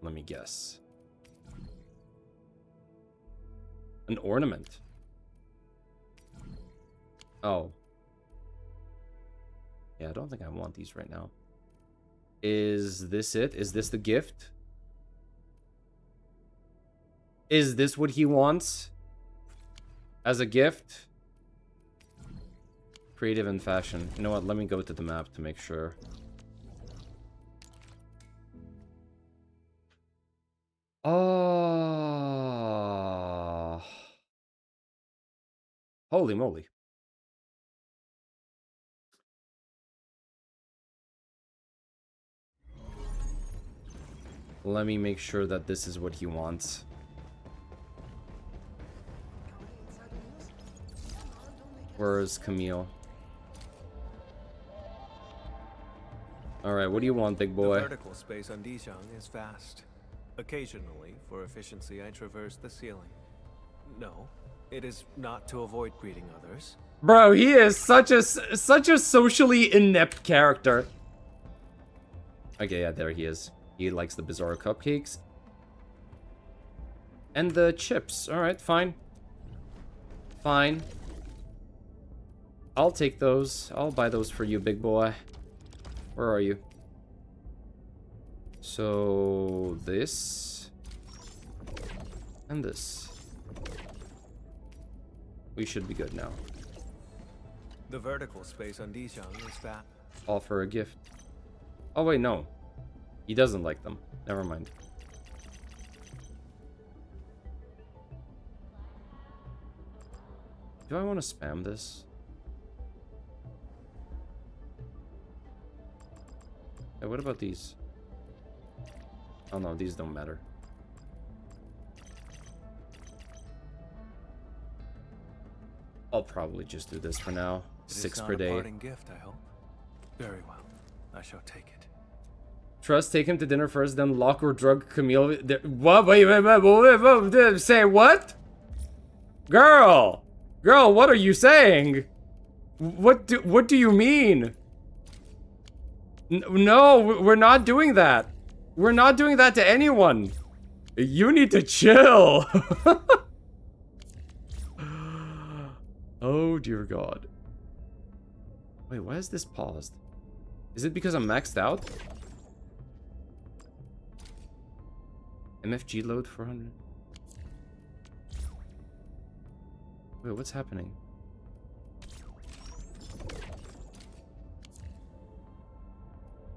let me guess. An ornament. Oh. Yeah, I don't think I want these right now. Is this it? Is this the gift? Is this what he wants? As a gift? Creative and fashion. You know what? Let me go to the map to make sure. Oh. Holy moly. Let me make sure that this is what he wants. Where is Camille? Alright, what do you want, big boy? The vertical space on Dijiang is vast. Occasionally, for efficiency, I traverse the ceiling. No, it is not to avoid greeting others. Bro, he is such a socially inept character. Okay, yeah, there he is. He likes the bizarre cupcakes. And the chips. Alright, fine. Fine. I'll take those. I'll buy those for you, big boy. Where are you? So, this. And this. We should be good now. The vertical space on Dijiang is vast. Offer a gift. Oh, wait, no. He doesn't like them. Never mind. Do I want to spam this? Hey, what about these? Oh no, these don't matter. I'll probably just do this for now. 6 per day. It is not a parting gift, I hope. Very well. I shall take it. Trust, take him to dinner first, then lock or drug Camille. What? Wait. Say what? Girl! Girl, what are you saying? What do you mean? No, we're not doing that. We're not doing that to anyone. You need to chill. Oh, dear God. Wait, why is this paused? Is it because I'm maxed out? MFG load 400. Wait, what's happening?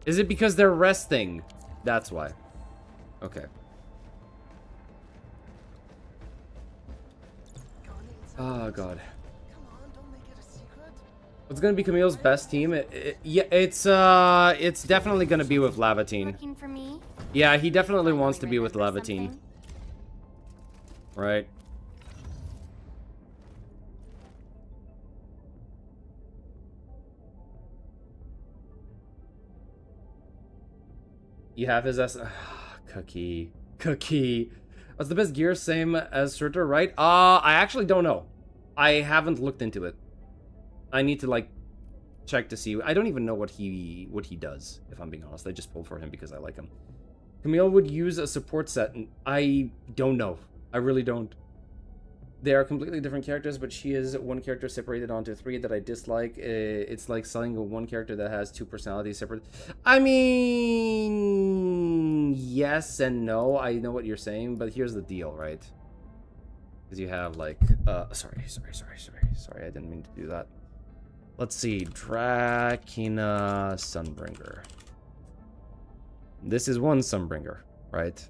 Is it because they're resting? That's why. Okay. Oh god. What's gonna be Camille's best team? Yeah, it's definitely gonna be with Lavatine. Looking for me? Yeah, he definitely wants to be with Lavatine. Right. You have his S. Cookie. Cookie. What's the best gear? Same as Surtur, right? I actually don't know. I haven't looked into it. I need to, like, check to see. I don't even know what he does, if I'm being honest. I just pulled for him because I like him. Camille would use a support set, and I don't know. I really don't. They are completely different characters, but she is one character separated onto three that I dislike. It's like selling a one character that has two personalities separate. I mean, yes and no. I know what you're saying, but here's the deal, right? Because you have like, sorry. I didn't mean to do that. Let's see, Drakina Sunbringer. This is one Sunbringer, right?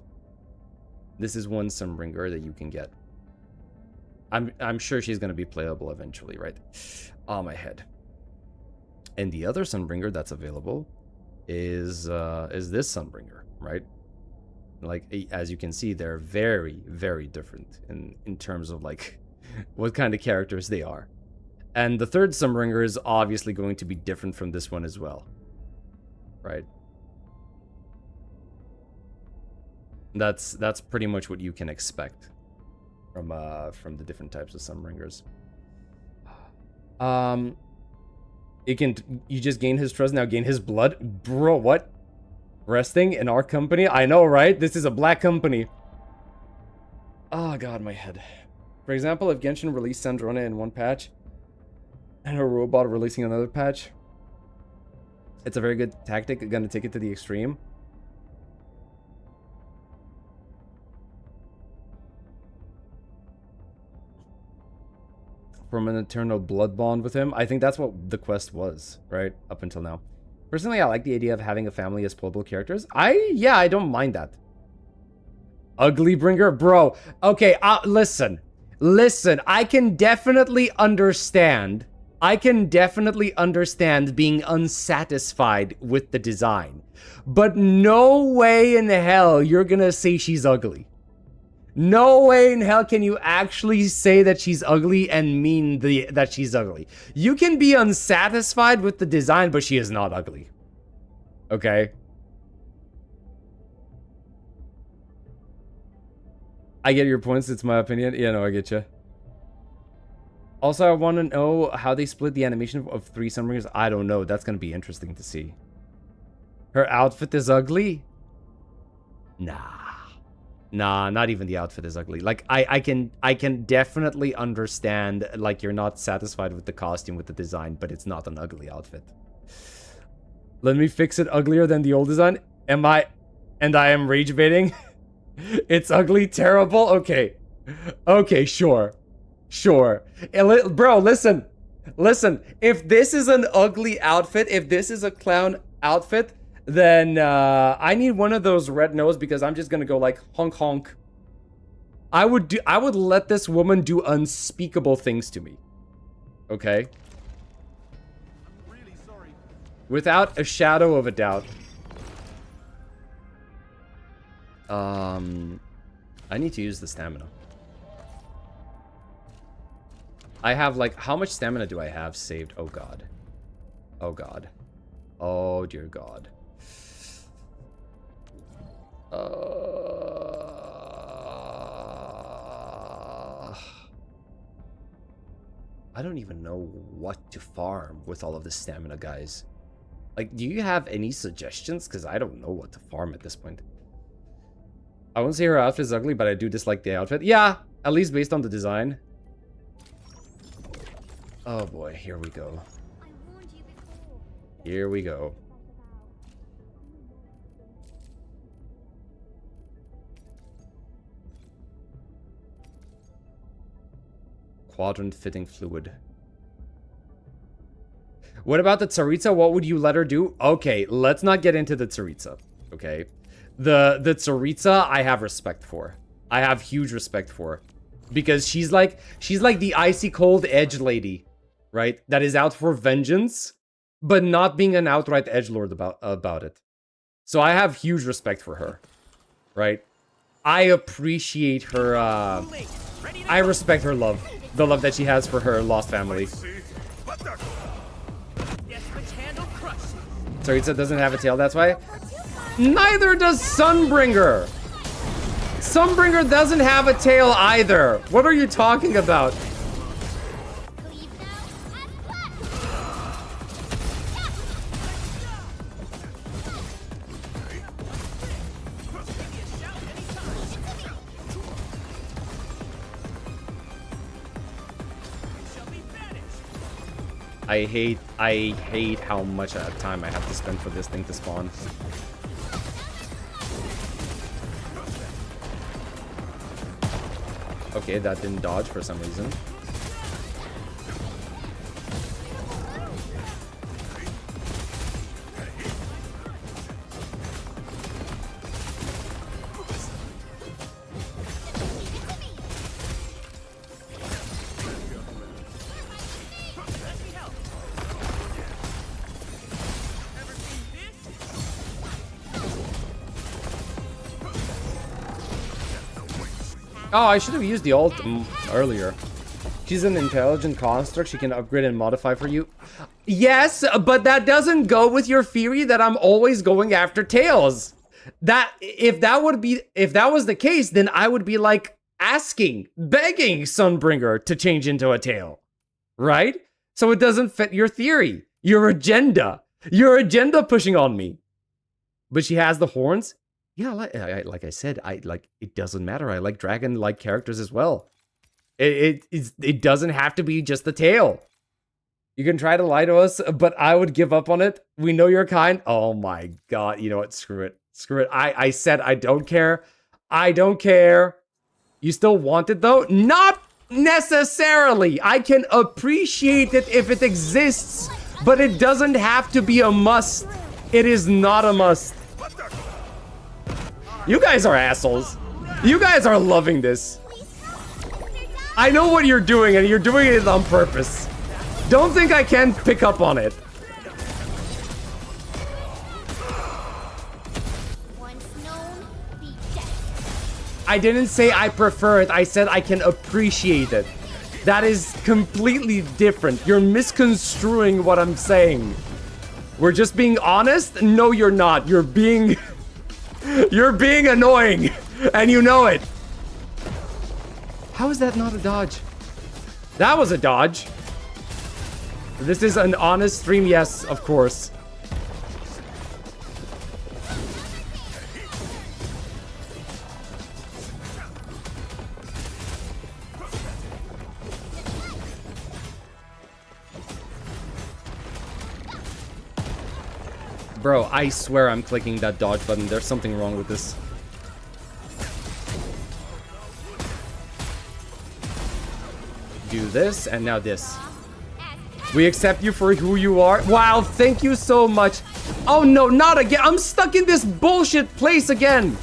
This is one Sunbringer that you can get. I'm sure she's gonna be playable eventually, right? Oh, my head. And the other Sunbringer that's available is this Sunbringer, right? Like, as you can see, they're very, very different in terms of like what kind of characters they are. And the third Sunbringer is obviously going to be different from this one as well, right? That's pretty much what you can expect from the different types of Sunbringers. You just gain his trust, now gain his blood? Bro, what? Resting in our company? I know, right? This is a black company. Oh god, my head. For example, if Genshin released Sandrona in one patch, and a robot releasing another patch, it's a very good tactic. Gonna take it to the extreme. From an eternal blood bond with him. I think that's what the quest was, right? Up until now. Personally, I like the idea of having a family as playable characters. I don't mind that. Ugly Bringer? Bro. Okay, listen. Listen, I can definitely understand being unsatisfied with the design. But no way in hell you're gonna say she's ugly. No way in hell can you actually say that she's ugly and mean that she's ugly. You can be unsatisfied with the design, but she is not ugly. Okay? I get your points. It's my opinion. Yeah, no, I get you. Also, I want to know how they split the animation of 3 Sunbringers. I don't know. That's going to be interesting to see. Her outfit is ugly? Nah, not even the outfit is ugly. Like, I can definitely understand, like, you're not satisfied with the costume, with the design, but it's not an ugly outfit. Let me fix it uglier than the old design. I am rage baiting. It's ugly, terrible. Okay, sure. Bro, listen. If this is an ugly outfit, if this is a clown outfit, then I need one of those red nose, because I'm just gonna go like honk honk. I would let this woman do unspeakable things to me. Okay? I'm really sorry. Without a shadow of a doubt. I need to use the stamina. I have like, how much stamina do I have saved? Oh god. Oh god. Oh dear god. I don't even know what to farm with all of this stamina, guys. Like, do you have any suggestions? Because I don't know what to farm at this point. I won't say her outfit is ugly, but I do dislike the outfit. Yeah, at least based on the design. Oh boy, here we go. Here we go. Quadrant fitting fluid. What about the Tsaritsa? What would you let her do? Okay, let's not get into the Tsaritsa. Okay. The Tsaritsa I have respect for. I have huge respect for. because she's like the icy cold edge lady, right? That is out for vengeance, but not being an outright edgelord about it. So I have huge respect for her, right? I appreciate her. I respect her love, the love that she has for her lost family. Saritsa doesn't have a tail, that's why. Neither does Sunbringer. Sunbringer doesn't have a tail either. What are you talking about? I hate how much time I have to spend for this thing to spawn. Okay, that didn't dodge for some reason. Oh, I should have used the ult earlier. She's an intelligent construct. She can upgrade and modify for you. Yes, but that doesn't go with your theory that I'm always going after tails. That if that was the case, then I would be like begging Sunbringer to change into a tail, right? So it doesn't fit your theory, your agenda pushing on me. But she has the horns. Yeah, like I said, it doesn't matter. I like dragon-like characters as well. It doesn't have to be just the tail. You can try to lie to us, but I would give up on it. We know you're kind. Oh my god, you know what? Screw it. Screw it. I said I don't care. I don't care. You still want it though? Not necessarily. I can appreciate it if it exists, but it doesn't have to be a must. It is not a must. You guys are assholes. You guys are loving this. I know what you're doing, and you're doing it on purpose. Don't think I can't pick up on it. I didn't say I prefer it. I said I can appreciate it. That is completely different. You're misconstruing what I'm saying. We're just being honest? No, you're not. You're being... You're being annoying, and you know it. How is that not a dodge? That was a dodge. This is an honest stream, yes, of course. Bro, I swear I'm clicking that dodge button. There's something wrong with this. Do this, and now this. We accept you for who you are. Wow, thank you so much. Oh no, not again. I'm stuck in this bullshit place again.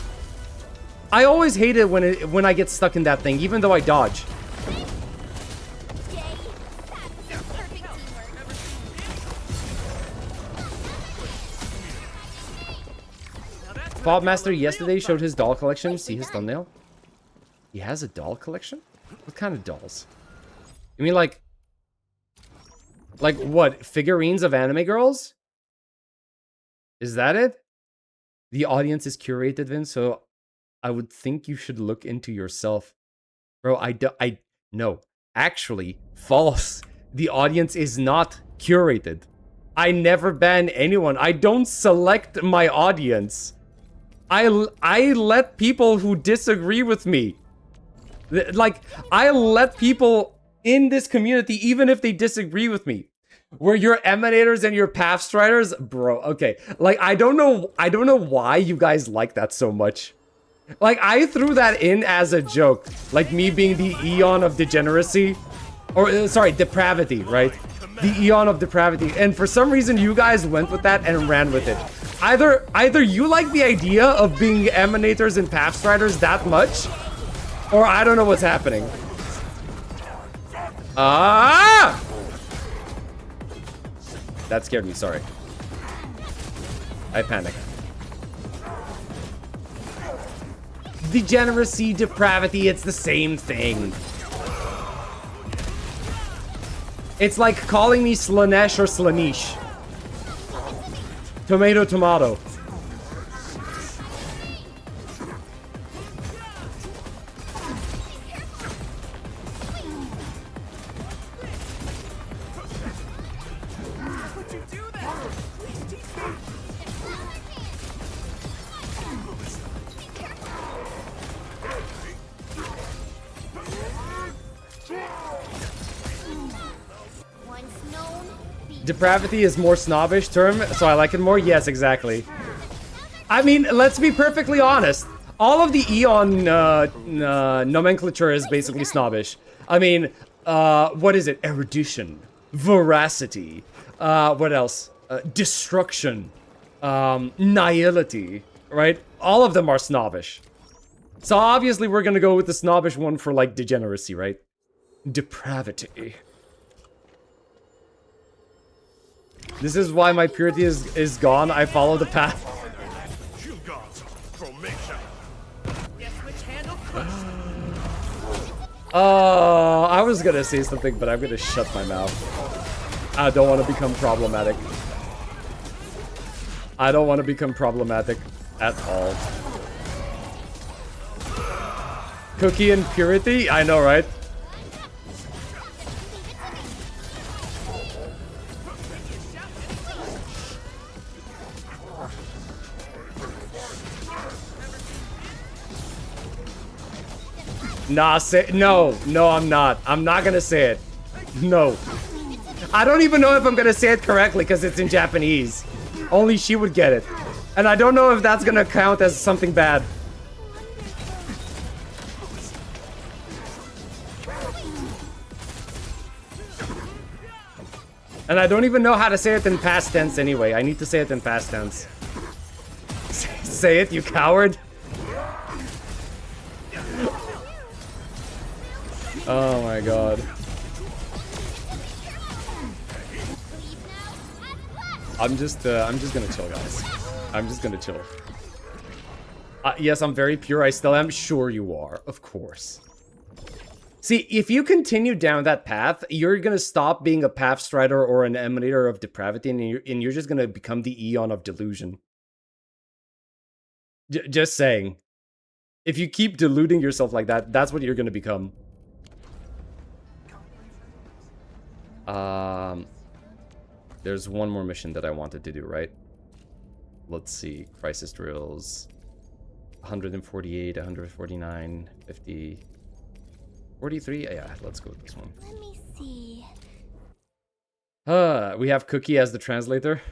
I always hate it when I get stuck in that thing, even though I dodge. Fobmaster yesterday showed his doll collection. See his thumbnail? He has a doll collection? What kind of dolls? You mean like what? Figurines of anime girls? Is that it? The audience is curated, Vin, so I would think you should look into yourself. Bro, no. Actually, false. The audience is not curated. I never ban anyone. I don't select my audience. I let people who disagree with me. Like, I let people in this community, even if they disagree with me. Where your emanators and your pathstriders, bro, okay. Like, I don't know why you guys like that so much. Like, I threw that in as a joke. Like, me being the Eon of degeneracy. Or, sorry, depravity, right? The Eon of depravity. And for some reason, you guys went with that and ran with it. Either you like the idea of being emanators and pathstriders that much, or I don't know what's happening. Ah! That scared me, sorry. I panicked. Degeneracy, depravity, it's the same thing. It's like calling me Slanesh or Slanish. Tomato, tomato. Depravity is more snobbish term, so I like it more? Yes, exactly. I mean, let's be perfectly honest. All of the Eon nomenclature is basically snobbish. I mean, what is it? Erudition, veracity, what else? Destruction, nihility, right? All of them are snobbish. So obviously we're gonna go with the snobbish one for like degeneracy, right? Depravity. This is why my purity is gone. I follow the path. Oh, I was gonna say something, but I'm gonna shut my mouth. I don't want to become problematic. I don't want to become problematic at all. Cookie and purity? I know, right? Nah, no, I'm not. I'm not gonna say it. No. I don't even know if I'm gonna say it correctly because it's in Japanese. Only she would get it. And I don't know if that's gonna count as something bad. And I don't even know how to say it in past tense anyway. I need to say it in past tense. Say it, you coward. Oh my god. I'm just gonna chill, guys. I'm just gonna chill. Yes, I'm very pure. I still am. Sure you are. Of course. See, if you continue down that path, you're gonna stop being a path strider or an emanator of depravity, and you're just gonna become the Eon of delusion. Just saying. If you keep deluding yourself like that, that's what you're gonna become. There's one more mission that I wanted to do, right? Let's see. Crisis drills. 148, 149, 50, 43. Yeah, let's go with this one. Let me see. We have Cookie as the translator.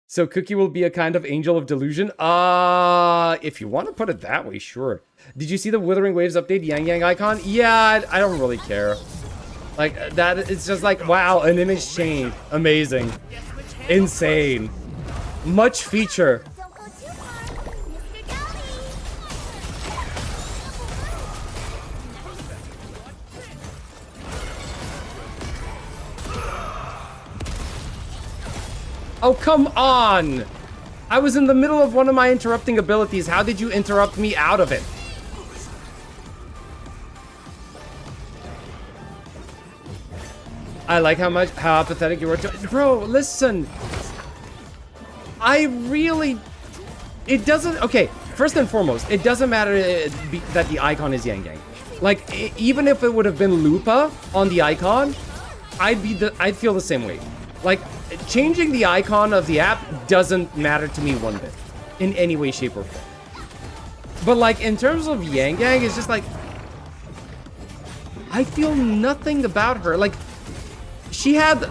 So Cookie will be a kind of angel of delusion? If you want to put it that way, sure. Did you see the Withering Waves update Yang Yang icon? Yeah, I don't really care. Like, that, it's just like, wow, an image change. Amazing. Insane. Much feature. Oh, come on! I was in the middle of one of my interrupting abilities. How did you interrupt me out of it? I like how apathetic you were. Bro, listen. I really... It doesn't... Okay, first and foremost, it doesn't matter that the icon is Yang Yang. Like, even if it would have been Lupa on the icon, I'd feel the same way. Like, changing the icon of the app doesn't matter to me one bit. In any way, shape, or form. But, like, in terms of Yang Yang, it's just like... I feel nothing about her. Like... She had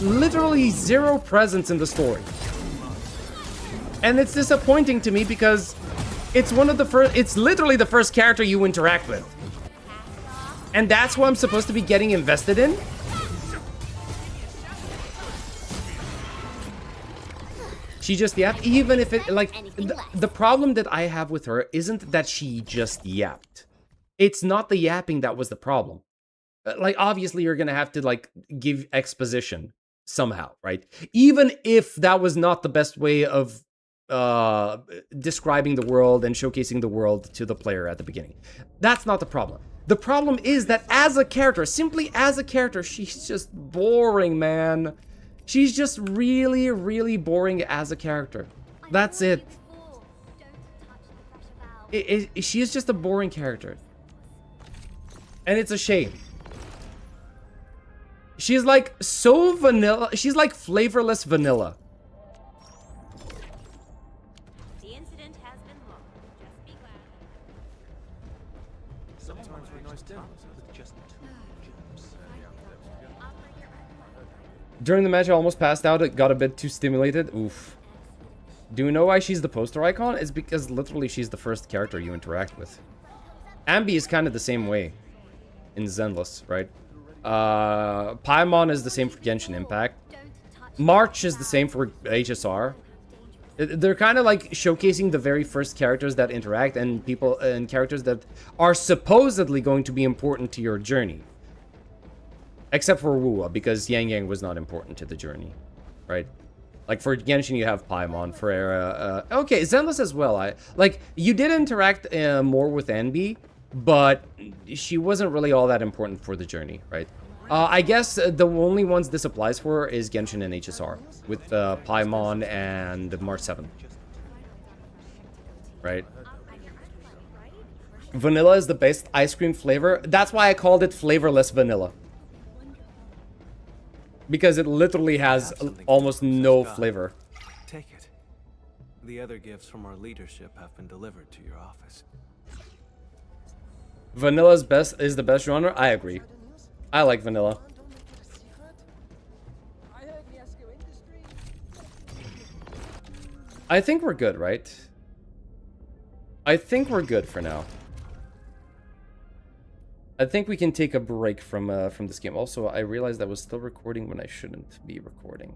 literally zero presence in the story. And it's disappointing to me because it's one of the first, it's literally the first character you interact with. And that's who I'm supposed to be getting invested in? She just yapped, even if it, like, the problem that I have with her isn't that she just yapped. It's not the yapping that was the problem. Like, obviously, you're gonna have to, like, give exposition somehow, right? Even if that was not the best way of describing the world and showcasing the world to the player at the beginning. That's not the problem. The problem is that as a character, simply as a character, she's just boring, man. She's just really, really boring as a character. That's it. She is just a boring character. And it's a shame. She's like so vanilla. She's like flavorless vanilla. The incident has been logged. Just be glad. Sometimes we're nice demos with just 2 jumps. During the match, I almost passed out. It got a bit too stimulated. Oof. Do you know why she's the poster icon? It's because literally she's the first character you interact with. Ambi is kind of the same way in Zenless, right? Paimon is the same for Genshin Impact. March is the same for HSR. They're kind of like showcasing the very first characters that interact and people and characters that are supposedly going to be important to your journey. Except for Wuwa, because Yang Yang was not important to the journey, right? Like for Genshin, you have Paimon. For okay, Zenless as well. You did interact more with Enby, but she wasn't really all that important for the journey, right? I guess the only ones this applies for is Genshin and HSR, with Paimon and March 7. Right? Vanilla is the best ice cream flavor. That's why I called it flavorless vanilla. Because it literally has almost no flavor. Take it. The other gifts from our leadership have been delivered to your office. Vanilla's is the best genre? I agree. I like vanilla. I think we're good, right? I think we're good for now. I think we can take a break from this game. Also, I realized I was still recording when I shouldn't be recording.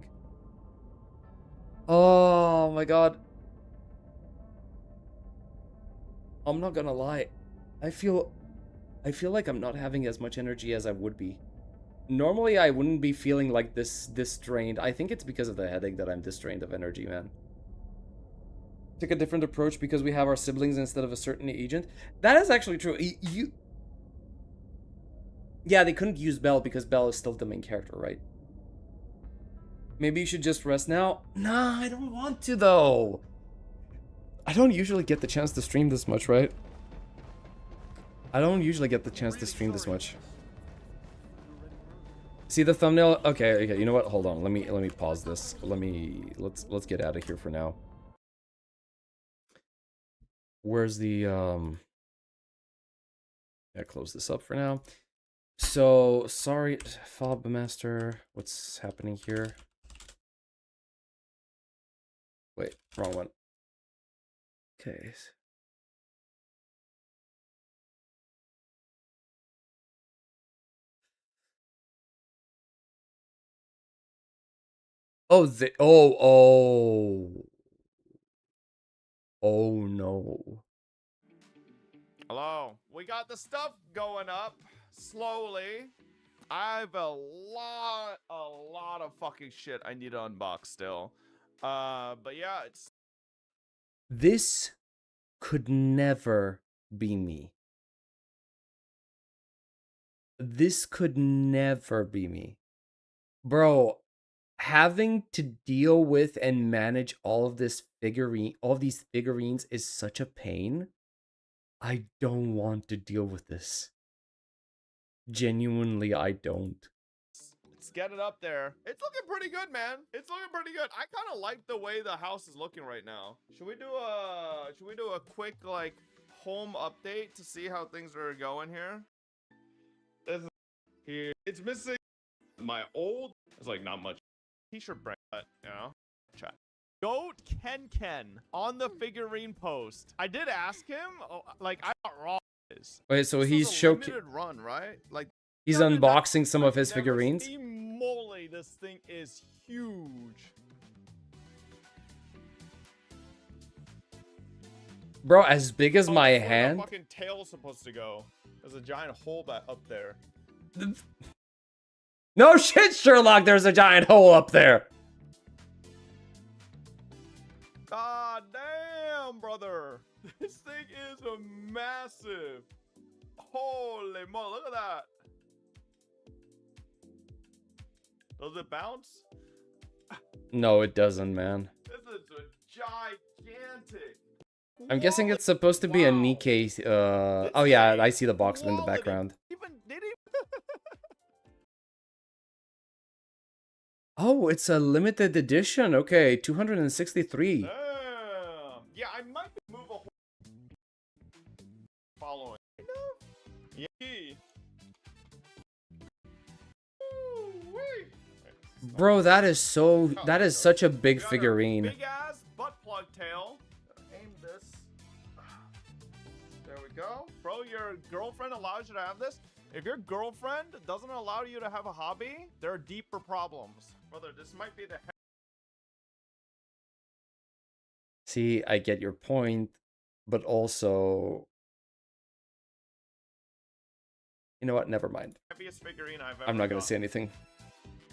Oh my god. I'm not gonna lie. I feel like I'm not having as much energy as I would be. Normally, I wouldn't be feeling like this drained. I think it's because of the headache that I'm this drained of energy, man. Take a different approach because we have our siblings instead of a certain agent. That is actually true. Yeah, they couldn't use Belle because Belle is still the main character, right? Maybe you should just rest now. Nah, I don't want to, though. I don't usually get the chance to stream this much, right? I don't usually get the chance to stream this much. See the thumbnail? Okay, you know what? Hold on. Let me pause this. Let's get out of here for now. Where's the yeah, close this up for now. So, sorry, Fob Master, what's happening here? Wait, wrong one. Okay. Oh, oh no. Hello. We got the stuff going up slowly. I have a lot of fucking shit I need to unbox still. But yeah, it's... This could never be me. This could never be me. Bro, having to deal with and manage all of these figurines is such a pain. I don't want to deal with this. Genuinely, I don't. Let's get it up there. It's looking pretty good, man. It's looking pretty good. I kind of like the way the house is looking right now. Should we do a quick like home update to see how things are going here? Here, it's missing my old. It's like not much t-shirt brand, but you know, chat. Goat Ken on the figurine post. I did ask him. Like I got wrong. Wait, so he's limited run, right? Like he's unboxing some of his figurines. Holy moly, this thing is huge. Bro, as big as my hand. Where the fucking tail's supposed to go. There's a giant hole up there. No shit, Sherlock, there's a giant hole up there. God damn, brother. This thing is a massive. Holy mo, look at that. Does it bounce? No, it doesn't, man. This is a gigantic. I'm guessing it's supposed to be a Nikkei. Oh yeah, I see the box in the background. Oh, it's a limited edition. Okay, 263. Damn. Yeah, I might move a following. Yeah. Bro, that is such a big figurine. Big ass butt plug tail. Aim this. There we go. Bro, your girlfriend allows you to have this? If your girlfriend doesn't allow you to have a hobby, there are deeper problems. Brother, this might be the... See, I get your point, but also... You know what? Never mind. heaviest figurine I've ever I'm not gonna done. say anything.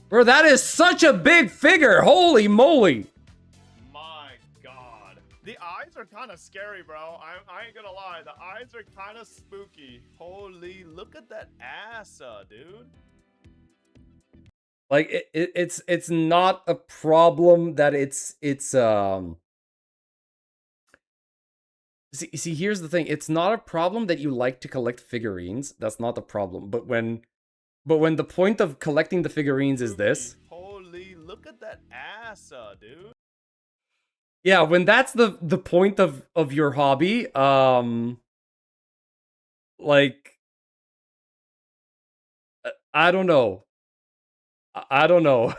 Bro, that is such a big figure! Holy moly! My god. The eyes are kind of scary, bro. I ain't gonna lie. The eyes are kind of spooky. Holy, look at that ass, dude. Like it's not a problem that it's see here's the thing, it's not a problem that you like to collect figurines. That's not the problem. But when the point of collecting the figurines is this. Holy, look at that ass, dude. Yeah, when that's the point of your hobby, like I don't know. I don't know.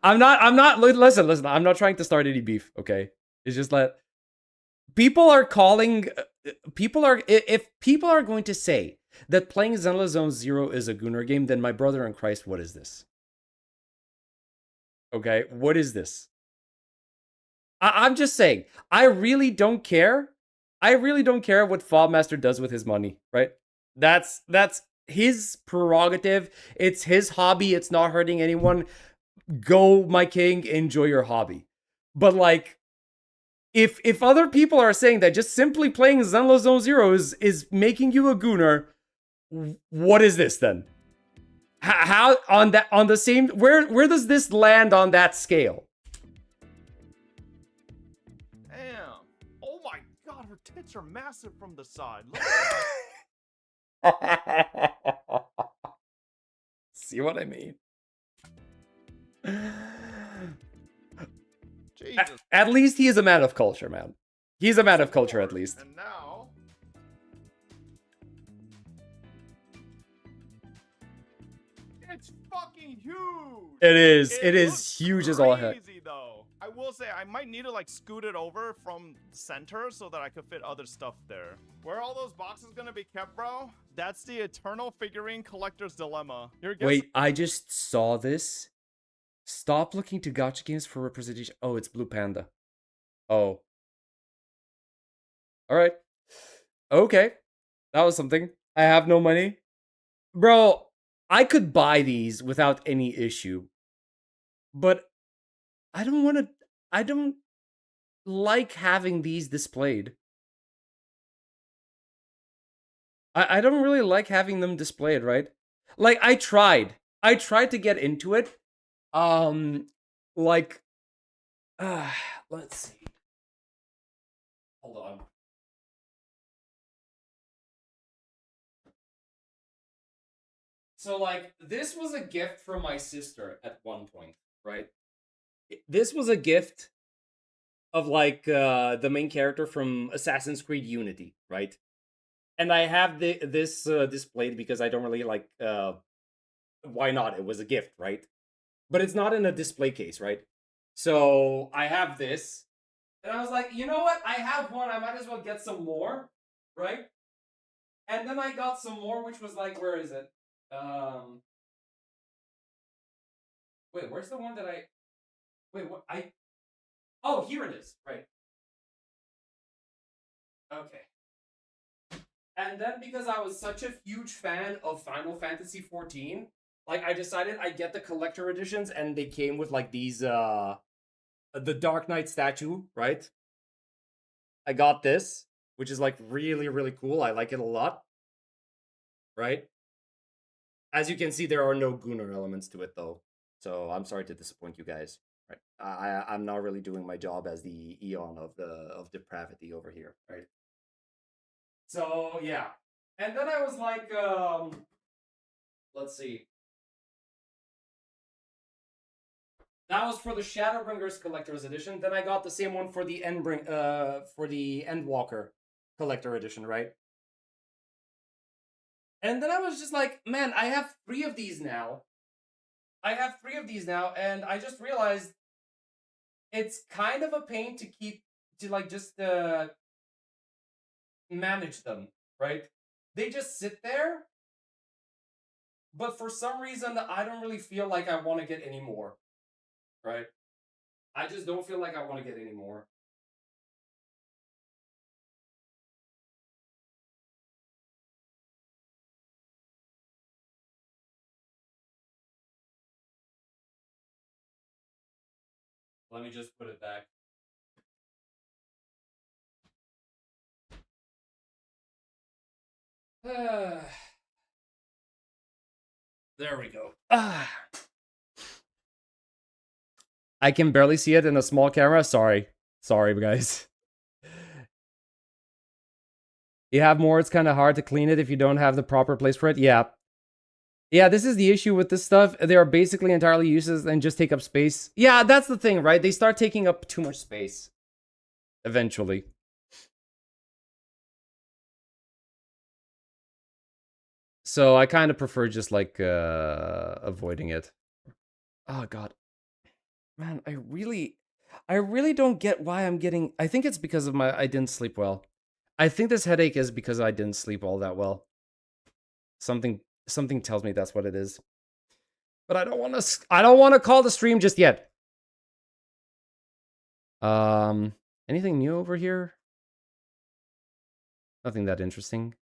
I'm not listen, I'm not trying to start any beef, okay? It's just that people are calling if people are going to say that playing Zenless Zone Zero is a Gunnar game, then my brother in Christ, what is this? Okay, what is this? I'm just saying, I really don't care. I really don't care what Fobmaster does with his money, right? That's his prerogative. It's his hobby. It's not hurting anyone. Go, my king, enjoy your hobby. But like, if other people are saying that just simply playing Zenless Zone Zero is making you a Gunnar, what is this then? How on the same where does this land on that scale? Damn. Oh my god, her tits are massive from the side. See what I mean? Jesus. At least he is a man of culture, man. He's a man of culture, at least. And now... It's fucking huge! It is. It looks is huge as all heck. crazy, though. I will say, I might need to, like, scoot it over from center so that I could fit other stuff there. Where are all those boxes gonna be kept, bro? That's the eternal figurine collector's dilemma. Wait, I just saw this. Stop looking to gacha games for representation. Oh, it's Blue Panda. Oh. Alright. Okay. That was something. I have no money. Bro, I could buy these without any issue. But I don't like having these displayed. I don't really like having them displayed, right? Like, I tried to get into it. Like, let's see. Hold on. So, like, this was a gift from my sister at one point, right? This was a gift of, like, the main character from Assassin's Creed Unity, right? And I have this displayed because I don't really like, why not? It was a gift, right? But it's not in a display case, right? So I have this. And I was like, you know what? I have one. I might as well get some more, right? And then I got some more, which was like, where is it? Wait, where's the one that I... Wait, what? Oh, here it is. Right. Okay. And then because I was such a huge fan of Final Fantasy 14, like I decided I'd get the collector editions, and they came with like these the Dark Knight statue, right? I got this, which is like really, really cool. I like it a lot. Right? As you can see, there are no Gunnar elements to it though. So I'm sorry to disappoint you guys. Right. I'm not really doing my job as the Eon of depravity over here, right? So yeah. And then I was like, let's see. That was for the Shadowbringers Collector's Edition. Then I got the same one for the Endwalker Collector Edition, right? And then I was just like, man, I have 3 of these now. And I just realized it's kind of a pain to manage them, right? They just sit there, but for some reason, I don't really feel like I want to get any more, right? I just don't feel like I want to get any more. Let me just put it back. There we go. I can barely see it in a small camera. Sorry, guys. You have more, it's kind of hard to clean it if you don't have the proper place for it. Yeah. Yeah, this is the issue with this stuff. They are basically entirely useless and just take up space. Yeah, that's the thing, right? They start taking up too much space. Eventually. So I kind of prefer just like avoiding it. Oh god. Man, I really don't get why I'm getting... I think it's because of I didn't sleep well. I think this headache is because I didn't sleep all that well. Something tells me that's what it is. But I don't want to call the stream just yet. Anything new over here? Nothing that interesting.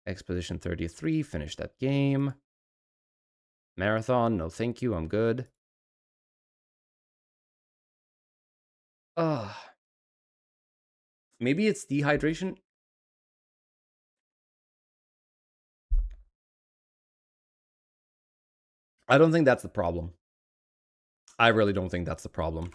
Expedition 33, finished that game. Marathon, no thank you, I'm good. Maybe it's dehydration? I don't think that's the problem. I really don't think that's the problem.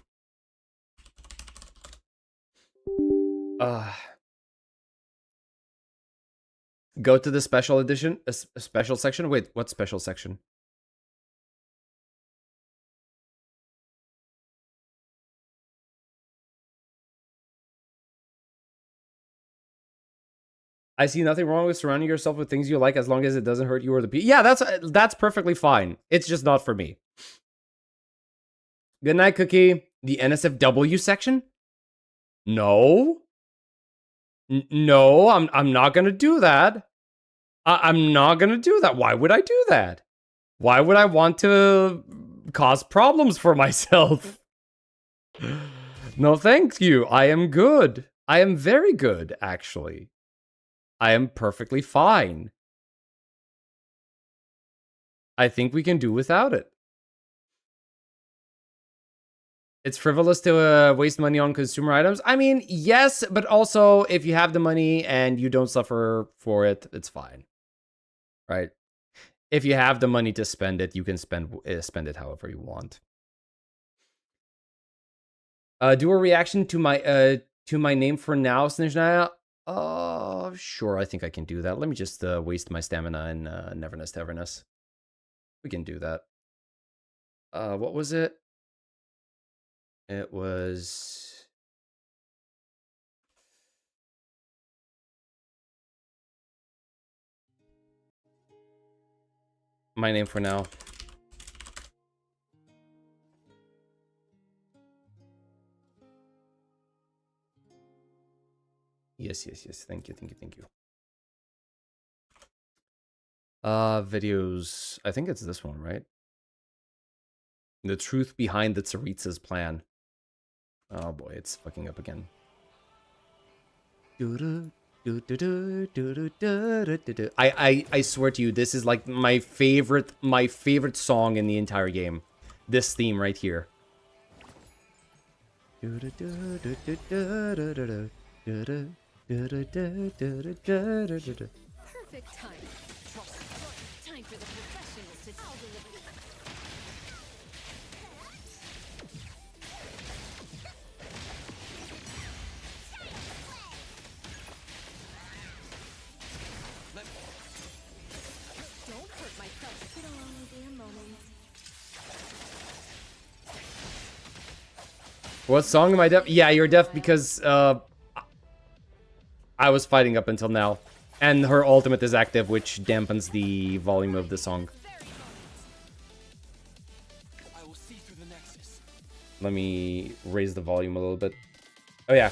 Go to the special edition, a special section. Wait, what special section? I see nothing wrong with surrounding yourself with things you like as long as it doesn't hurt you or the people. Yeah, that's perfectly fine. It's just not for me. Good night, Cookie. The NSFW section? No. No, I'm not gonna do that. I'm not gonna do that. Why would I do that? Why would I want to cause problems for myself? No, thank you. I am good. I am very good, actually. I am perfectly fine. I think we can do without it. It's frivolous to waste money on consumer items. I mean, yes, but also if you have the money and you don't suffer for it, it's fine. Right? If you have the money to spend it, you can spend it however you want. Do a reaction to my name for now, Snizhnaya. Sure, I think I can do that. Let me just waste my stamina in Neverness to Everness. We can do that. What was it? It was... my name for now. Yes. Thank you. Videos. I think it's this one, right? The truth behind the Tsaritsa's plan. Oh boy, it's fucking up again. I swear to you, this is like my favorite song in the entire game. This theme right here. Perfect time. Time for the professionals to tell deliver. Don't hurt myself. It'll only be a moment. What song am I deaf? Yeah, you're deaf because I was fighting up until now. And her ultimate is active, which dampens the volume of the song. Let me raise the volume a little bit. Oh yeah.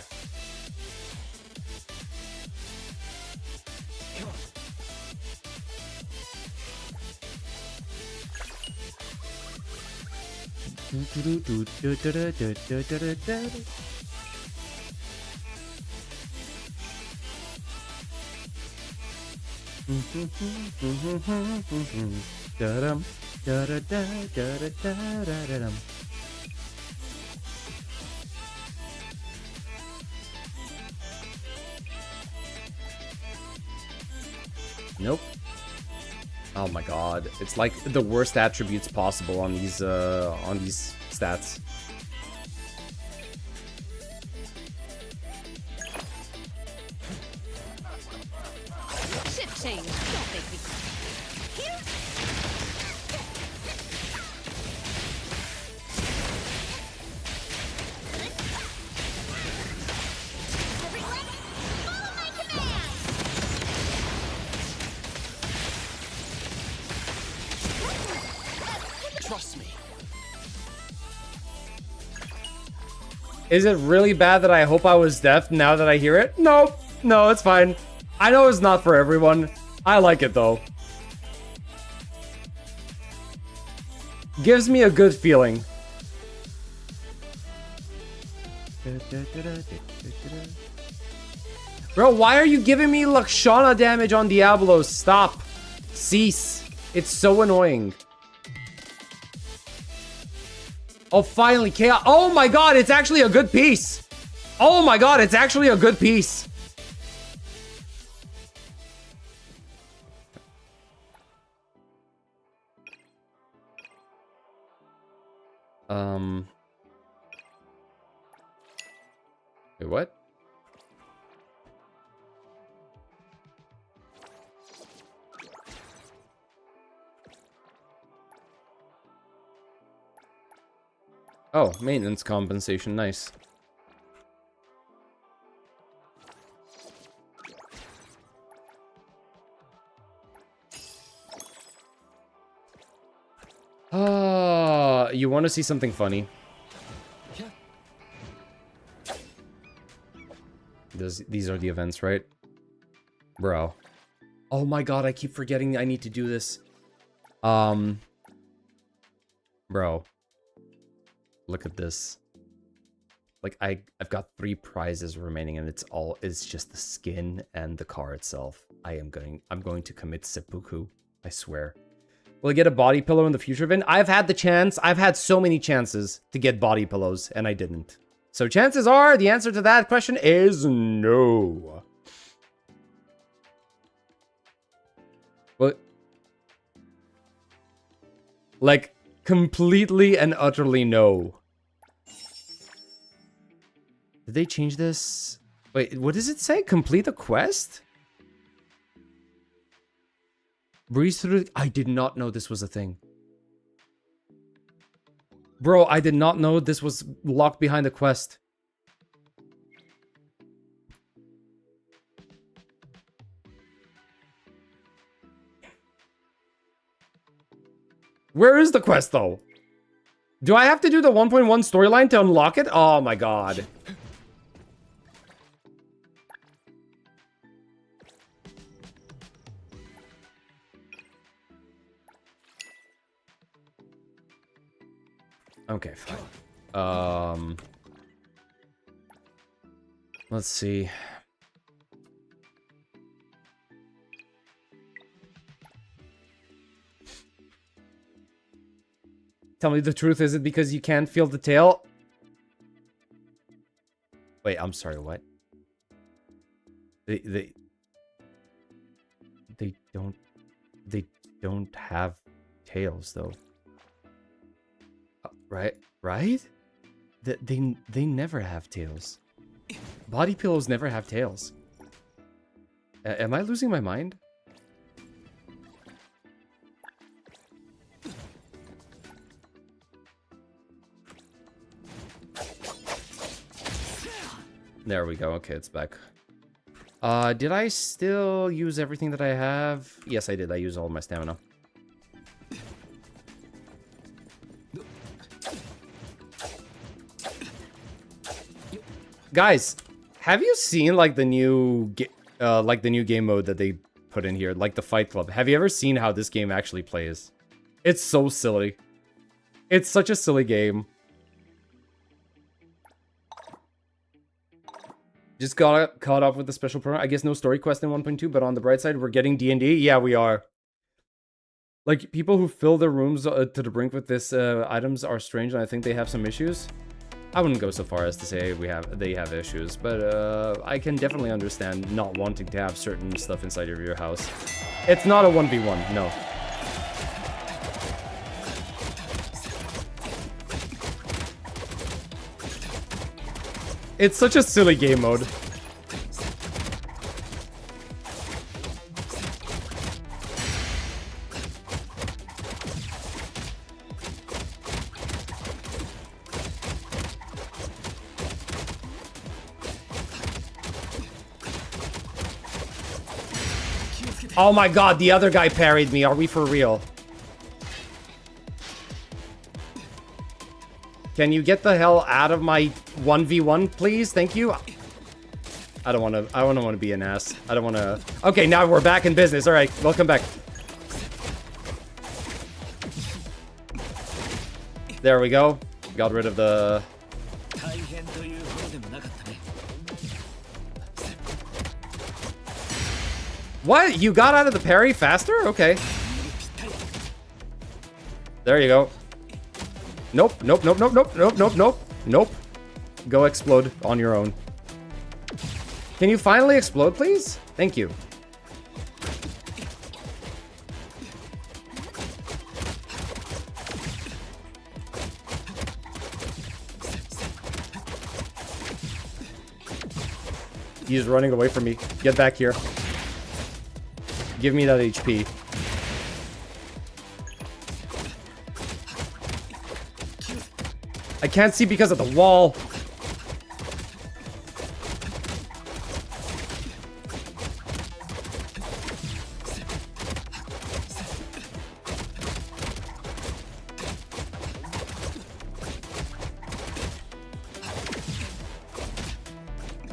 Nope. Oh my god, it's like the worst attributes possible on these stats. Shift change. Don't make me. Here. Everyone, follow my command! Trust me. Is it really bad that I hope I was deaf now that I hear it? No, no, it's fine. I know it's not for everyone. I like it though. Gives me a good feeling. Bro, why are you giving me Lakshana damage on Diablo? Stop. Cease. It's so annoying. Oh, finally, Chaos. Oh my god, it's actually a good piece. Oh my god, it's actually a good piece. Wait, what? Oh, maintenance compensation, nice. You want to see something funny? These are the events, right? Bro. Oh my god, I keep forgetting I need to do this. Bro. Look at this. Like, I've got 3 prizes remaining, and it's just the skin and the car itself. I'm going to commit seppuku, I swear. Will I get a body pillow in the future event? I've had the chance. I've had so many chances to get body pillows, and I didn't. So chances are the answer to that question is no. What? Like, completely and utterly no. Did they change this? Wait, what does it say? Complete a quest? Breeze through... I did not know this was a thing. Bro, I did not know this was locked behind a quest. Where is the quest, though? Do I have to do the 1.1 storyline to unlock it? Oh my god. Okay, fine. Let's see. Tell me the truth. Is it because you can't feel the tail? Wait, I'm sorry. What? They don't have tails though. Right? They never have tails. Body pillows never have tails. Am I losing my mind? There we go. Okay, it's back. Did I still use everything that I have? Yes, I did. I used all my stamina. Guys, have you seen like the new game mode that they put in here, like the Fight Club? Have you ever seen how this game actually plays? It's so silly. It's such a silly game. Just got caught up with the special program. I guess no story quest in 1.2, but on the bright side, we're getting D&D. Yeah, we are. Like, people who fill their rooms to the brink with this items are strange, and I think they have some issues. I wouldn't go so far as to say they have issues, but I can definitely understand not wanting to have certain stuff inside of your house. It's not a 1v1, no. It's such a silly game mode. Oh my god, the other guy parried me. Are we for real? Can you get the hell out of my 1v1, please? Thank you. I don't want to be an ass. I don't want to. Okay, now we're back in business. All right, welcome back. There we go. Got rid of the. What? You got out of the parry faster? Okay. There you go. Nope, nope, nope, nope, nope, nope, nope, nope, nope. Go explode on your own. Can you finally explode, please? Thank you. He's running away from me. Get back here. Give me that HP. I can't see because of the wall.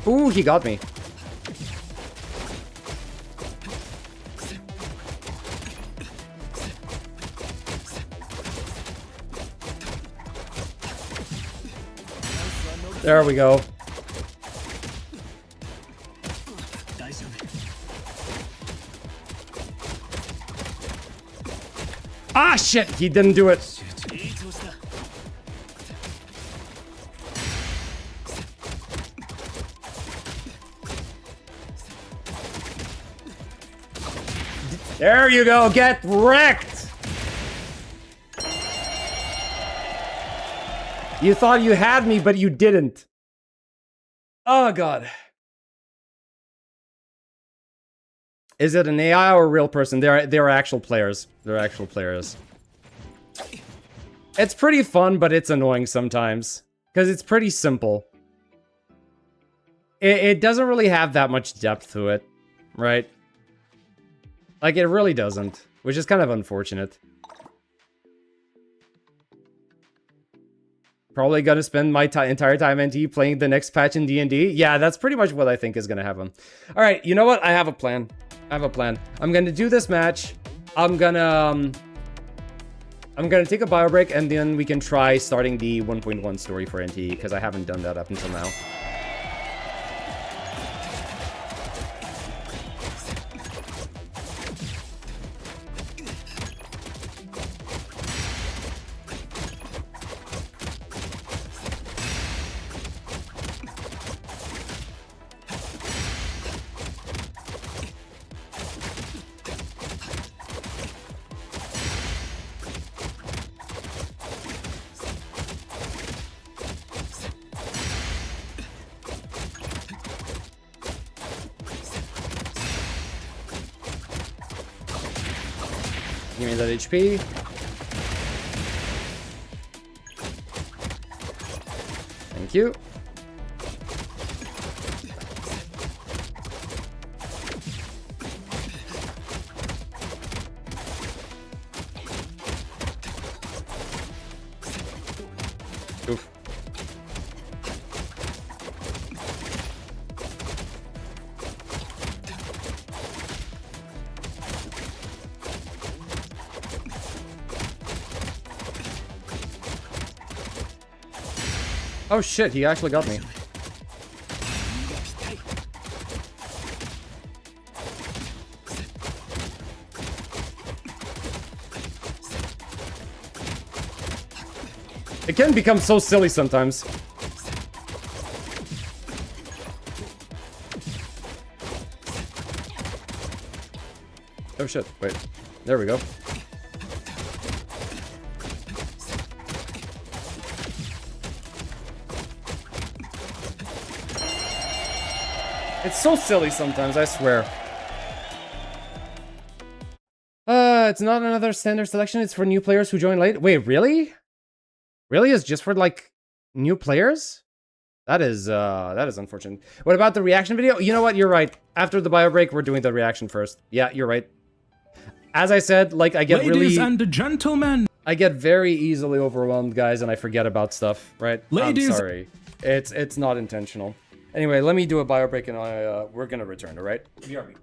Ooh, he got me. There we go. Ah, shit! He didn't do it. There you go. Get wrecked. You thought you had me, but you didn't. Oh, God. Is it an AI or a real person? They're actual players. They're actual players. It's pretty fun, but it's annoying sometimes. Because it's pretty simple. It doesn't really have that much depth to it. Right? Like, it really doesn't. Which is kind of unfortunate. Probably gonna spend my entire time NTE playing the next patch in D&D. Yeah, that's pretty much what I think is gonna happen. All right, you know what? I have a plan. I'm gonna do this match. I'm gonna take a bio break, and then we can try starting the 1.1 story for NTE, because I haven't done that up until now. Give me that HP. Thank you. Oof. Oh shit, he actually got me. It can become so silly sometimes. Oh shit, wait. There we go. It's so silly sometimes, I swear. It's not another standard selection, it's for new players who join late. Wait, really? Really? It's just for, like, new players? That is unfortunate. What about the reaction video? You know what? You're right. After the bio break, we're doing the reaction first. Yeah, you're right. As I said, like, I get Ladies and gentlemen. I get very easily overwhelmed, guys, and I forget about stuff, right? Ladies. I'm sorry. It's not intentional. Anyway, let me do a bio break and we're gonna return, alright? BRB.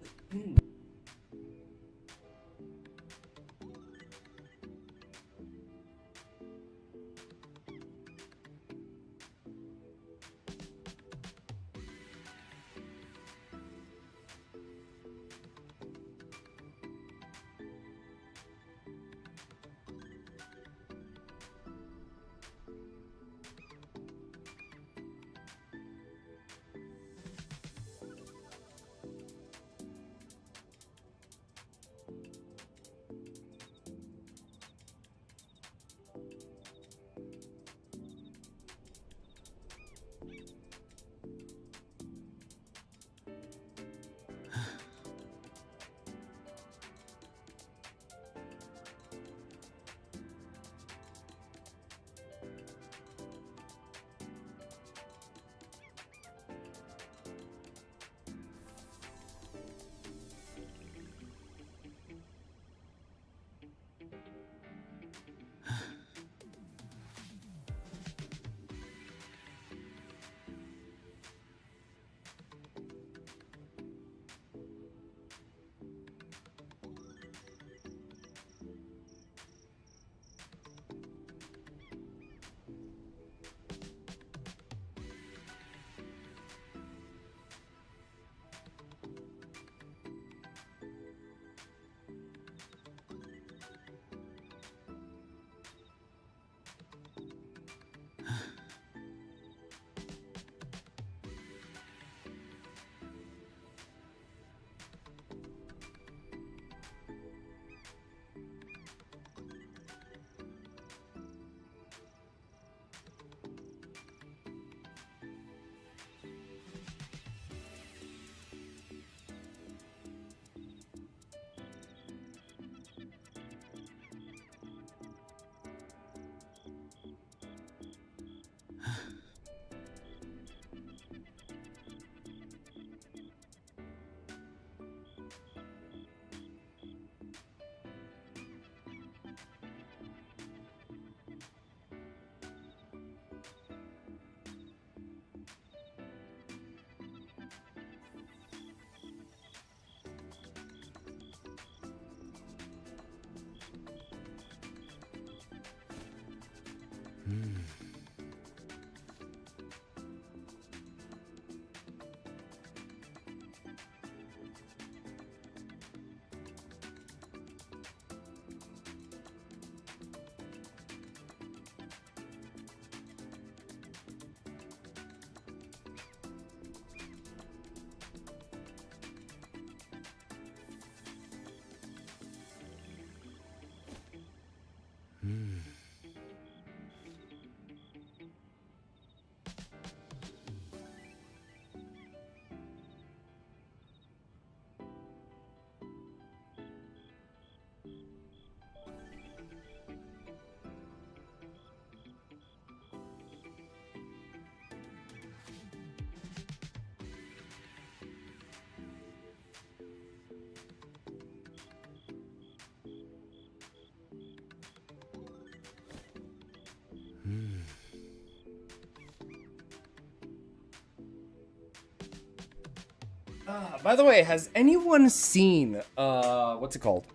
By the way, has anyone seen, what's it called?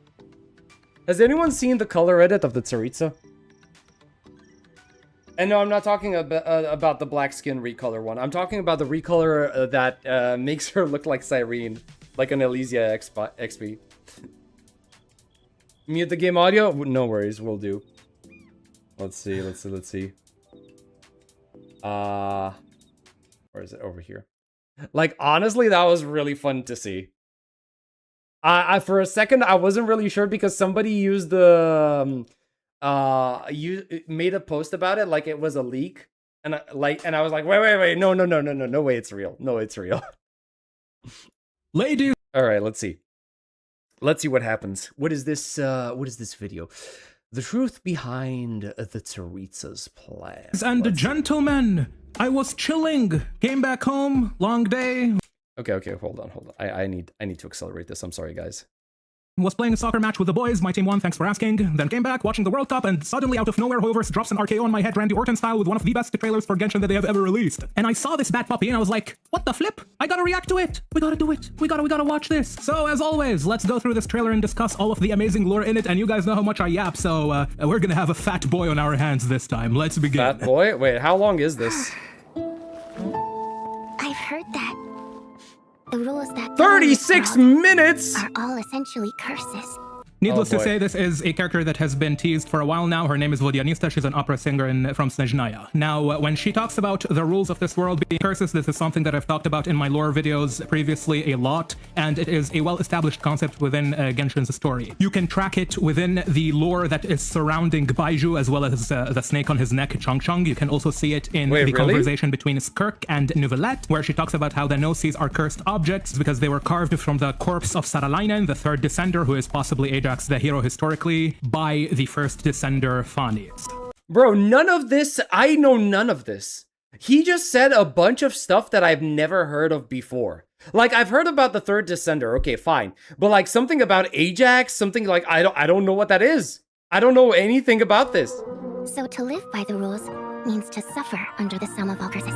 Has anyone seen the color edit of the Tsaritsa? And no, I'm not talking about the black skin recolor one. I'm talking about the recolor that makes her look like Cyrene, like an Elysia XP. Mute the game audio? No worries, we'll do. Let's see. Where is it? Over here. Like, honestly, that was really fun to see. For a second, I wasn't really sure because somebody used the... made a post about it like it was a leak. And I was like, wait, no way it's real. No, it's real. Ladies. Alright, let's see. Let's see what happens. What is this video? The truth behind the Tsaritsa's plan. And gentlemen, I was chilling. Came back home. Long day. Okay, hold on. I need to accelerate this. I'm sorry, guys. Was playing a soccer match with the boys. My team won, thanks for asking. Then came back, watching the World Cup, and suddenly out of nowhere, whoever drops an RKO on my head Randy Orton style with one of the best trailers for Genshin that they have ever released. And I saw this bad puppy and I was like, what the flip? I gotta react to it. We gotta do it. We gotta watch this. So as always, let's go through this trailer and discuss all of the amazing lore in it. And you guys know how much I yap, so we're gonna have a fat boy on our hands this time. Let's begin. Fat boy? Wait, how long is this? I've heard that. The rules that 36 minutes are all essentially curses. Needless to say, this is a character that has been teased for a while now. Her name is Vodyanista. She's an opera singer from Snezhnaya. Now, when she talks about the rules of this world being curses, this is something that I've talked about in my lore videos previously a lot, and it is a well-established concept within Genshin's story. You can track it within the lore that is surrounding Baiju, as well as the snake on his neck, Changchang. You can also see it in the conversation between Skirk and Neuvillette, where she talks about how the Gnosis are cursed objects because they were carved from the corpse of Saralainen, the third descender, who is possibly Ajax the hero historically, by the first descender Phanius. Bro, none of this, I know none of this. He just said a bunch of stuff that I've never heard of before. Like, I've heard about the third descender, okay, fine. But like something about Ajax, something like, I don't know what that is. I don't know anything about this. So to live by the rules means to suffer under the sum of all curses.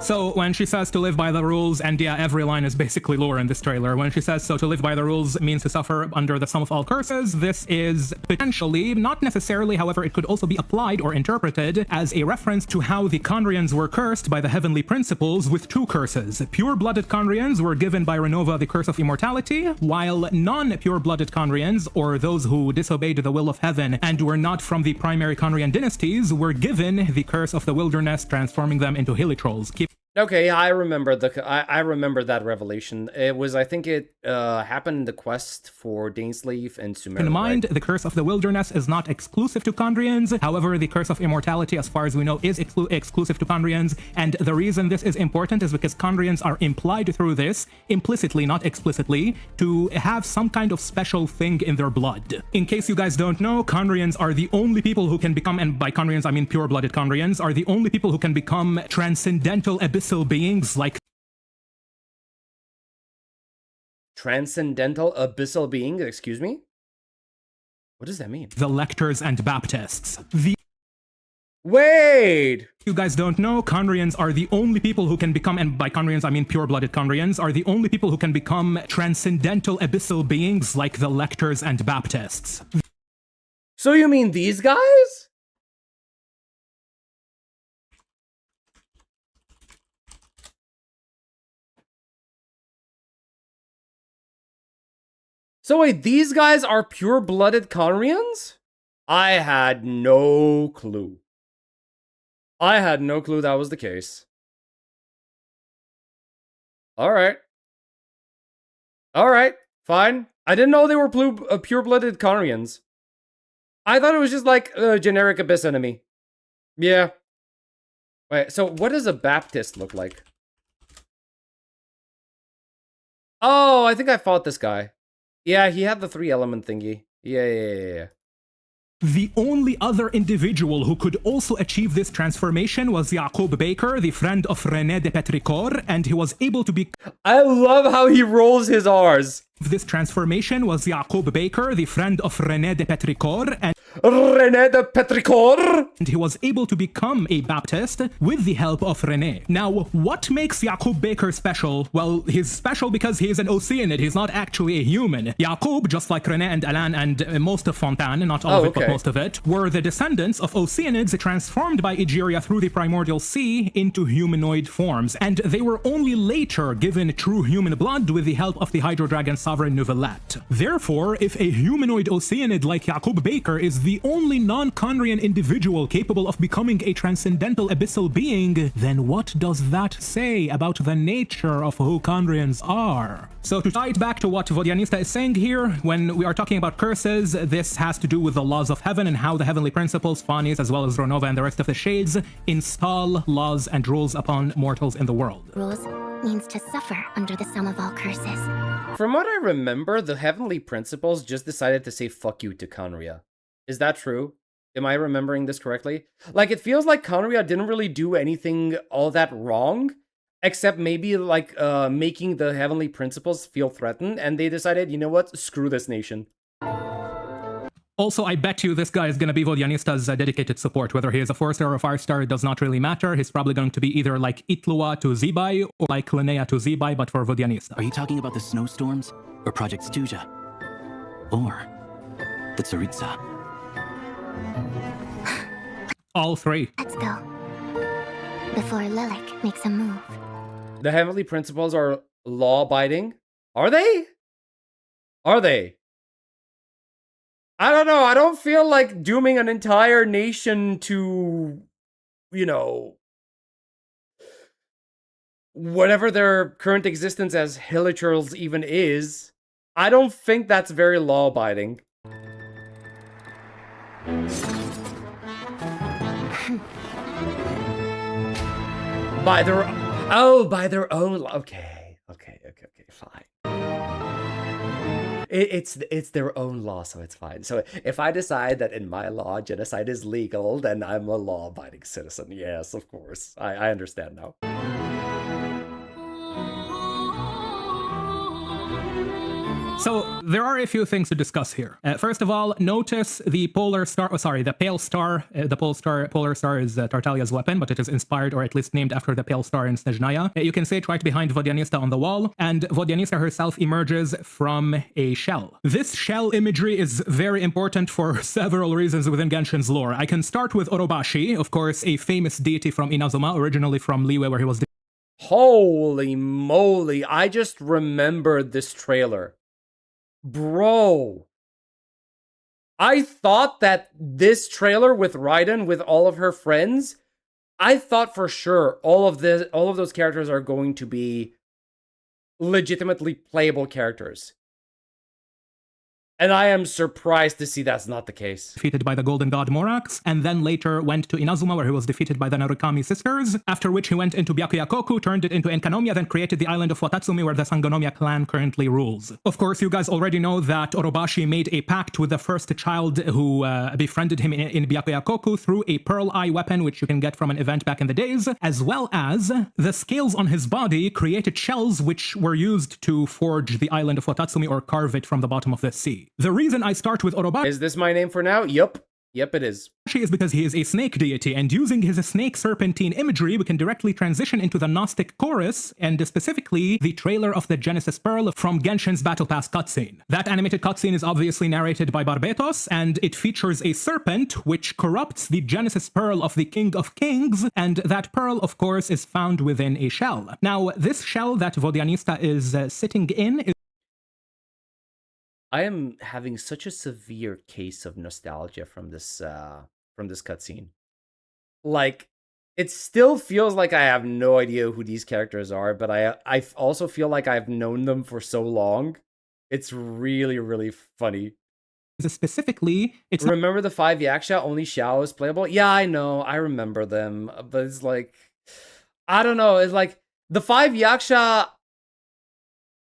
So when she says to live by the rules, and yeah, every line is basically lore in this trailer. When she says so to live by the rules means to suffer under the sum of all curses, this is potentially, not necessarily, however, it could also be applied or interpreted as a reference to how the Khaenri'ahns were cursed by the heavenly principles with two curses. Pure-blooded Khaenri'ahns were given by Renova the curse of immortality, while non-pure-blooded Khaenri'ahns, or those who disobeyed the will of heaven and were not from the primary Khaenri'ahn dynasties, were given the curse of the wilderness, transforming them into hilly trolls. Okay, I remember I remember that revelation. It was, I think it happened in the quest for Dainsleif and Sumer. In mind, right? The curse of the wilderness is not exclusive to Khaenri'ahns. However, the curse of immortality, as far as we know, is exclusive to Khaenri'ahns. And the reason this is important is because Khaenri'ahns are implied through this, implicitly, not explicitly, to have some kind of special thing in their blood. In case you guys don't know, Khaenri'ahns are the only people who can become, and by Khaenri'ahns I mean pure-blooded Khaenri'ahns, are the only people who can become transcendental abyssal beings like transcendental abyssal beings, excuse me? What does that mean? The Lectors and Baptists. Wait! You guys don't know, Khaenri'ahns are the only people who can become, and by Khaenri'ahns I mean pure-blooded Khaenri'ahns, are the only people who can become transcendental abyssal beings like the Lectors and Baptists. So you mean these guys? So wait, these guys are pure-blooded Khaenri'ahns? I had no clue. I had no clue that was the case. Alright. Alright, fine. I didn't know they were pure-blooded Khaenri'ahns. I thought it was just like a generic Abyss enemy. Yeah. Wait, so what does a Baptist look like? Oh, I think I fought this guy. Yeah, he had the 3-element thingy. Yeah. The only other individual who could also achieve this transformation was Yaqub Baker, the friend of René de Petrichor, and he was able to be... I love how he rolls his R's. This transformation was Yaqub Baker, the friend of René de Petrichor, and René de Petrichor! And he was able to become a Baptist with the help of René. Now, what makes Yaqub Baker special? Well, he's special because he is an Oceanid. He's not actually a human. Yaqub, just like René and Alain and most of Fontaine, not all of it, but most of it, were the descendants of Oceanids transformed by Egeria through the primordial sea into humanoid forms. And they were only later given true human blood with the help of the Hydro Dragon Sovereign Novelette. Therefore, if a humanoid Oceanid like Yaqub Baker is the only non-Conrian individual capable of becoming a transcendental abyssal being, then what does that say about the nature of who Conrians are? So to tie it back to what Vodianista is saying here, when we are talking about curses, this has to do with the laws of heaven and how the heavenly principles, Fanis as well as Ronova and the rest of the shades, install laws and rules upon mortals in the world. Rules means to suffer under the sum of all curses. From what I remember, the heavenly principles just decided to say fuck you to Conria. Is that true? Am I remembering this correctly? Like, it feels like Conria didn't really do anything all that wrong, except maybe, like, making the heavenly principles feel threatened, and they decided, you know what, screw this nation. Also, I bet you this guy is going to be Vodianista's dedicated support. Whether he is a 4-star or a 5-star, it does not really matter. He's probably going to be either like Itlua to Zibai, or like Linnea to Zibai, but for Vodianista. Are you talking about the snowstorms? Or Project Stuja? Or the Tsaritsa? All three. Let's go. Before Lilac makes a move. The heavenly principles are law-abiding? Are they? Are they? I don't know. I don't feel like dooming an entire nation to, you know, whatever their current existence as Hilichurls even is. I don't think that's very law-abiding. By their own. Okay, fine. It's their own law, so it's fine. So if I decide that in my law genocide is legal, then I'm a law-abiding citizen. Yes, of course. I understand now. So there are a few things to discuss here. First of all, notice the polar star, the pale star. The polar star is Tartalia's weapon, but it is inspired or at least named after the pale star in Snezhnaya. You can see it right behind Vodianista on the wall, and Vodianista herself emerges from a shell. This shell imagery is very important for several reasons within Genshin's lore. I can start with Orobashi, of course, a famous deity from Inazuma, originally from Liyue, where he was... Holy moly, I just remembered this trailer. Bro, I thought that this trailer with Raiden, with all of her friends, I thought for sure all of those characters are going to be legitimately playable characters. And I am surprised to see that's not the case. Defeated by the Golden God Morax, and then later went to Inazuma, where he was defeated by the Narukami sisters, after which he went into Byakuyakoku, turned it into Enkanomiya, then created the island of Watatsumi, where the Sangonomiya clan currently rules. Of course, you guys already know that Orobashi made a pact with the first child who befriended him in Byakuyakoku through a Pearl Eye weapon, which you can get from an event back in the days, as well as the scales on his body created shells which were used to forge the island of Watatsumi or carve it from the bottom of the sea. The reason I start with Orobashi... Is this my name for now? Yup. Yep, it is. ...is because he is a snake deity, and using his snake serpentine imagery, we can directly transition into the Gnostic chorus, and specifically the trailer of the Genesis Pearl from Genshin's Battle Pass cutscene. That animated cutscene is obviously narrated by Barbetos, and it features a serpent which corrupts the Genesis Pearl of the King of Kings, and that pearl, of course, is found within a shell. Now, this shell that Vodianista is sitting in is... I am having such a severe case of nostalgia from this cutscene. Like, it still feels like I have no idea who these characters are, but I also feel like I've known them for so long. It's really, really funny. Specifically, it's... Remember the 5 Yaksha? Only Xiao is playable? Yeah, I know. I remember them. But it's like... I don't know. It's like... The 5 Yaksha...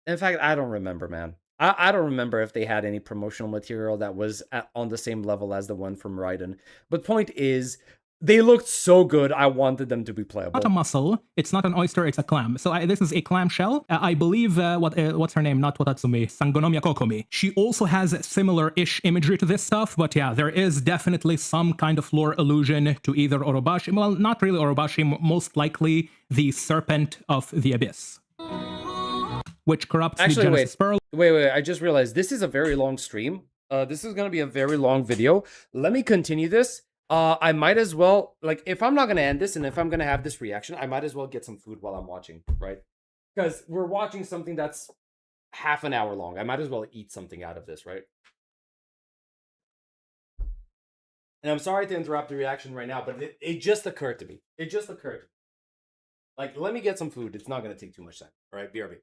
In fact, I don't remember, man. I don't remember if they had any promotional material that was on the same level as the one from Raiden. But point is, They looked so good, I wanted them to be playable. Not a mussel, it's not an oyster, it's a clam. So this is a clam shell. I believe, what's her name? Not Watatsumi, Sangonomiya Kokomi. She also has similar-ish imagery to this stuff, but yeah, there is definitely some kind of lore allusion to either Orobashi, well, not really Orobashi, most likely the Serpent of the Abyss, which corrupts the Genesis Pearl. Wait, I just realized this is a very long stream. This is gonna be a very long video. Let me continue this. I might as well, like, if I'm not gonna end this and if I'm gonna have this reaction, I might as well get some food while I'm watching, right? Because we're watching something that's half an hour long. I might as well eat something out of this, right? And I'm sorry to interrupt the reaction right now, but it just occurred to me. It just occurred. Like, let me get some food. It's not gonna take too much time. All right, BRB.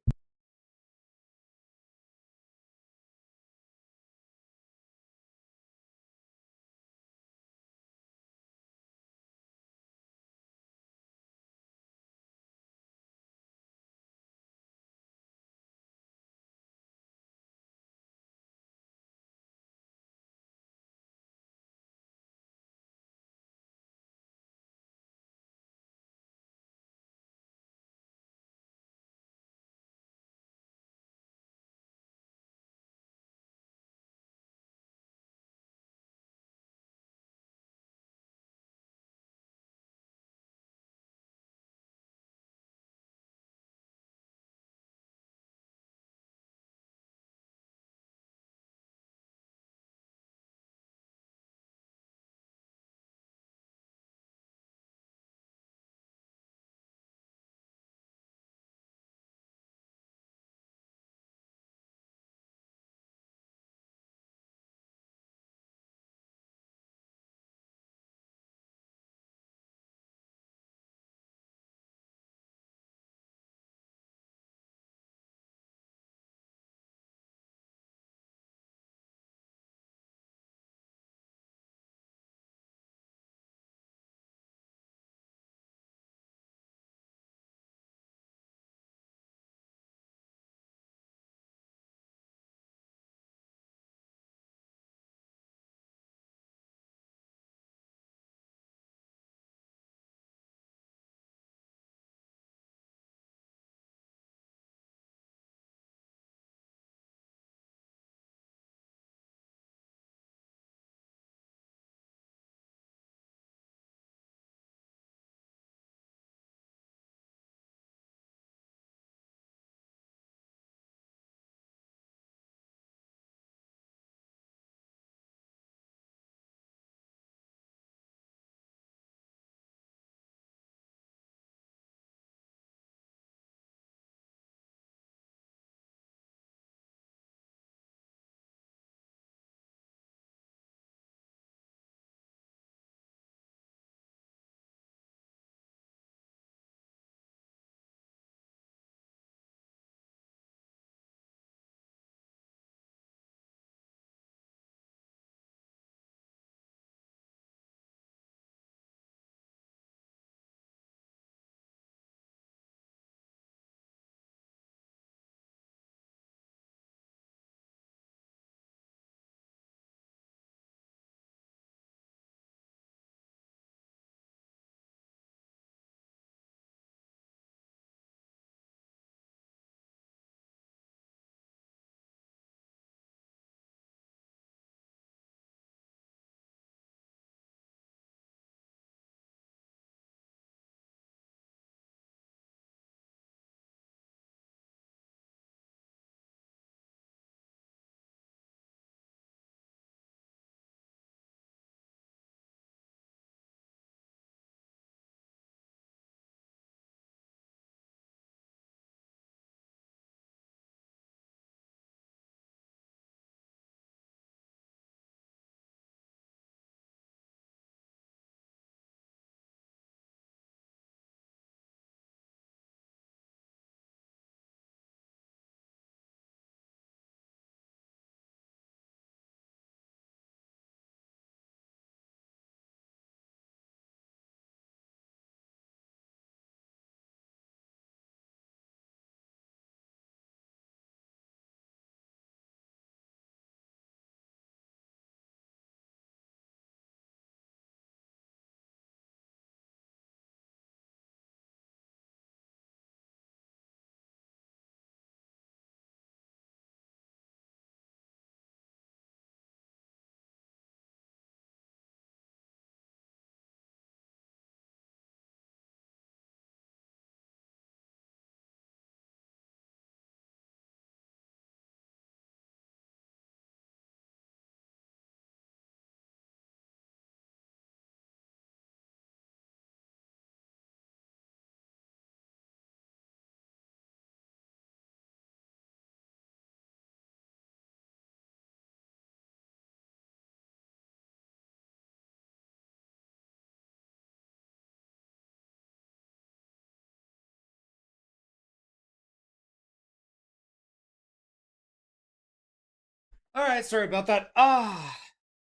Alright, sorry about that.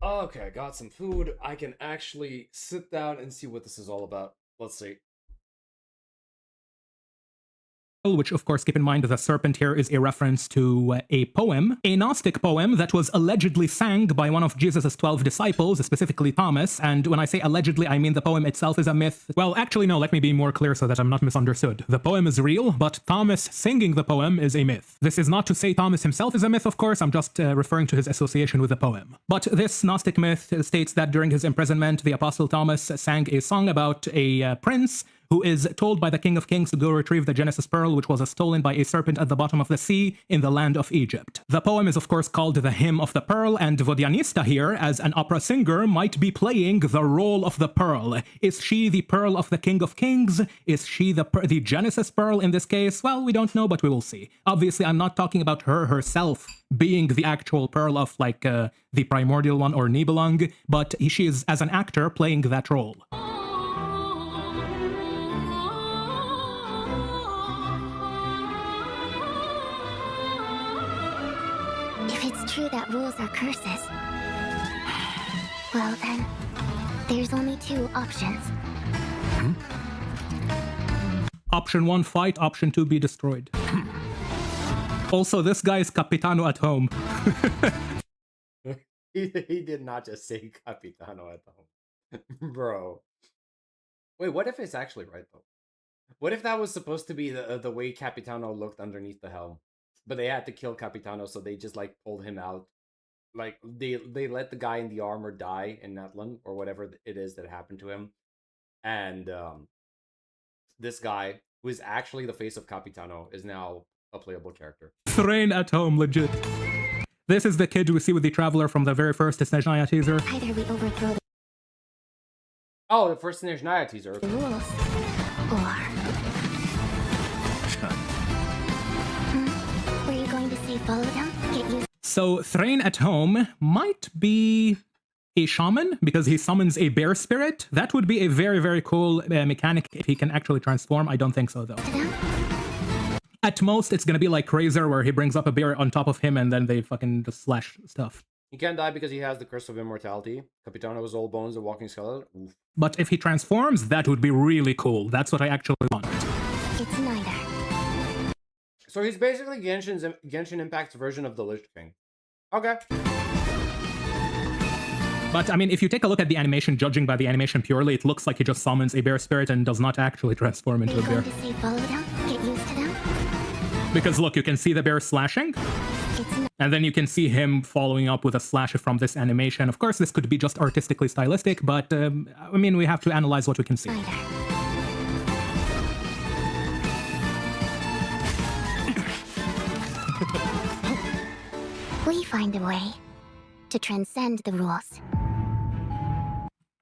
Okay, I got some food. I can actually sit down and see what this is all about. Let's see. Which, of course, keep in mind the serpent here is a reference to a poem, a Gnostic poem that was allegedly sang by one of Jesus' 12 disciples, specifically Thomas. And when I say allegedly, I mean the poem itself is a myth. Well, actually, no, let me be more clear so that I'm not misunderstood. The poem is real, but Thomas singing the poem is a myth. This is not to say Thomas himself is a myth, of course, I'm just referring to his association with the poem. But this Gnostic myth states that during his imprisonment, the Apostle Thomas sang a song about a prince who is told by the King of Kings to go retrieve the Genesis Pearl, which was stolen by a serpent at the bottom of the sea in the land of Egypt. The poem is of course called the Hymn of the Pearl, and Vodyanista here, as an opera singer, might be playing the role of the pearl. Is she the Pearl of the King of Kings? Is she the Genesis Pearl in this case? Well, we don't know, but we will see. Obviously, I'm not talking about her herself being the actual pearl of like the primordial one or Nibelung, but she is as an actor playing that role. If it's true that rules are curses, well then, there's only two options. Option 1, fight. Option 2, be destroyed. Also, this guy is Capitano at home. He did not just say Capitano at home. Bro. Wait, what if it's actually right, though? What if that was supposed to be the way Capitano looked underneath the helm? But they had to kill Capitano, so they just, like, pulled him out. Like, they let the guy in the armor die in Natlan, or whatever it is that happened to him. And, this guy, who is actually the face of Capitano, is now a playable character. Thrain at home, legit. This is the kid we see with the Traveler from the very first Snezhnaya teaser. Either we overthrow Oh, the first Snezhnaya teaser. the rules, or... Were you going to say follow them? Get used... So Thrain at home might be a shaman because he summons a bear spirit. That would be a very, very cool mechanic if he can actually transform. I don't think so, though. At most, it's gonna be like Razor, where he brings up a bear on top of him and then they fucking just slash stuff. He can't die because he has the Curse of Immortality. Capitano's old bones, a walking skeleton. Oof. But if he transforms, that would be really cool. That's what I actually want. It's neither. So he's basically Genshin Impact's version of the Lich King. Okay. But, I mean, if you take a look at the animation, judging by the animation purely, it looks like he just summons a bear spirit and does not actually transform into a bear. Are you going to say follow them? Get used to them? Because, look, you can see the bear slashing, and then you can see him following up with a slash from this animation. Of course, this could be just artistically stylistic, but, I mean, we have to analyze what we can see. We find a way to transcend the rules.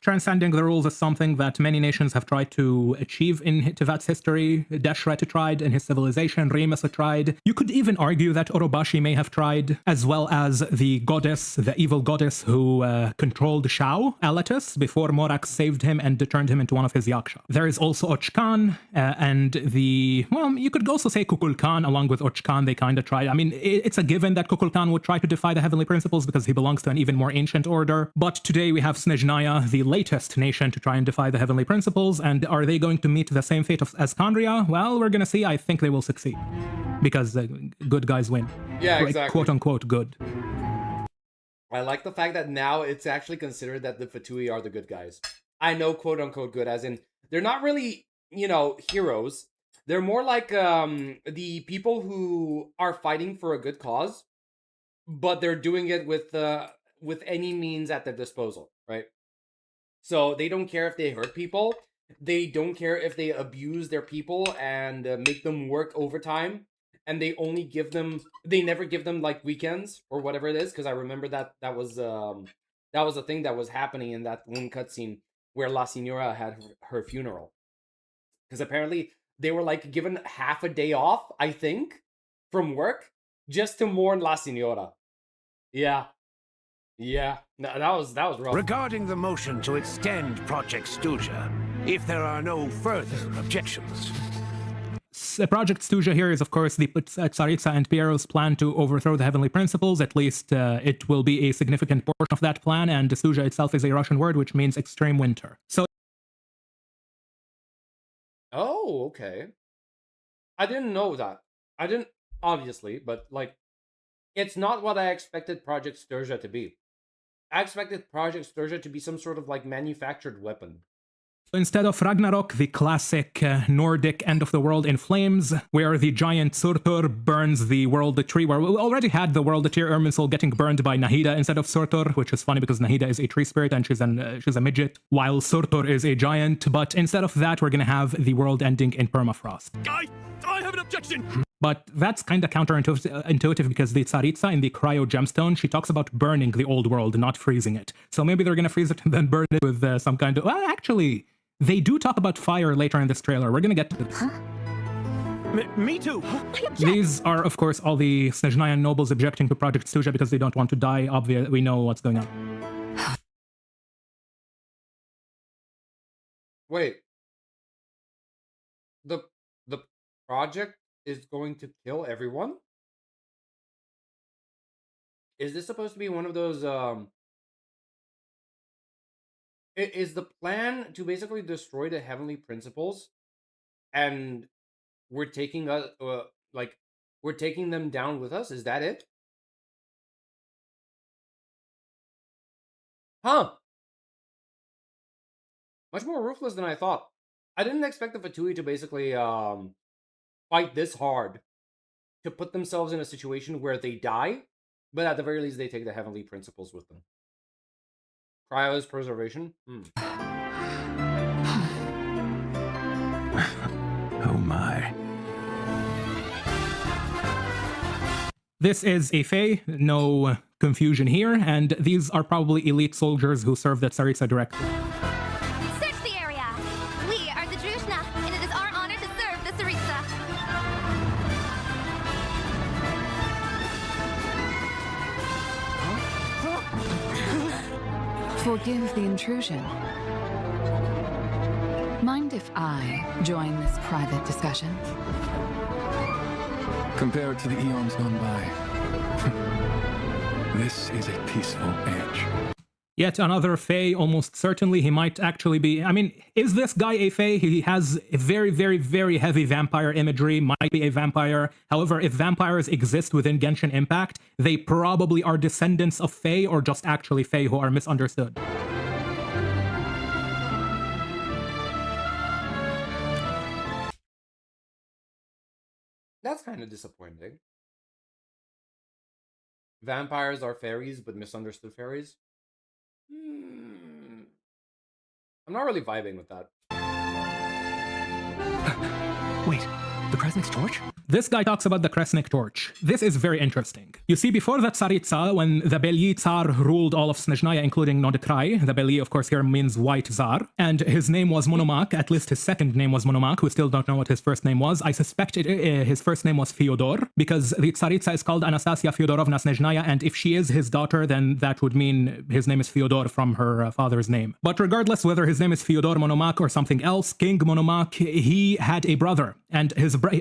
Transcending the rules is something that many nations have tried to achieve in Tivat's history. Deshret tried in his civilization, Remus tried. You could even argue that Orobashi may have tried, as well as the goddess, the evil goddess who controlled Shao, Alatus, before Morax saved him and turned him into one of his Yaksha. There is also Ochkan, and the, well, you could also say Kukulkan along with Ochkan, they kind of tried. I mean, it's a given that Kukulkan would try to defy the heavenly principles because he belongs to an even more ancient order. But today we have Snezhnaya, the latest nation to try and defy the heavenly principles, and are they going to meet the same fate as Kandria? Well, we're gonna see. I think they will succeed because good guys win. Yeah, exactly. Quote unquote good. I like the fact that now it's actually considered that the Fatui are the good guys. I know quote unquote good, as in they're not really, you know, heroes. They're more like the people who are fighting for a good cause, but they're doing it with any means at their disposal, right? So they don't care if they hurt people. They don't care if they abuse their people and make them work overtime. And they only give them, they never give them like weekends or whatever it is. Because I remember that was a thing that was happening in that one cutscene where La Signora had her funeral. Because apparently they were like given half a day off, I think, from work just to mourn La Signora. Yeah. Yeah, no, that was rough. Regarding the motion to extend Project Stuja, if there are no further objections. Project Stuja here is, of course, the Tsaritsa and Piero's plan to overthrow the heavenly principles. At least it will be a significant portion of that plan, and Stuja itself is a Russian word which means extreme winter. So. Oh, okay. I didn't know that. I didn't, obviously, but like, it's not what I expected Project Sturgia to be. I expected Project Sturgia to be some sort of like manufactured weapon. Instead of Ragnarok, the classic Nordic end of the world in flames, where the giant Surtur burns the world tree, where we already had the world tree Irminsul getting burned by Nahida instead of Surtur, which is funny because Nahida is a tree spirit and she's a midget, while Surtur is a giant. But instead of that, we're gonna have the world ending in permafrost. I have an objection! But that's kind of counterintuitive because the Tsaritsa in the Cryo Gemstone, she talks about burning the old world, not freezing it. So maybe they're gonna freeze it and then burn it with some kind of... Well, actually, they do talk about fire later in this trailer. We're gonna get to this. Me too! These are, of course, all the Snezhnayan nobles objecting to Project Stuja because they don't want to die. Obviously, we know what's going on. Wait. The project is going to kill everyone? Is this supposed to be one of those, Is the plan to basically destroy the heavenly principles, and we're taking we're taking them down with us? Is that it? Huh. Much more ruthless than I thought. I didn't expect the Fatui to basically fight this hard to put themselves in a situation where they die, but at the very least they take the heavenly principles with them. Cryo's preservation? Oh my. This is a Fae, no confusion here, and these are probably elite soldiers who serve the Tsaritsa directly. Search the area! We are the Drushna, and it is our honor to serve the Tsaritsa. Forgive the intrusion. Mind if I join this private discussion? Compared to the eons gone by, this is a peaceful age. Yet another Fae, almost certainly he might actually be... I mean, is this guy a Fae? He has a very, very, very heavy vampire imagery, might be a vampire. However, if vampires exist within Genshin Impact, they probably are descendants of Fae or just actually Fae who are misunderstood. That's kind of disappointing. Vampires are fairies, but misunderstood fairies? I'm not really vibing with that. Wait, the Kresnik's torch? This guy talks about the Kresnik torch. This is very interesting. You see, before the Tsaritsa, when the Belyi Tsar ruled all of Snezhnaya, including Nodekrai, the Belyi, of course, here means white Tsar, and his name was Monomak, at least his second name was Monomak, we still don't know what his first name was. I suspect his first name was Fyodor, because the Tsaritsa is called Anastasia Fyodorovna Snezhnaya, and if she is his daughter, then that would mean his name is Fyodor from her father's name. But regardless whether his name is Fyodor Monomak or something else, King Monomak, he had a brother, and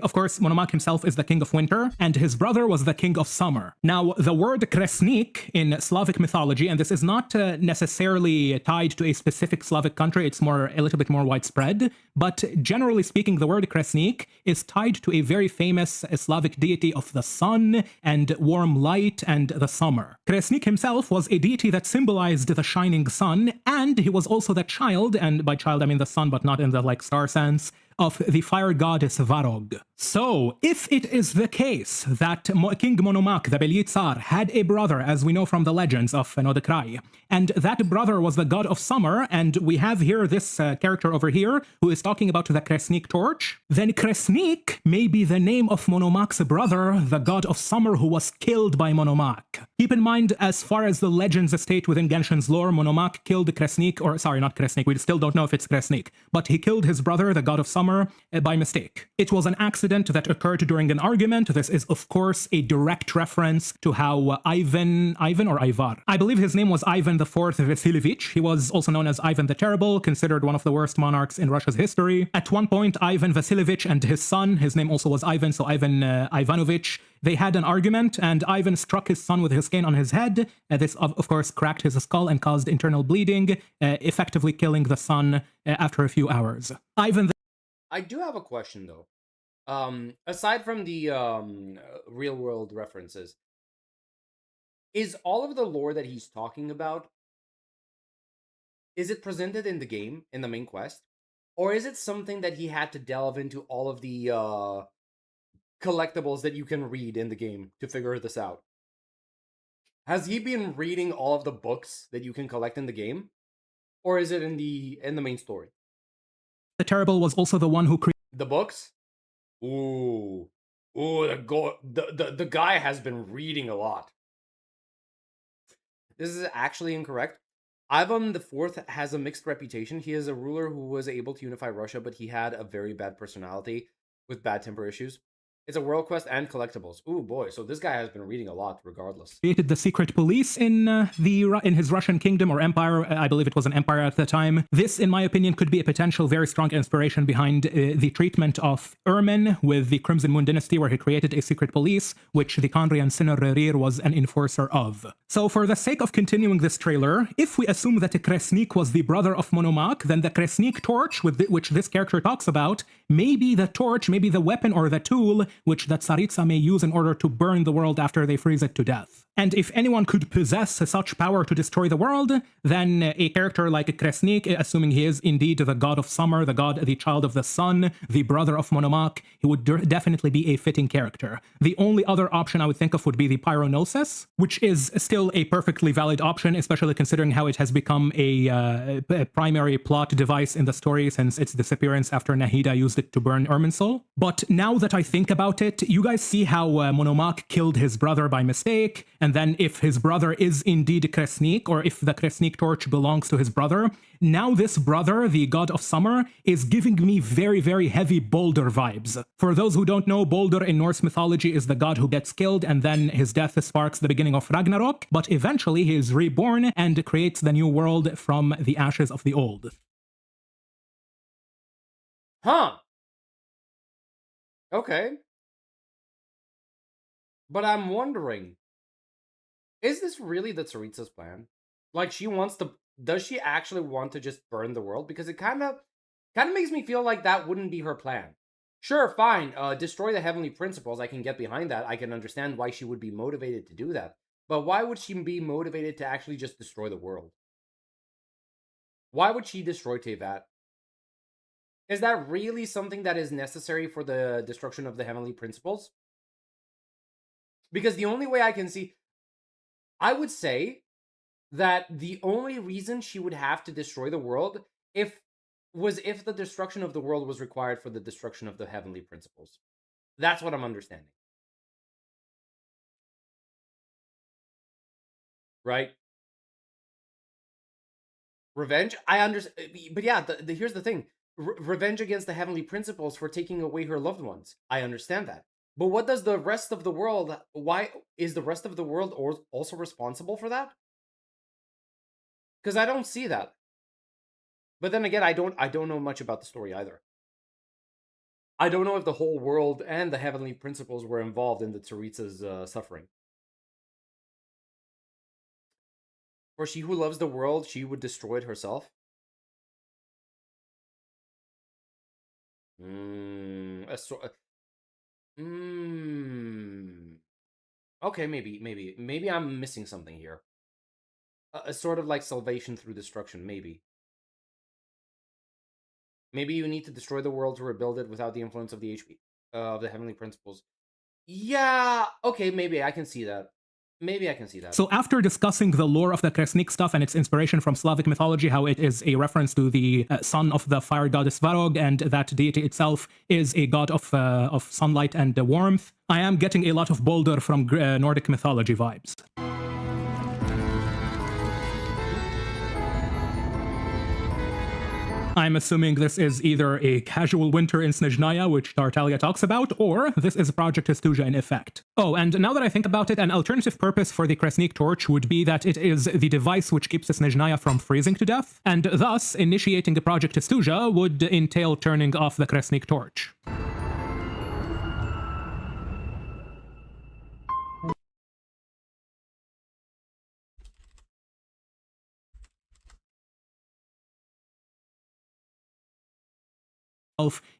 of course, Monomak himself is the king of winter, and his brother was the king of summer. Now, the word Kresnik in Slavic mythology, and this is not necessarily tied to a specific Slavic country, it's a little bit more widespread, but generally speaking, the word Kresnik is tied to a very famous Slavic deity of the sun and warm light and the summer. Kresnik himself was a deity that symbolized the shining sun, and he was also the child, and by child I mean the sun, but not in the star sense, of the fire goddess Varog. So, if it is the case that King Monomak, the Belyi Tsar, had a brother, as we know from the legends of Nodekrai, and that brother was the god of summer, and we have here this character over here who is talking about the Kresnik torch, then Kresnik may be the name of Monomak's brother, the god of summer who was killed by Monomak. Keep in mind, as far as the legends state within Genshin's lore, Monomak killed Kresnik, or sorry, not Kresnik, we still don't know if it's Kresnik, but he killed his brother, the god of summer, summer by mistake. It was an accident that occurred during an argument. This is, of course, a direct reference to how Ivan or Ivar, I believe his name was Ivan IV Vasilievich. He was also known as Ivan the Terrible, considered one of the worst monarchs in Russia's history. At one point, Ivan Vasilievich and his son, his name also was Ivan, so Ivan Ivanovich, they had an argument, and Ivan struck his son with his cane on his head. This, of course, cracked his skull and caused internal bleeding, effectively killing the son after a few hours. I do have a question, though. Aside from the real-world references, is all of the lore that he's talking about, is it presented in the game, in the main quest? Or is it something that he had to delve into all of the collectibles that you can read in the game to figure this out? Has he been reading all of the books that you can collect in the game? Or is it in the main story? The Terrible was also the one who created the books? Ooh. The guy has been reading a lot. This is actually incorrect. Ivan IV has a mixed reputation. He is a ruler who was able to unify Russia, but he had a very bad personality with bad temper issues. It's a world quest and collectibles. Ooh boy, so this guy has been reading a lot regardless. Created the secret police in his Russian kingdom or empire. I believe it was an empire at the time. This, in my opinion, could be a potential very strong inspiration behind the treatment of Ermin with the Crimson Moon dynasty, where he created a secret police, which the Conrian Sinner was an enforcer of. So for the sake of continuing this trailer, if we assume that Kresnik was the brother of Monomakh, then the Kresnik torch, which this character talks about, may be the torch, maybe the weapon or the tool which the Tsaritsa may use in order to burn the world after they freeze it to death. And if anyone could possess such power to destroy the world, then a character like Kresnik, assuming he is indeed the god of summer, the child of the sun, the brother of Monomakh, he would definitely be a fitting character. The only other option I would think of would be the Pyronosis, which is still a perfectly valid option, especially considering how it has become a primary plot device in the story since its disappearance after Nahida used it to burn Irminsul. But now that I think about it, you guys see how Monomakh killed his brother by mistake, and then if his brother is indeed Kresnik, or if the Kresnik torch belongs to his brother, now this brother, the god of summer, is giving me very, very heavy Baldur vibes. For those who don't know, Baldur in Norse mythology is the god who gets killed and then his death sparks the beginning of Ragnarok, but eventually he is reborn and creates the new world from the ashes of the old. Huh. Okay. But I'm wondering, is this really the Tsaritsa's plan? Like, she wants to... Does she actually want to just burn the world? Because it kind of makes me feel like that wouldn't be her plan. Sure, fine, destroy the heavenly principles, I can get behind that. I can understand why she would be motivated to do that. But why would she be motivated to actually just destroy the world? Why would she destroy Tevat? Is that really something that is necessary for the destruction of the heavenly principles? Because the only way I can see... I would say that the only reason she would have to destroy the world if the destruction of the world was required for the destruction of the heavenly principles. That's what I'm understanding. Right? Revenge? I understand. But yeah, here's the thing. Revenge against the heavenly principles for taking away her loved ones. I understand that. But what does the rest of the world... Why is the rest of the world also responsible for that? Because I don't see that. But then again, I don't know much about the story either. I don't know if the whole world and the heavenly principles were involved in the Tsaritsa's suffering. For she who loves the world, she would destroy it herself. Okay, maybe I'm missing something here. A sort of like salvation through destruction, maybe. Maybe you need to destroy the world to rebuild it without the influence of the HP, of the heavenly principles. Yeah, okay, maybe I can see that. Maybe I can see that. So after discussing the lore of the Kresnik stuff and its inspiration from Slavic mythology, how it is a reference to the son of the fire goddess Varog, and that deity itself is a god of sunlight and warmth, I am getting a lot of Baldur from Nordic mythology vibes. I'm assuming this is either a casual winter in Snezhnaya, which Tartaglia talks about, or this is Project Estuja in effect. Oh, and now that I think about it, an alternative purpose for the Kresnik torch would be that it is the device which keeps Snezhnaya from freezing to death, and thus initiating the Project Estuja would entail turning off the Kresnik torch.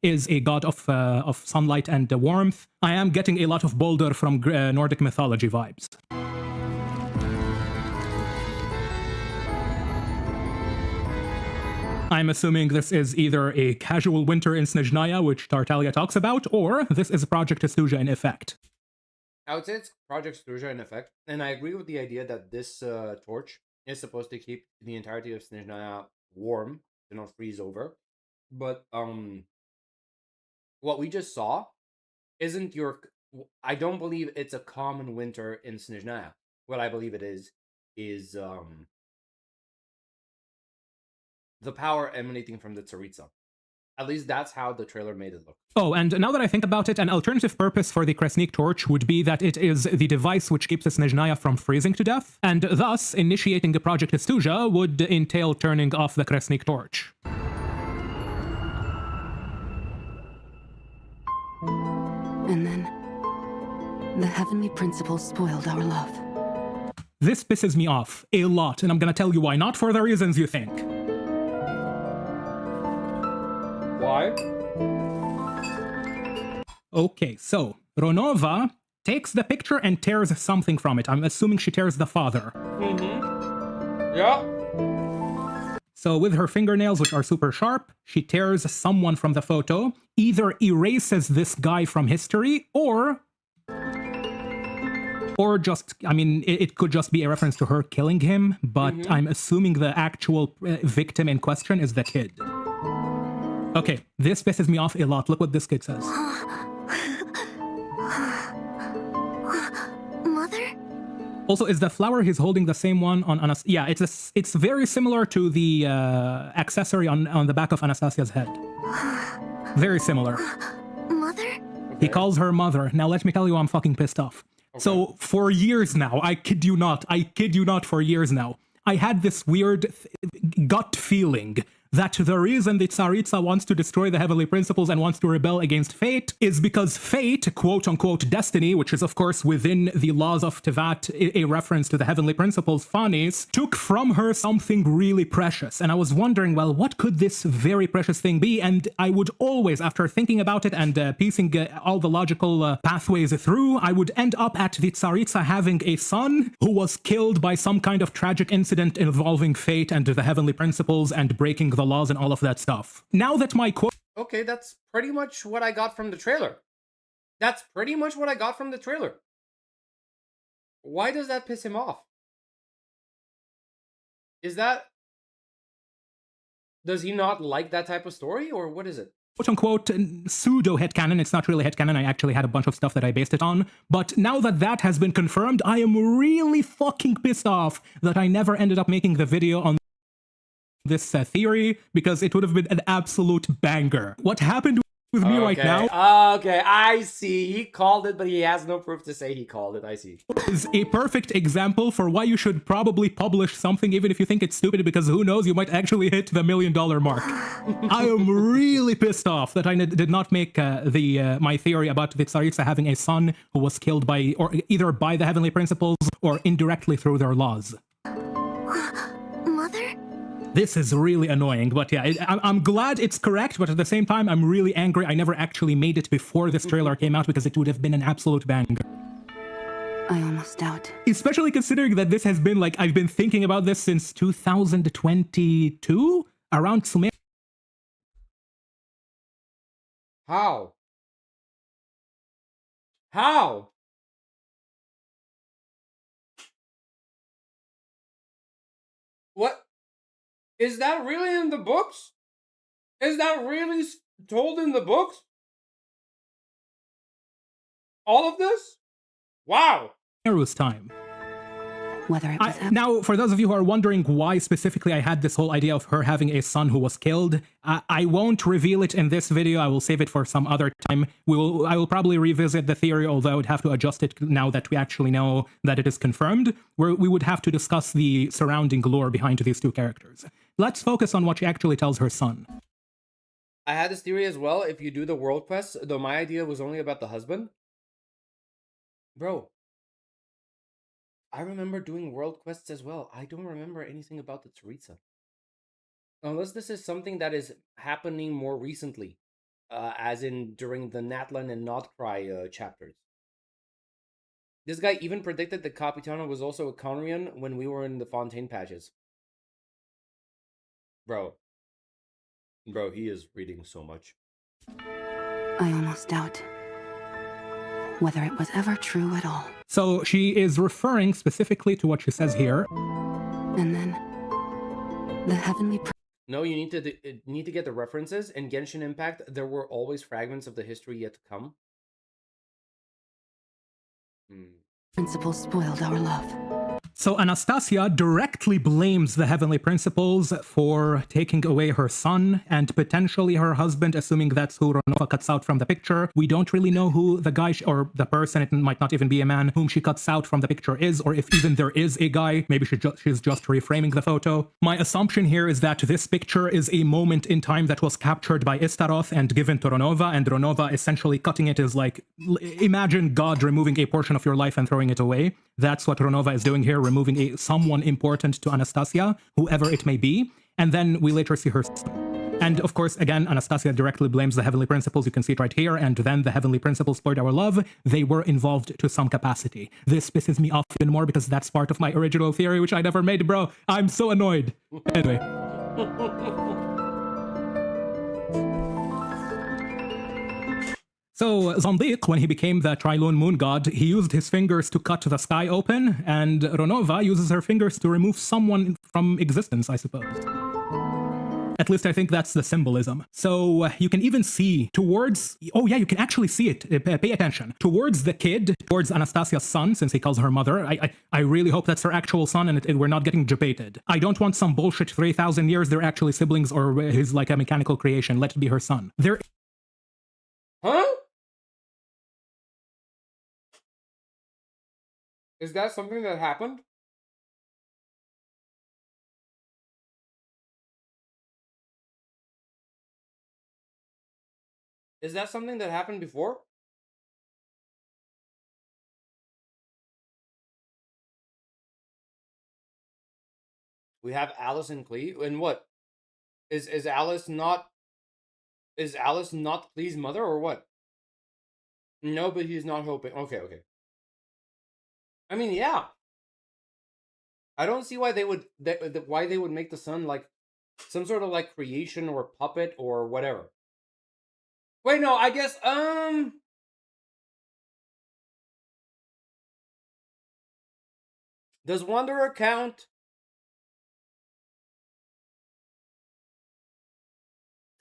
Is a god of sunlight and warmth. I am getting a lot of Baldur from Nordic mythology vibes. I'm assuming this is either a casual winter in Snezhnaya, which Tartaglia talks about, or this is Project Estuja in effect. I would say it's Project Estuja in effect, and I agree with the idea that this torch is supposed to keep the entirety of Snezhnaya warm, to not freeze over. But what we just saw isn't your. I don't believe it's a common winter in Snezhnaya. What I believe it is the power emanating from the Tsaritsa. At least that's how the trailer made it look. Oh, and now that I think about it, an alternative purpose for the Kresnik torch would be that it is the device which keeps Snezhnaya from freezing to death, and thus initiating the Project Estuja would entail turning off the Kresnik torch. And then, the heavenly principles spoiled our love. This pisses me off a lot, and I'm gonna tell you why, not for the reasons you think. Why? Okay, so Ronova takes the picture and tears something from it. I'm assuming she tears the father. Mm-hmm. Yeah. So with her fingernails, which are super sharp, she tears someone from the photo, either erases this guy from history, or just, I mean, it could just be a reference to her killing him, but I'm assuming the actual victim in question is the kid. Okay, this pisses me off a lot. Look what this kid says. Mother? Also, is the flower he's holding the same one on Anastasia? Yeah, it's very similar to the accessory on the back of Anastasia's head. Very similar. Mother? He calls her mother. Now let me tell you, I'm fucking pissed off. Okay. So for years now, I kid you not, for years now, I had this weird gut feeling that the reason the Tsaritsa wants to destroy the heavenly principles and wants to rebel against fate is because fate, quote-unquote destiny, which is of course within the laws of Tevat, a reference to the heavenly principles, Fanis, took from her something really precious. And I was wondering, well, what could this very precious thing be? And I would always, after thinking about it and piecing all the logical pathways through, I would end up at the Tsaritsa having a son who was killed by some kind of tragic incident involving fate and the heavenly principles and breaking the laws and all of that stuff. Now that my quote... Okay, that's pretty much what I got from the trailer. Why does that piss him off? Does he not like that type of story, or what is it? Quote-unquote pseudo-headcanon. It's not really headcanon. I actually had a bunch of stuff that I based it on. But now that that has been confirmed, I am really fucking pissed off that I never ended up making the video on this theory, because it would have been an absolute banger. What happened with me right now... Okay, I see. He called it, but he has no proof to say he called it. I see. Is a perfect example for why you should probably publish something even if you think it's stupid, because who knows, you might actually hit the $1 million mark. I am really pissed off that I did not make my theory about the Tsaritsa having a son who was killed by, or either by the heavenly principles or indirectly through their laws. Mother? This is really annoying, but yeah, I'm glad it's correct, but at the same time, I'm really angry I never actually made it before this trailer came out, because it would have been an absolute banger. I almost doubt. Especially considering that this has been, like, I've been thinking about this since 2022? Around Sumer. How? How? What? Is that really in the books? Is that really told in the books? All of this? Wow. Nero's time. Whether it was Now, for those of you who are wondering why specifically I had this whole idea of her having a son who was killed, I won't reveal it in this video. I will save it for some other time. I will probably revisit the theory, although I would have to adjust it now that we actually know that it is confirmed, where we would have to discuss the surrounding lore behind these two characters. Let's focus on what she actually tells her son. I had this theory as well. If you do the world quests, though my idea was only about the husband. Bro, I remember doing world quests as well. I don't remember anything about the Teresa. Unless this is something that is happening more recently, as in during the Natlan and Notcry chapters. This guy even predicted that Capitano was also a Conrian when we were in the Fontaine patches. Bro, he is reading so much. I almost doubt whether it was ever true at all. So she is referring specifically to what she says here. And then the heavenly... No, you need to get the references. In Genshin Impact, there were always fragments of the history yet to come. Principles spoiled our love. So Anastasia directly blames the Heavenly Principles for taking away her son and potentially her husband, assuming that's who Ronova cuts out from the picture. We don't really know who the guy or the person, it might not even be a man, whom she cuts out from the picture is, or if even there is a guy. Maybe she's just reframing the photo. My assumption here is that this picture is a moment in time that was captured by Istaroth and given to Ronova, and Ronova essentially cutting it is like, imagine God removing a portion of your life and throwing it away. That's what Ronova is doing here, removing someone important to Anastasia, whoever it may be, and then we later see her son. And of course, again, Anastasia directly blames the Heavenly Principles, you can see it right here, and then the Heavenly Principles spoiled our love. They were involved to some capacity. This pisses me off even more because that's part of my original theory, which I never made, bro. I'm so annoyed. Anyway. So Zandiq, when he became the Trilone Moon God, he used his fingers to cut the sky open, and Ronova uses her fingers to remove someone from existence, I suppose. At least I think that's the symbolism. So you can even see towards... Oh yeah, you can actually see it. Pay attention. Towards the kid, towards Anastasia's son, since he calls her mother. I really hope that's her actual son and we're not getting debated. I don't want some bullshit 3,000 years they're actually siblings or his like a mechanical creation. Let it be her son. Huh? Is that something that happened? Is that something that happened before? We have Alice and Clee. And what? Is Alice not Clee's mother or what? No, but he's not hoping. Okay. I mean, yeah. I don't see why they would make the son like some sort of like creation or puppet or whatever. Wait, no, I guess does Wanderer count?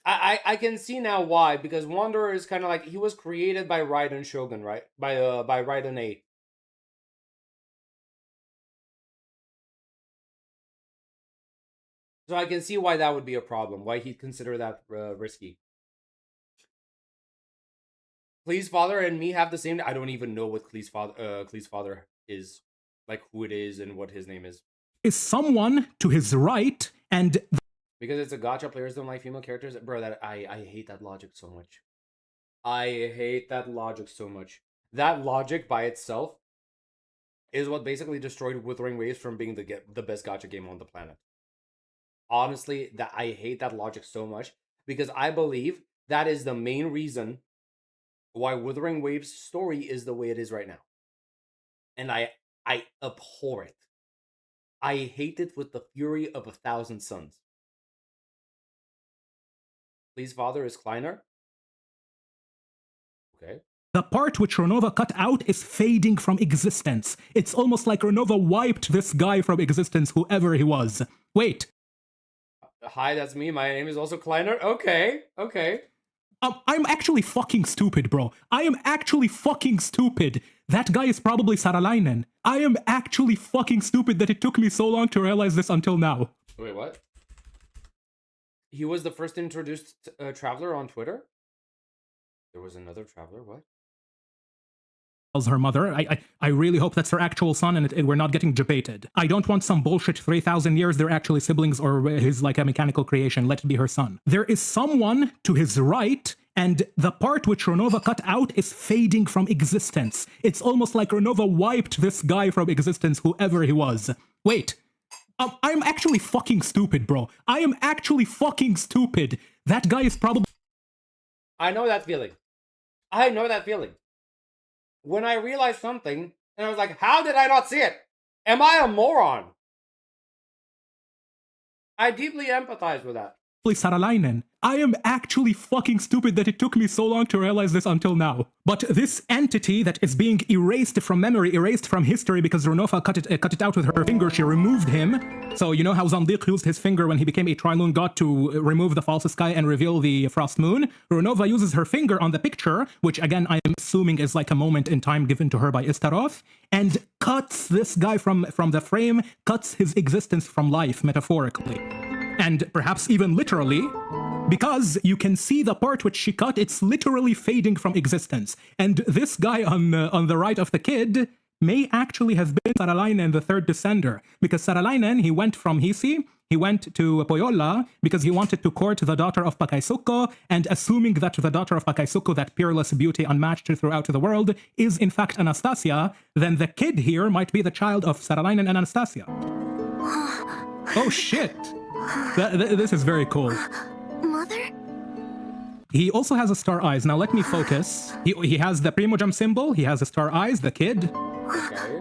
I can see now why, because Wanderer is kind of like he was created by Raiden Shogun, right? By Raiden 8. So I can see why that would be a problem, why he'd consider that risky. Clee's father and me have the same... I don't even know what Clee's father is, like who it is and what his name is. Is someone to his right, and... Because it's a gacha, players don't like female characters. Bro, I hate that logic so much. I hate that logic so much. That logic by itself is what basically destroyed Wuthering Waves from being the best gacha game on the planet. Honestly, that I hate that logic so much because I believe that is the main reason why Wuthering Waves' story is the way it is right now. And I abhor it. I hate it with the fury of 1,000 suns. Please, father is Kleiner. Okay. The part which Ronova cut out is fading from existence. It's almost like Ronova wiped this guy from existence, whoever he was. Wait. Hi, that's me. My name is also Kleiner. Okay. I'm actually fucking stupid, bro. I am actually fucking stupid. That guy is probably Saralainen. I am actually fucking stupid that it took me so long to realize this until now. Wait, what? He was the first introduced traveler on Twitter? There was another traveler, what? Her mother. I really hope that's her actual son and we're not getting debated. I don't want some bullshit 3,000 years they're actually siblings or his like a mechanical creation. Let it be her son. There is someone to his right, and the part which Renova cut out is fading from existence. It's almost like Renova wiped this guy from existence, whoever he was. Wait. I'm actually fucking stupid, bro. I am actually fucking stupid. That guy is probably... I know that feeling. I know that feeling. When I realized something, and I was like, how did I not see it? Am I a moron? I deeply empathize with that. Saralainen. I am actually fucking stupid that it took me so long to realize this until now. But this entity that is being erased from memory, erased from history because Renova cut it out with her finger, she removed him. So you know how Zandiq used his finger when he became a Tri-Moon god to remove the false sky and reveal the Frost Moon? Renova uses her finger on the picture, which again I am assuming is like a moment in time given to her by Istaroth, and cuts this guy from the frame, cuts his existence from life, metaphorically. And perhaps even literally, because you can see the part which she cut, it's literally fading from existence. And this guy on the right of the kid may actually have been Saralainen, the third descender. Because Saralainen, he went from Hisi, he went to Poyola because he wanted to court the daughter of Pakaisuko, and assuming that the daughter of Pakaisuko, that peerless beauty unmatched throughout the world, is in fact Anastasia, then the kid here might be the child of Saralainen and Anastasia. Oh shit! This is very cool. Mother? He also has a star eyes. Now let me focus. He has the Primogem symbol. He has the star eyes, the kid. Okay.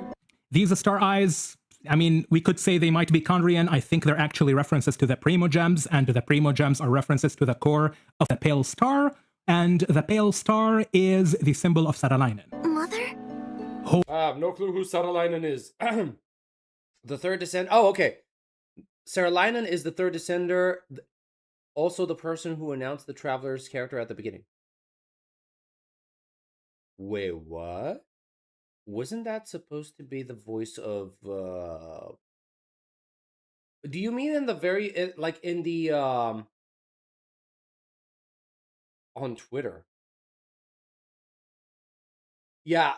These star eyes, I mean, we could say they might be Conrian. I think they're actually references to the Primogems, and the Primogems are references to the core of the pale star, and the pale star is the symbol of Saralainen. Mother? I have no clue who Saralainen is. The third descend. Oh, okay. Saralainen is the third descender, also the person who announced the Traveler's character at the beginning. Wait, what? Wasn't that supposed to be the voice of, Do you mean in the very, like in the, on Twitter? Yeah,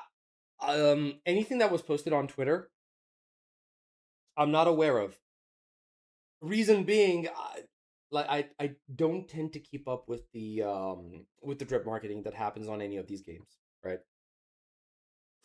anything that was posted on Twitter, I'm not aware of. Reason being, I don't tend to keep up with the drip marketing that happens on any of these games, right?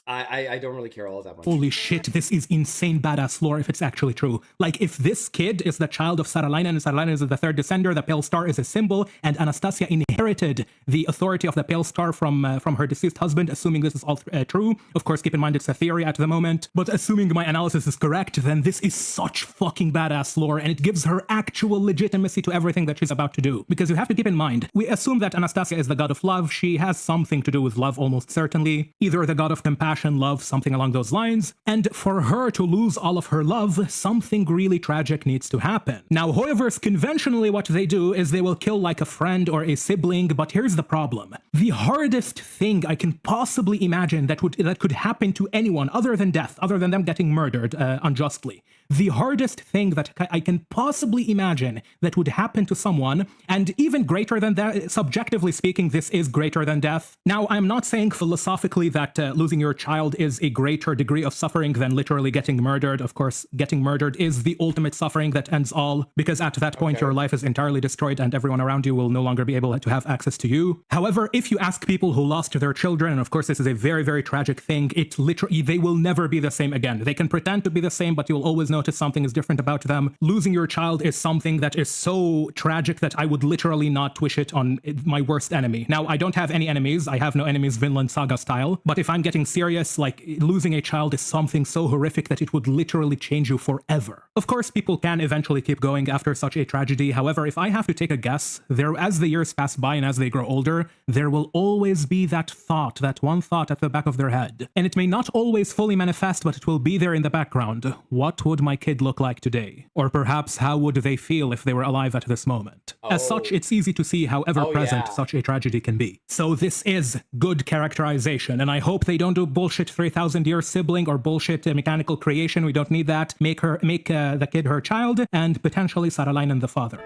I don't really care all that much. Holy shit, this is insane badass lore if it's actually true. Like, if this kid is the child of Saralainen, and Saralainen is the third descender, the Pale Star is a symbol, and Anastasia inherited the authority of the Pale Star from her deceased husband, assuming this is all true. Of course, keep in mind it's a theory at the moment, but assuming my analysis is correct, then this is such fucking badass lore, and it gives her actual legitimacy to everything that she's about to do. Because you have to keep in mind, we assume that Anastasia is the god of love. She has something to do with love, almost certainly. Either the god of compassion, love, something along those lines. And for her to lose all of her love, something really tragic needs to happen. Now, Hoyoverse, conventionally what they do is they will kill like a friend or a sibling, but here's the problem. The hardest thing I can possibly imagine that could happen to anyone other than death, other than them getting murdered unjustly, the hardest thing that I can possibly imagine that would happen to someone, and even greater than that, subjectively speaking, this is greater than death. Now, I'm not saying philosophically that losing your child is a greater degree of suffering than literally getting murdered. Of course, getting murdered is the ultimate suffering that ends all, because at that point your life is entirely destroyed and everyone around you will no longer be able to have access to you. However, if you ask people who lost their children, and of course this is a very, very tragic thing, it literally, they will never be the same again. They can pretend to be the same, but you'll always notice something is different about them. Losing your child is something that is so tragic that I would literally not wish it on my worst enemy. Now, I don't have any enemies. I have no enemies Vinland Saga style, but if I'm getting serious, like, losing a child is something so horrific that it would literally change you forever. Of course, people can eventually keep going after such a tragedy. However, if I have to take a guess, as the years pass by and as they grow older, there will always be that thought, that one thought at the back of their head. And it may not always fully manifest, but it will be there in the background. What would my kid look like today? Or perhaps how would they feel if they were alive at this moment? As such, it's easy to see how ever present such a tragedy can be. So this is good characterization, and I hope they don't do bullshit bullshit 3,000-year sibling or bullshit mechanical creation. We don't need that. Make the kid her child, and potentially Saralainen the father.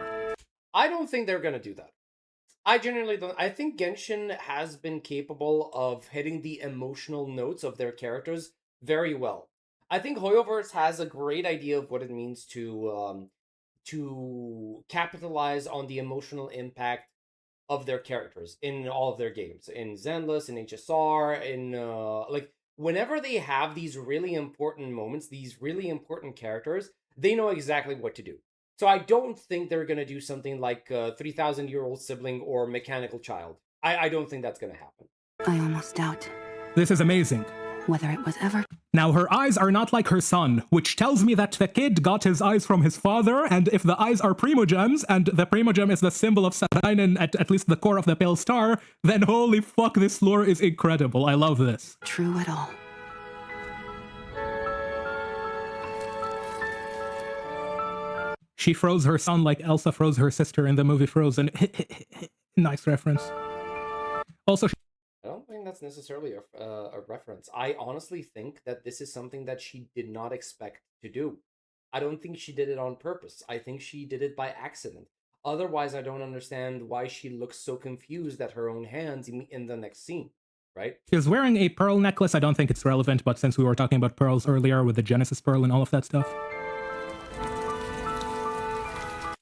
I don't think they're gonna do that. I genuinely don't. I think Genshin has been capable of hitting the emotional notes of their characters very well. I think Hoyoverse has a great idea of what it means to capitalize on the emotional impact of their characters in all of their games, in Zenless, in HSR, in like whenever they have these really important moments, these really important characters, they know exactly what to do. So I don't think they're going to do something like 3,000-year-old sibling or mechanical child. I don't think that's going to happen. I almost doubt This is amazing. whether it was ever. Now, her eyes are not like her son, which tells me that the kid got his eyes from his father, and if the eyes are primogems, and the primogem is the symbol of Saralainen at least the core of the Pale Star, then holy fuck, this lore is incredible. I love this. True at all. She froze her son like Elsa froze her sister in the movie Frozen. Nice reference. Also, I don't think that's necessarily a reference. I honestly think that this is something that she did not expect to do. I don't think she did it on purpose. I think she did it by accident. Otherwise, I don't understand why she looks so confused at her own hands in the next scene, right? she's wearing a pearl necklace. I don't think it's relevant, but since we were talking about pearls earlier with the Genesis Pearl and all of that stuff.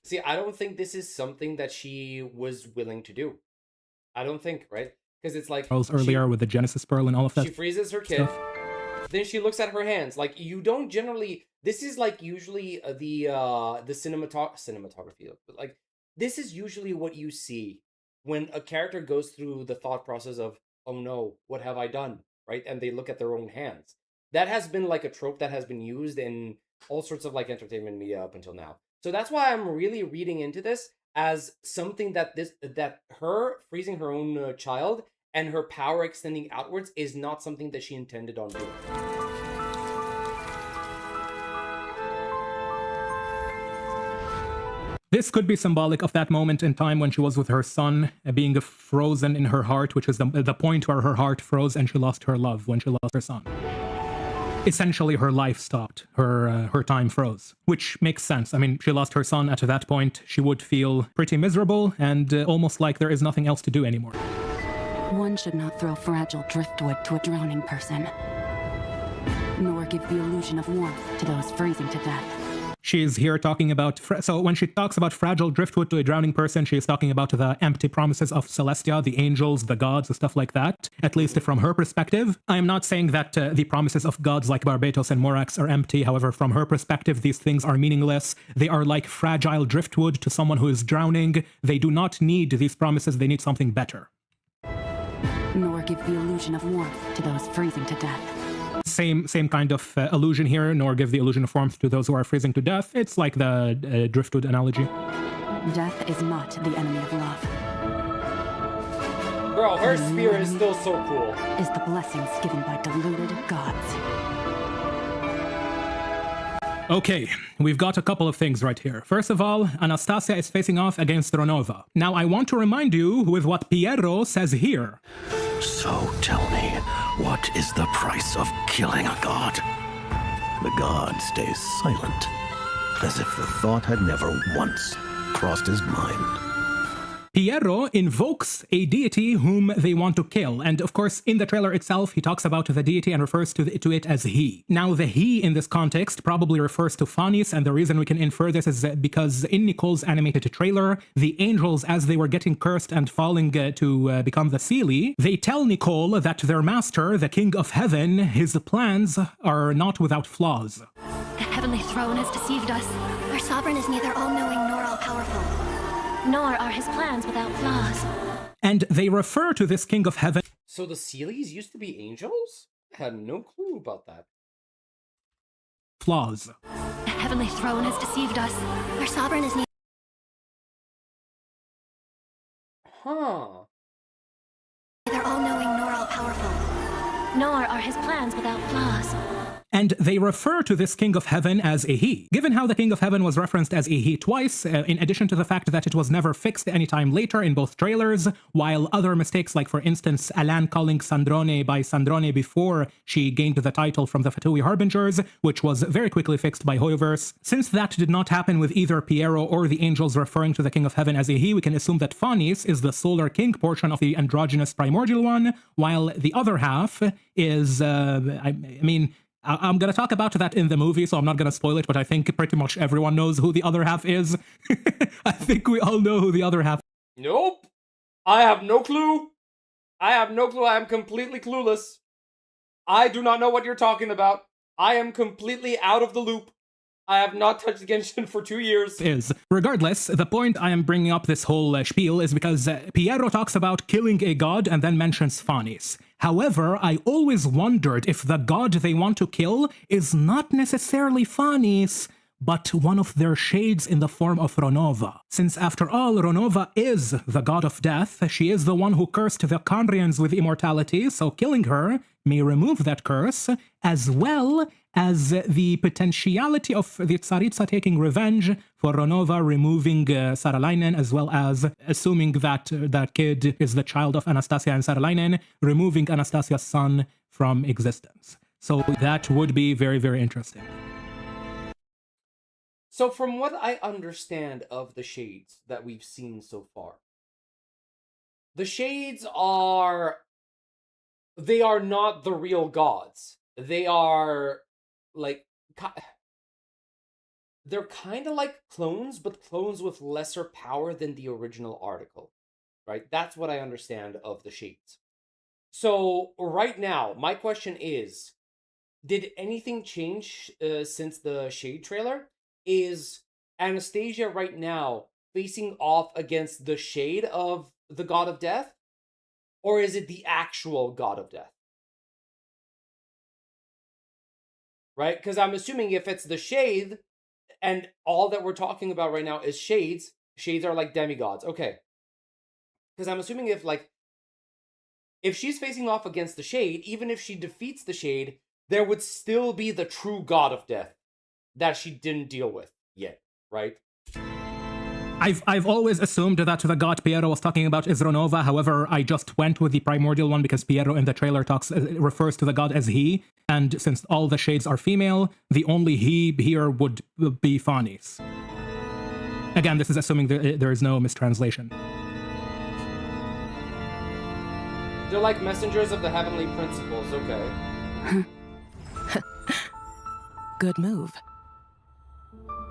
See, I don't think this is something that she was willing to do. I don't think, right? Because it's like Pearls earlier with the Genesis Pearl and all of that. She freezes her kid. stuff. Then she looks at her hands. Like, you don't generally. This is like usually the cinematography. But like, this is usually what you see when a character goes through the thought process of, oh no, what have I done? Right? And they look at their own hands. That has been like a trope that has been used in all sorts of like entertainment media up until now. So that's why I'm really reading into this as something that her freezing her own child and her power extending outwards is not something that she intended on doing. This could be symbolic of that moment in time when she was with her son, being frozen in her heart, which is the point where her heart froze and she lost her love when she lost her son. Essentially, her life stopped. Her time froze, which makes sense. I mean, she lost her son. At that point, she would feel pretty miserable and almost like there is nothing else to do anymore. One should not throw fragile driftwood to a drowning person, nor give the illusion of warmth to those freezing to death. She's here talking about, so when she talks about fragile driftwood to a drowning person, she is talking about the empty promises of Celestia, the angels, the gods, stuff like that, at least from her perspective. I am not saying that the promises of gods like Barbatos and Morax are empty. However, from her perspective, these things are meaningless. They are like fragile driftwood to someone who is drowning. They do not need these promises. They need something better. Nor give the illusion of warmth to those freezing to death. Same kind of illusion here, nor give the illusion of warmth to those who are freezing to death. It's like the driftwood analogy. Death is not the enemy of love. Bro, her spear is still so cool. Is the blessings given by deluded gods. Okay, we've got a couple of things right here. First of all, Anastasia is facing off against Ronova. Now, I want to remind you with what Piero says here. So tell me, what is the price of killing a god? The god stays silent, as if the thought had never once crossed his mind. Piero invokes a deity whom they want to kill, and of course in the trailer itself he talks about the deity and refers to it as he. Now the he in this context probably refers to Phanis, and the reason we can infer this is because in Nicole's animated trailer, the angels, as they were getting cursed and falling to become the Seelie, they tell Nicole that their master, the King of Heaven, his plans are not without flaws. The heavenly throne has deceived us. Our sovereign is neither all-knowing nor all-powerful. Nor are his plans without flaws. And they refer to this King of Heaven. So the Seelies used to be angels? I had no clue about that. Flaws. The heavenly throne has deceived us. Our sovereign is neither. Neither all-knowing nor all-powerful. Nor are his plans without flaws. and they refer to this King of Heaven as a he. Given how the King of Heaven was referenced as a he twice, in addition to the fact that it was never fixed any time later in both trailers, while other mistakes like for instance Alan calling Sandrone by Sandrone before she gained the title from the Fatui Harbingers, which was very quickly fixed by Hoyoverse. Since that did not happen with either Piero or the angels referring to the King of Heaven as a he, we can assume that Phanis is the Solar King portion of the androgynous primordial one, while the other half is, I'm going to talk about that in the movie, so I'm not going to spoil it, but I think pretty much everyone knows who the other half is. I think we all know who the other half is. Nope. I have no clue. I have no clue. I am completely clueless. I do not know what you're talking about. I am completely out of the loop. I have not touched Genshin for 2 years. Regardless, the point I am bringing up this whole spiel is because Piero talks about killing a god and then mentions Phanis. However, I always wondered if the god they want to kill is not necessarily Phanis, but one of their shades in the form of Ronova. Since after all, Ronova is the god of death, she is the one who cursed the Kandrians with immortality, so killing her may remove that curse, as well as the potentiality of the Tsaritsa taking revenge for Ronova removing Saralainen, as well as assuming that that kid is the child of Anastasia and Saralainen, removing Anastasia's son from existence. So that would be very, very interesting. So from what I understand of the shades that we've seen so far, the shades are... they are not the real gods. They are, like... they're kind of like clones, but clones with lesser power than the original article. Right? That's what I understand of the shades. So, right now, my question is, did anything change since the Shade trailer? Is Anastasia right now facing off against the shade of the God of Death? Or is it the actual God of Death? Right? Because I'm assuming if it's the shade, and all that we're talking about right now is shades, shades are like demigods. Okay. Because I'm assuming if she's facing off against the shade, even if she defeats the shade, there would still be the true God of Death that she didn't deal with yet, right? I've always assumed that the god Piero was talking about is Ronova. However, I just went with the primordial one because Piero in the trailer refers to the god as he, and since all the shades are female, the only he here would be Phanis. Again, this is assuming there is no mistranslation. They're like messengers of the heavenly principles, okay. Good move.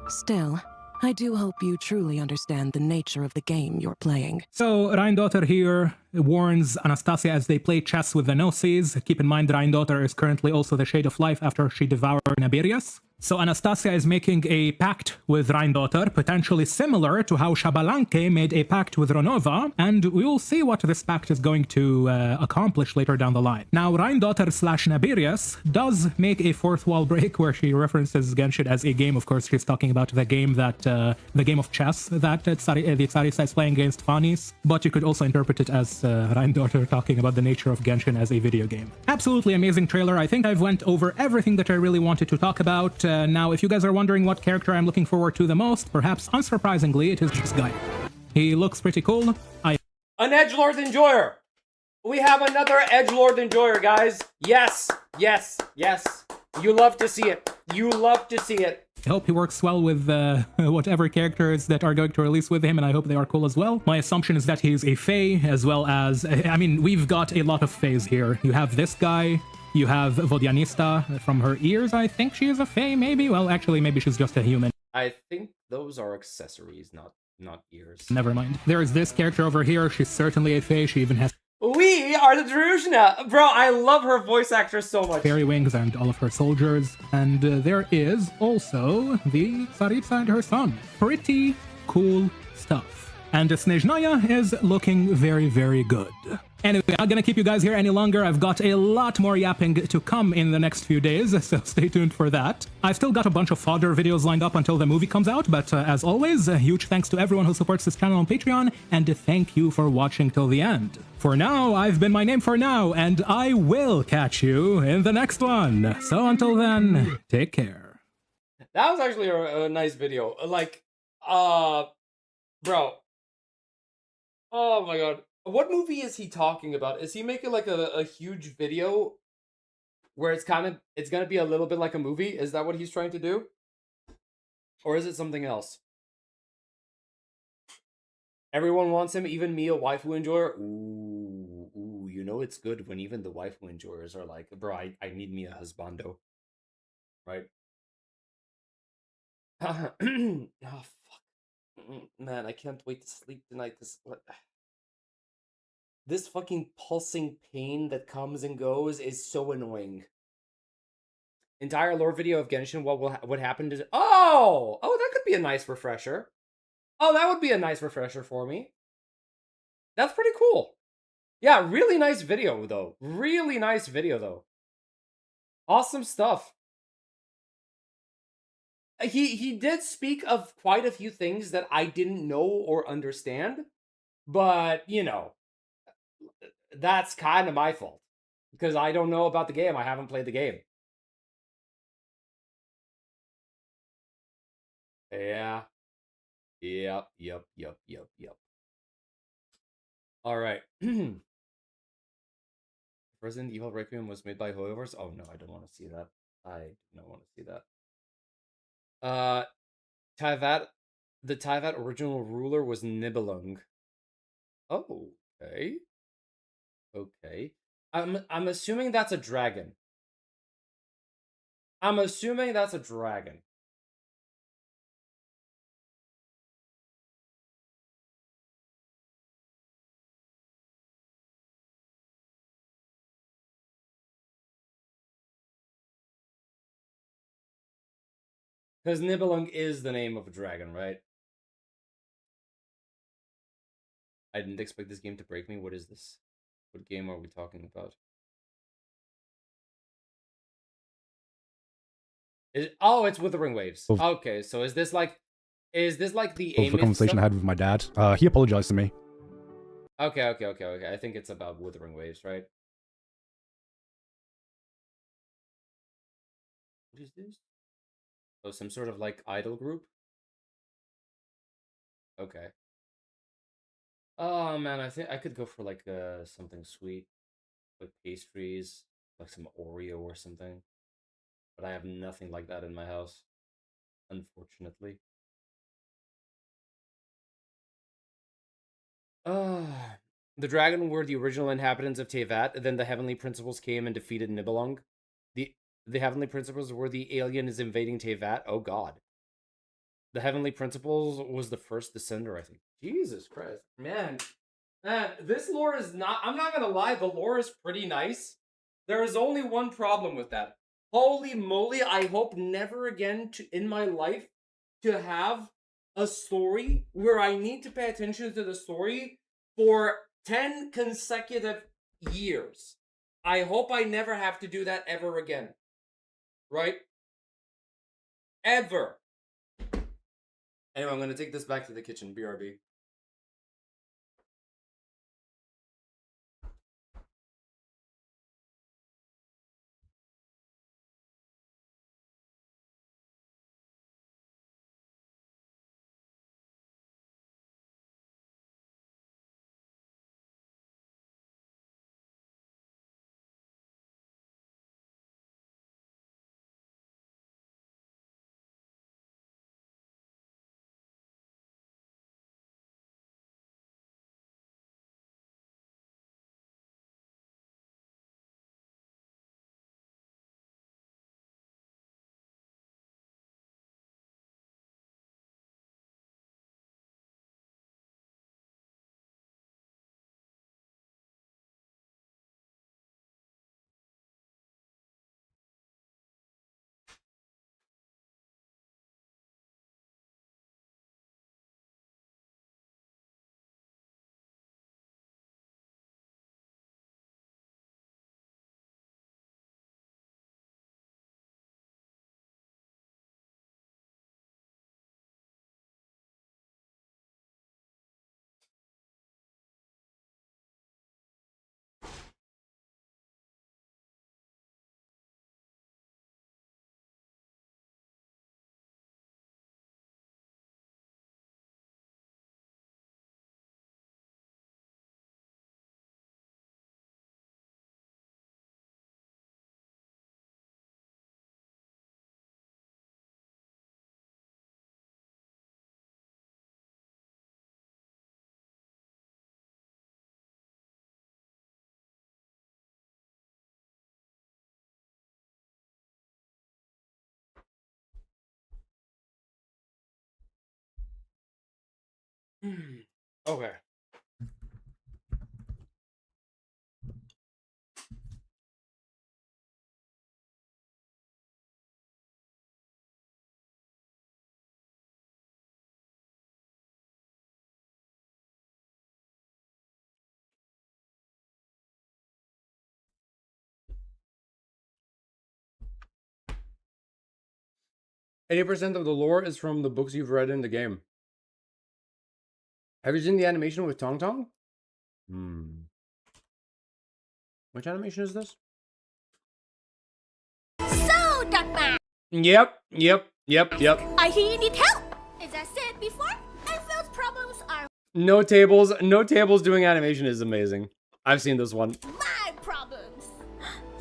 Still, I do hope you truly understand the nature of the game you're playing. So, Reindaughter here warns Anastasia as they play chess with the Gnosis. Keep in mind, Reindaughter is currently also the Shade of Life after she devoured Naberius. So Anastasia is making a pact with Reindaughter, potentially similar to how Xabalanque made a pact with Ronova, and we will see what this pact is going to accomplish later down the line. Now, Reindaughter / Naberius does make a fourth wall break where she references Genshin as a game. Of course, she's talking about the game that, the game of chess that the Tsaritsa is playing against Phanis, but you could also interpret it as Reindaughter talking about the nature of Genshin as a video game. Absolutely amazing trailer. I think I've went over everything that I really wanted to talk about. Now, if you guys are wondering what character I'm looking forward to the most, perhaps unsurprisingly, it is this guy. He looks pretty cool. An edgelord enjoyer! We have another edgelord enjoyer, guys! Yes! Yes! Yes! You love to see it. You love to see it. I hope he works well with whatever characters that are going to release with him, and I hope they are cool as well. My assumption is that he's a Fae, as well as... I mean, we've got a lot of Faes here. You have this guy... You have Vodianista from her ears. I think she is a Fae, maybe? Well, actually, maybe she's just a human. I think those are accessories, not ears. Never mind. There is this character over here. She's certainly a Fae. She even has... We are the Druzhna! Bro, I love her voice actress so much. Fairy wings and all of her soldiers. And there is also the Tsaritsa and her son. Pretty cool stuff. And Snezhnaya is looking very, very good. Anyway, I'm not gonna keep you guys here any longer. I've got a lot more yapping to come in the next few days, so stay tuned for that. I've still got a bunch of fodder videos lined up until the movie comes out, but as always, a huge thanks to everyone who supports this channel on Patreon, and thank you for watching till the end. For now, I've been My Name for Now, and I will catch you in the next one. So until then, take care. That was actually a nice video. Like, bro. Oh my god. What movie is he talking about? Is he making like a huge video where it's gonna be a little bit like a movie? Is that what he's trying to do? Or is it something else? Everyone wants him, even me, a waifu enjoyer. Ooh, you know it's good when even the waifu enjoyers are like, bro, I need me a husbando. Right? Oh, fuck. Man, I can't wait to sleep tonight. This fucking pulsing pain that comes and goes is so annoying. Entire lore video of Genshin, what happened is... Oh, that could be a nice refresher. Oh, that would be a nice refresher for me. That's pretty cool. Yeah, really nice video, though. Really nice video, though. Awesome stuff. He did speak of quite a few things that I didn't know or understand. But, you know, that's kind of my fault. Because I don't know about the game. I haven't played the game. Yeah. Yep. All right. Resident Evil Requiem was made by Hoyoverse? Oh no, I don't want to see that. I don't want to see that. Teyvat, the Teyvat original ruler was Nibelung. Oh, okay. Okay. I'm assuming that's a dragon. I'm assuming that's a dragon. Because Nibelung is the name of a dragon, right? I didn't expect this game to break me. What is this? What game are we talking about? Oh, it's Withering Waves. Okay, so is this like the Of the conversation stuff? I had with my dad. He apologized to me. Okay. I think it's about Withering Waves, right? What is this? Oh, some sort of like idol group? Okay. Oh man, I think I could go for like something sweet. Like pastries, like some Oreo or something. But I have nothing like that in my house, unfortunately. The dragon were the original inhabitants of Teyvat, then the heavenly principles came and defeated Nibelung. The heavenly principles were the aliens invading Teyvat. Oh god. The heavenly principles was the first descender, I think. Jesus Christ. Man, this lore is not... I'm not gonna lie, the lore is pretty nice. There is only one problem with that. Holy moly, I hope never again in my life to have a story where I need to pay attention to the story for 10 consecutive years. I hope I never have to do that ever again. Right? Ever. Anyway, I'm going to take this back to the kitchen. BRB. Okay. %80 of the lore is from the books you've read in the game. Have you seen the animation with Tong Tong? Which animation is this? So, Darkman! Yep. I hear you need help! As I said before, Enfield's problems are No tables. No tables doing animation is amazing. I've seen this one. my problems!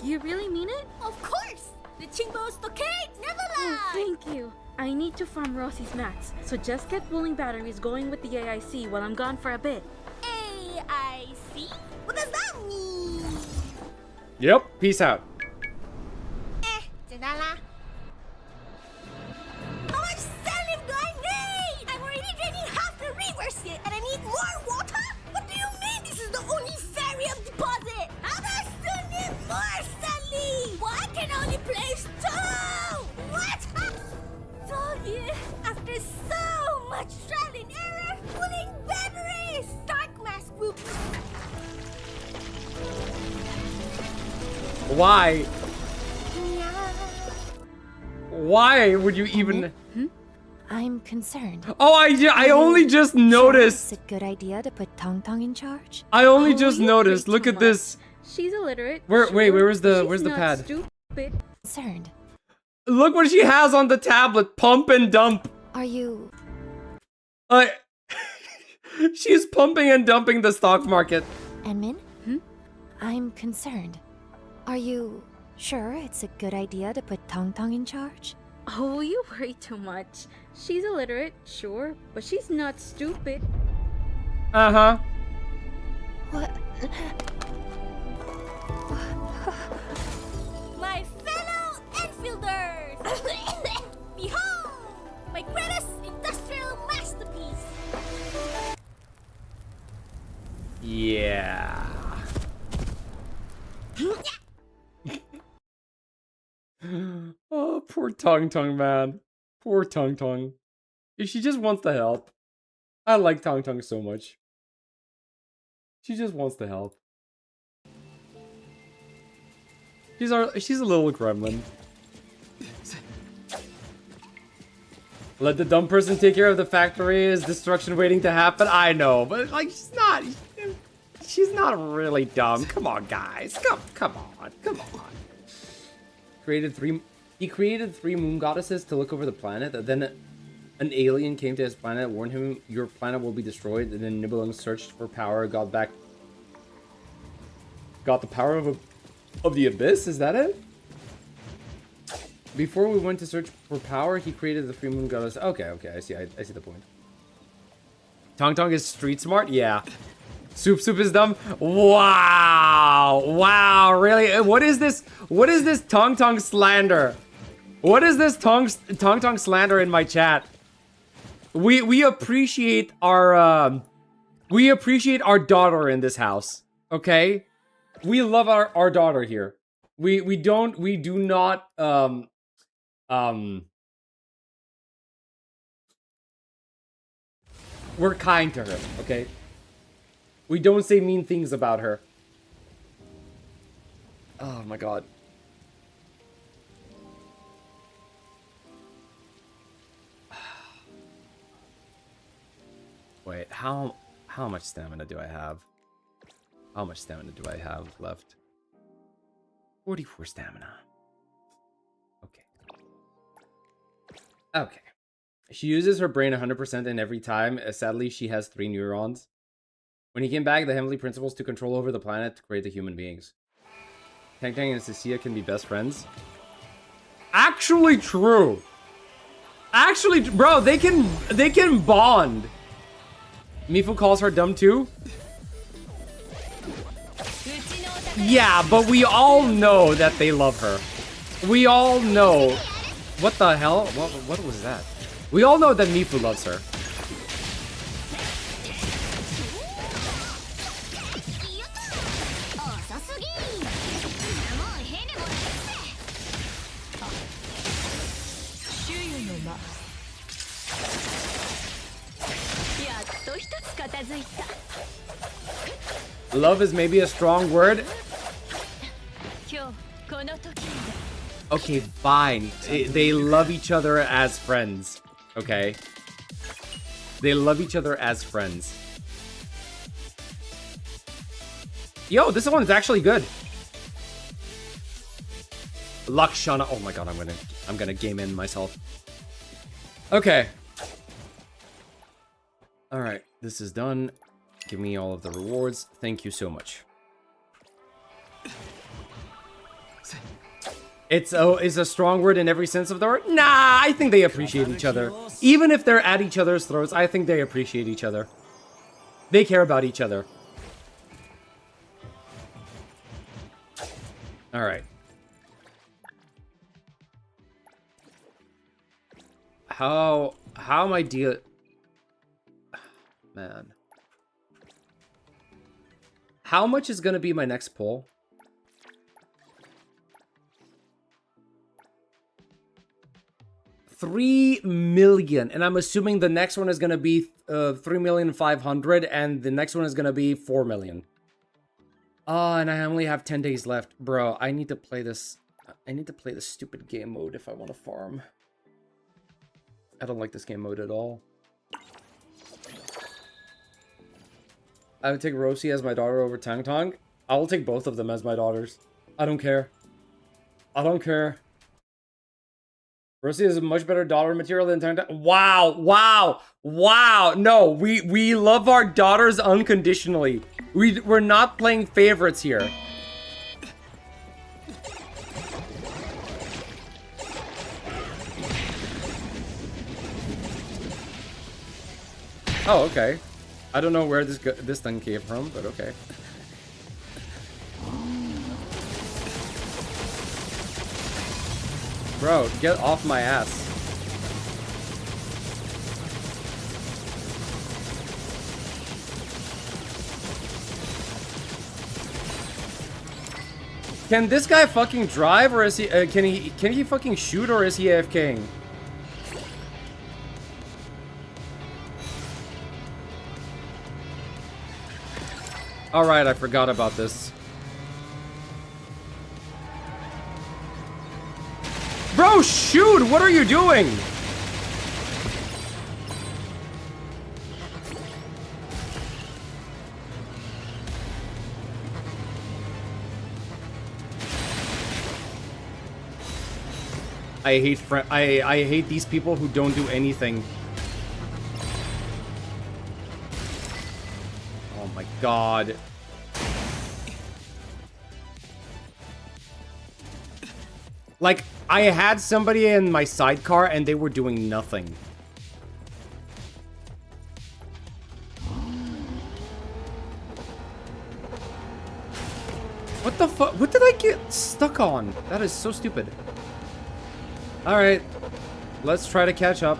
You really mean it? Of course! The Chingbo Stockade never Oh, lies! thank you. I need to farm Rossi's mats, so just get bowling batteries going with the AIC while I'm gone for a bit. AIC? What does that mean? Yep. Peace out. Janala. How much salive do I need? I'm already draining half the rivers here, and I need more water? What do you mean this is the only Farium deposit? How does I still need more salive? Well, I can only place 2! What? So yeah, after so much trial and error, pulling batteries! Dark mass group. Why? Why would you even? I'm concerned. Oh, I only just noticed. It's a good idea to put Tong Tong in charge. I only just noticed. Look at this. She's illiterate. Wait, where's the She's not pad? Stupid. Concerned. Look what she has on the tablet. Pump and dump. Are you? She's pumping and dumping the stock market. Enmin? I'm concerned. Are you sure it's a good idea to put Tong Tong in charge? Oh, you worry too much. She's illiterate, sure, but she's not stupid. Uh-huh. What? My fellow Enfielders! Behold! My greatest industrial masterpiece! Yeah. Oh, poor Tong Tong, man. Poor Tong Tong. She just wants to help. I like Tong Tong so much. She just wants to help. She's a little gremlin. Let the dumb person take care of the factory. Is destruction waiting to happen? I know, but like she's not really dumb. Come on, guys. Come on. He created 3 moon goddesses to look over the planet. Then an alien came to his planet, warned him your planet will be destroyed. And then Nibelung searched for power, got the power of the abyss. Is that it? Before we went to search for power, he created the 3 moon goddess. Okay, I see the point. Tong Tong is street smart? Yeah. Soup is dumb? Wow, really? What is this Tong Tong slander? What is this Tong Tong slander in my chat? We appreciate our daughter in this house, okay? We love our daughter here. We do not we're kind to her, okay? We don't say mean things about her. Oh my god. Wait, how much stamina do I have? How much stamina do I have left? 44 stamina. Okay. She uses her brain 100% in every time. Sadly, she has 3 neurons. When he came back, the heavenly principles took control over the planet to create the human beings. Tang Tang and Cecilia can be best friends. Actually true. Actually, bro, they can bond. Mifu calls her dumb too. Yeah, but we all know that they love her. We all know. What the hell? What was that? We all know that Mifu loves her. Love is maybe a strong word. Okay, fine. They love each other as friends. Okay. They love each other as friends. Yo, this one's actually good. Lakshana. Oh my god, I'm gonna game in myself. Okay. Alright, this is done. Give me all of the rewards. Thank you so much. It's a strong word in every sense of the word? Nah, I think they appreciate each other. Even if they're at each other's throats, I think they appreciate each other. They care about each other. Alright. How am I deal... Man. How much is gonna be my next pull? $3 million, and I'm assuming the next one is gonna be 3,500,000, and the next one is gonna be 4 million. And I only have 10 days left, bro. I need to play this. I need to play this stupid game mode if I want to farm. I don't like this game mode at all. I would take Rosie as my daughter over Tang Tang. I will take both of them as my daughters. I don't care. I don't care. Rosie is a much better daughter material than Tang Tang. Wow, wow, wow. No, we love our daughters unconditionally. We're not playing favorites here. Oh, okay. I don't know where this thing came from, but okay. Bro, get off my ass. Can this guy fucking drive, or is he? Can he fucking shoot, or is he AFKing? All right, I forgot about this. Bro, shoot! What are you doing? I hate these people who don't do anything. Oh my god. Like, I had somebody in my sidecar and they were doing nothing. What the fuck? What did I get stuck on? That is so stupid. Alright, let's try to catch up.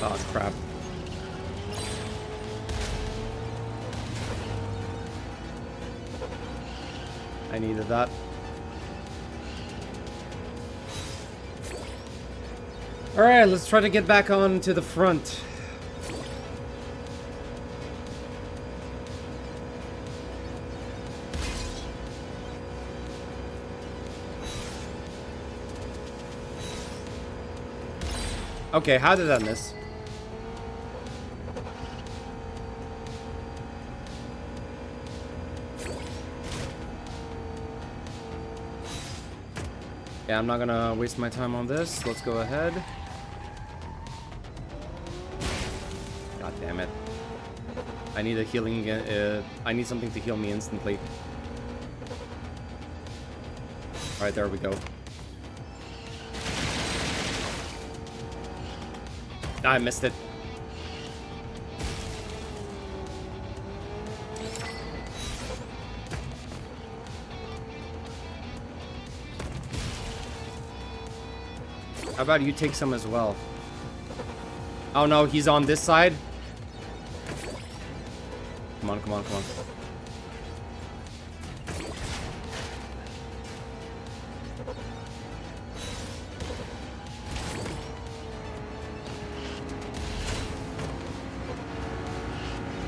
Oh, crap. I needed that. Alright, let's try to get back on to the front. Okay, how did I miss? Yeah, I'm not gonna waste my time on this. Let's go ahead. God damn it. I need a healing, I need something to heal me instantly. Alright, there we go. I missed it. How about you take some as well? Oh no, he's on this side. Come on, come on, come on.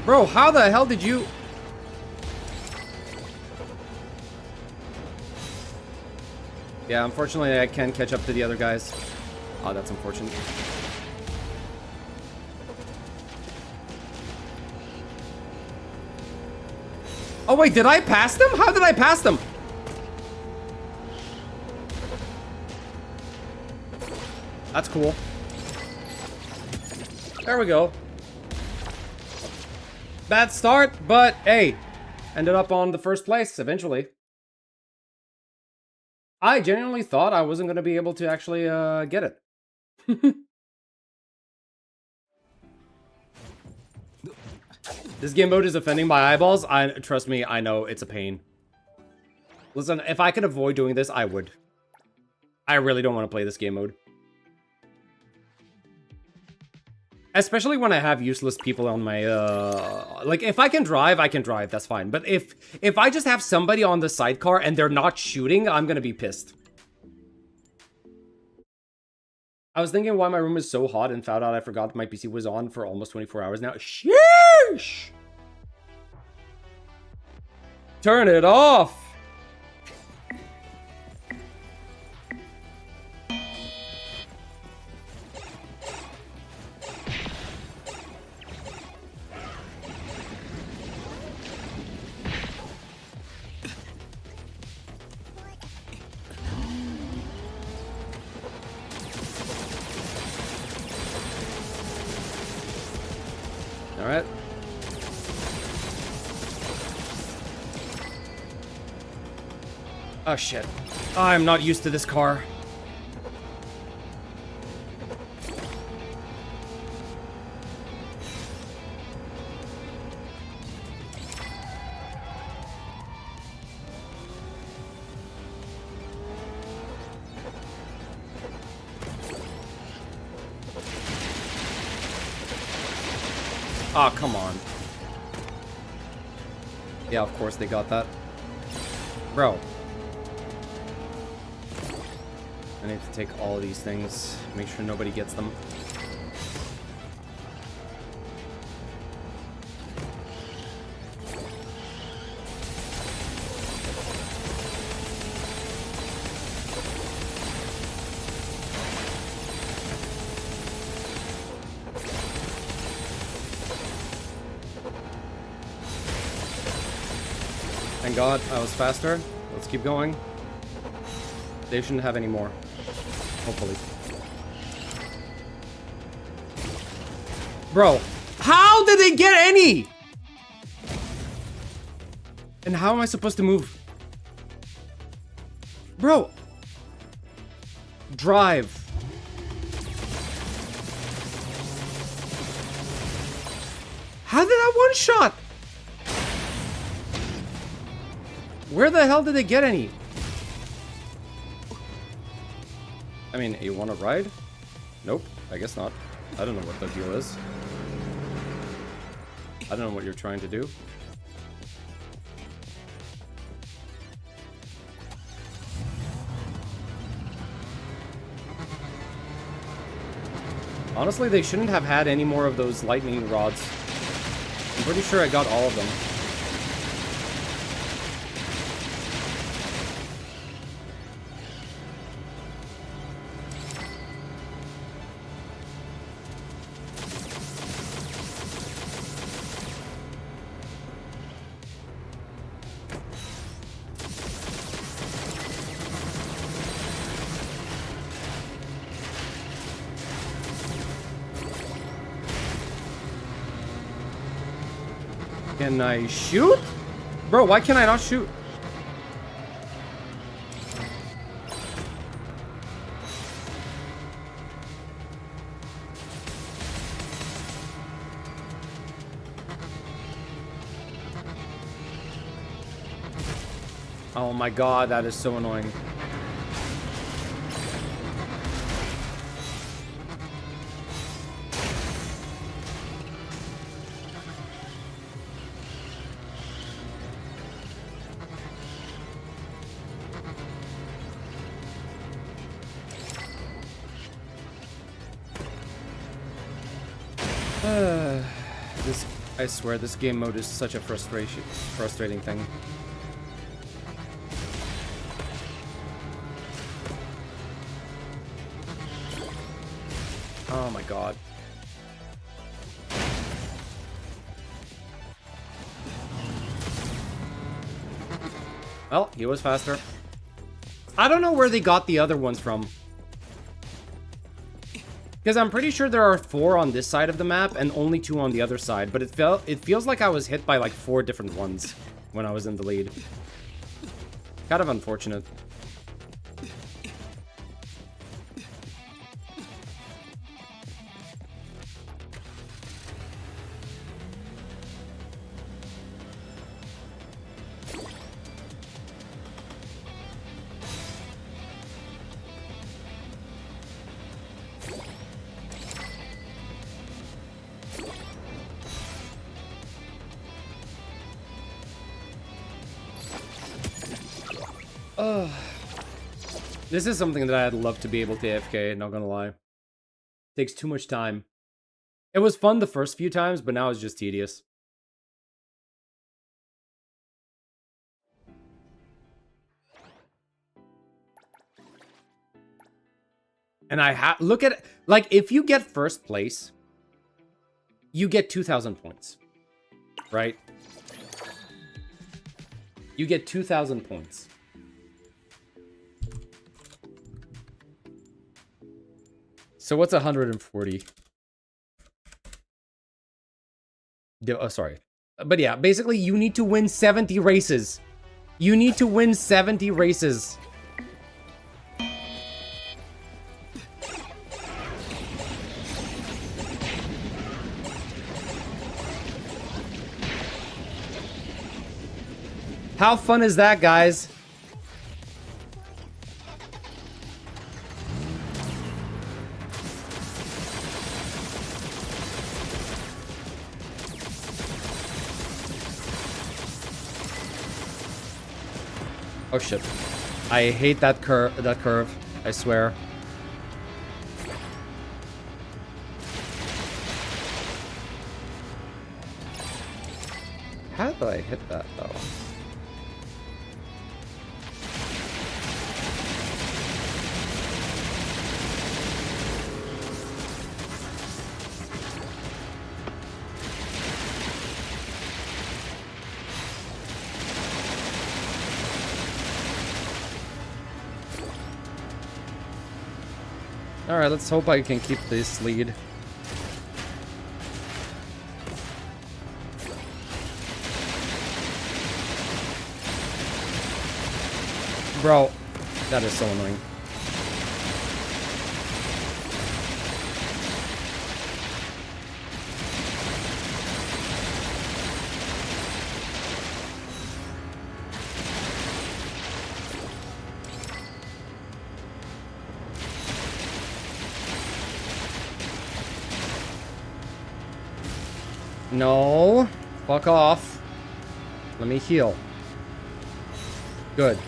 Bro, how the hell did you... Yeah, unfortunately I can't catch up to the other guys. Oh, that's unfortunate. Oh wait, did I pass them? How did I pass them? That's cool. There we go. Bad start, but hey, ended up on the first place eventually. I genuinely thought I wasn't going to be able to actually get it. This game mode is offending my eyeballs. Trust me, I know it's a pain. Listen, if I could avoid doing this, I would. I really don't want to play this game mode. Especially when I have useless people on my, like, if I can drive, that's fine. But if I just have somebody on the sidecar and they're not shooting, I'm gonna be pissed. I was thinking why my room is so hot and found out I forgot my PC was on for almost 24 hours now. Sheesh! Turn it off! Alright. Oh shit. I'm not used to this car. Oh, come on. Yeah, of course they got that. Bro. I need to take all of these things. Make sure nobody gets them. Thank God I was faster. Let's keep going. They shouldn't have any more. Hopefully. Bro, how did they get any? And how am I supposed to move? Bro. Drive. How did I one shot? Where the hell did they get any? I mean, you want to ride? Nope, I guess not. I don't know what the deal is. I don't know what you're trying to do. Honestly, they shouldn't have had any more of those lightning rods. I'm pretty sure I got all of them. Can I shoot? Bro, why can I not shoot? Oh my god, that is so annoying. I swear, this game mode is such a frustrating thing. Oh my god. Well, he was faster. I don't know where they got the other ones from. Because I'm pretty sure there are 4 on this side of the map and only 2 on the other side, but it feels like I was hit by like 4 different ones when I was in the lead. Kind of unfortunate. This is something that I'd love to be able to AFK, not gonna lie. Takes too much time. It was fun the first few times, but now it's just tedious. And look at it, like, if you get first place, you get 2,000 points, right? You get 2,000 points. So what's 140? Oh, sorry. But yeah, basically you need to win 70 races. You need to win 70 races. How fun is that, guys? Oh shit. I hate that curve, I swear. How did I hit that though? Alright, let's hope I can keep this lead. Bro, that is so annoying. No. Fuck off. Let me heal. Good.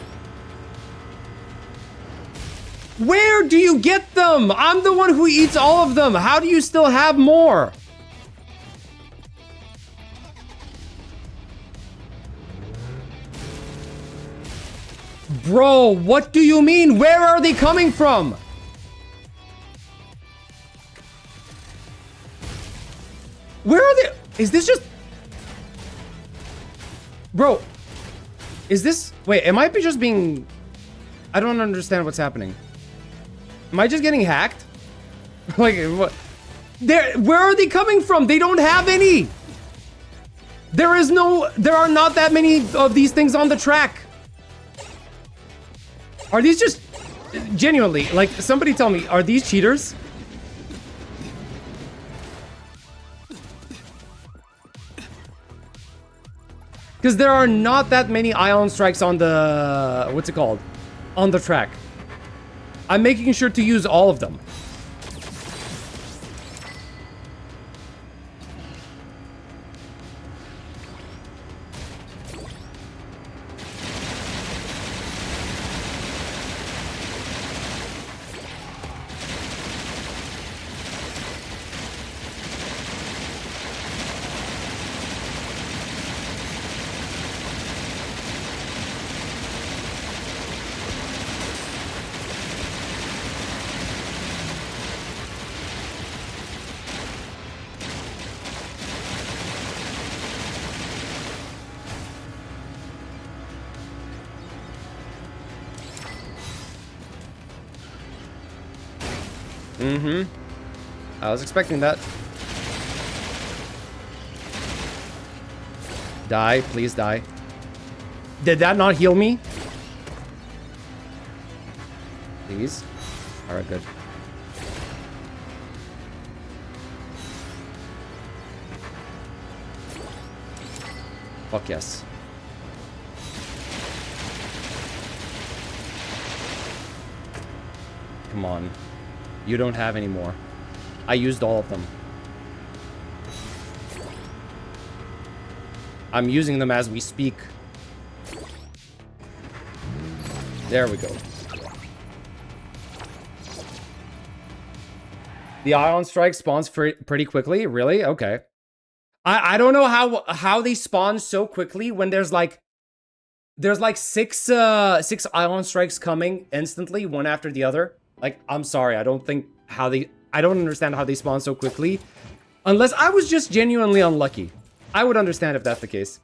Where do you get them? I'm the one who eats all of them. How do you still have more? Bro, what do you mean? Where are they coming from? Where are they? Is this just... Bro, is this... Wait, am I just being... I don't understand what's happening. Am I just getting hacked? Like, what? Where are they coming from? They don't have any. There are not that many of these things on the track. Are these just... Genuinely, like, somebody tell me, are these cheaters? Because there are not that many ion strikes on the... what's it called? On the track. I'm making sure to use all of them. Mm-hmm. I was expecting that. Die, please die. Did that not heal me? Please. Alright, good. Fuck yes. Come on. You don't have any more. I used all of them. I'm using them as we speak. There we go. The ion strike spawns pretty quickly. Really? Okay. I don't know how they spawn so quickly when there's like six ion strikes coming instantly, one after the other. Like, I'm sorry, I don't understand how they spawn so quickly. Unless I was just genuinely unlucky. I would understand if that's the case.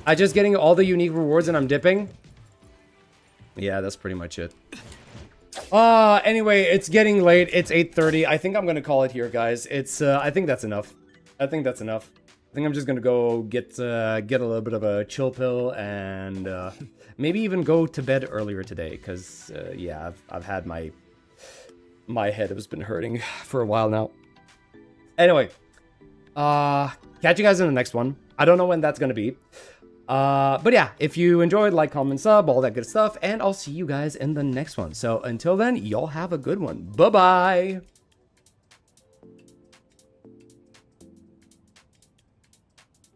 I just getting all the unique rewards and I'm dipping. Yeah, that's pretty much it. Anyway, it's getting late. It's 8:30. I think I'm gonna call it here, guys. I think that's enough. I think I'm just gonna go get a little bit of a chill pill and maybe even go to bed earlier today, because yeah, I've had my head has been hurting for a while now. Anyway, catch you guys in the next one. I don't know when that's gonna be. But yeah, if you enjoyed, like, comment, sub, all that good stuff, and I'll see you guys in the next one. So until then, y'all have a good one. Bye-bye!